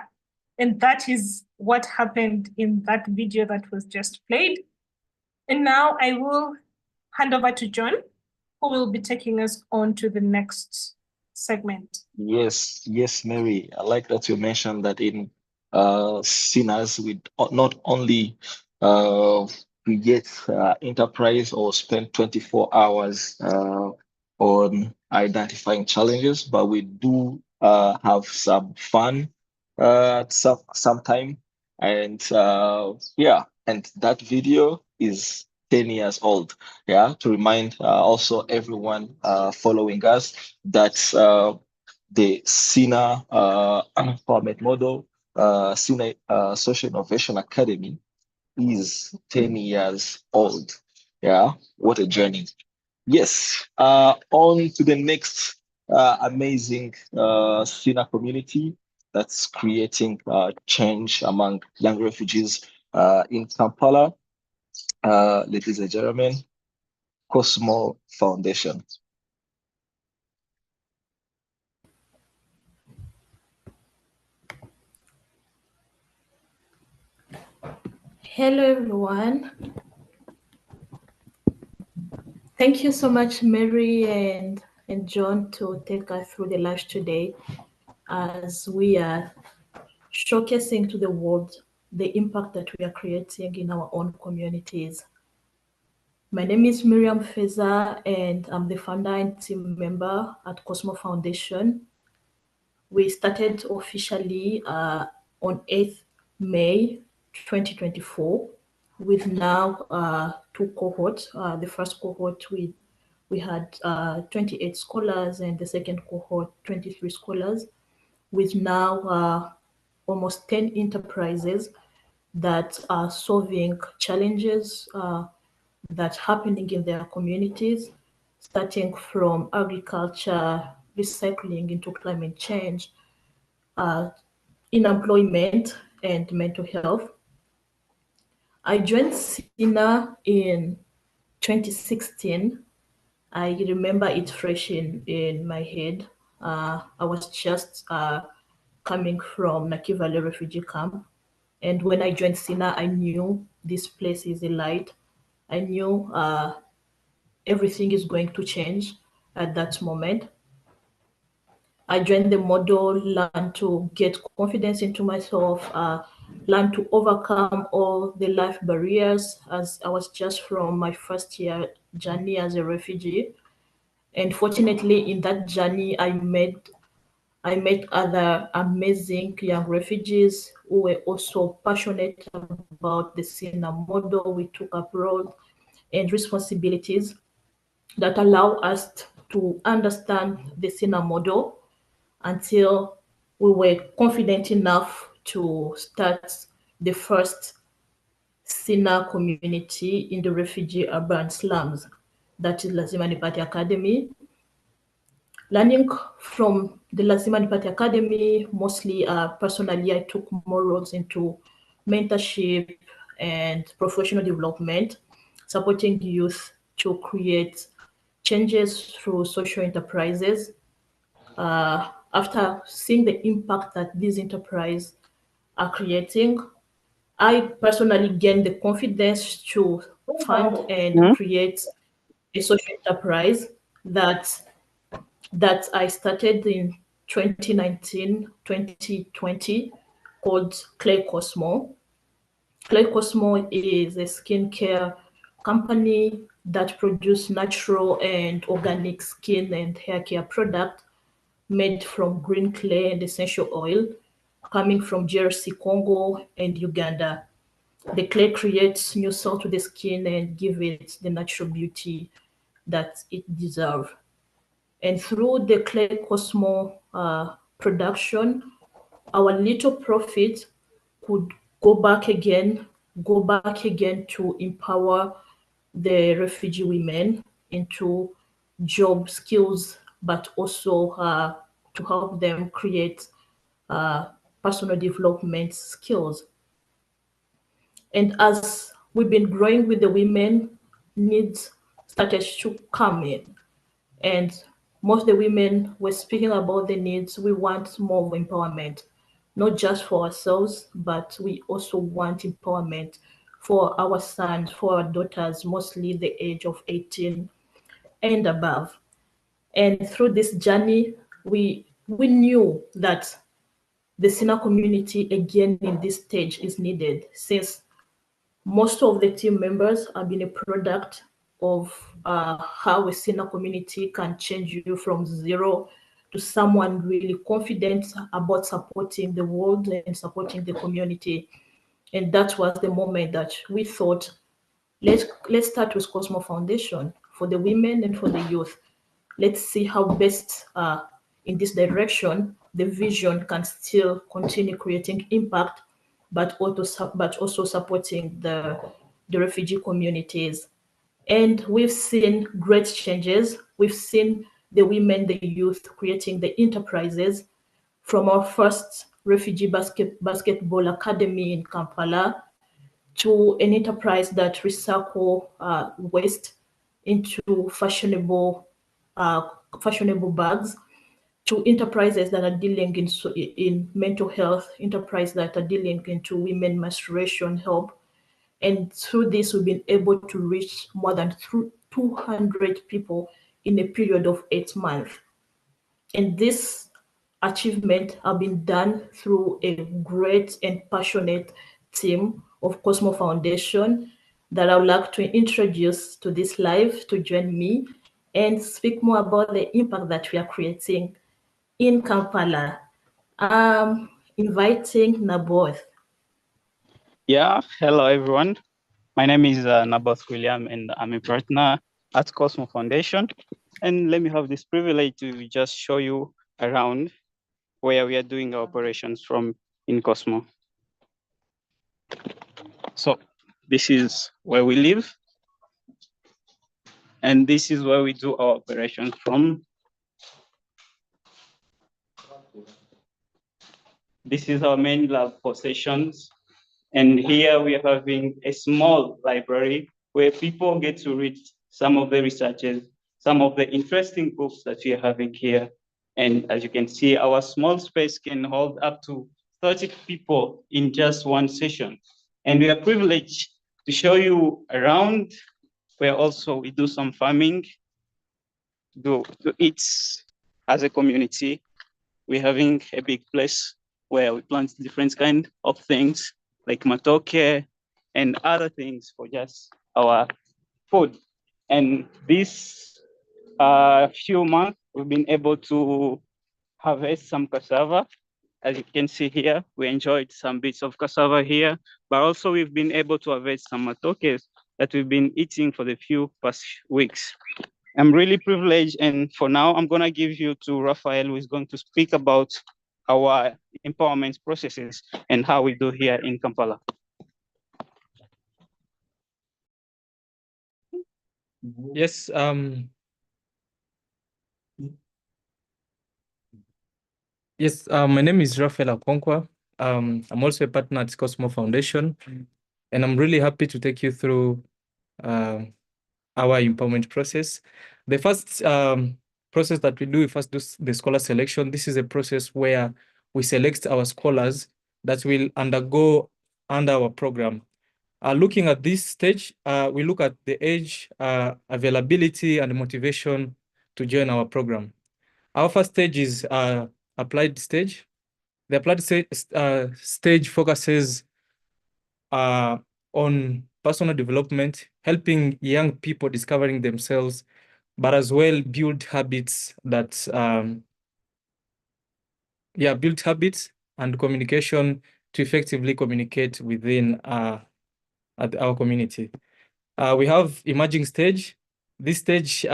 And that is what happened in that video that was just played. And now I will hand over to John, who will be taking us on to the next segment. Yes, Mary. I like that you mentioned that in SINAs, we not only create enterprise or spend 24 hours on identifying challenges, but we do have some fun at some time. And and that video is 10 years old. Yeah, to remind also everyone following us that the SINA format model, SINA Social Innovation Academy is 10 years old. Yeah, what a journey. Yes, on to the next amazing SINA community that's creating change among young refugees in Kampala. Ladies and gentlemen, Cosmo Foundation. Hello, everyone. Thank you so much, Mary and John, to take us through the lunch today as we are showcasing to the world the impact that we are creating in our own communities. My name is Miriam Feza, and I'm the founder and team member at Cosmo Foundation. We started officially on 8th May 2024 with now 2 cohorts. The first cohort we had 28 scholars, and the second cohort 23 scholars, with now almost 10 enterprises that are solving challenges that are happening in their communities, starting from agriculture, recycling into climate change, in employment and mental health. I joined SINA in 2016. I remember it fresh in my head. I was just coming from Nakivale refugee camp. And when I joined SINA, I knew this place is a light. I knew everything is going to change at that moment. I joined the model, learned to get confidence into myself, learned to overcome all the life barriers, as I was just from my first year journey as a refugee. And fortunately, in that journey, I met other amazing young refugees who were also passionate about the SINA model. We took up roles and responsibilities that allow us to understand the SINA model until we were confident enough to start the first SINA community in the refugee urban slums. That is Lazima Nipati Academy. Learning from the Lazima Nipati Academy, mostly personally, I took more roles into mentorship and professional development, supporting youth to create changes through social enterprises. After seeing the impact that these enterprises are creating, I personally gained the confidence to fund and create a social enterprise that I started in 2019, 2020, called Clay Cosmo. Clay Cosmo is a skincare company that produces natural and organic skin and hair care products made from green clay and essential oil coming from DRC, Congo, and Uganda. The clay creates new cell to the skin and give it the natural beauty that it deserves. And through the Clay Cosmo production, our little profit could go back again to empower the refugee women into job skills, but also to help them create personal development skills. And as we've been growing with the women, needs started to come in. And most of the women were speaking about the needs. We want more empowerment, not just for ourselves, but we also want empowerment for our sons, for our daughters, mostly the age of 18 and above. And through this journey, we knew that the SINA community again in this stage is needed, since most of the team members have been a product of how a SINA community can change you from zero to someone really confident about supporting the world and supporting the community. And that was the moment that we thought, let's start with Cosmo Foundation for the women and for the youth. Let's see how best in this direction the vision can still continue creating impact, but also supporting the refugee communities. And we've seen great changes. We've seen the women, the youth creating the enterprises, from our first refugee basketball academy in Kampala to an enterprise that recycle waste into fashionable bags, to enterprises that are dealing in mental health, enterprises that are dealing into women menstruation help. And through this, we've been able to reach more than 200 people in a period of 8 months. And this achievement have been done through a great and passionate team of Cosmo Foundation that I would like to introduce to this live to join me and speak more about the impact that we are creating in Kampala. Inviting Naboth. Yeah, hello everyone. My name is Naboth William, and I'm a partner at Cosmo Foundation. And let me have this privilege to just show you around where we are doing our operations from in Cosmo. So this is where we live, and this is where we do our operations from. This is our main lab for sessions. And here we are having a small library where people get to read some of the researches, some of the interesting books that we are having here. And as you can see, our small space can hold up to 30 people in just one session. And we are privileged to show you around where also we do some farming to eat as a community. We're having a big place where we plant different kind of things like matoke and other things for just our food. And this few months, we've been able to harvest some cassava. As you can see here, we enjoyed some bits of cassava here, but also we've been able to harvest some matokes that we've been eating for the few past weeks. I'm really privileged, and for now, I'm gonna give you to Raphael, who is going to speak about our empowerment processes and how we do here in Kampala. Yes. Yes. My name is Raphael Akonkwa. I'm also a partner at Cosmo Foundation, and I'm really happy to take you through our empowerment process. The first process that we do, we first do the scholar selection. This is a process where we select our scholars that will undergo under our program. Looking at this stage, we look at the age, availability, and motivation to join our program. Our first stage is applied stage. The applied stage focuses on personal development, helping young people discovering themselves, but as well build habits that, build habits and communication to effectively communicate within our community. We have emerging stage. This stage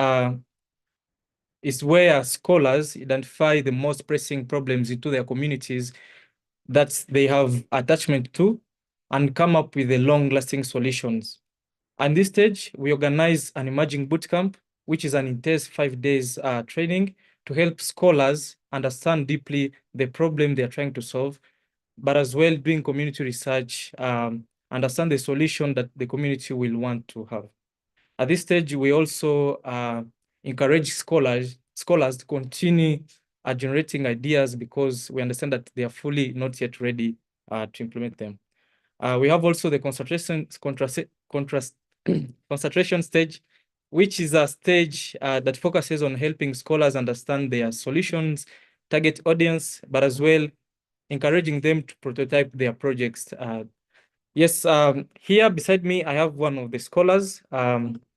is where scholars identify the most pressing problems into their communities that they have attachment to and come up with the long-lasting solutions. At this stage, we organize an emerging bootcamp, which is an intense 5 days training to help scholars understand deeply the problem they are trying to solve, but as well doing community research, understand the solution that the community will want to have. At this stage, we also encourage scholars to continue generating ideas because we understand that they are fully not yet ready to implement them. We have also the concentration stage, which is a stage that focuses on helping scholars understand their solutions, target audience, but as well encouraging them to prototype their projects. Yes, here beside me, I have one of the scholars.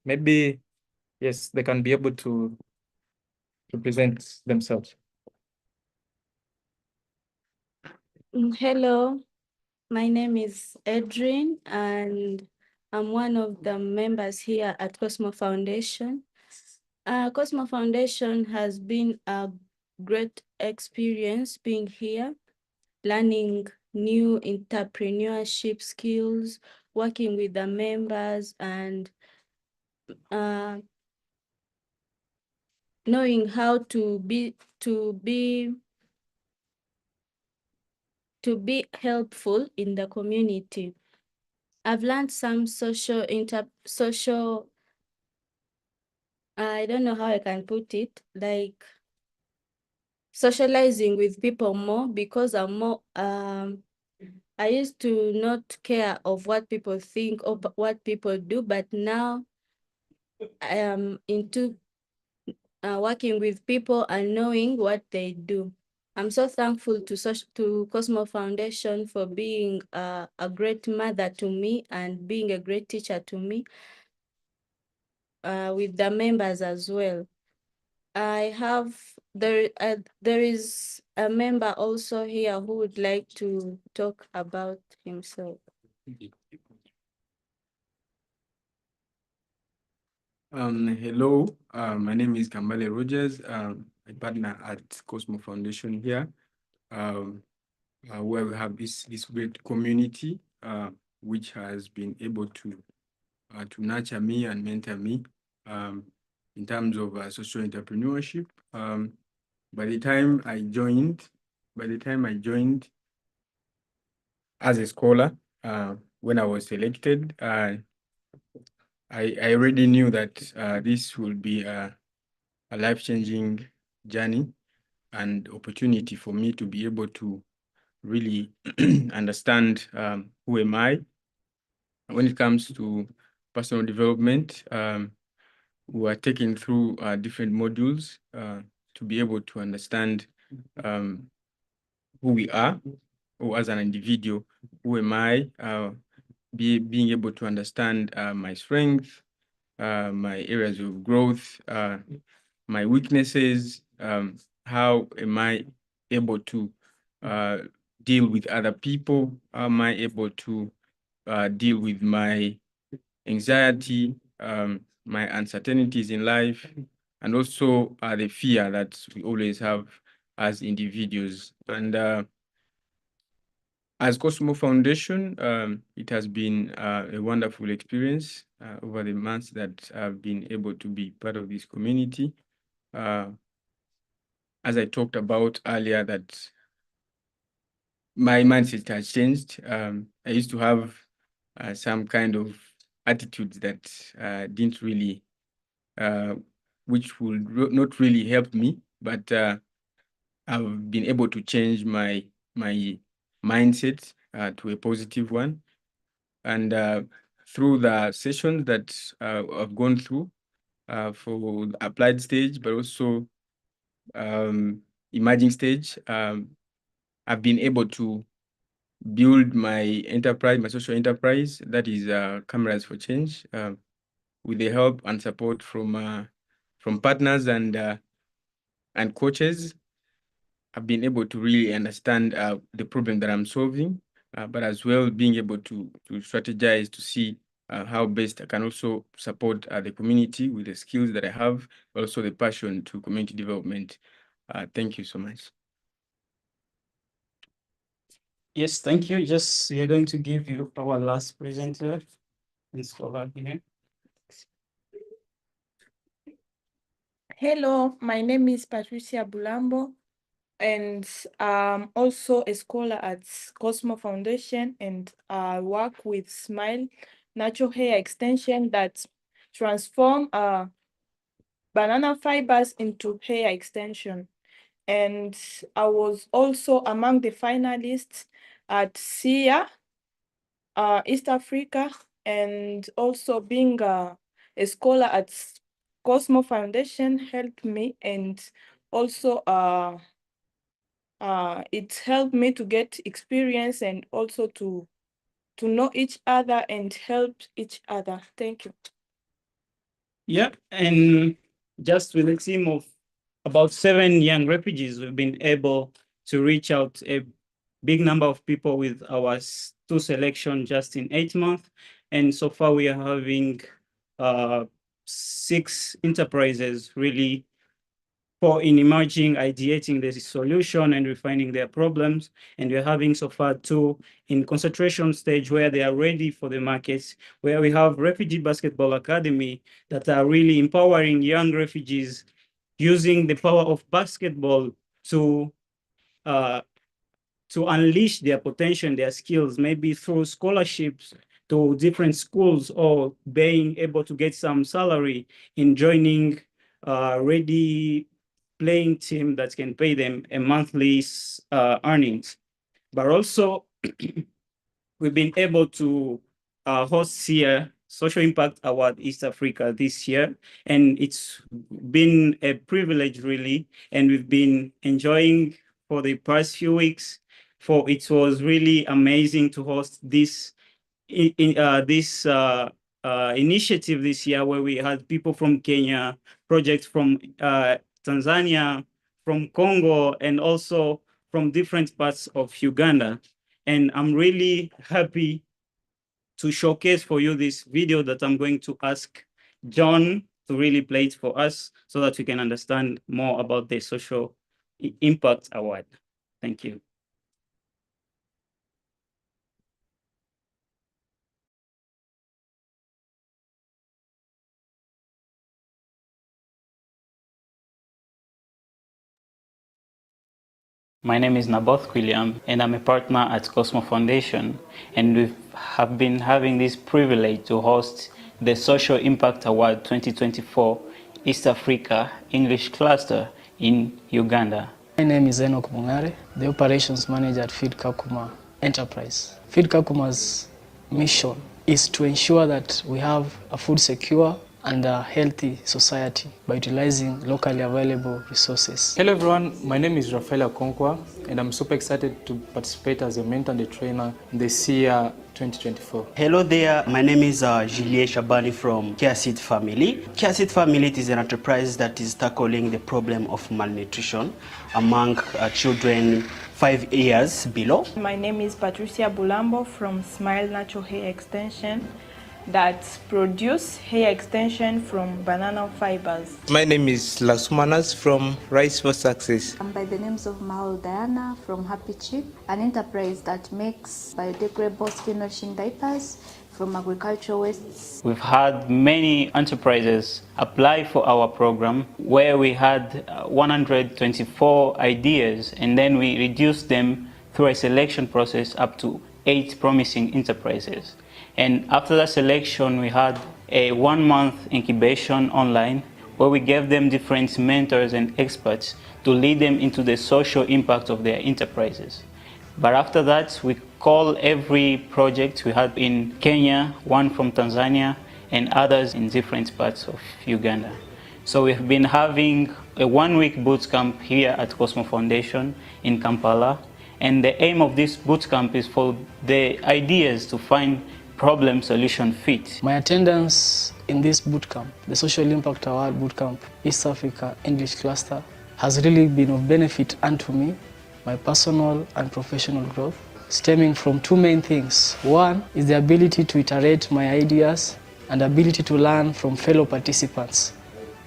Maybe, yes, they can be able to present themselves. Hello, my name is Edrin, and I'm one of the members here at Cosmo Foundation. Cosmo Foundation has been a great experience being here, learning new entrepreneurship skills, working with the members, and knowing how to be helpful in the community. I've learned some I don't know how I can put it, like socializing with people more, because I'm more, I used to not care of what people think or what people do, but now I am into working with people and knowing what they do. I'm so thankful to Cosmo Foundation for being a great mother to me and being a great teacher to me, with the members as well. There is a member also here who would like to talk about himself. Hello, my name is Kambale Rogers. I partner at Cosmo Foundation here, where we have this great community, which has been able to nurture me and mentor me in terms of social entrepreneurship. By the time I joined as a scholar, when I was selected, I already knew that this will be a life-changing journey and opportunity for me to be able to really understand who am I. When it comes to personal development, we are taking through different modules to be able to understand who we are, or as an individual, who am I, being able to understand my strength, my areas of growth, my weaknesses, how am I able to deal with other people, how am I able to deal with my anxiety, my uncertainties in life, and also the fear that we always have as individuals. And as Cosmo Foundation, it has been a wonderful experience over the months that I've been able to be part of this community. As I talked about earlier, that my mindset has changed. I used to have some kind of attitudes that didn't really, which would not really help me, but I've been able to change my mindset to a positive one. And through the sessions that I've gone through for the applied stage, but also emerging stage, I've been able to build my enterprise, my social enterprise, that is Cameras for Change, with the help and support from partners and coaches. I've been able to really understand the problem that I'm solving, but as well being able to strategize to see how best I can also support the community with the skills that I have, but also the passion to community development. Thank you so much. Yes, thank you. Just we are going to give you our last presenter. Let's go back here. Hello, my name is Patricia Bulambo, and I'm also a scholar at Cosmo Foundation, and I work with Smile Natural Hair Extension that transform banana fibers into hair extension. And I was also among the finalists at SIA, East Africa, and also being a scholar at Cosmo Foundation helped me, and also it helped me to get experience and also to know each other and help each other. Thank you. Yeah, and just with a team of about 7 young refugees, we've been able to reach out a big number of people with our 2 selection just in 8 months. And so far we are having 6 enterprises really in emerging, ideating the solution and refining their problems. And we're having so far 2 in concentration stage where they are ready for the markets, where we have Refugee Basketball Academy that are really empowering young refugees using the power of basketball to unleash their potential, their skills, maybe through scholarships to different schools or being able to get some salary in joining ready playing team that can pay them a monthly earnings. But also we've been able to host here Social Impact Award East Africa this year, and it's been a privilege really, and we've been enjoying for the past few weeks. For it was really amazing to host this initiative this year, where we had people from Kenya, projects from Tanzania, from Congo, and also from different parts of Uganda. And I'm really happy to showcase for you this video that I'm going to ask John to really play it for us so that we can understand more about the Social Impact Award. Thank you. My name is Naboth William, and I'm a partner at Cosmo Foundation, and we have been having this privilege to host the Social Impact Award 2024 East Africa English Cluster in Uganda. My name is Enoch Mungare, the Operations Manager at Feed Kakuma Enterprise. Feed Kakuma's mission is to ensure that we have a food secure and a healthy society by utilizing locally available resources. Hello everyone, my name is Rafael Akonkwa, and I'm super excited to participate as a mentor and a trainer in the SIA 2024. Hello there, my name is Julie Shabani from Care Seed Family. Care Seed Family is an enterprise that is tackling the problem of malnutrition among children 5 years below. My name is Patricia Bulambo from Smile Natural Hair Extension that produce hair extension from banana fibers. My name is Lasumanas from Rice for Success. I'm by the names of Mahal Diana from Happy Chip, an enterprise that makes biodegradable skin nourishing diapers from agricultural wastes. We've had many enterprises apply for our program, where we had 124 ideas, and then we reduced them through a selection process up to 8 promising enterprises. And after that selection, we had a 1-month incubation online, where we gave them different mentors and experts to lead them into the social impact of their enterprises. But after that, we call every project we had in Kenya, one from Tanzania, and others in different parts of Uganda. So we've been having a 1-week boot camp here at Cosmo Foundation in Kampala. And the aim of this boot camp is for the ideas to find problem solution fit. My attendance in this bootcamp, the Social Impact Award Bootcamp East Africa English Cluster, has really been of benefit unto me, my personal and professional growth, stemming from 2 main things. One is the ability to iterate my ideas and ability to learn from fellow participants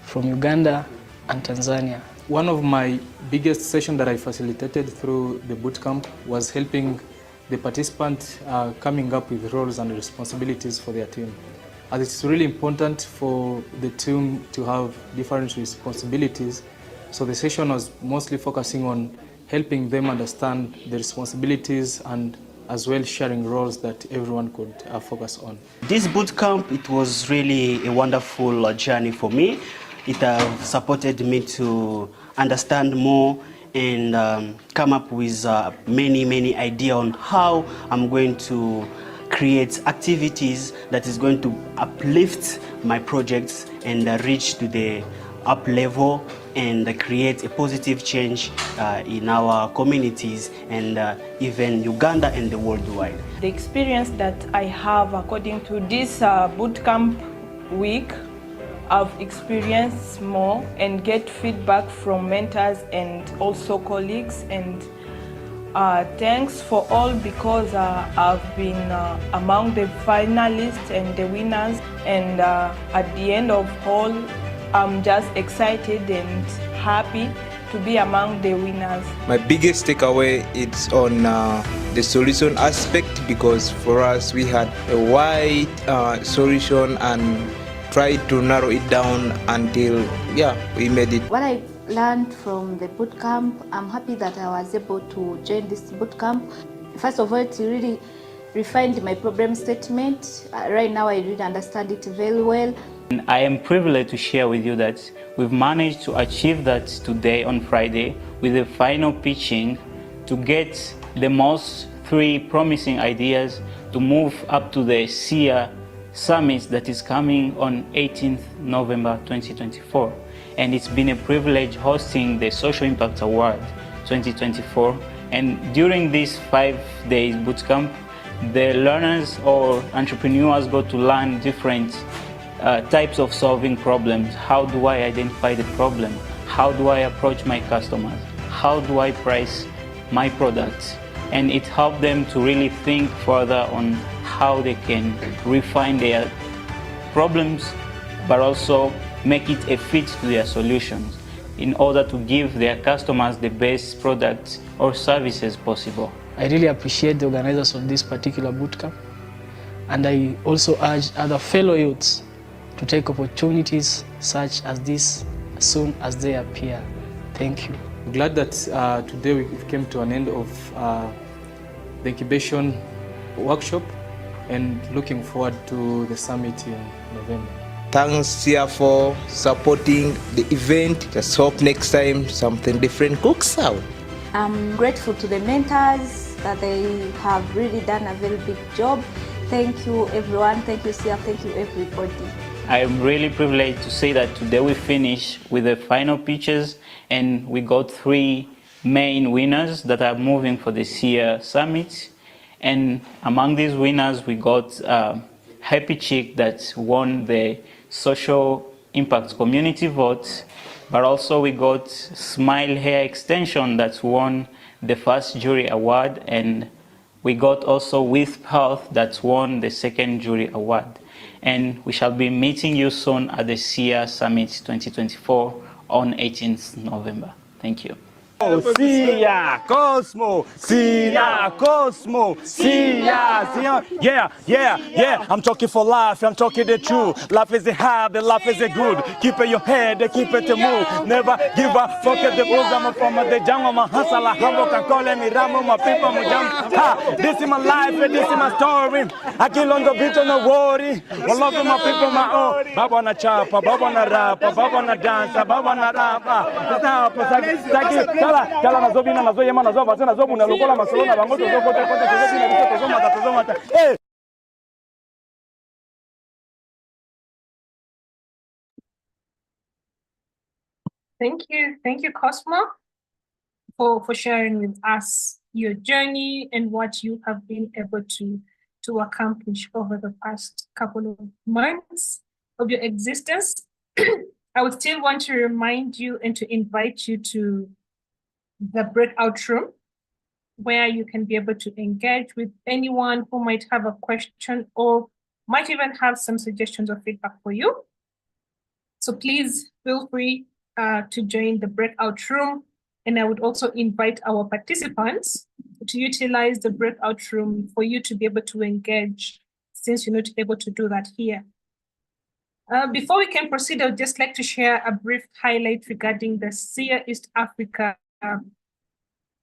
from Uganda and Tanzania. One of my biggest sessions that I facilitated through the bootcamp was helping the participants coming up with roles and responsibilities for their team. As it's really important for the team to have different responsibilities, so the session was mostly focusing on helping them understand the responsibilities and as well sharing roles that everyone could focus on. This boot camp, it was really a wonderful journey for me. It supported me to understand more and come up with many ideas on how I'm going to create activities that is going to uplift my projects and reach to the up level and create a positive change in our communities and even Uganda and the worldwide. The experience that I have according to this bootcamp week, I've experienced more and get feedback from mentors and also colleagues, and thanks for all, because I've been among the finalists and the winners, and at the end of all, I'm just excited and happy to be among the winners. My biggest takeaway is on the solution aspect, because for us we had a wide solution and tried to narrow it down until we made it. What I learned from the bootcamp, I'm happy that I was able to join this bootcamp. First of all, it really refined my problem statement. Right now I really understand it very well. I am privileged to share with you that we've managed to achieve that today on Friday with the final pitching to get the most 3 promising ideas to move up to the SIA Summit that is coming on 18th November 2024. And it's been a privilege hosting the Social Impact Award 2024. And during this 5 days bootcamp, the learners or entrepreneurs got to learn different types of solving problems. How do I identify the problem? How do I approach my customers? How do I price my products? And it helped them to really think further on how they can refine their problems, but also make it a fit to their solutions in order to give their customers the best products or services possible. I really appreciate the organizers of this particular bootcamp, and I also urge other fellow youths to take opportunities such as this as soon as they appear. Thank you. I'm glad that today we came to an end of the incubation workshop, and looking forward to the summit in November. Thanks here for supporting the event. Just hope next time something different cooks out. I'm grateful to the mentors that they have really done a very big job. Thank you everyone, thank you Sia, thank you everybody. I am really privileged to say that today we finish with the final pitches, and we got 3 main winners that are moving for the SIA Summit. And among these winners, we got Happy Chick that won the Social Impact Community Vote, but also we got Smile Hair Extension that won the first jury award, and we got also With Health that won the second jury award. And we shall be meeting you soon at the SIA Summit 2024 on 18th November. Thank you. SIA Cosmo, SIA Cosmo, SIA, SIA. Yeah. I'm talking for life, I'm talking the truth. Life is a hard, the life is a good. Keep it your head, keep it to move. Never give up, forget the blues. I'm from the jungle, my hustle, I can call me Ramo, my people, my jam. This is my life, this is my story. I kill on the beach, no worry. I love my people, my own. Baba na chapa, Baba na rap, Baba na dance, Baba na rap. Kala nazobina nazoyema nazova tena zobuna lokola masolona bango tozokote kote tozomata. Thank you, Cosmo, for sharing with us your journey and what you have been able to accomplish over the past couple of months of your existence. I would still want to remind you and to invite you to the breakout room, where you can be able to engage with anyone who might have a question or might even have some suggestions or feedback for you. So please feel free to join the breakout room. And I would also invite our participants to utilize the breakout room for you to be able to engage, since you're not able to do that here. Before we can proceed, I would just like to share a brief highlight regarding the SIA East Africa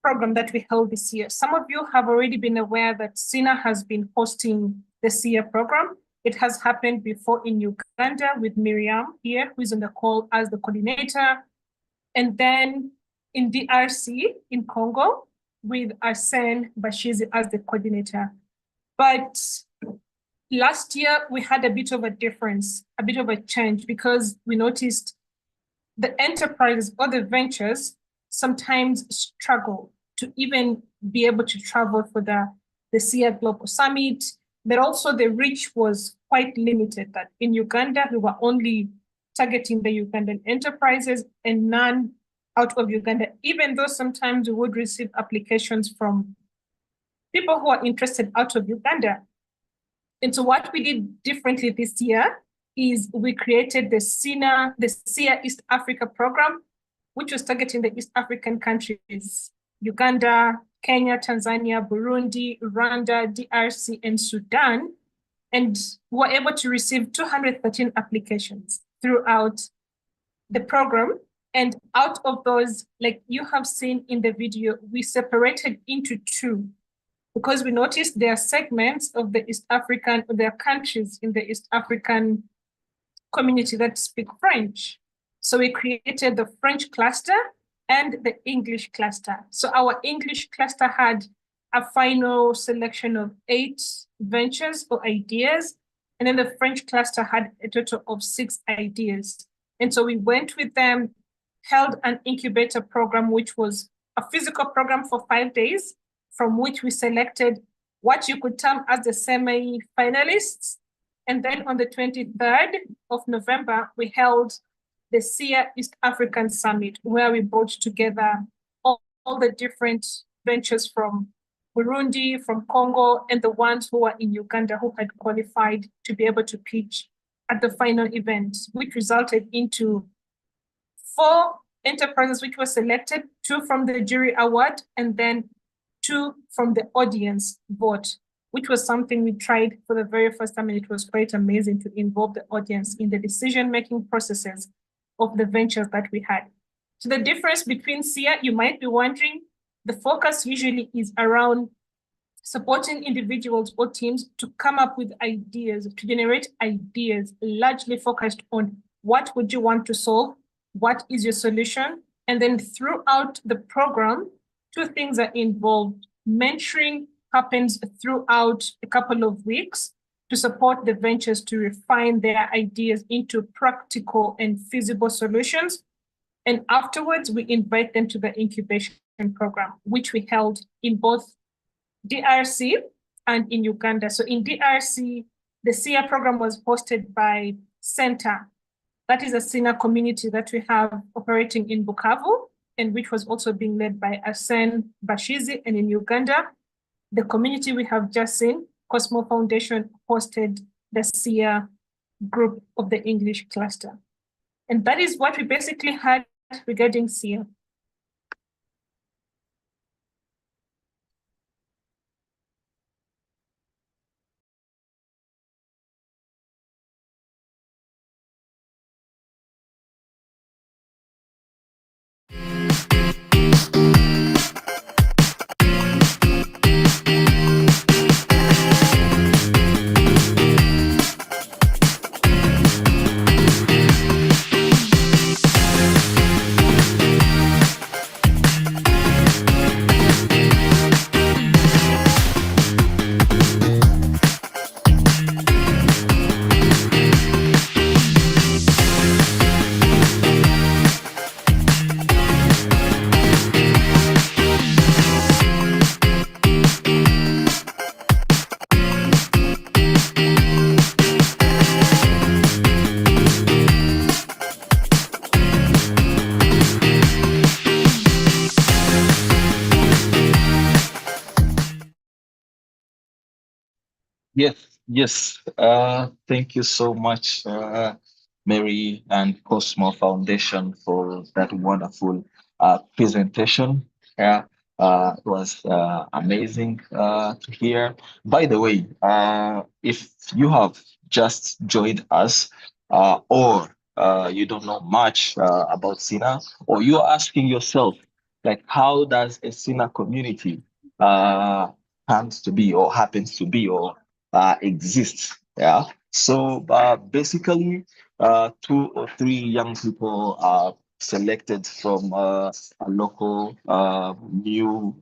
program that we held this year. Some of you have already been aware that SINA has been hosting the SIA program. It has happened before in Uganda with Miriam here, who is on the call as the coordinator, and then in DRC, in Congo, with Arsene Bashizi as the coordinator. But last year, we had a bit of a difference, a bit of a change, because we noticed the enterprises or the ventures sometimes struggle to even be able to travel for the SIA Global Summit, but also the reach was quite limited. That in Uganda, we were only targeting the Ugandan enterprises and none out of Uganda, even though sometimes we would receive applications from people who are interested out of Uganda. And so what we did differently this year is we created the SINA, the SIA East Africa program, which was targeting the East African countries, Uganda, Kenya, Tanzania, Burundi, Rwanda, DRC, and Sudan. And we were able to receive 213 applications throughout the program. And out of those, like you have seen in the video, we separated into two, because we noticed there are segments of the East African, there are countries in the East African community that speak French. So we created the French cluster and the English cluster. So our English cluster had a final selection of 8 ventures or ideas, and then the French cluster had a total of 6 ideas. And so we went with them, held an incubator program, which was a physical program for 5 days, from which we selected what you could term as the semi-finalists. And then on the 23rd of November, we held the SIA East African Summit, where we brought together all the different ventures from Burundi, from Congo, and the ones who were in Uganda who had qualified to be able to pitch at the final event, which resulted into 4 enterprises which were selected, 2 from the jury award, and then 2 from the audience vote, which was something we tried for the very first time, and it was quite amazing to involve the audience in the decision-making processes of the ventures that we had. So the difference between SIA, you might be wondering, the focus usually is around supporting individuals or teams to come up with ideas, to generate ideas, largely focused on what would you want to solve, what is your solution, and then throughout the program, 2 things are involved. Mentoring happens throughout a couple of weeks to support the ventures to refine their ideas into practical and feasible solutions. And afterwards, we invite them to the incubation program, which we held in both DRC and in Uganda. So in DRC, the SIA program was hosted by Center. That is a SINA community that we have operating in Bukavu, and which was also being led by Arsene Bashizi. And in Uganda, the community we have just seen, Cosmo Foundation, hosted the SIA group of the English cluster. And that is what we basically had regarding SIA. Yes. Thank you so much, Mary and Cosmo Foundation, for that wonderful presentation. It was amazing to hear. By the way, if you have just joined us, or you don't know much about SINA, or you're asking yourself, like, how does a SINA community comes to be, or happens to be, or exists? Yeah. So basically, 2 or 3 young people are selected from a local new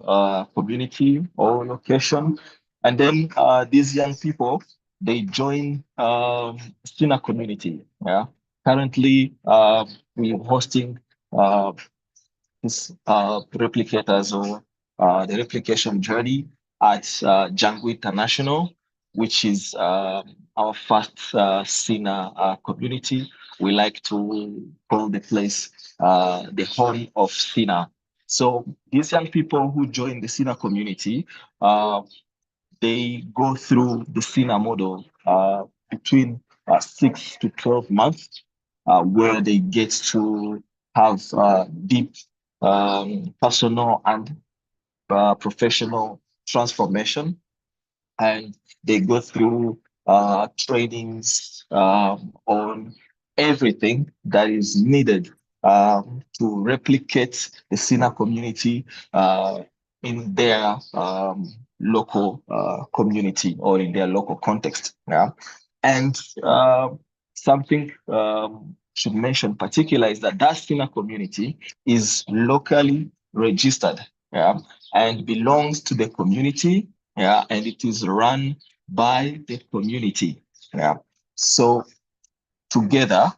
community or location. And then these young people, they join SINA community. Yeah. Currently, we're hosting these replicators, or the replication journey at Django International, which is our first SINA community. We like to call the place the home of SINA. So these young people who join the SINA community, they go through the SINA model between 6 to 12 months, where they get to have deep personal and professional transformation, and they go through trainings on everything that is needed to replicate the SINA community in their local community, or in their local context. Yeah. And something should mention particular is that SINA community is locally registered, yeah, and belongs to the community, yeah, and it is run by the community. Yeah. So together,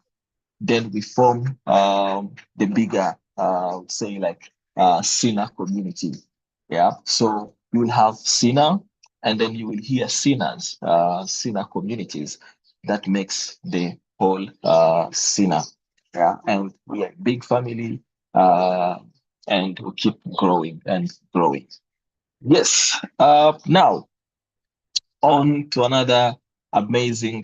then we form the bigger, say, like SINA community. Yeah. So you will have SINA, and then you will hear SINAs, SINA communities. That makes the whole SINA. Yeah. And we are a big family, and we keep growing and growing. Yes. Now, on to another amazing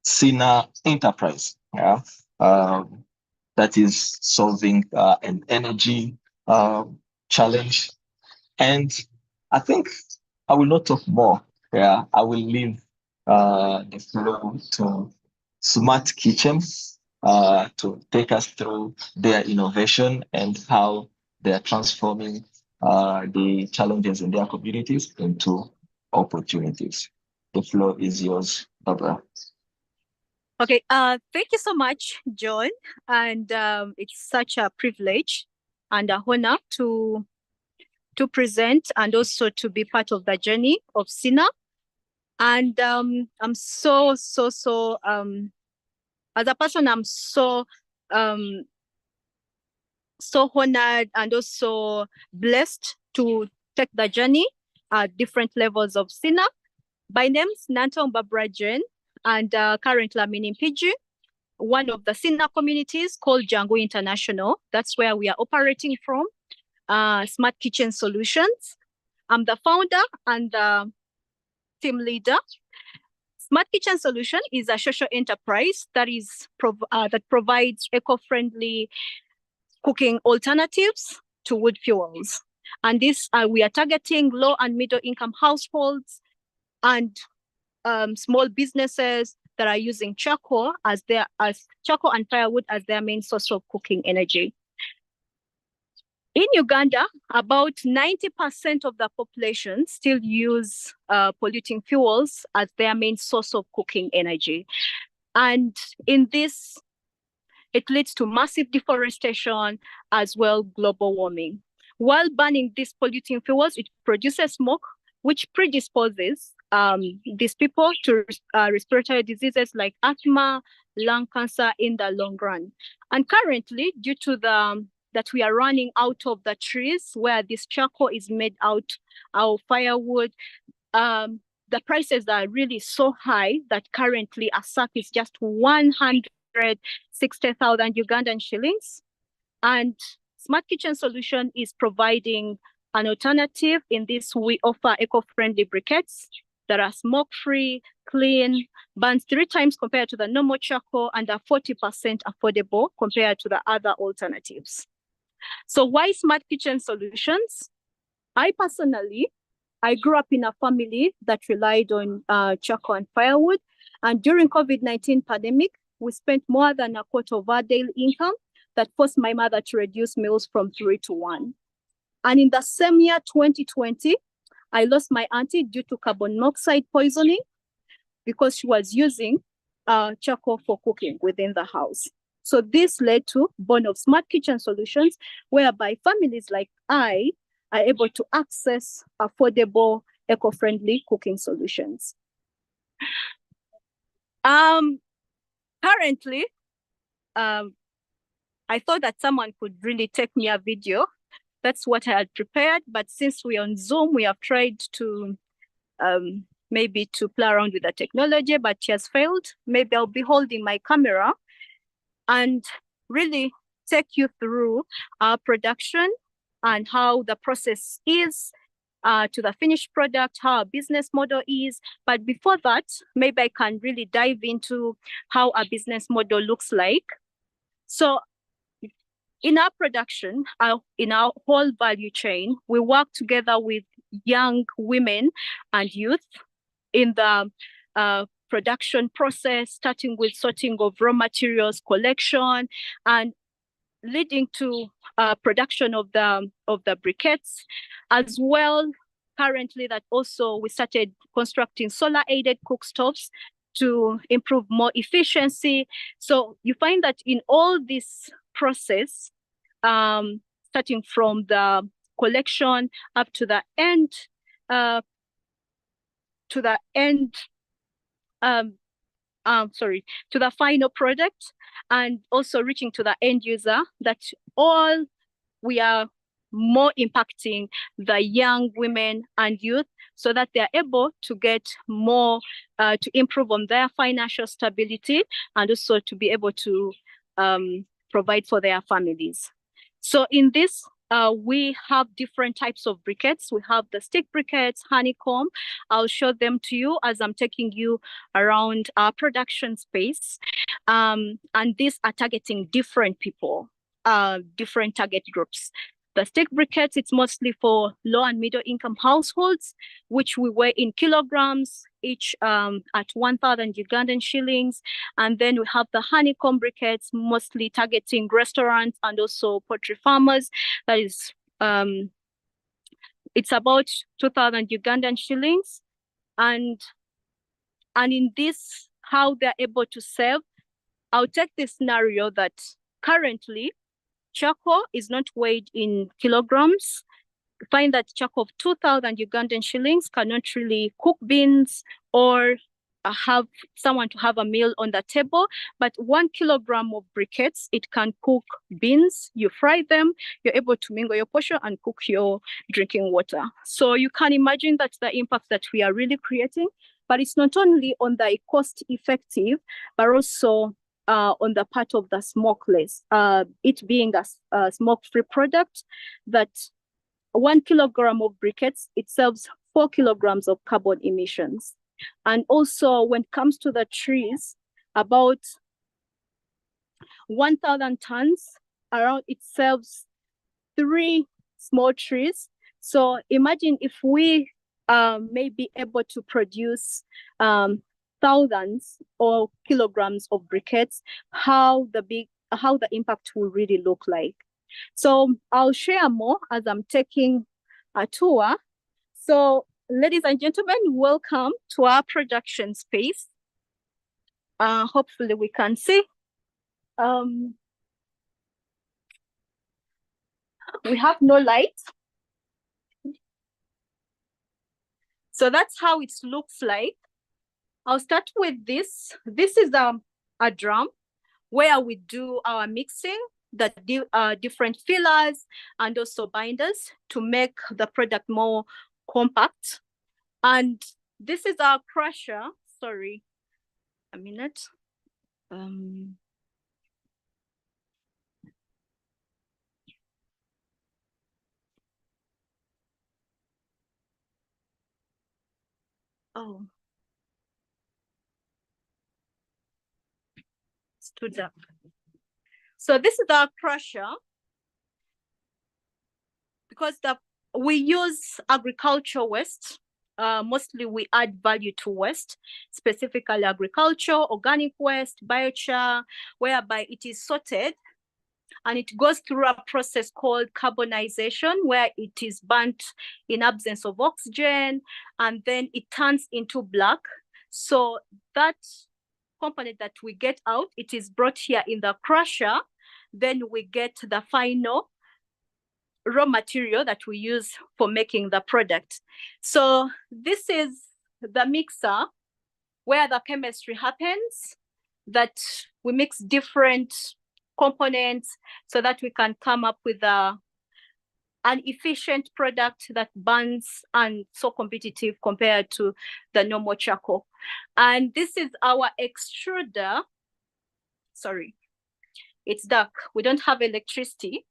SINA enterprise. Yeah. That is solving an energy challenge. And I think I will not talk more. Yeah, I will leave the floor to Smart Kitchen to take us through their innovation and how they are transforming the challenges in their communities into opportunities. The floor is yours, Barbara. Okay, thank you so much, John. And it's such a privilege and a honor to present and also to be part of the journey of SINA. And I'm so as a person, I'm so honored and also blessed to take the journey at different levels of SINA. My name's Nantong Barbara Jane, and currently I'm in Mpigi, one of the SINA communities called Django International. That's where we are operating from, Smart Kitchen Solutions. I'm the founder and the team leader. Smart Kitchen Solution is a social enterprise that that provides eco-friendly cooking alternatives to wood fuels. And this we are targeting low and middle income households and small businesses that are using charcoal charcoal and firewood as their main source of cooking energy. In Uganda, about 90% of the population still use polluting fuels as their main source of cooking energy. And in this, it leads to massive deforestation as well global warming. While burning these polluting fuels, it produces smoke, which predisposes these people to respiratory diseases like asthma, lung cancer in the long run. And currently, due to that we are running out of the trees where this charcoal is made out of firewood, the prices are really so high that currently a sack is just 160,000 Ugandan shillings. And Smart Kitchen Solution is providing an alternative. In this, we offer eco-friendly briquettes that are smoke-free, clean, burns 3 times compared to the normal charcoal, and are 40% affordable compared to the other alternatives. So why smart kitchen solutions? I personally, I grew up in a family that relied on charcoal and firewood. And during COVID-19 pandemic, we spent more than a quarter of our daily income that forced my mother to reduce meals from 3 to 1. And in the same year, 2020, I lost my auntie due to carbon monoxide poisoning because she was using charcoal for cooking within the house. So this led to born of smart kitchen solutions, whereby families like I are able to access affordable, eco-friendly cooking solutions. Currently, I thought that someone could really take me a video. That's what I had prepared, but since we're on Zoom, we have tried to maybe to play around with the technology, but it has failed. Maybe I'll be holding my camera and really take you through our production and how the process is to the finished product, how our business model is. But before that, maybe I can really dive into how our business model looks like. So in our production, in our whole value chain, we work together with young women and youth in the production process, starting with sorting of raw materials, collection, and leading to production of the briquettes, as well. Currently, that also we started constructing solar-aided cookstoves to improve more efficiency. So you find that in all this process, starting from the collection up to the end, to the final product, and also reaching to the end user, that all we are more impacting the young women and youth so that they are able to get more, to improve on their financial stability and also to be able to provide for their families. So in this, we have different types of briquettes. We have the stick briquettes, honeycomb. I'll show them to you as I'm taking you around our production space. And these are targeting different people, different target groups. The stick briquettes, it's mostly for low and middle income households, which we weigh in kilograms, each at 1,000 Ugandan shillings. And then we have the honeycomb briquettes, mostly targeting restaurants and also poultry farmers. That is, it's about 2,000 Ugandan shillings. And in this, how they're able to save, I'll take this scenario that currently charcoal is not weighed in kilograms. You find that charcoal of 2,000 Ugandan shillings cannot really cook beans or have someone to have a meal on the table, but 1 kilogram of briquettes, it can cook beans. You fry them, you're able to mingle your portion and cook your drinking water. So you can imagine that the impact that we are really creating, but it's not only on the cost effective, but also on the part of the smokeless, it being a smoke-free product, that 1 kilogram of briquettes, it saves 4 kilograms of carbon emissions. And also when it comes to the trees, about 1,000 tons around, it serves 3 small trees. So imagine if we may be able to produce thousands or kilograms of briquettes, how the impact will really look like. So I'll share more as I'm taking a tour. So ladies and gentlemen, welcome to our production space. Hopefully we can see. We have no light. So that's how it looks like. I'll start with this. This is a drum where we do our mixing, the different fillers and also binders to make the product more compact. And this is our crusher. Sorry, a minute. Oh, stood up. So this is our crusher. because we use agricultural waste. Mostly we add value to waste, specifically agriculture, organic waste, biochar, whereby it is sorted and it goes through a process called carbonization, where it is burnt in absence of oxygen, and then it turns into black. So that component that we get out, it is brought here in the crusher. Then we get the final raw material that we use for making the product. So this is the mixer where the chemistry happens, that we mix different components so that we can come up with an efficient product that burns and so competitive compared to the normal charcoal. And this is our extruder. Sorry, it's dark. We don't have electricity.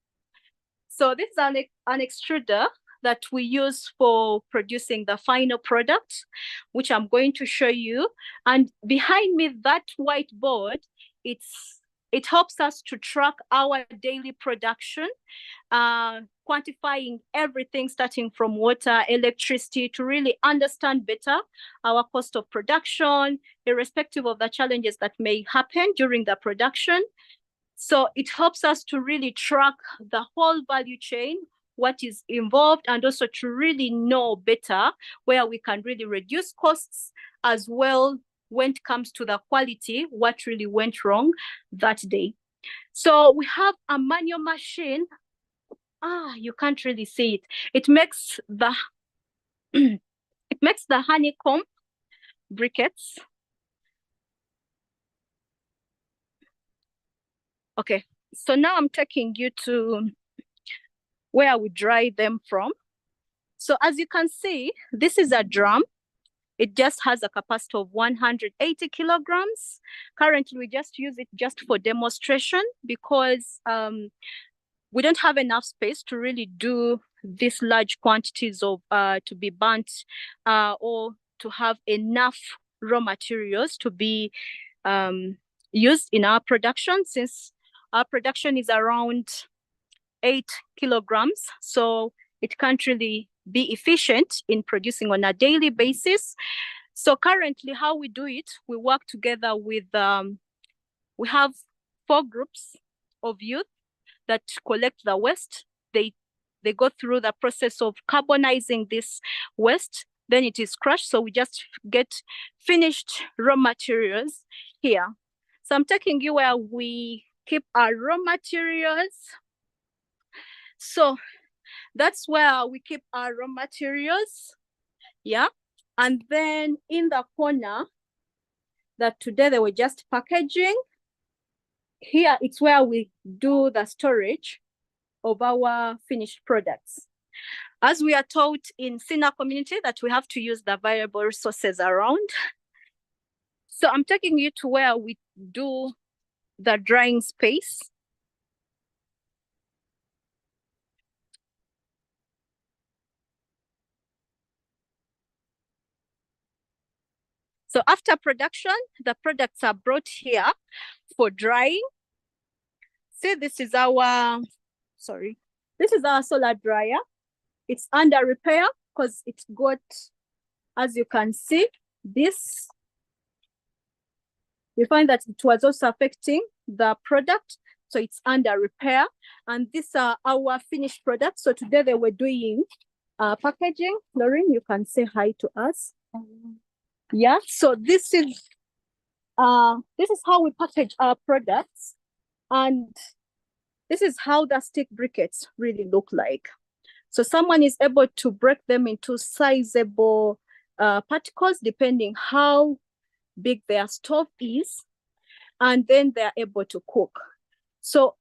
So this is an extruder that we use for producing the final product, which I'm going to show you. And behind me, that whiteboard, it helps us to track our daily production, quantifying everything starting from water, electricity, to really understand better our cost of production, irrespective of the challenges that may happen during the production. So it helps us to really track the whole value chain, what is involved, and also to really know better where we can really reduce costs, as well when it comes to the quality, what really went wrong that day. So we have a manual machine. You can't really see it. It makes the honeycomb briquettes. Okay, so now I'm taking you to where we dry them from. So as you can see, this is a drum. It just has a capacity of 180 kilograms. Currently, we just use it just for demonstration because we don't have enough space to really do these large quantities of to be burnt or to have enough raw materials to be used in our production, since our production is around 8 kilograms. So it can't really be efficient in producing on a daily basis. So currently how we do it, we work together with, we have 4 groups of youth that collect the waste. They go through the process of carbonizing this waste, then it is crushed. So we just get finished raw materials here. So I'm taking you where we keep our raw materials. So that's where we keep our raw materials. Yeah. And then in the corner that today they were just packaging, here it's where we do the storage of our finished products. As we are taught in SINA community that we have to use the variable resources around. So I'm taking you to where we do the drying space. So after production, the products are brought here for drying. See, this is our solar dryer. It's under repair because it's got, as you can see, this. You find that it was also affecting the product, so it's under repair. And these are our finished products. So today they were doing packaging. Lauren, you can say hi to us. Yeah, so this is how we package our products, and this is how the stick briquettes really look like. So someone is able to break them into sizable particles depending how big their stove is, and then they're able to cook. So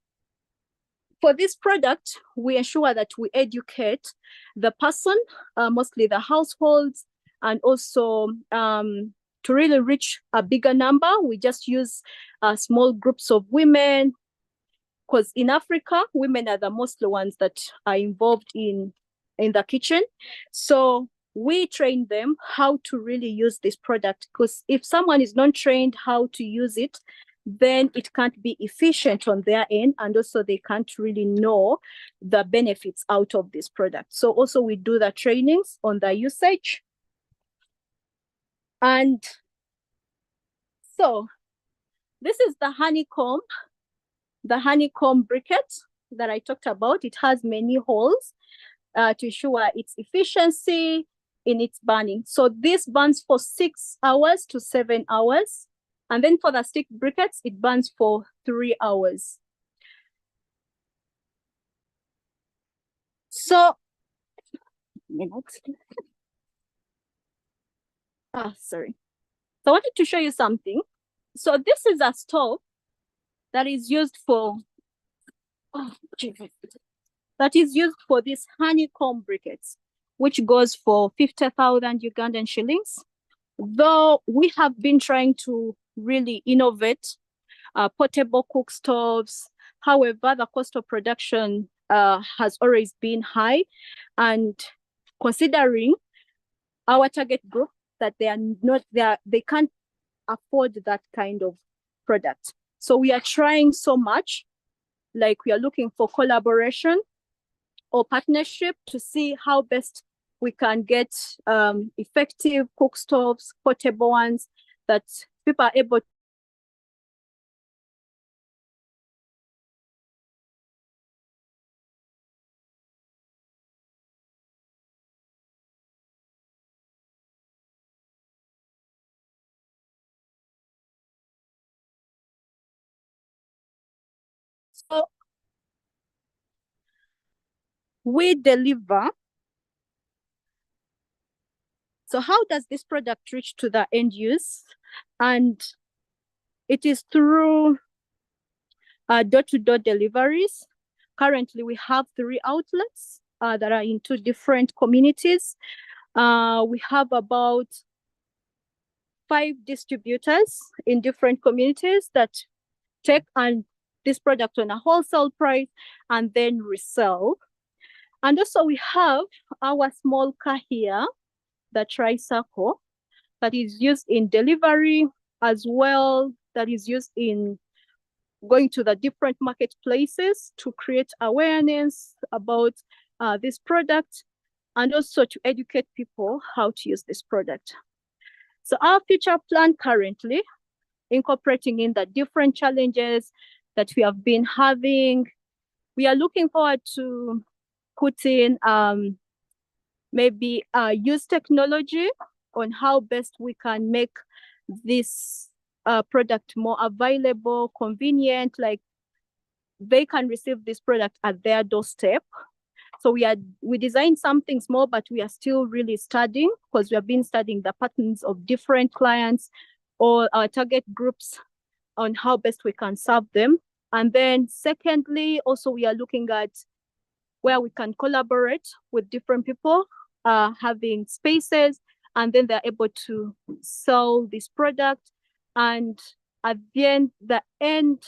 for this product, we ensure that we educate the person, mostly the households, and also to really reach a bigger number, we just use small groups of women, because in Africa, women are the mostly ones that are involved in the kitchen. So we train them how to really use this product, because if someone is not trained how to use it, then it can't be efficient on their end, and also they can't really know the benefits out of this product. So also we do the trainings on the usage. And so this is the honeycomb briquette that I talked about. It has many holes to ensure its efficiency in its burning. So this burns for 6 hours to 7 hours. And then for the stick briquettes, it burns for 3 hours. So, sorry. So I wanted to show you something. So this is a stove that is used for, that is used for these honeycomb briquettes, which goes for 50,000 Ugandan shillings. Though we have been trying to really innovate portable cook stoves. However, the cost of production has always been high, and considering our target group, that they can't afford that kind of product. So we are trying so much, like we are looking for collaboration or partnership to see how best we can get effective cook stoves, portable ones, that people are able to we deliver. So how does this product reach to the end use? And it is through door-to-door deliveries. Currently, we have 3 outlets that are in 2 different communities. We have about 5 distributors in different communities that take this product on a wholesale price and then resell. And also we have our small car here, the tricycle, that is used in delivery as well, that is used in going to the different marketplaces to create awareness about this product, and also to educate people how to use this product. So our future plan currently, incorporating in the different challenges that we have been having, we are looking forward to putting maybe use technology on how best we can make this product more available, convenient, like they can receive this product at their doorstep. So we designed something small, but we are still really studying, because we have been studying the patterns of different clients or our target groups on how best we can serve them. And then secondly, also we are looking at where we can collaborate with different people, having spaces, and then they're able to sell this product. And at the end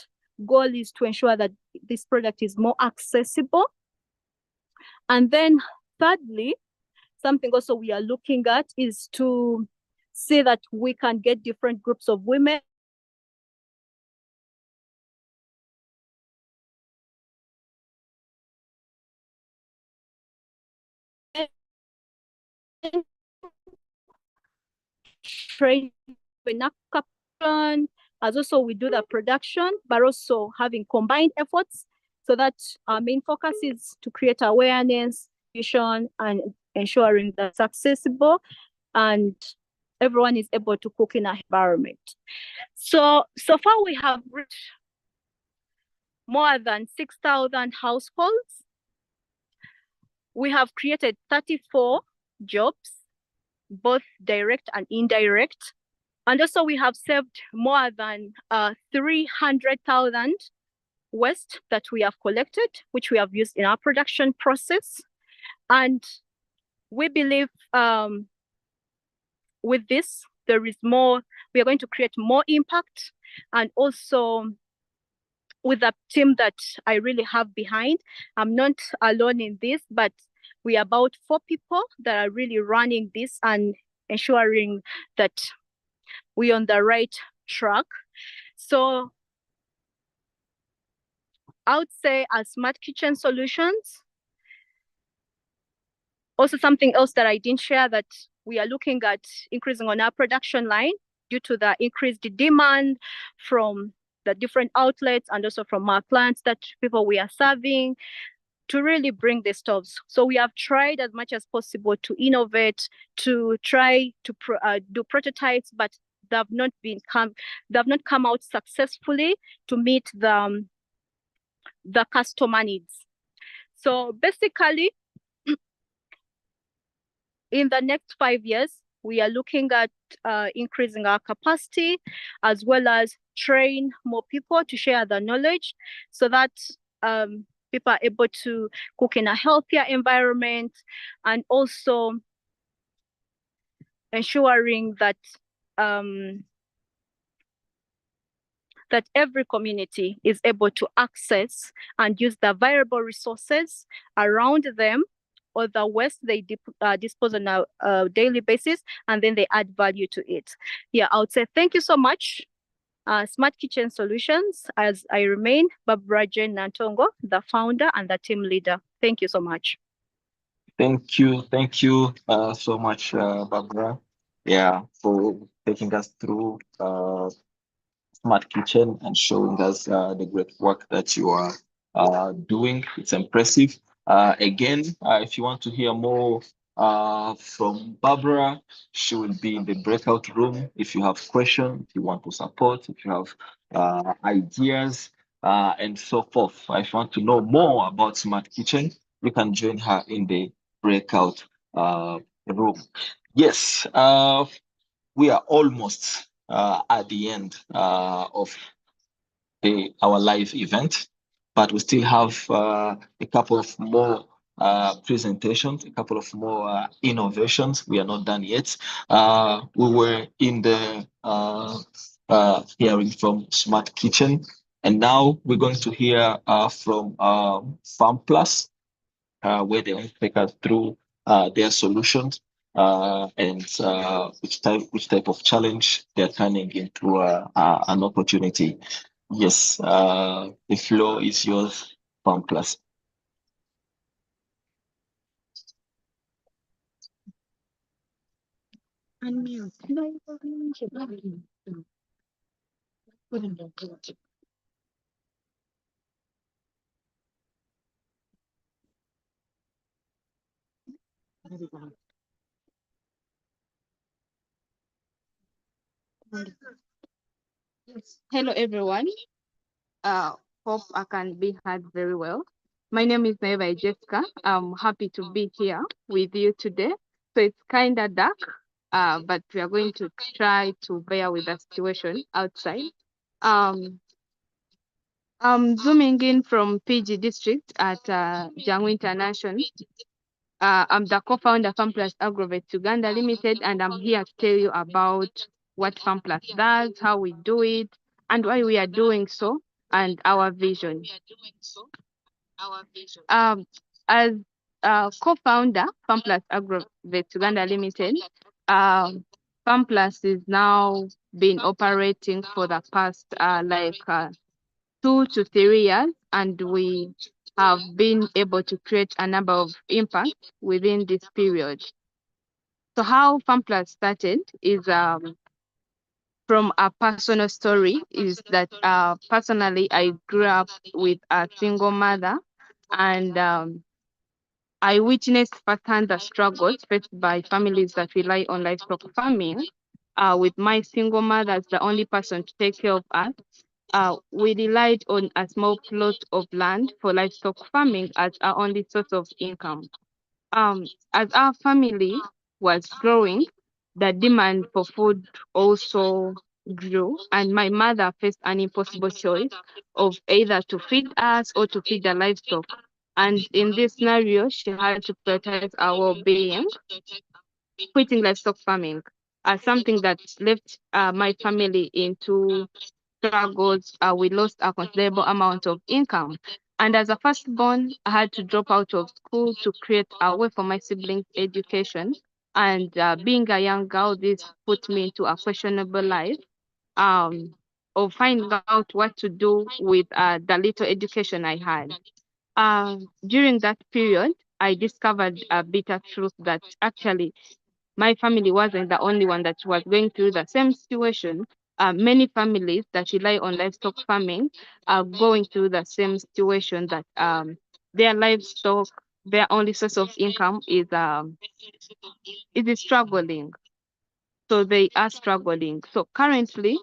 goal is to ensure that this product is more accessible. And then thirdly, something also we are looking at is to see that we can get different groups of women train as also we do the production, but also having combined efforts, so that our main focus is to create awareness, and ensuring that's accessible and everyone is able to cook in an environment. So far we have reached more than 6,000 households. We have created 34 jobs, both direct and indirect. And also we have saved more than 300,000 waste that we have collected, which we have used in our production process. And we believe with this, there is more, we are going to create more impact. And also with the team that I really have behind, I'm not alone in this, but we are about 4 people that are really running this and ensuring that we're on the right track. So I would say smart kitchen solutions. Also, something else that I didn't share, that we are looking at increasing on our production line due to the increased demand from the different outlets and also from our clients, that people we are serving, to really bring the stoves. So we have tried as much as possible to innovate, to try to do prototypes, but they have not come out successfully to meet the customer needs. So basically, in the next 5 years, we are looking at increasing our capacity, as well as train more people to share the knowledge, so that people are able to cook in a healthier environment, and also ensuring that that every community is able to access and use the variable resources around them, or the waste they dispose on a daily basis, and then they add value to it. Yeah, I would say thank you so much, Smart Kitchen Solutions, as I remain Barbara Jane Nantongo, the founder and the team leader. Thank you so much. Thank you so much, Barbara. Yeah, for taking us through Smart Kitchen and showing us the great work that you are doing. It's impressive. Again, if you want to hear more from Barbara, she will be in the breakout room. If you have questions, if you want to support, if you have ideas, and so forth. If you want to know more about Smart Kitchen, you can join her in the breakout room. Yes, we are almost at the end of our live event, but we still have a couple of more presentations, a couple of more innovations. We are not done yet. We were in the hearing from Smart Kitchen, and now we're going to hear from Farm Plus, where they will take us through their solutions and which type of challenge they're turning into an opportunity. Yes, the floor is yours, Farm Plus. Hello, everyone. Hope I can be heard very well. My name is Naiva Jessica. I'm happy to be here with you today. So it's kind of dark, but we are going to try to bear with the situation outside. I'm zooming in from PG District at Jangu International. I'm the co-founder FarmPlus Agrovet Uganda Limited, and I'm here to tell you about what FarmPlus does, how we do it, and why we are doing so, and our vision. As co-founder FarmPlus Agrovet Uganda Limited, FarmPlus is now been operating for the past 2 to 3 years, and we have been able to create a number of impacts within this period. So how FarmPlus started is from a personal story, is that personally I grew up with a single mother, and I witnessed firsthand the struggles faced by families that rely on livestock farming. With my single mother as the only person to take care of us, we relied on a small plot of land for livestock farming as our only source of income. As our family was growing, the demand for food also grew, and my mother faced an impossible choice of either to feed us or to feed the livestock. And in this scenario, she had to prioritize our well-being, quitting livestock farming as something that left my family into struggles. We lost a considerable amount of income. And as a firstborn, I had to drop out of school to create a way for my siblings' education. And being a young girl, this put me into a questionable life. of finding out what to do with the little education I had. During that period, I discovered a bitter truth that actually my family wasn't the only one that was going through the same situation. Many families that rely on livestock farming are going through the same situation, that their livestock, their only source of income is struggling. So they are struggling. So currently,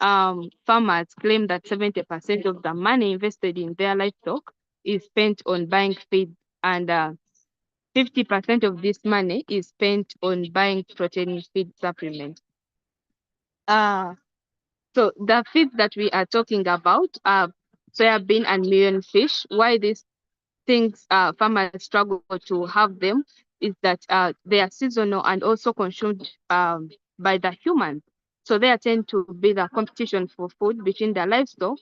farmers claim that 70% of the money invested in their livestock is spent on buying feed, and 50% of this money is spent on buying protein feed supplements. So the feeds that we are talking about are soybean and million fish. Why these things farmers struggle to have them is that they are seasonal and also consumed by the humans. So they tend to be the competition for food between the livestock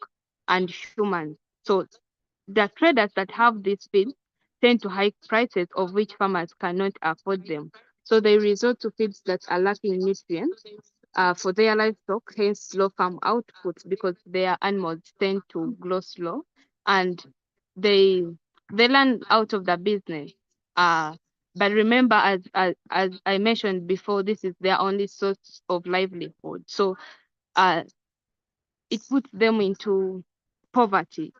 and humans. So the traders that have these feeds tend to hike prices of which farmers cannot afford them. So they resort to feeds that are lacking nutrients for their livestock, hence slow farm outputs, because their animals tend to grow slow, and they learn out of the business. But remember, as I mentioned before, this is their only source of livelihood. So it puts them into poverty.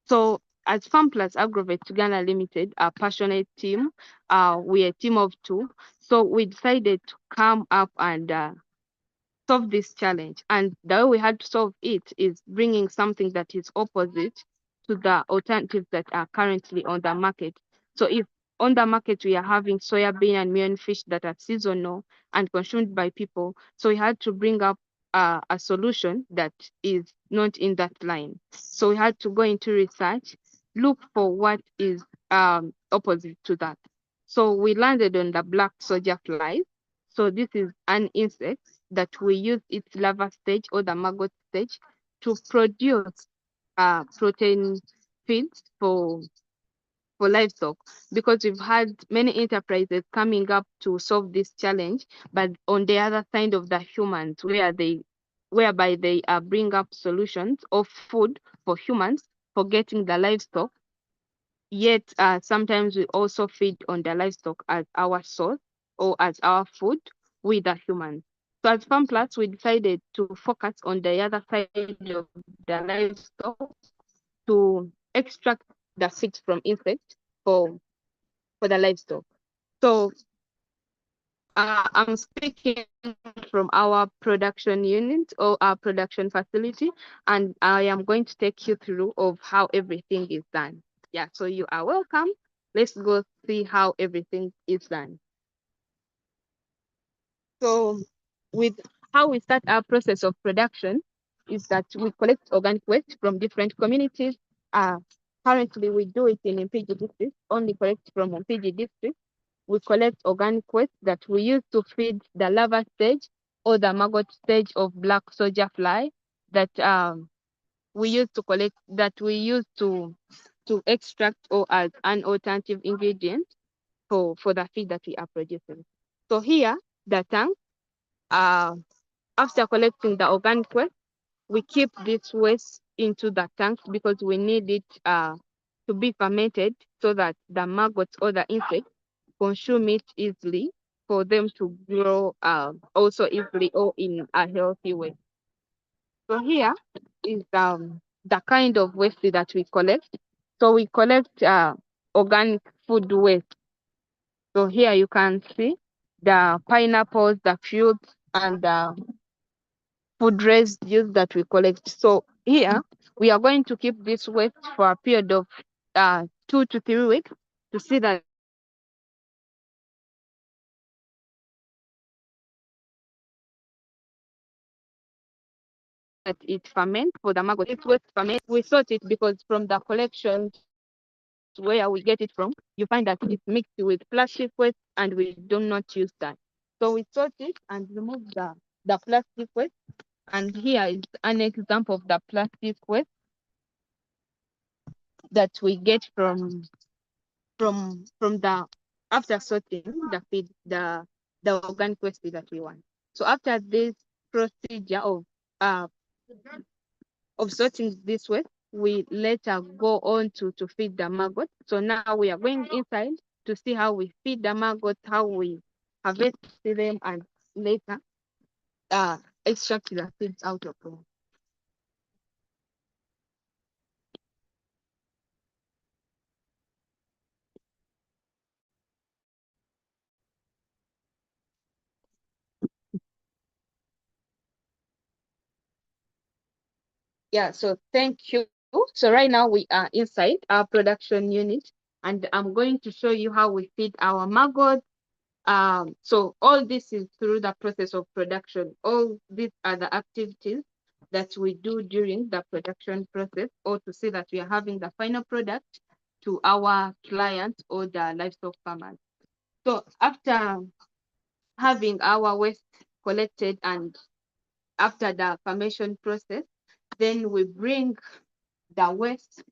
So as Farm Plus Agrovet Uganda Limited, a passionate team, we're a team of two. So we decided to come up and solve this challenge. And the way we had to solve it is bringing something that is opposite to the alternatives that are currently on the market. So if on the market we are having soybean and million fish that are seasonal and consumed by people, so we had to bring up a solution that is not in that line. So we had to go into research, look for what is opposite to that. So we landed on the black soldier flies. So this is an insect that we use its larva stage or the maggot stage to produce protein feeds for livestock, because we've had many enterprises coming up to solve this challenge, but on the other side of the humans, whereby they bring up solutions of food for humans, forgetting the livestock. Yet sometimes we also feed on the livestock as our source or as our food with the humans. So as Farm Plus, we decided to focus on the other side of the livestock to extract the feed from insects for the livestock. So I'm speaking from our production unit or our production facility, and I am going to take you through of how everything is done. Yeah, so you are welcome. Let's go see how everything is done. So with how we start our process of production is that we collect organic waste from different communities. Currently, we do it in Mpigi district, only collect from Mpigi district. We collect organic waste that we use to feed the larva stage or the maggot stage of black soldier fly that we use to collect, that we use to extract or as an alternative ingredient for the feed that we are producing. So here, the tank, after collecting the organic waste, we keep this waste into the tanks because we need it to be fermented so that the maggots or the insects consume it easily for them to grow also easily or in a healthy way. So here is the kind of waste that we collect. So we collect organic food waste. So here you can see the pineapples, the fruits, and the food residues that we collect. So here we are going to keep this waste for a period of 2 to 3 weeks to see that it ferments for the maggot. This waste ferment, we sort it because from the collection where we get it from, you find that it's mixed with plastic waste and we do not use that. So we sort it and remove the plastic waste. And here is an example of the plastic waste that we get from the after sorting the feed, the organic waste that we want. So after this procedure of of sorting this way, we later go on to feed the maggot. So now we are going inside to see how we feed the maggot, how we harvest them, and later extract the seeds out of them. Yeah, so thank you. So right now we are inside our production unit, and I'm going to show you how we feed our maggot. So all this is through the process of production. All these are the activities that we do during the production process, or to see that we are having the final product to our clients or the livestock farmers. So after having our waste collected and after the fermentation process, then we bring the waste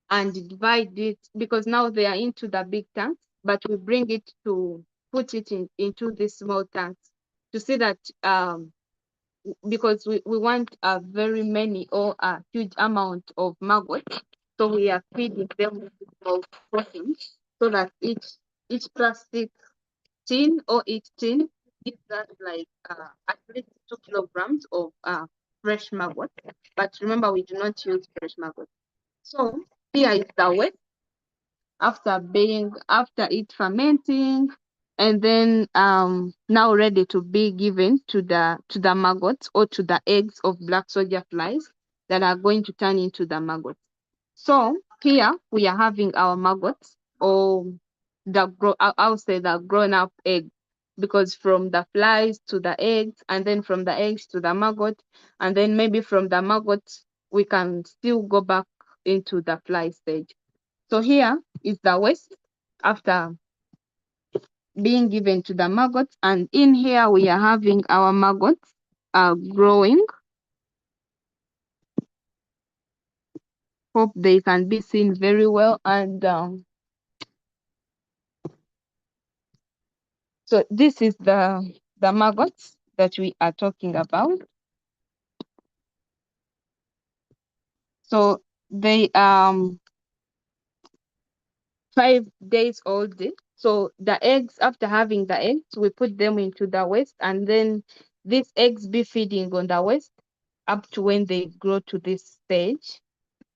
and divide it, because now they are into the big tanks, but we bring it to put it into these small tanks to see that because we want a very many or a huge amount of maggots, so we are feeding them with small portions so that each plastic tin or each tin gives us like at least 2 kilograms of fresh maggot. But remember, we do not use fresh maggot. So here is the waste after it fermenting, and then now ready to be given to the maggots or to the eggs of black soldier flies that are going to turn into the maggots. So here we are having our maggots, or I'll say the grown up egg, because from the flies to the eggs, and then from the eggs to the maggot, and then maybe from the maggots we can still go back into the fly stage. So here is the waste after being given to the maggots, and in here we are having our maggots growing. Hope they can be seen very well. And so this is the maggots that we are talking about. So they 5 days old. So the eggs, after having the eggs, we put them into the waste, and then these eggs be feeding on the waste up to when they grow to this stage.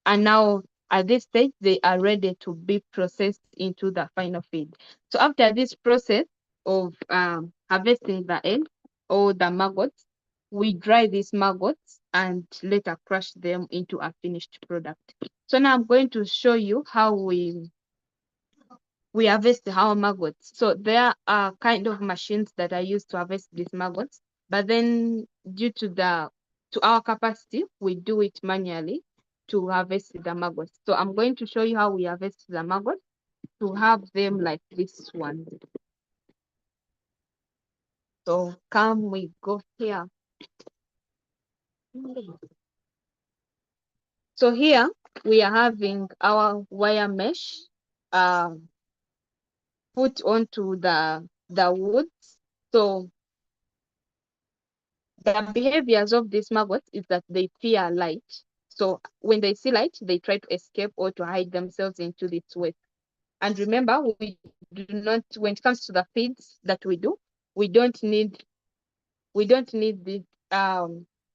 And now at this stage, they are ready to be processed into the final feed. So after this process of harvesting the egg or the maggots, we dry these maggots and later crush them into a finished product. So now I'm going to show you how we harvest our maggots. So there are kind of machines that are used to harvest these maggots, but then due to our capacity, we do it manually to harvest the maggots. So I'm going to show you how we harvest the maggots to have them like this one. So come, we go here. So here we are having our wire mesh put onto the woods. So the behaviors of these maggots is that they fear light. So when they see light, they try to escape or to hide themselves into this waste. And remember, we do not, when it comes to the feeds that we do, we don't need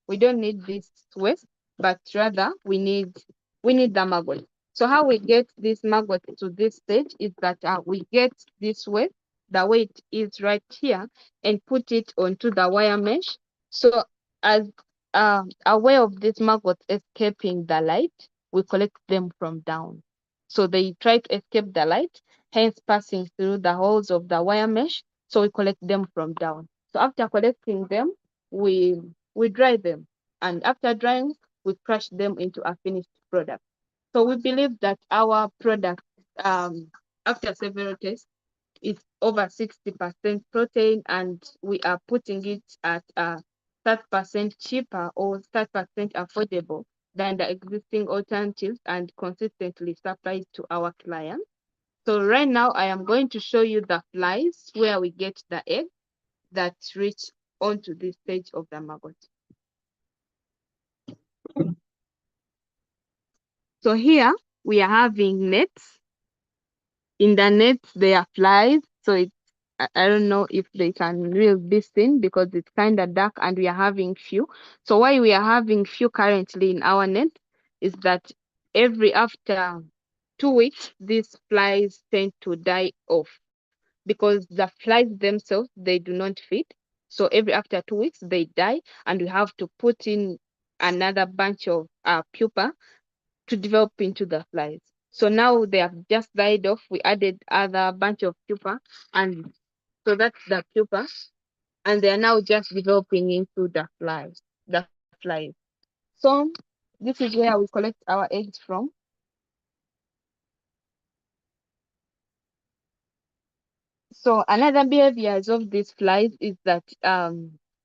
this waste, but rather we need the maggot. So how we get this maggot to this stage is that we get this waste, the way it is right here, and put it onto the wire mesh. So as aware of this maggot escaping the light, we collect them from down. So they try to escape the light, hence passing through the holes of the wire mesh. So we collect them from down. So after collecting them, we dry them, and after drying, we crush them into a finished product. So we believe that our product, after several tests, is over 60% protein, and we are putting it at 30% cheaper or 30% affordable than the existing alternatives, and consistently supplied to our clients. So right now I am going to show you the flies where we get the egg that reach onto this stage of the maggot. So here we are having nets. In the nets there are flies, so it's I don't know if they can really be seen because it's kind of dark, and we are having few. So why we are having few currently in our net is that every after 2 weeks these flies tend to die off because the flies themselves, they do not feed. So every after 2 weeks they die, and we have to put in another bunch of pupa to develop into the flies. So now they have just died off. We added other bunch of pupa, and so that's the pupa, and they are now just developing into the flies. The flies. So this is where we collect our eggs from. So another behaviors of these flies is that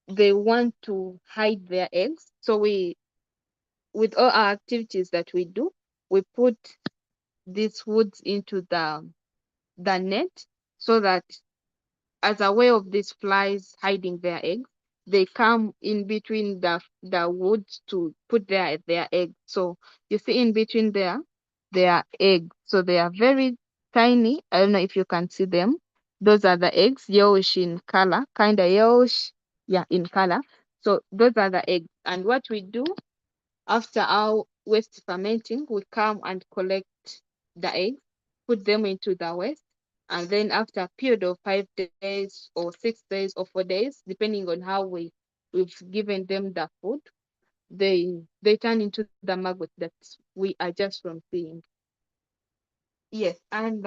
they want to hide their eggs. So with all our activities that we do, we put these woods into the net so that as a way of these flies hiding their eggs, they come in between the woods to put their eggs. So you see in between there, they are eggs. So they are very tiny. I don't know if you can see them. Those are the eggs, yellowish in color, kind of yellowish, yeah, in color. So those are the eggs. And what we do after our waste fermenting, we come and collect the eggs, put them into the waste, and then after a period of 5 days or 6 days or 4 days, depending on how we've given them the food, they turn into the maggot that we are just from seeing. Yes, and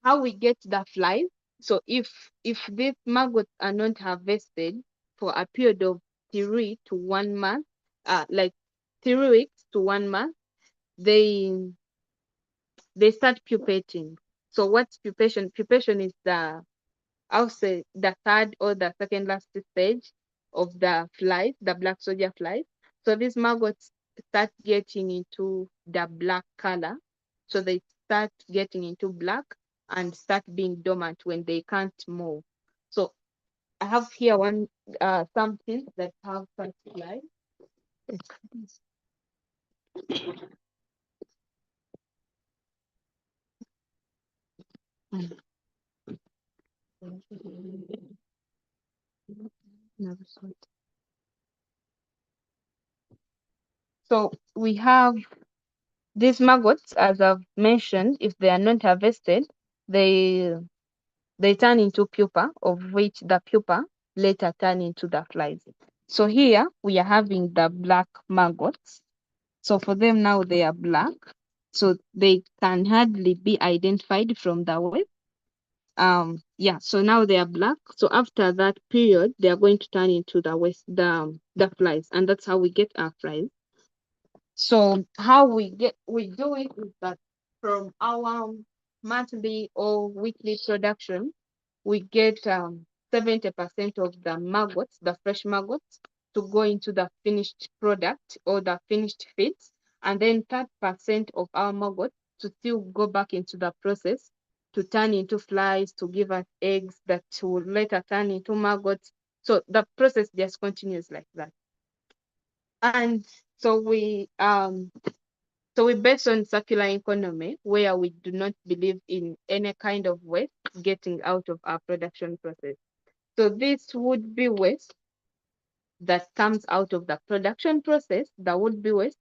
how we get the flies. So if these maggots are not harvested for a period of 3 to 1 month, like 3 weeks to 1 month, they start pupating. So what's pupation? Pupation is I'll say the third or the second last stage of the flies, the black soldier flies. So these maggots start getting into the black color. So they start getting into black and start being dormant when they can't move. So I have here something that have such flies. So we have these maggots, as I've mentioned, if they are not harvested, they turn into pupa, of which the pupa later turn into the flies. So here we are having the black maggots. So for them now they are black, so they can hardly be identified from the web. Yeah, so now they are black. So after that period, they are going to turn into the flies, and that's how we get our flies. So how we do it is that from our monthly or weekly production, we get 70% of the maggots, the fresh maggots, to go into the finished product or the finished feeds, and then 30% of our maggots to still go back into the process to turn into flies, to give us eggs that will later turn into maggots. So the process just continues like that. And so we based on circular economy, where we do not believe in any kind of waste getting out of our production process. So this would be waste that comes out of the production process, that would be waste.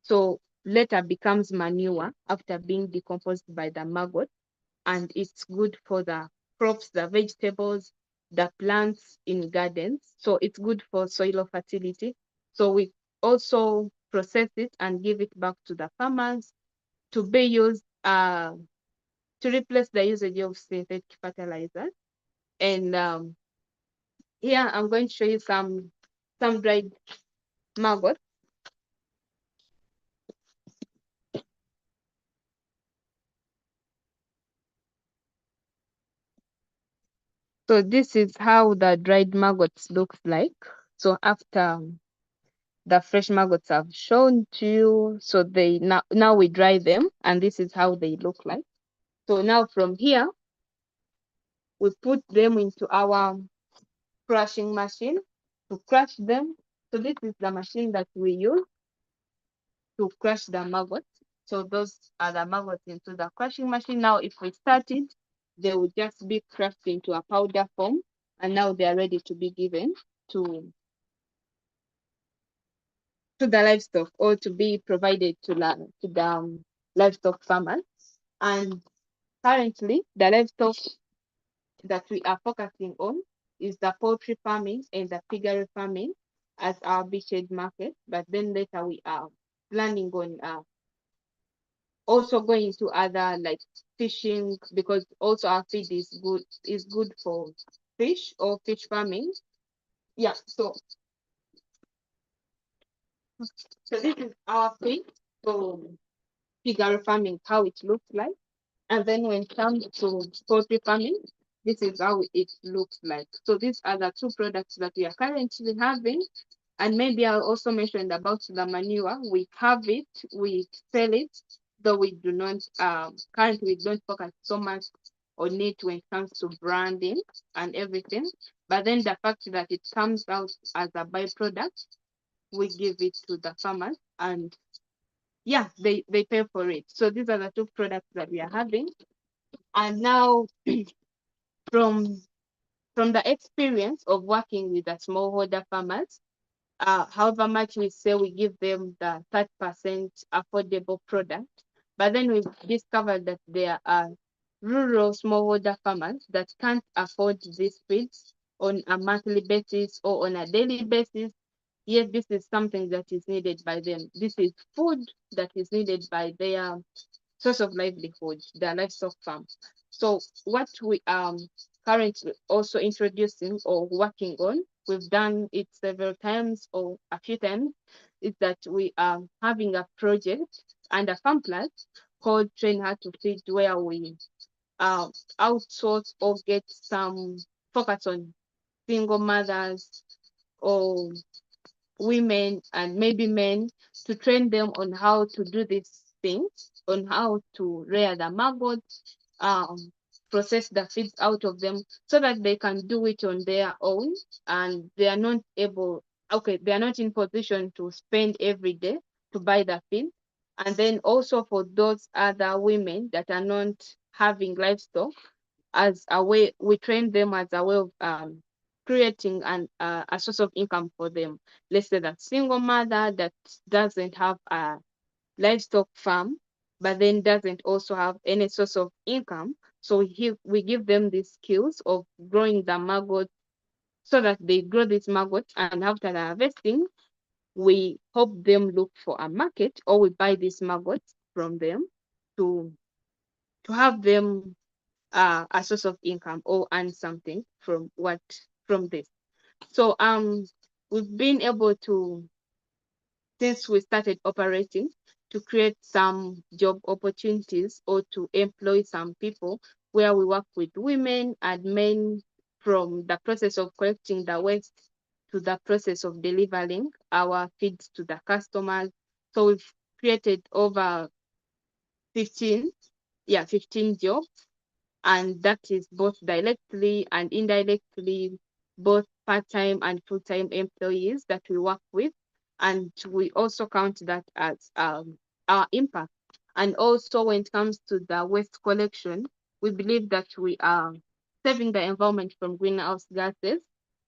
So later becomes manure after being decomposed by the maggot, and it's good for the crops, the vegetables, the plants in gardens. So it's good for soil fertility. So we also process it and give it back to the farmers to be used to replace the usage of synthetic fertilizers. And here I'm going to show you some dried maggots. So this is how the dried maggots looks like. So after the fresh maggots have shown to you, so they now we dry them, and this is how they look like. So now from here, we put them into our crushing machine to crush them. So this is the machine that we use. to crush the maggots. So those are the maggots into the crushing machine. Now, if we start it, they will just be crushed into a powder form, and now they are ready to be given to the livestock or to be provided to the livestock farmers. And currently, the livestock that we are focusing on is the poultry farming and the piggery farming as our beachhead market. But then later we are planning on also going to other like fishing, because also our feed is good for fish or fish farming. Yeah, so this is our feed for piggery farming, how it looks like. And then when it comes to poultry farming, this is how it looks like. So these are the two products that we are currently having. And maybe I'll also mention about the manure. We have it, we sell it, though we do not, currently we don't focus so much on it when it comes to branding and everything. But then the fact that it comes out as a byproduct, we give it to the farmers, and yeah, they pay for it. So these are the two products that we are having. And now from the experience of working with the smallholder farmers, however much we say we give them the 30% affordable product, but then we've discovered that there are rural smallholder farmers that can't afford these feeds on a monthly basis or on a daily basis. Yet this is something that is needed by them. This is food that is needed by their source of livelihood, their livestock farm. So what we are currently also introducing or working on, we've done it several times or a few times, is that we are having a project under Farm Plus called Train Her to Feed, where we outsource or get some focus on single mothers or women and maybe men, to train them on how to do these things, on how to rear the maggots, process the feeds out of them, so that they can do it on their own, and they are not able, okay, they are not in position to spend every day to buy the feed. And then also for those other women that are not having livestock, as a way, we train them as a way of creating a source of income for them. Let's say that single mother that doesn't have a livestock farm, but then doesn't also have any source of income. So we give them the skills of growing the maggot, so that they grow this maggot, and after the harvesting, we help them look for a market, or we buy these maggots from them to have them a source of income or earn something from this. So we've been able to, since we started operating, to create some job opportunities or to employ some people, where we work with women and men, from the process of collecting the waste to the process of delivering our feeds to the customers. So we've created over 15 jobs, and that is both directly and indirectly, both part-time and full-time employees that we work with. And we also count that as our impact. And also when it comes to the waste collection, we believe that we are saving the environment from greenhouse gases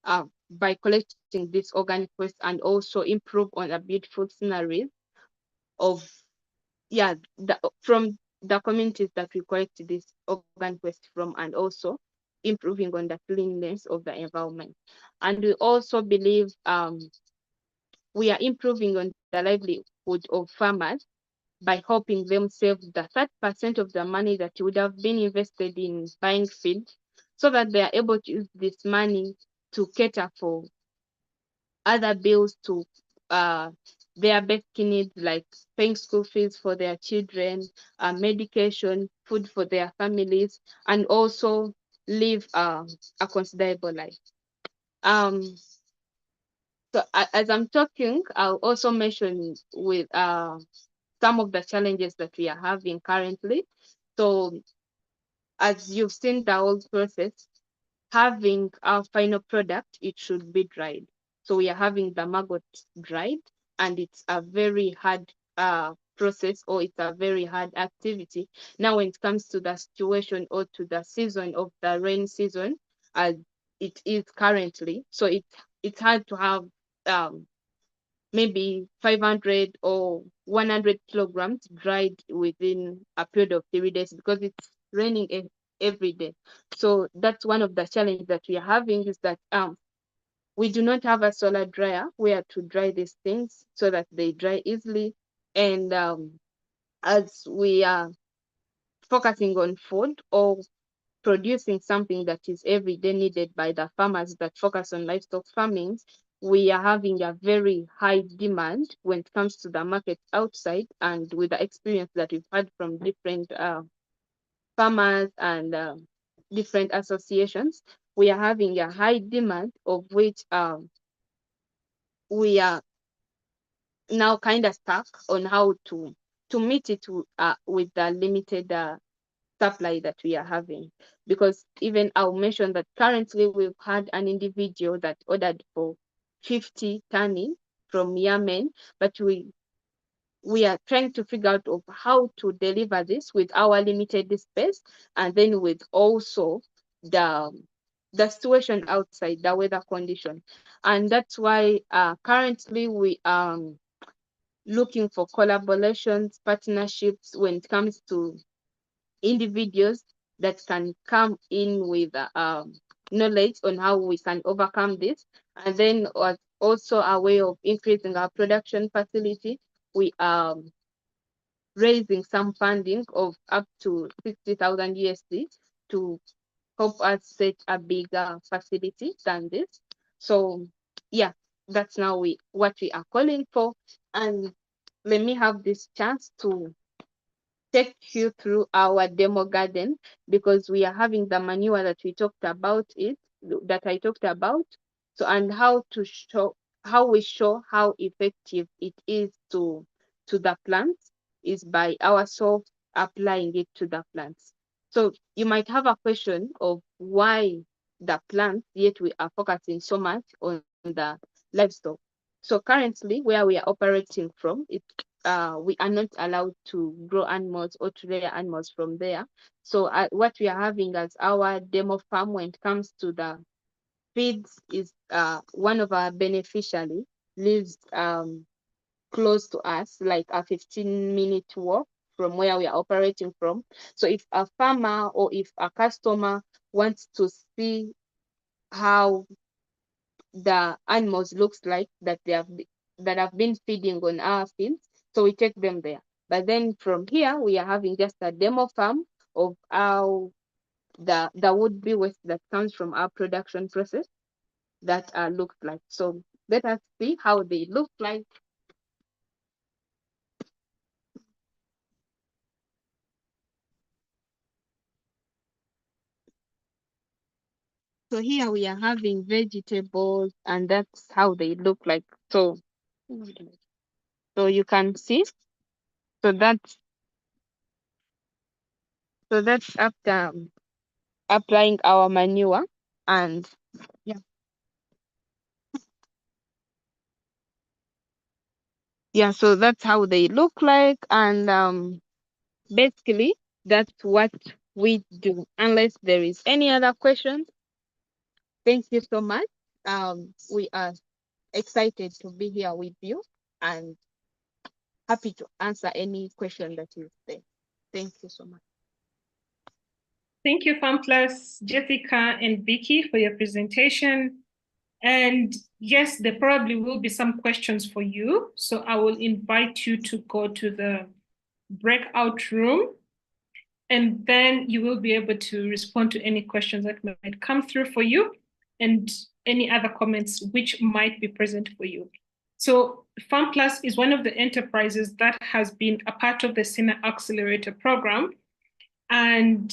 by collecting this organic waste, and also improve on the beautiful sceneries of from the communities that we collect this organic waste from, and also improving on the cleanliness of the environment. And we also believe we are improving on the livelihood of farmers by helping them save the 30% of the money that would have been invested in buying feed, so that they are able to use this money to cater for other bills, to their basic needs, like paying school fees for their children, medication, food for their families, and also live a considerable life. So as I'm talking, I'll also mention with some of the challenges that we are having currently. So as you've seen the whole process, having our final product, it should be dried. So we are having the maggot dried, and it's a very hard process, or it's a very hard activity. Now, when it comes to the situation or to the season of the rain season, as it is currently, so it's hard to have maybe 500 or 100 kilograms dried within a period of 3 days because it's raining every day. So that's one of the challenges that we are having, is that we do not have a solar dryer where to dry these things so that they dry easily. And as we are focusing on food or producing something that is every day needed by the farmers that focus on livestock farming, we are having a very high demand when it comes to the market outside. And with the experience that we've had from different farmers and different associations, we are having a high demand, of which we are now kind of stuck on how to meet it with the limited supply that we are having. Because even I'll mention that currently we've had an individual that ordered for 50 tani from Yemen, but we are trying to figure out of how to deliver this with our limited space, and then with also the situation outside, the weather condition. And that's why currently we are looking for collaborations, partnerships when it comes to individuals that can come in with knowledge on how we can overcome this. And then also a way of increasing our production facility, we are raising some funding of up to 60,000 USD to help us set a bigger facility than this. So yeah, that's now what we are calling for. And let me have this chance to take you through our demo garden, because we are having the manure that we talked about that I talked about. So, and how we show how effective it is to the plants is by ourselves applying it to the plants. So you might have a question of why the plants, yet we are focusing so much on the livestock. So currently, where we are operating from, we are not allowed to grow animals or to rear animals from there. So what we are having as our demo farm when it comes to the feeds is one of our beneficiaries lives close to us, like a 15-minute walk from where we are operating from. So if a farmer or if a customer wants to see how the animals looks like that have been feeding on our fields, so we take them there. But then from here, we are having just a demo farm of how the would-be waste that comes from our production process that looks like. So let us see how they look like. So here we are having vegetables, and that's how they look like. So you can see. So that's after applying our manure. And yeah, so that's how they look like. And basically that's what we do, unless there is any other questions. Thank you so much. We are excited to be here with you and happy to answer any question that is there. Thank you so much. Thank you, FarmPlus, Jessica and Vicky, for your presentation. And yes, there probably will be some questions for you. So I will invite you to go to the breakout room, and then you will be able to respond to any questions that might come through for you and any other comments which might be present for you. So FarmPlus is one of the enterprises that has been a part of the SINA Accelerator program. And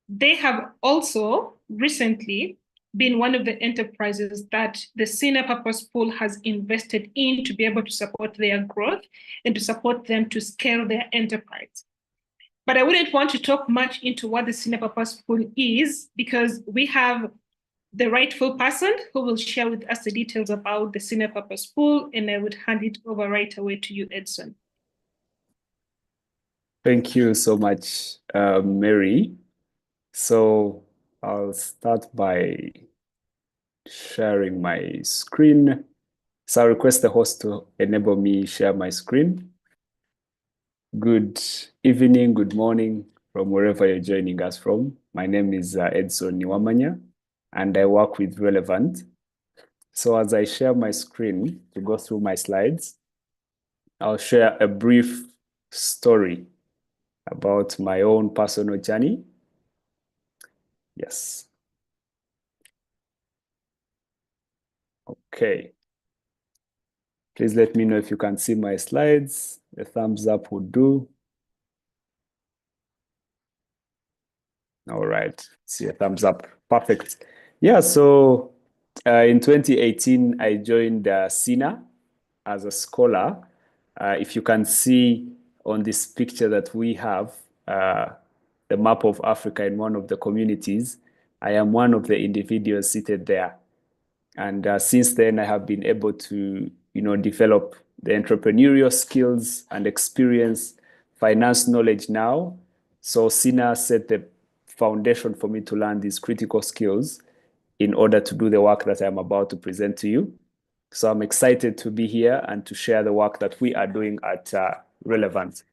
they have also recently been one of the enterprises that the SINA Purpose Pool has invested in to be able to support their growth and to support them to scale their enterprise. But I wouldn't want to talk much into what the SINA Purpose Pool is, because we have the rightful person who will share with us the details about the SINA Purpose Pool, and I would hand it over right away to you, Edson. Thank you so much, Mary. So I'll start by sharing my screen. So I'll request the host to enable me share my screen. Good evening, good morning from wherever you're joining us from. My name is Edson Niwamanya, and I work with Relevant. So as I share my screen to go through my slides, I'll share a brief story about my own personal journey. Yes. Okay. Please let me know if you can see my slides. A thumbs up would do. All right. See a thumbs up. Perfect. Yeah, so in 2018, I joined SINA as a scholar. If you can see on this picture that we have, the map of Africa in one of the communities, I am one of the individuals seated there. And since then, I have been able to, develop the entrepreneurial skills and experience, finance knowledge now. So SINA set the foundation for me to learn these critical skills in order to do the work that I'm about to present to you. So I'm excited to be here and to share the work that we are doing at Relevant.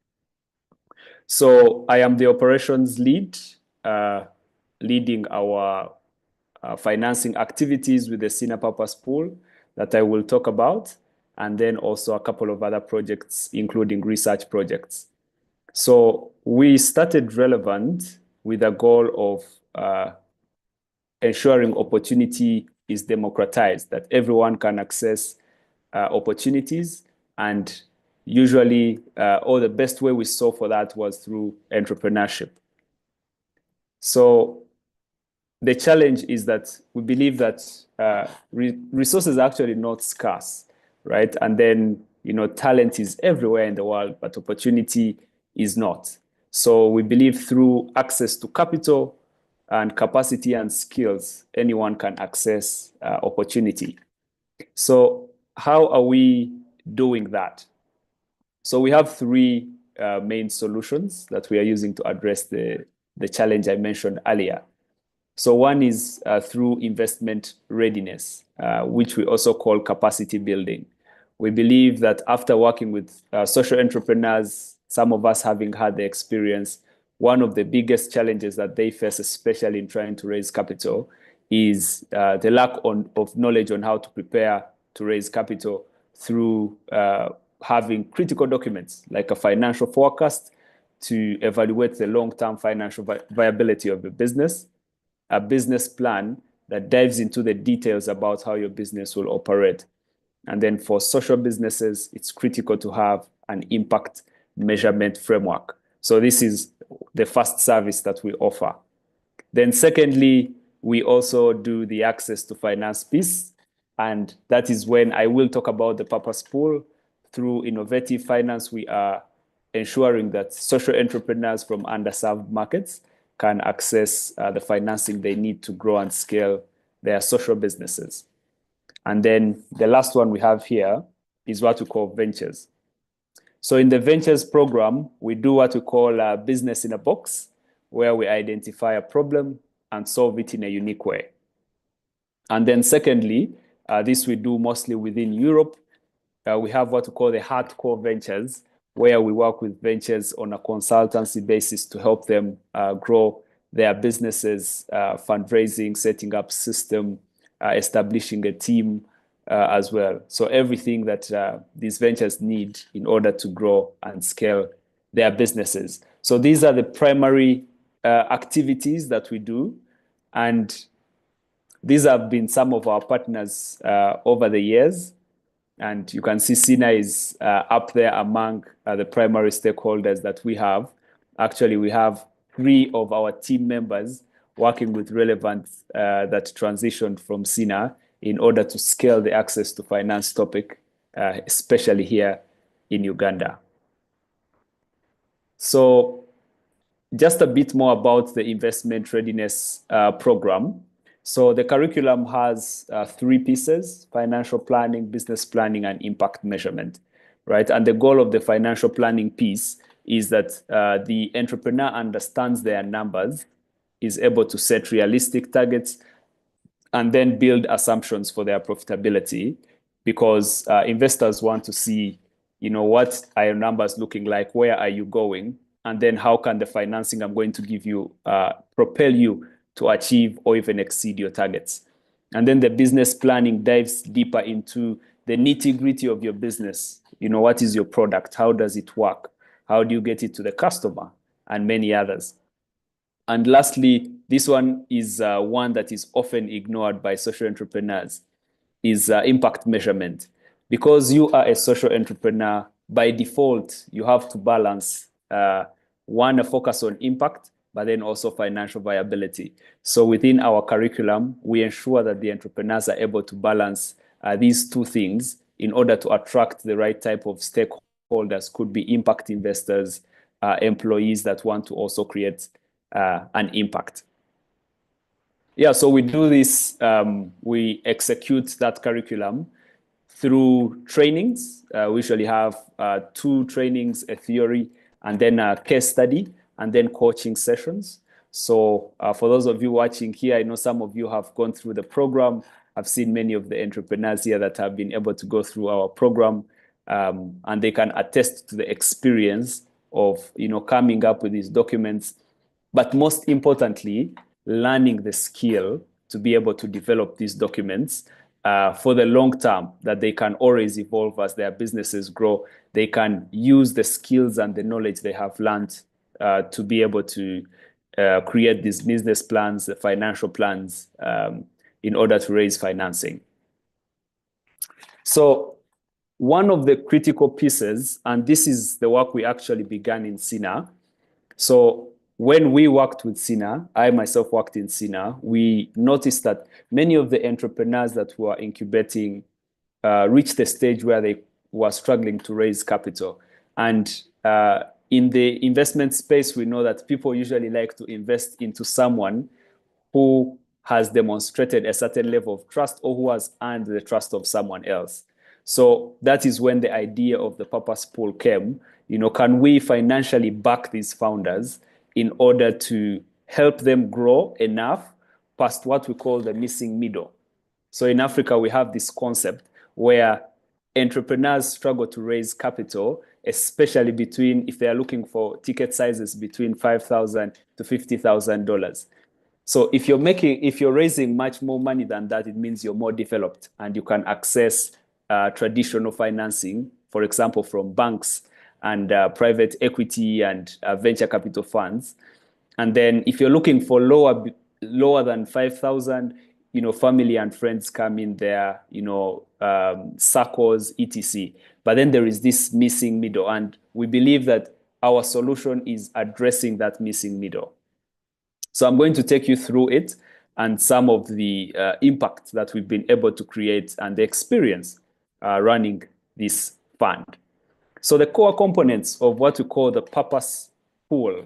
So I am the operations lead, leading our financing activities with the SINA Purpose Pool that I will talk about, and then also a couple of other projects, including research projects. So we started Relevant with a goal of ensuring opportunity is democratized, that everyone can access opportunities. And usually, or the best way we saw for that was through entrepreneurship. So the challenge is that we believe that resources are actually not scarce, right? And then, talent is everywhere in the world, but opportunity is not. So we believe through access to capital and capacity and skills, anyone can access opportunity. So how are we doing that? So we have three main solutions that we are using to address the challenge I mentioned earlier. So one is through investment readiness, which we also call capacity building. We believe that after working with social entrepreneurs, some of us having had the experience, one of the biggest challenges that they face, especially in trying to raise capital, is the lack of knowledge on how to prepare to raise capital through having critical documents like a financial forecast to evaluate the long-term financial viability of the business, a business plan that dives into the details about how your business will operate. And then for social businesses, it's critical to have an impact measurement framework. So this is the first service that we offer. Then secondly, we also do the access to finance piece. And that is when I will talk about the purpose pool. Through innovative finance, we are ensuring that social entrepreneurs from underserved markets can access the financing they need to grow and scale their social businesses. And then the last one we have here is what we call ventures. So in the ventures program, we do what we call business in a box, where we identify a problem and solve it in a unique way. And then secondly, this we do mostly within Europe. We have what we call the hardcore ventures, where we work with ventures on a consultancy basis to help them grow their businesses, fundraising, setting up system, establishing a team as well. So everything that these ventures need in order to grow and scale their businesses. So these are the primary activities that we do. And these have been some of our partners over the years. And you can see SINA is up there among the primary stakeholders that we have. Actually, we have 3 of our team members working with Relevant that transitioned from SINA in order to scale the access to finance topic, especially here in Uganda. So just a bit more about the investment readiness program. So the curriculum has 3 pieces: financial planning, business planning, and impact measurement, right? And the goal of the financial planning piece is that the entrepreneur understands their numbers, is able to set realistic targets, and then build assumptions for their profitability, because investors want to see, what are your numbers looking like, where are you going, and then how can the financing I'm going to give you propel you to achieve or even exceed your targets. And then the business planning dives deeper into the nitty-gritty of your business. What is your product? How does it work? How do you get it to the customer? And many others. And lastly, this one is one that is often ignored by social entrepreneurs, is impact measurement. Because you are a social entrepreneur, by default, you have to balance, one, a focus on impact, but then also financial viability. So within our curriculum, we ensure that the entrepreneurs are able to balance these two things in order to attract the right type of stakeholders. Could be impact investors, employees that want to also create an impact. Yeah, so we do this, we execute that curriculum through trainings. We usually have 2 trainings, a theory, and then a case study, and then coaching sessions. So for those of you watching here, I know some of you have gone through the program. I've seen many of the entrepreneurs here that have been able to go through our program, and they can attest to the experience of coming up with these documents, but most importantly, learning the skill to be able to develop these documents for the long term, that they can always evolve as their businesses grow. They can use the skills and the knowledge they have learned to be able to create these business plans, the financial plans, in order to raise financing. So one of the critical pieces, and this is the work we actually began in SINA. So when we worked with SINA, I myself worked in SINA, we noticed that many of the entrepreneurs that were incubating reached the stage where they were struggling to raise capital. And in the investment space, we know that people usually like to invest into someone who has demonstrated a certain level of trust or who has earned the trust of someone else. So that is when the idea of the purpose pool came. Can we financially back these founders in order to help them grow enough past what we call the missing middle? So in Africa, we have this concept where entrepreneurs struggle to raise capital, especially if they are looking for ticket sizes between $5,000 to $50,000. So if you're raising much more money than that, it means you're more developed and you can access traditional financing, for example, from banks and private equity and venture capital funds. And then if you're looking for lower than 5,000, family and friends come in there, circles, etc. But then there is this missing middle, and we believe that our solution is addressing that missing middle. So I'm going to take you through it and some of the impact that we've been able to create and the experience running this fund. So the core components of what we call the purpose pool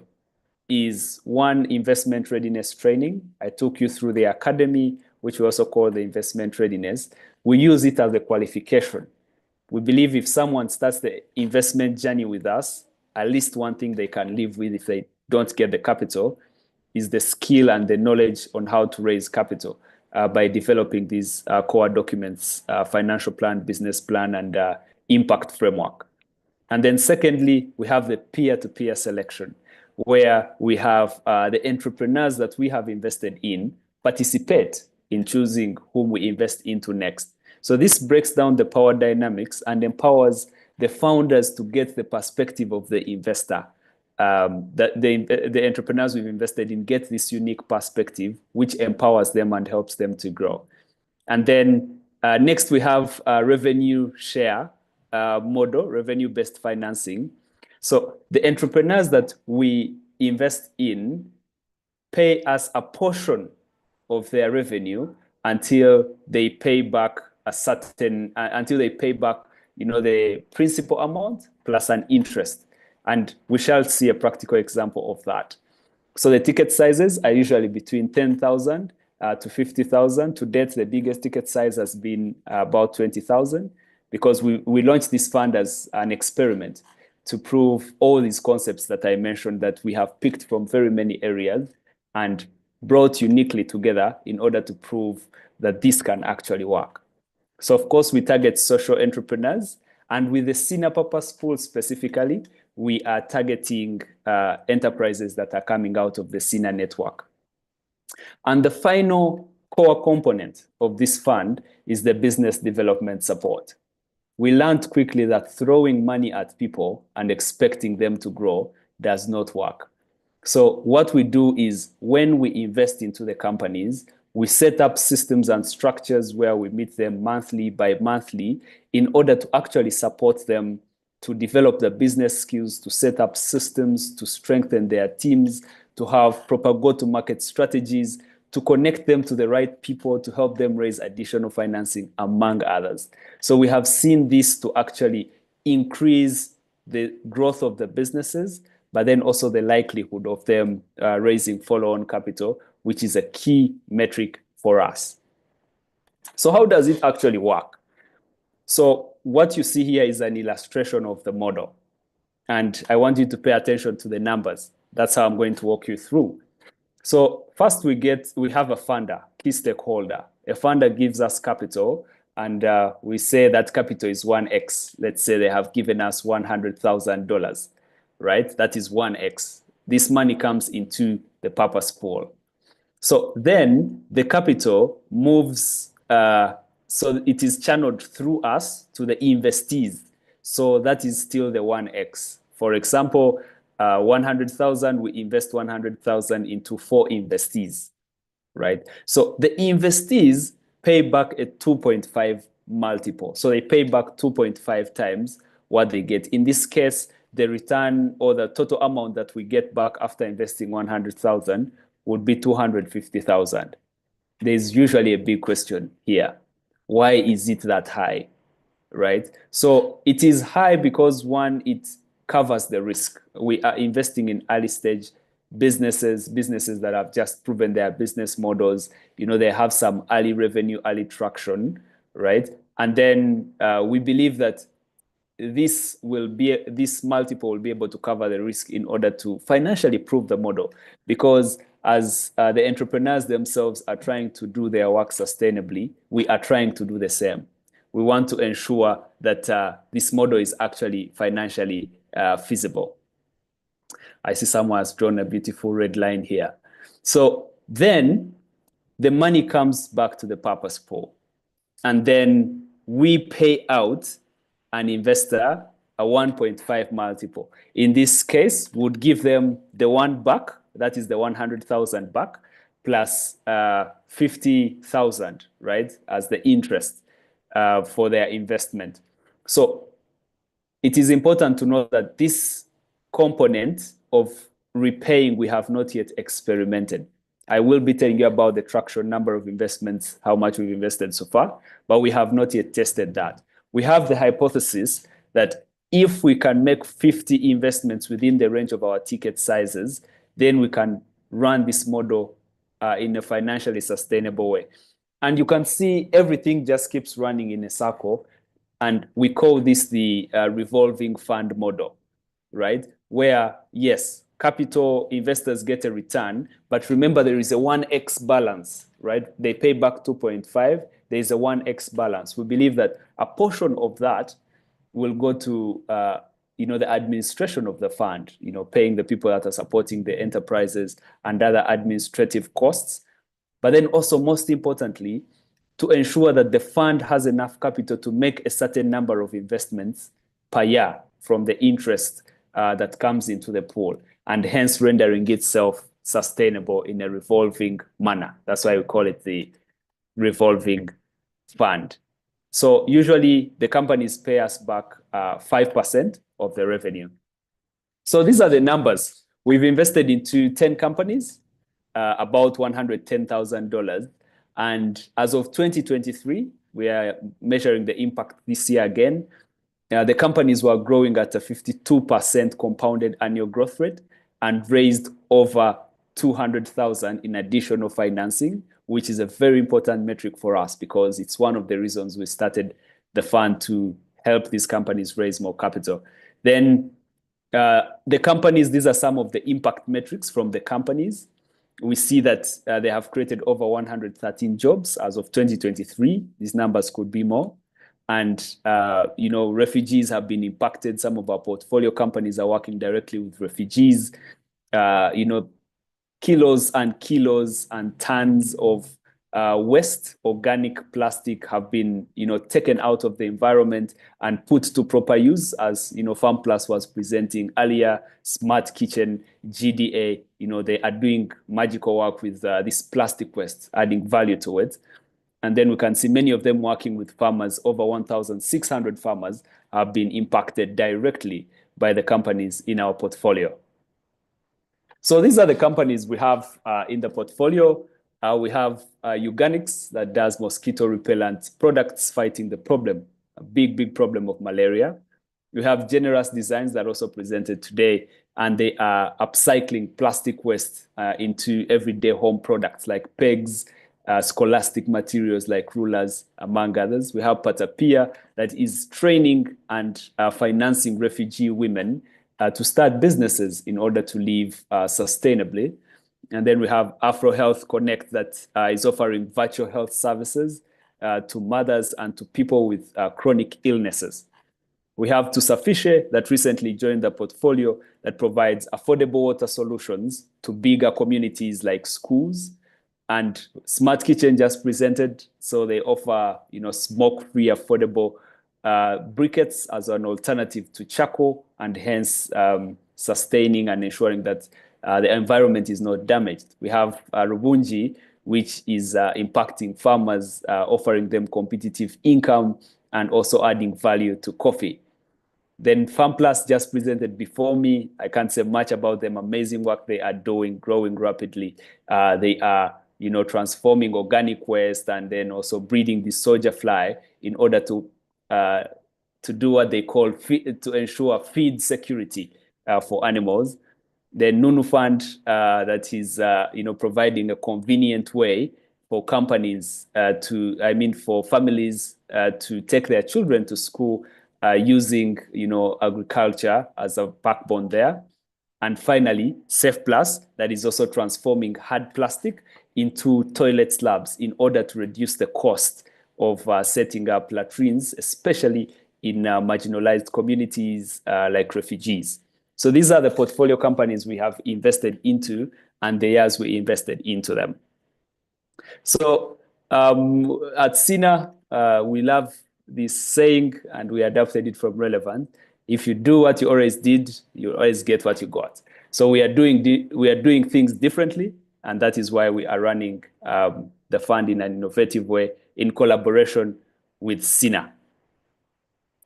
is 1, investment readiness training. I took you through the academy, which we also call the investment readiness. We use it as a qualification. We believe if someone starts the investment journey with us, at least one thing they can live with if they don't get the capital is the skill and the knowledge on how to raise capital by developing these core documents, financial plan, business plan, and impact framework. And then secondly, we have the peer-to-peer selection, where we have the entrepreneurs that we have invested in participate in choosing whom we invest into next. So this breaks down the power dynamics and empowers the founders to get the perspective of the investor. That the entrepreneurs we've invested in get this unique perspective, which empowers them and helps them to grow. And then next we have a revenue share model, revenue-based financing. So the entrepreneurs that we invest in pay us a portion of their revenue until they pay back the principal amount plus an interest. And we shall see a practical example of that. So the ticket sizes are usually between 10,000 to 50,000. To date, the biggest ticket size has been about 20,000 because we launched this fund as an experiment. to prove all these concepts that I mentioned that we have picked from very many areas and brought uniquely together in order to prove that this can actually work. So of course, we target social entrepreneurs, and with the SINA Purpose Pool specifically, we are targeting enterprises that are coming out of the SINA network. And the final core component of this fund is the business development support. We learned quickly that throwing money at people and expecting them to grow does not work. So what we do is when we invest into the companies, we set up systems and structures where we meet them monthly by monthly in order to actually support them to develop the business skills, to set up systems, to strengthen their teams, to have proper go-to-market strategies, to connect them to the right people, to help them raise additional financing, among others. So we have seen this to actually increase the growth of the businesses, but then also the likelihood of them raising follow-on capital, which is a key metric for us. So how does it actually work? So what you see here is an illustration of the model. And I want you to pay attention to the numbers. That's how I'm going to walk you through. So first we have a funder, key stakeholder. A funder gives us capital, and we say that capital is 1x. Let's say they have given us $100,000, right? That is 1x. This money comes into the purpose pool. So then the capital moves, so it is channeled through us to the investees. So that is still the 1x. For example, 100,000, we invest 100,000 into 4 investees, right? So the investees pay back a 2.5 multiple. So they pay back 2.5 times what they get. In this case, the return or the total amount that we get back after investing 100,000 would be 250,000. There's usually a big question here. Why is it that high, right? So it is high because one, it covers the risk. We are investing in early stage businesses that have just proven their business models. You know, they have some early revenue, early traction, right? And then we believe that this multiple will be able to cover the risk in order to financially prove the model, because as the entrepreneurs themselves are trying to do their work sustainably, we are trying to do the same. We want to ensure that this model is actually financially feasible. I see someone has drawn a beautiful red line here. So then the money comes back to the purpose pool, and then we pay out an investor a 1.5 multiple. In this case, would give them the one back, that is the 100,000 back, plus 50,000, right, as the interest for their investment. So it is important to note that this component of repaying, we have not yet experimented. I will be telling you about the traction, number of investments, how much we've invested so far, but we have not yet tested that. We have the hypothesis that if we can make 50 investments within the range of our ticket sizes, then we can run this model in a financially sustainable way. And you can see everything just keeps running in a circle. And we call this the revolving fund model, right? Where, yes, capital investors get a return, but remember there is a 1x balance, right? They pay back 2.5, there is a 1x balance. We believe that a portion of that will go to the administration of the fund, paying the people that are supporting the enterprises and other administrative costs. But then also, most importantly, to ensure that the fund has enough capital to make a certain number of investments per year from the interest that comes into the pool, and hence rendering itself sustainable in a revolving manner. That's why we call it the revolving fund. So usually the companies pay us back 5% of the revenue. So these are the numbers. We've invested into 10 companies, about $110,000. And as of 2023, we are measuring the impact this year again. The companies were growing at a 52% compounded annual growth rate and raised over 200,000 in additional financing, which is a very important metric for us because it's one of the reasons we started the fund, to help these companies raise more capital. Then The companies, these are some of the impact metrics from the companies. We see that they have created over 113 jobs as of 2023. These numbers could be more. And, refugees have been impacted. Some of our portfolio companies are working directly with refugees. Kilos and kilos and tons of waste, organic plastic have been, taken out of the environment and put to proper use, as, Farm Plus was presenting earlier. Smart Kitchen, GDA, they are doing magical work with this plastic waste, adding value to it. And then we can see many of them working with farmers. Over 1,600 farmers have been impacted directly by the companies in our portfolio. So these are the companies we have in the portfolio. We have Euganics that does mosquito repellent products fighting the problem, a big problem of malaria. We have Generous Designs that also presented today, and they are upcycling plastic waste into everyday home products like pegs, scholastic materials like rulers, among others. We have Patapia that is training and financing refugee women to start businesses in order to live sustainably. And then we have Afro Health Connect that is offering virtual health services to mothers and to people with chronic illnesses. We have Tusafishe that recently joined the portfolio that provides affordable water solutions to bigger communities like schools. And Smart Kitchen just presented, so they offer, smoke-free, affordable briquettes as an alternative to charcoal, and hence sustaining and ensuring that the environment is not damaged. We have Rubunji, which is impacting farmers, offering them competitive income and also adding value to coffee. Then Farm Plus just presented before me. I can't say much about them. Amazing work they are doing, growing rapidly. They are, transforming organic waste and then also breeding the soldier fly in order to do what they call to ensure feed security for animals. The Nunu Fund that is, providing a convenient way for companies for families to take their children to school using, agriculture as a backbone there. And finally, Safe Plus, that is also transforming hard plastic into toilet slabs in order to reduce the cost of setting up latrines, especially in marginalized communities like refugees. So these are the portfolio companies we have invested into and the years we invested into them. So at SINA, we love this saying and we adapted it from Relevant. If you do what you always did, you always get what you got. So we are doing things differently, and that is why we are running the fund in an innovative way in collaboration with SINA.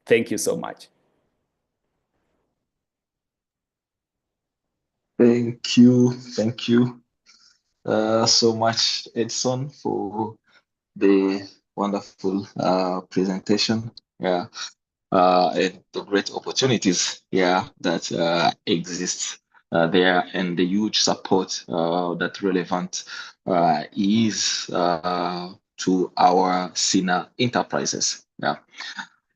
Thank you so much. Thank you so much, Edson, for the wonderful presentation. And the great opportunities that exist there, and the huge support that Relevant is to our SINA enterprises.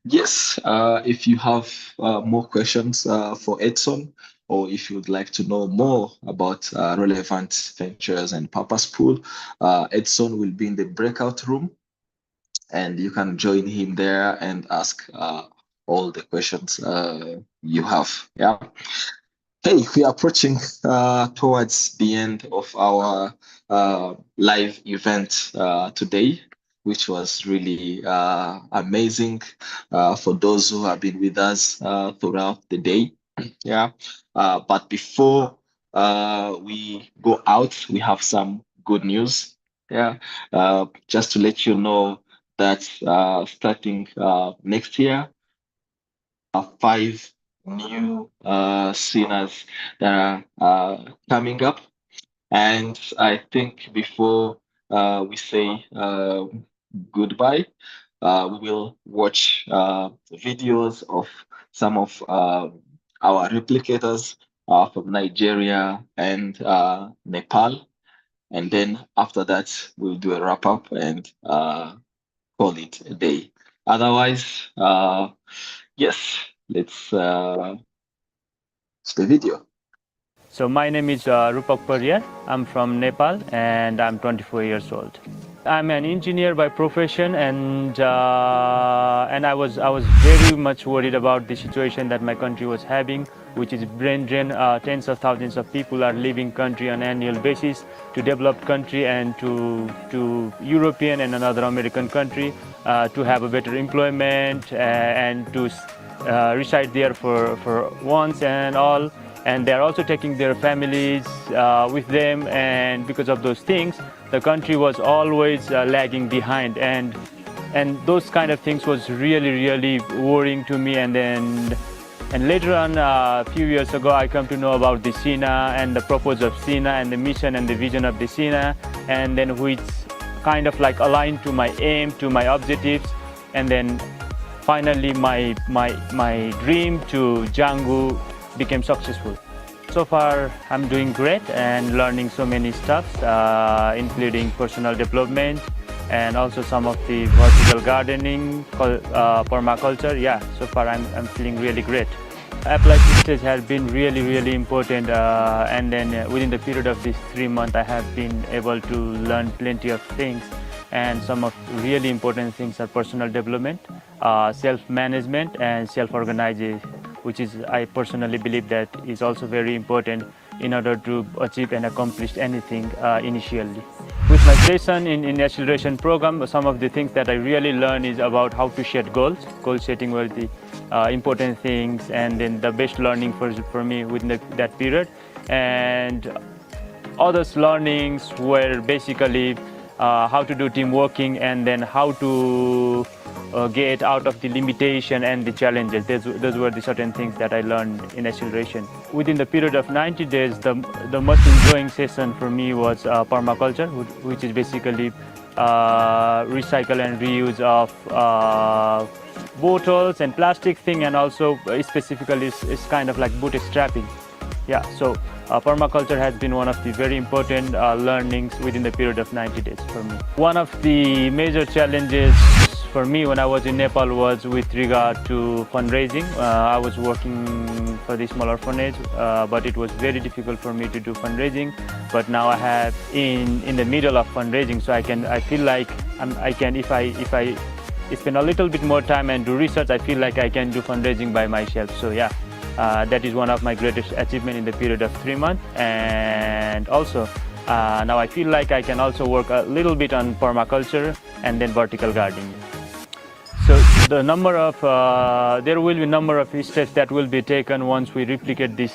Yes, if you have more questions for Edson, or if you'd like to know more about Relevant Ventures and Purpose Pool, Edson will be in the breakout room, and you can join him there and ask all the questions you have. Hey, we are approaching towards the end of our live event today, which was really amazing for those who have been with us throughout the day. But before we go out, we have some good news. Just to let you know that starting next year, 5 new SINAs that are coming up. And I think before we say goodbye, we will watch videos of some of our replicators from Nigeria and Nepal. And then after that, we'll do a wrap up and call it a day. Otherwise, yes, let's the video. So my name is Rupak Paria. I'm from Nepal and I'm 24 years old. I'm an engineer by profession, and I was very much worried about the situation that my country was having, which is brain drain. Tens of thousands of people are leaving country on annual basis to developed country and to European and another American country to have a better employment and to reside there for once and all. And they're also taking their families with them, and because of those things, the country was always lagging behind, and those kind of things was really worrying to me. And later on, a few years ago, I come to know about the SINA and the purpose of SINA and the mission and the vision of the SINA, and then which kind of like aligned to my aim, to my objectives, and then finally my dream to Django became successful. So far, I'm doing great and learning so many stuff, including personal development and also some of the vertical gardening, permaculture. Yeah, so far I'm feeling really great. Applied stage has been really important, and then within the period of this 3 months, I have been able to learn plenty of things. And some of really important things are personal development, self-management, and self-organization, which is, I personally believe, that is also very important in order to achieve and accomplish anything initially. With my session in acceleration program, some of the things that I really learned is about how to set goals. Goal setting were the important things, and then the best learning for me within that period. And others learnings were basically how to do team working, and then how to get out of the limitation and the challenges. Those were the certain things that I learned in acceleration. Within the period of 90 days, the most enjoying session for me was permaculture, which is basically recycle and reuse of bottles and plastic thing, and also specifically is kind of like bootstrapping. Yeah, so permaculture has been one of the very important learnings within the period of 90 days for me. One of the major challenges for me when I was in Nepal was with regard to fundraising. I was working for the small orphanage, but it was very difficult for me to do fundraising. But now I have in the middle of fundraising, so I feel like I can, if I spend a little bit more time and do research, I feel like I can do fundraising by myself. So yeah. That is one of my greatest achievements in the period of 3 months. And also, now I feel like I can also work a little bit on permaculture and then vertical gardening. So the number of, there will be a number of steps that will be taken once we replicate this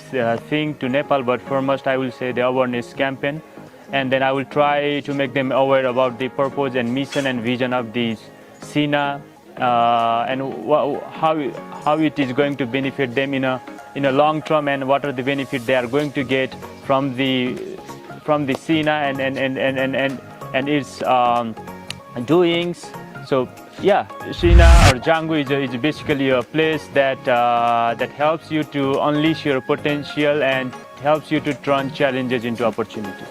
thing to Nepal. But foremost, I will say the awareness campaign. And then I will try to make them aware about the purpose and mission and vision of this SINA. And how it is going to benefit them in a long term, and what are the benefits they are going to get from the SINA and its doings. So yeah, SINA or Django is basically a place that helps you to unleash your potential and helps you to turn challenges into opportunities.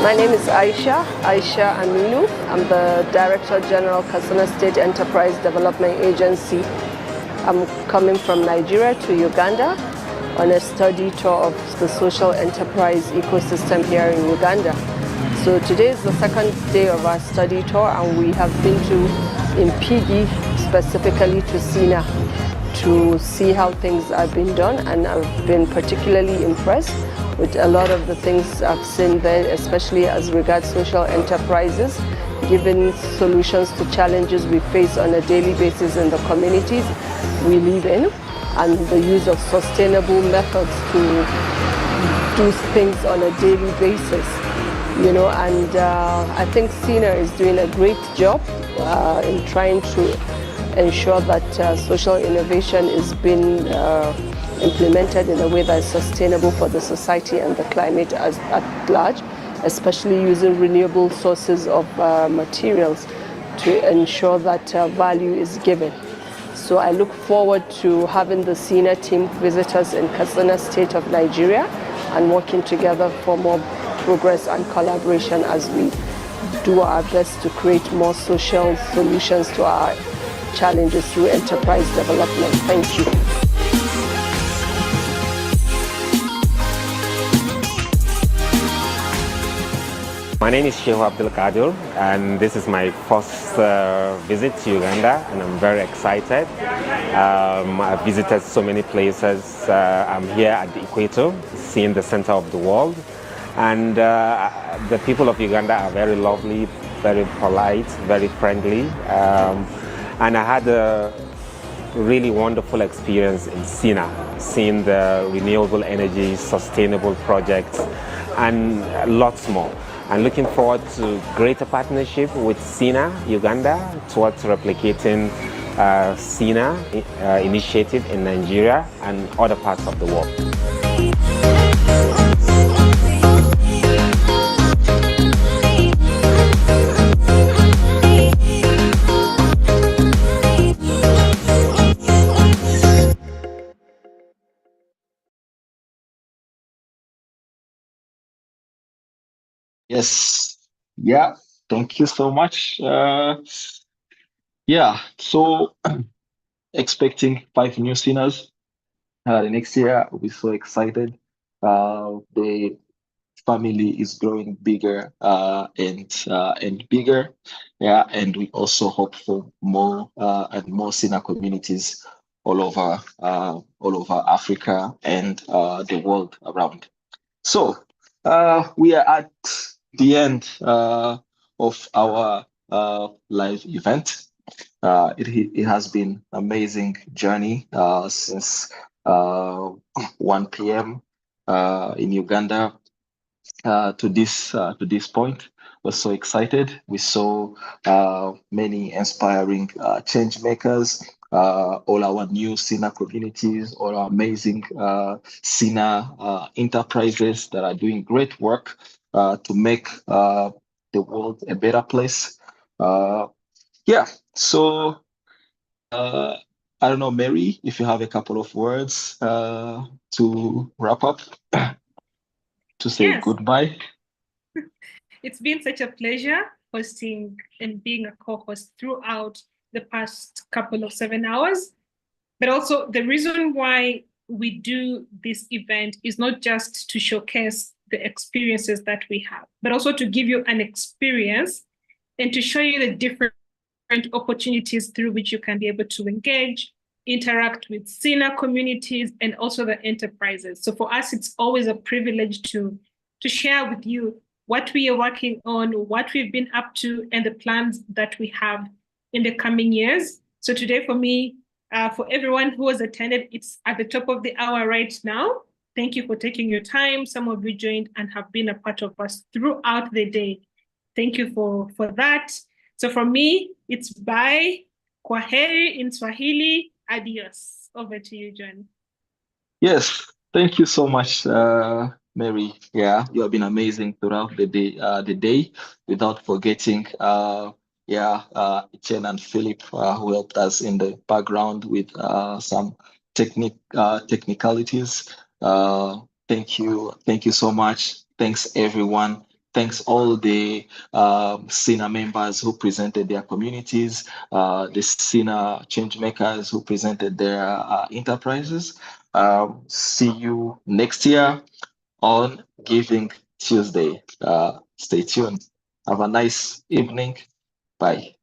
My name is Aisha Aminu. I'm the Director General, Katsina State Enterprise Development Agency. I'm coming from Nigeria to Uganda on a study tour of the social enterprise ecosystem here in Uganda. So today is the second day of our study tour, and we have been to Impigi, specifically to SINA, to see how things are being done, and I've been particularly impressed with a lot of the things I've seen there, especially as regards social enterprises, giving solutions to challenges we face on a daily basis in the communities we live in. and the use of sustainable methods to do things on a daily basis. And I think SINA is doing a great job in trying to ensure that social innovation is being implemented in a way that is sustainable for the society and the climate at large, especially using renewable sources of materials to ensure that value is given. So I look forward to having the SINA team visit us in Katsina State of Nigeria and working together for more progress and collaboration as we do our best to create more social solutions to our challenges through enterprise development. Thank you. My name is Shehu Abdul Kadir, and this is my first visit to Uganda, and I'm very excited. I've visited so many places. I'm here at the equator, seeing the center of the world, and the people of Uganda are very lovely, very polite, very friendly, and I had a really wonderful experience in SINA, seeing the renewable energy, sustainable projects, and lots more. I'm looking forward to greater partnership with SINA Uganda towards replicating SINA initiative in Nigeria and other parts of the world. Yes. Yeah. Thank you so much. Yeah. So expecting 5 new SINAs the next year. We'll be so excited. The family is growing bigger and bigger. Yeah, and we also hope for more and more SINA communities all over Africa and the world around. So we are at the end of our live event. It has been amazing journey since 1 p.m. In Uganda to this point. We're so excited. We saw many inspiring change makers, all our new SINA communities, all our amazing SINA enterprises that are doing great work to make the world a better place. Yeah, so I don't know, Mary, if you have a couple of words to wrap up, to say Yes. goodbye. It's been such a pleasure hosting and being a co-host throughout the past couple of 7 hours. But also the reason why we do this event is not just to showcase the experiences that we have, but also to give you an experience and to show you the different opportunities through which you can be able to engage, interact with SINA communities and also the enterprises. So for us, it's always a privilege to share with you what we are working on, what we've been up to, and the plans that we have in the coming years. So today for me, for everyone who has attended, it's at the top of the hour right now. Thank you for taking your time. Some of you joined and have been a part of us throughout the day. Thank you for that. So from me, it's bye, kwaheri in Swahili, adios. Over to you, John. Yes, thank you so much, Mary. Yeah, you have been amazing throughout the day. Without forgetting, Chen and Philip, who helped us in the background with some technicalities. Thank you so much. Thanks everyone. Thanks all the SINA members who presented their communities, the SINA Changemakers who presented their enterprises. See you next year on Giving Tuesday. Stay tuned. Have a nice evening. Bye.